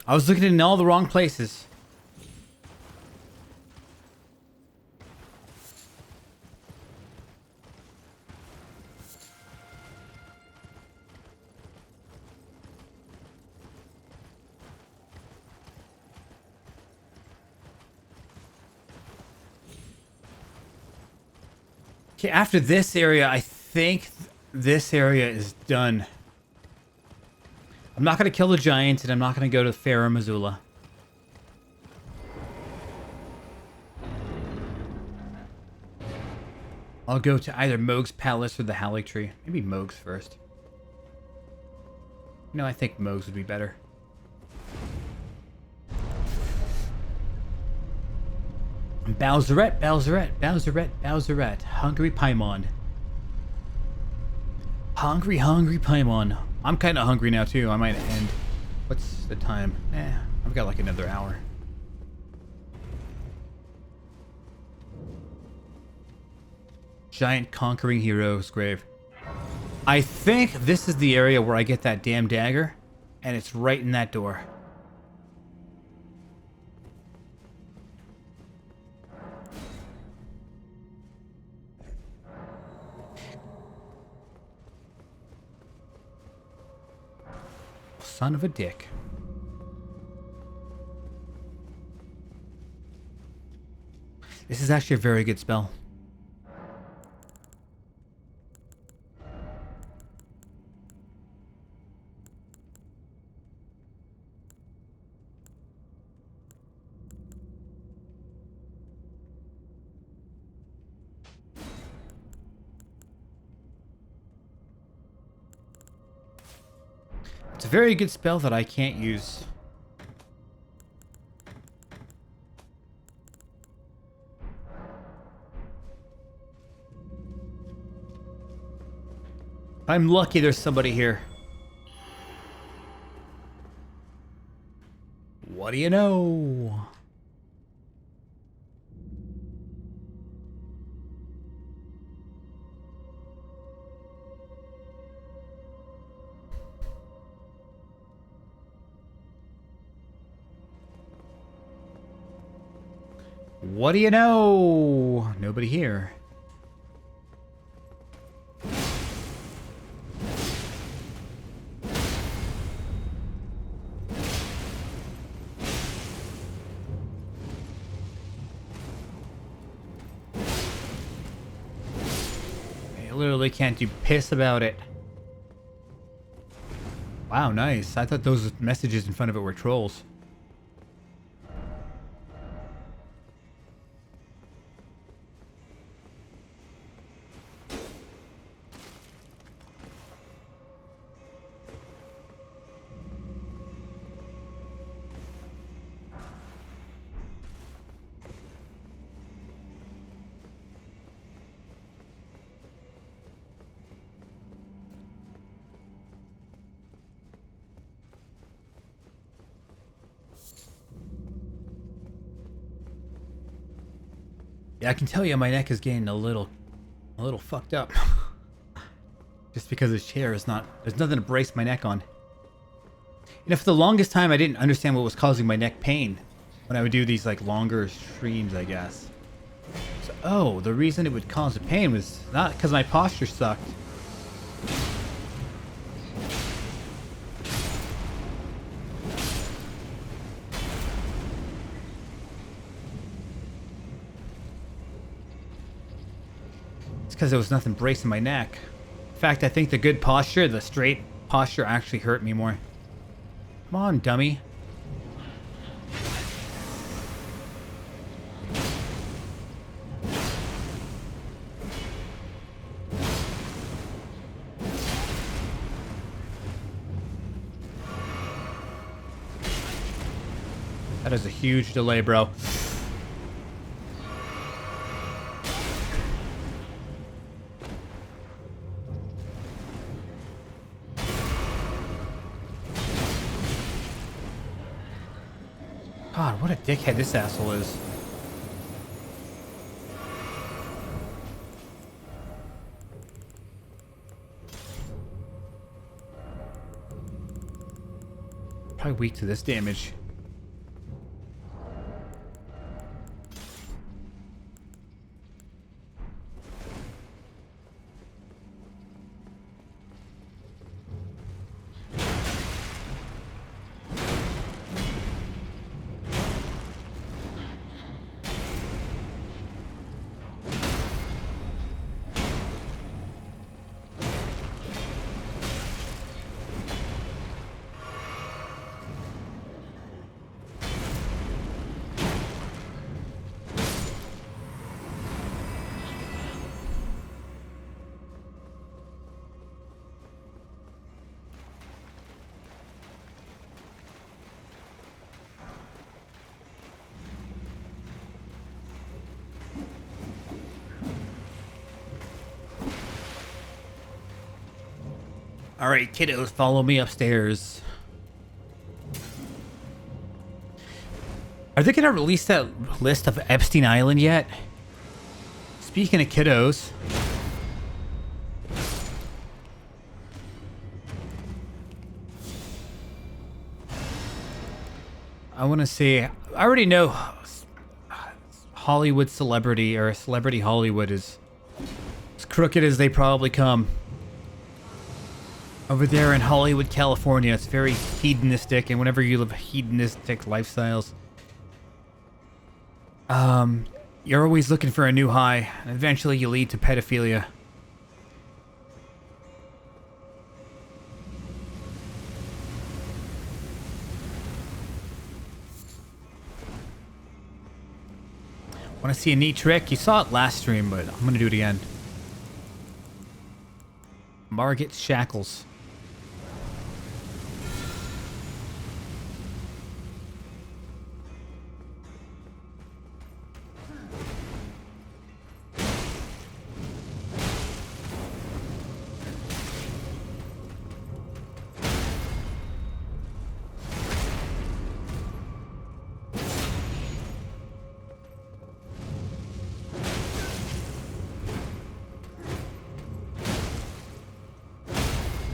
I was looking in all the wrong places. Okay, after this area, I think this area is done. I'm not going to kill the giant, and I'm not going to go to Farah Missoula. I'll go to either Moog's Palace or the Halleck Tree. Maybe Moog's first. No, I think Moog's would be better. Bowserette, Bowserette, Bowserette, Bowserette. Hungry Paimon. Hungry, hungry Paimon. I'm kind of hungry now, too. I might end. What's the time? I've got like another hour. Giant conquering hero's grave. I think this is the area where I get that damn dagger, and it's right in that door. Son of a dick. This is actually a very good spell. It's a very good spell that I can't use. I'm lucky there's somebody here. What do you know? What do you know? Nobody here. I literally can't do piss about it. Wow, nice. I thought those messages in front of it were trolls. Yeah, I can tell you my neck is getting a little fucked up. Just because this chair is not, there's nothing to brace my neck on. You know, for the longest time, I didn't understand what was causing my neck pain when I would do these like longer streams, I guess. So, oh, the reason it would cause the pain was not because my posture sucked. It's because there was nothing bracing my neck. In fact, I think the good posture, the straight posture, actually hurt me more. Come on, dummy. That is a huge delay, bro. God, what a dickhead this asshole is. Probably weak to this damage. Alright, kiddos, follow me upstairs. Are they gonna release that list of Epstein Island yet? Speaking of kiddos. I want to say, I already know Hollywood celebrity, or celebrity Hollywood is as crooked as they probably come. Over there in Hollywood, California, it's very hedonistic, and whenever you live hedonistic lifestyles, you're always looking for a new high, and eventually you lead to pedophilia. Want to see a neat trick? You saw it last stream, but I'm going to do it again. Margit Shackles.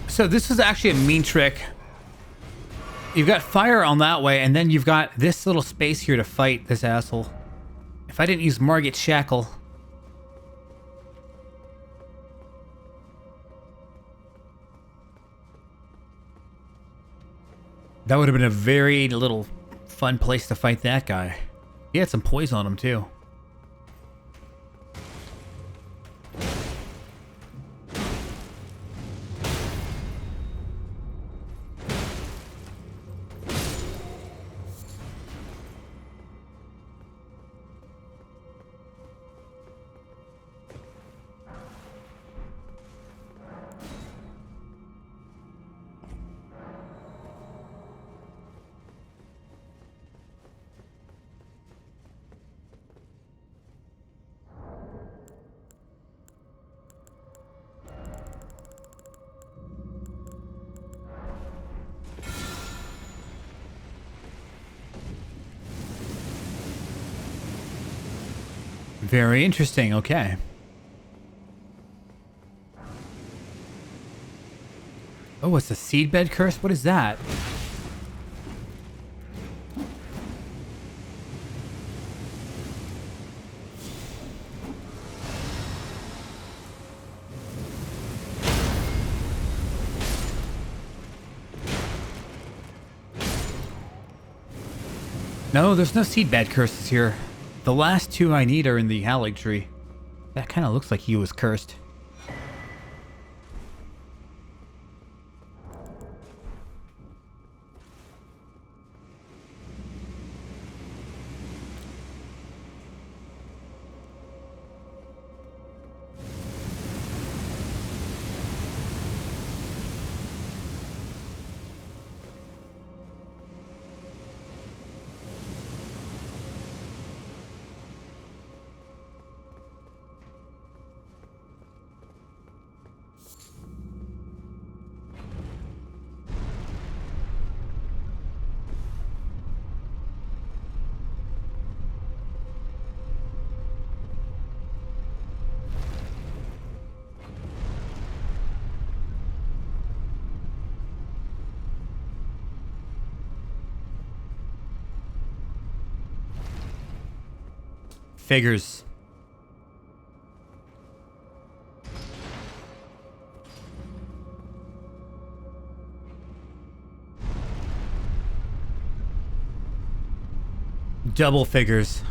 So this is actually a mean trick. You've got fire on that way, and then you've got this little space here to fight this asshole. If I didn't use Margit Shackle... that would have been a very little fun place to fight that guy. He had some poison on him, too. Very interesting, okay. Oh, it's a seedbed curse? What is that? No, there's no seedbed curses here. The last two I need are in the Hallig tree. That kind of looks like he was cursed. Figures. Double figures.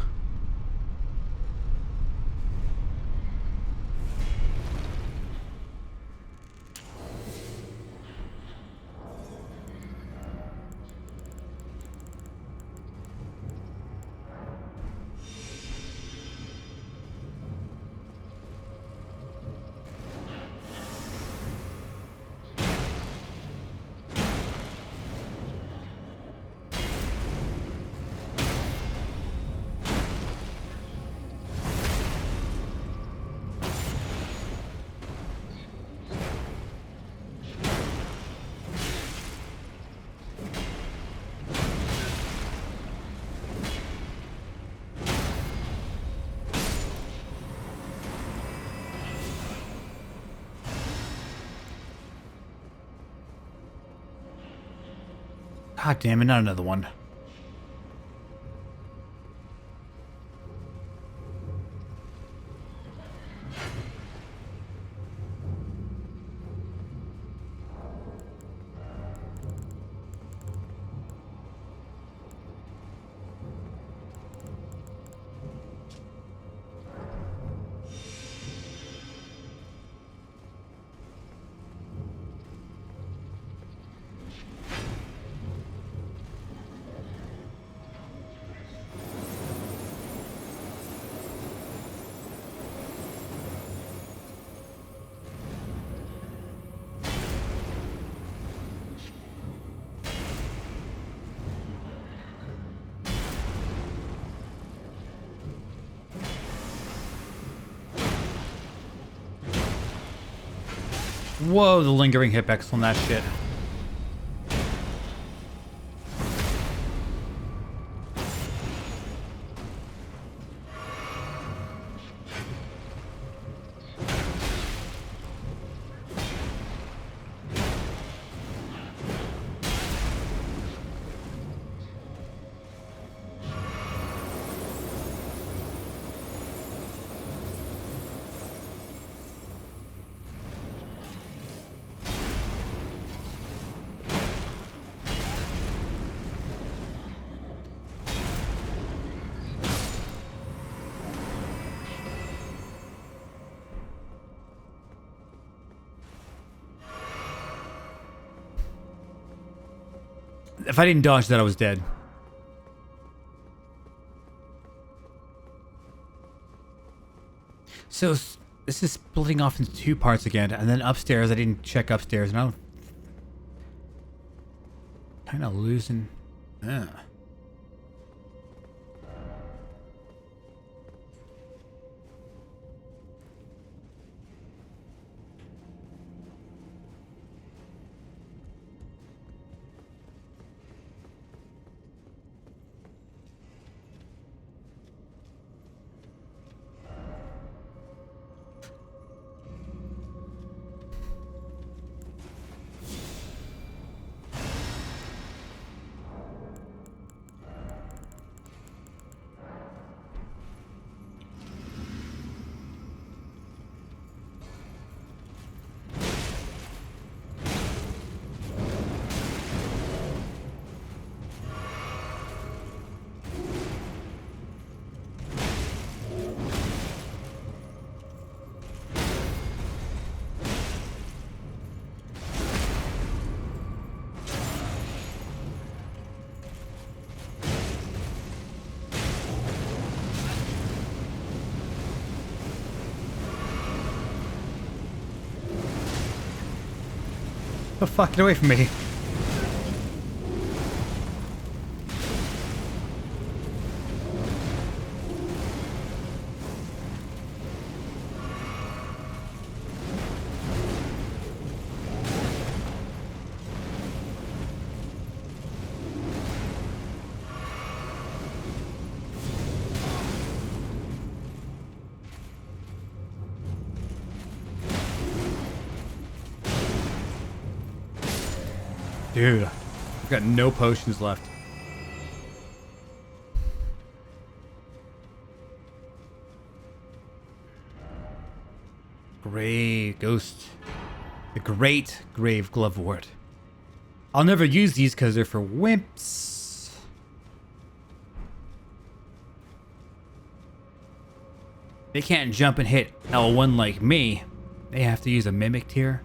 God damn it, not another one. Whoa, the lingering hitbox on that shit. If I didn't dodge that, I was dead. So this is splitting off into two parts again, and then upstairs I didn't check upstairs, and I'm kind of losing. Oh, fuck, get away from me. Dude, I've got no potions left. Grave Ghost. The Great Grave Glovewort. I'll never use these because they're for wimps. They can't jump and hit L1 like me. They have to use a mimic tier.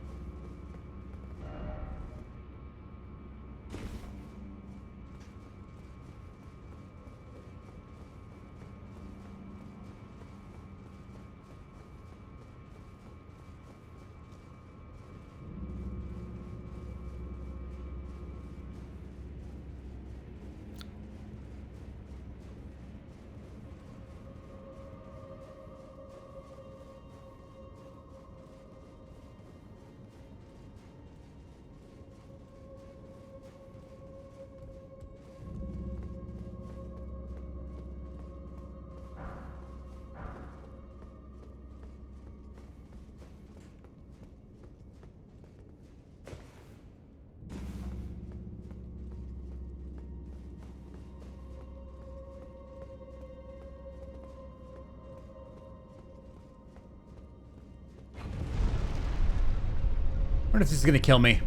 I wonder if this is gonna kill me.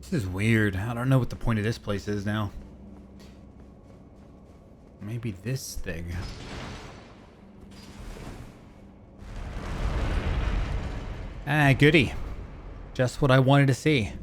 This is weird. I don't know what the point of this place is now. Maybe this thing. Ah, goody. Just what I wanted to see.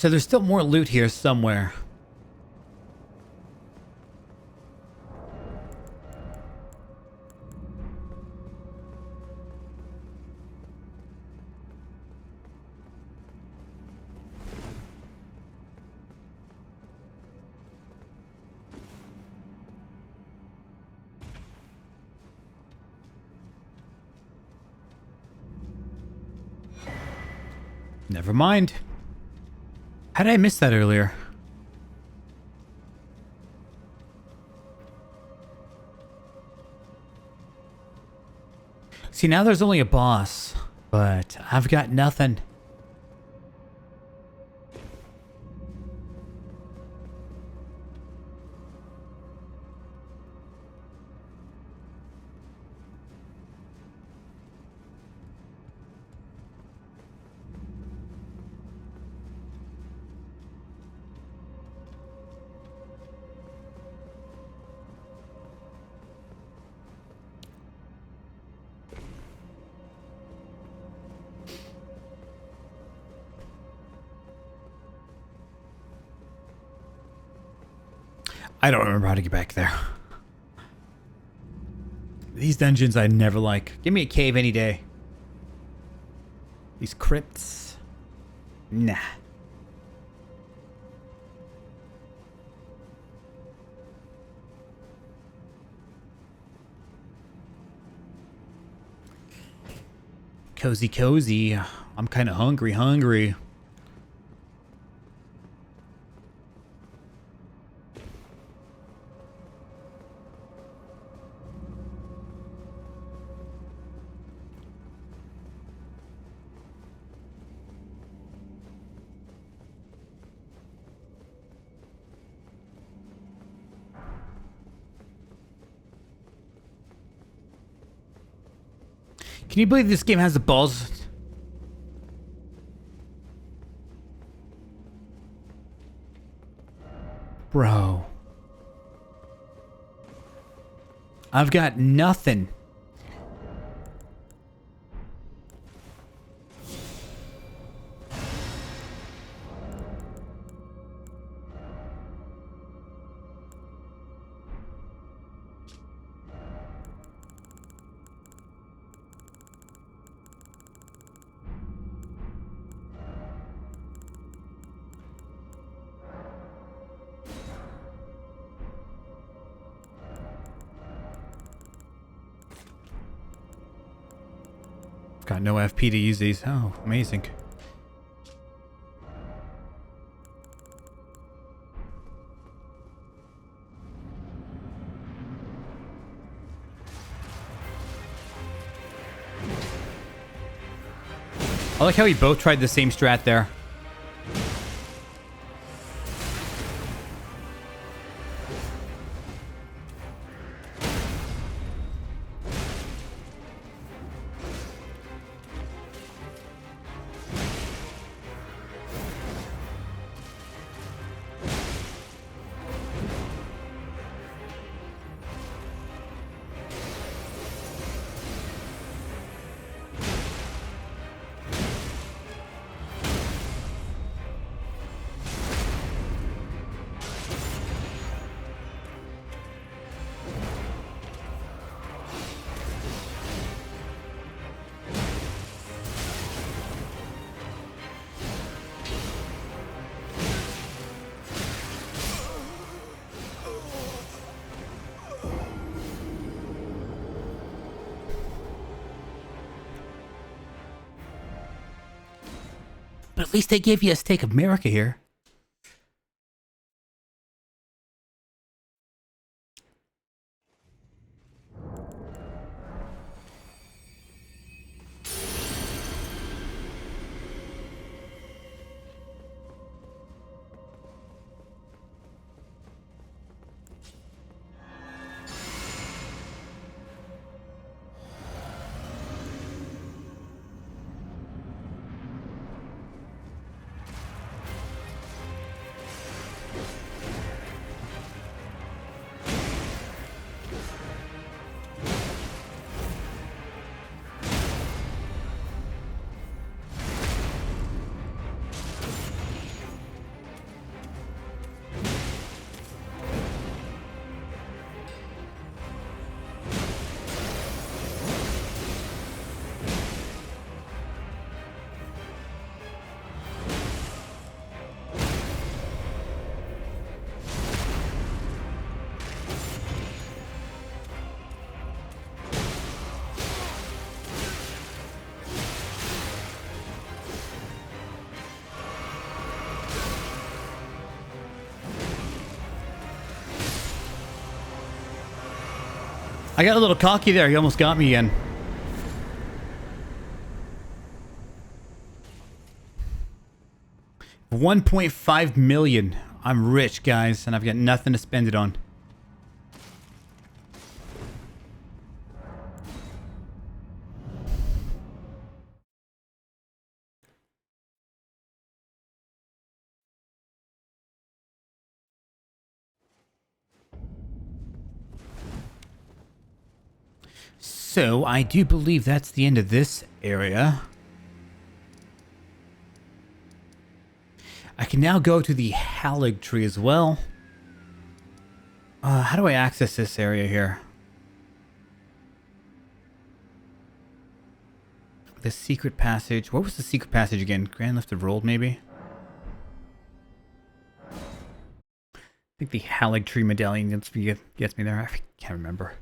So there's still more loot here somewhere. Never mind. How did I miss that earlier? See, now there's only a boss, but I've got nothing. I don't remember how to get back there. These dungeons I never like. Give me a cave any day. These crypts. Nah. Cozy, cozy. I'm kind of hungry. Can you believe this game has the balls? Bro. I've got nothing. Got no FP to use these. Oh, amazing. I like how we both tried the same strat there. But at least they gave you a stake of America here. I got a little cocky there. He almost got me again. $1.5 million. I'm rich, guys, and I've got nothing to spend it on. So, I do believe that's the end of this area. I can now go to the Halig tree as well. How do I access this area here? The secret passage. What was the secret passage again? Grand Lift of Rolled, maybe? I think the Halig Tree Medallion gets me there. I can't remember.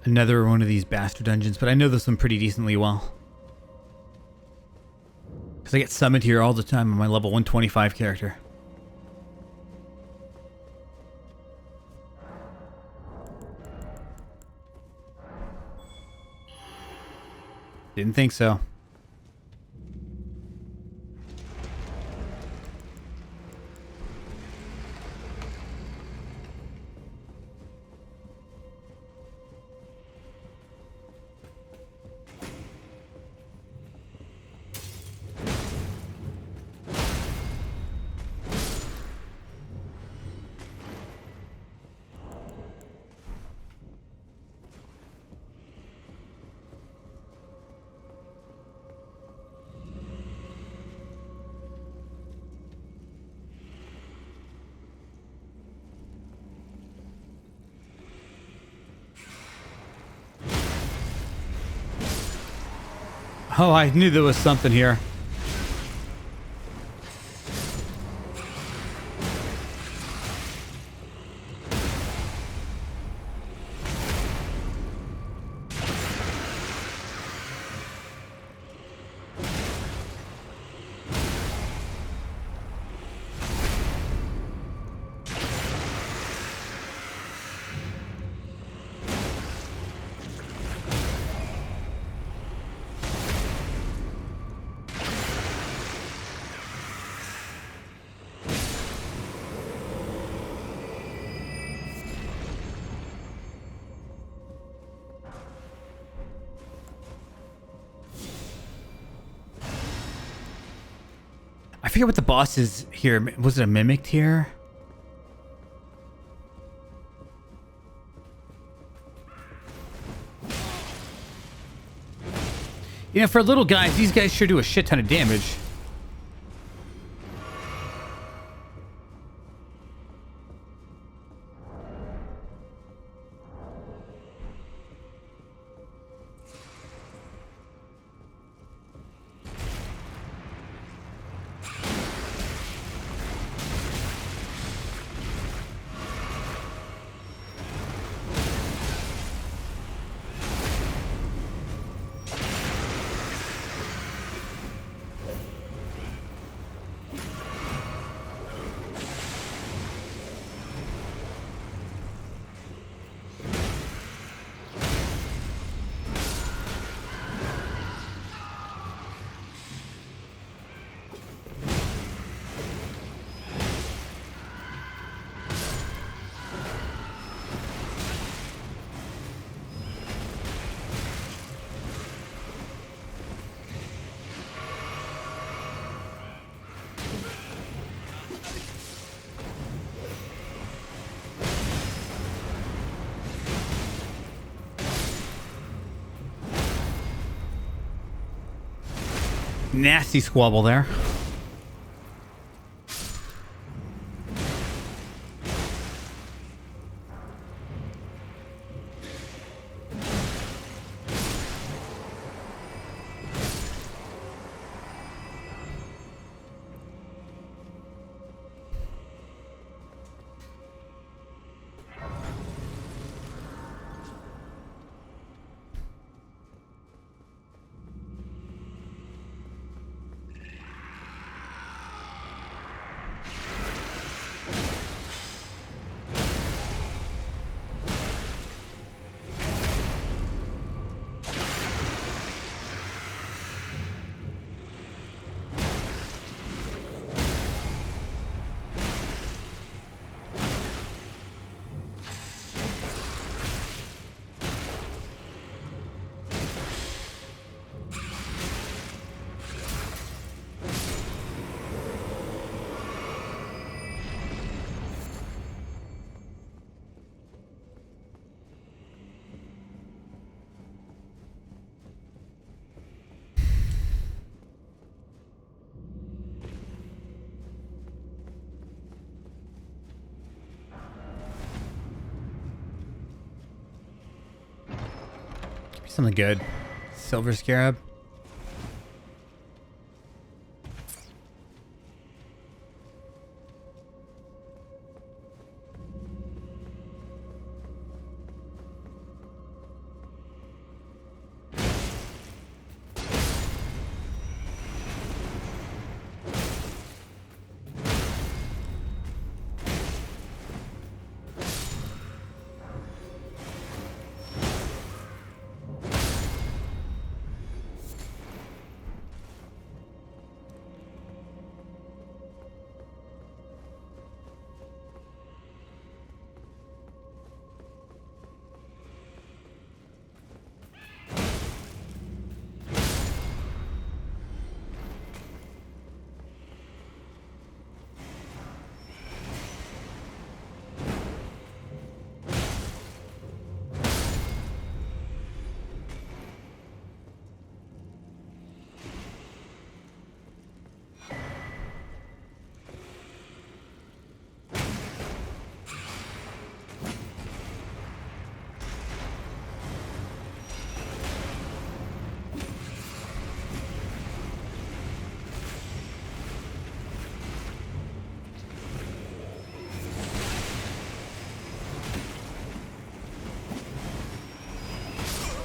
Another one of these bastard dungeons, but I know this one pretty decently well. Because I get summoned here all the time on my level 125 character. Didn't think so. Oh, I knew there was something here. I forget what the boss is here. Was it a mimic here? You know, for little guys, these guys sure do a shit ton of damage. Nasty squabble there. something good. Silver Scarab.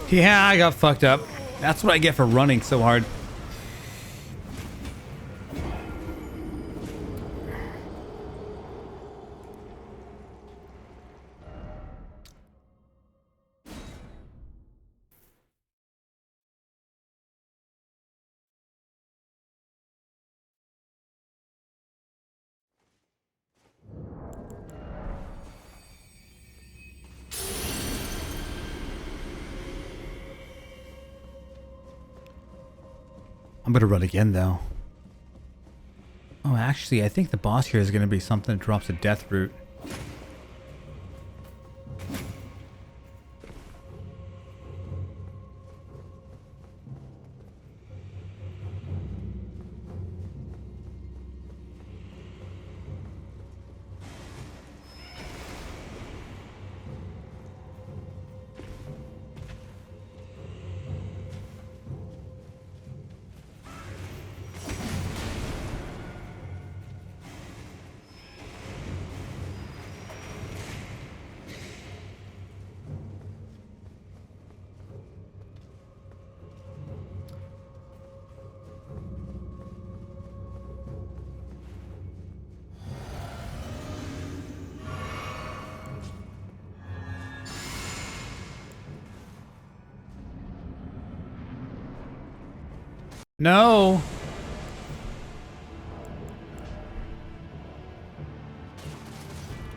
Yeah, I got fucked up. That's what I get for running so hard. I'm gonna run again though. Oh, actually, I think the boss here is gonna be something that drops a death root. No.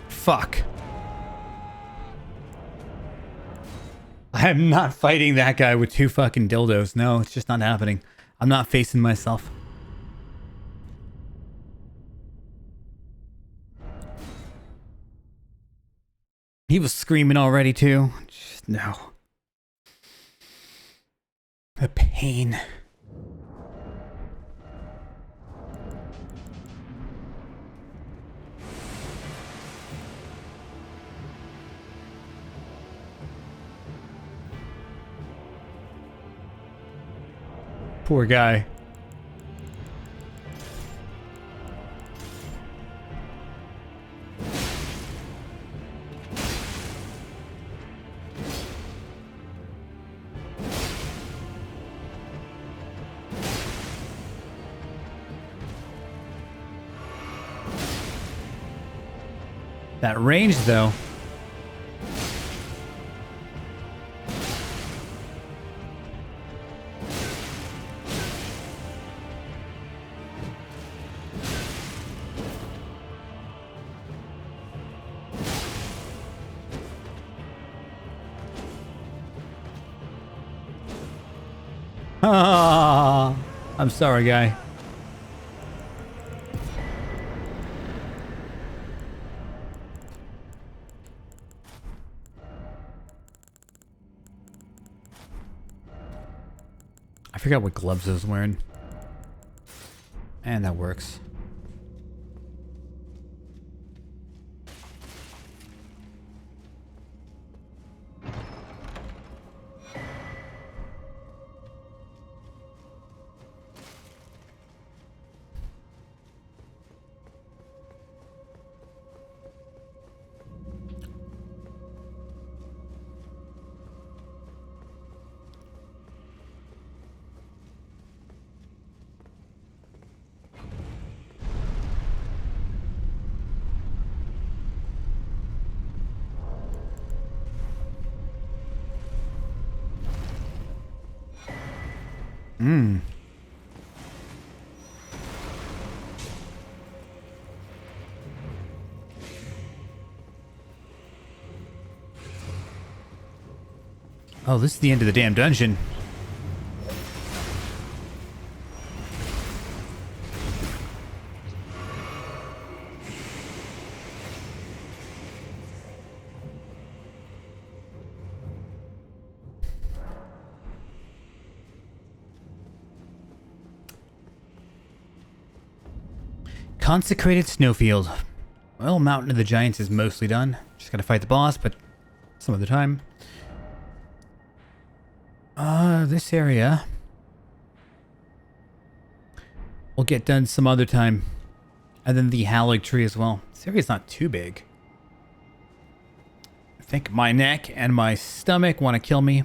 Fuck. I'm not fighting that guy with 2 fucking dildos. No, it's just not happening. I'm not facing myself. He was screaming already too. Just, no. The pain. Poor guy. That range though. Ah, I'm sorry, guy. I forgot what gloves I was wearing. And that works. Hmm. Oh, this is the end of the damn dungeon. Consecrated Snowfield. Well, Mountain of the Giants is mostly done. Just gotta fight the boss, but some other time. This area will get done some other time. And then the Hallig Tree as well. This area's not too big. I think my neck and my stomach want to kill me.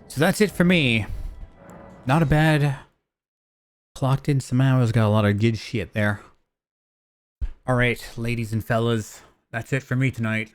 So that's it for me. Not a bad. Clocked in some hours, got a lot of good shit there. Alright, ladies and fellas, that's it for me tonight.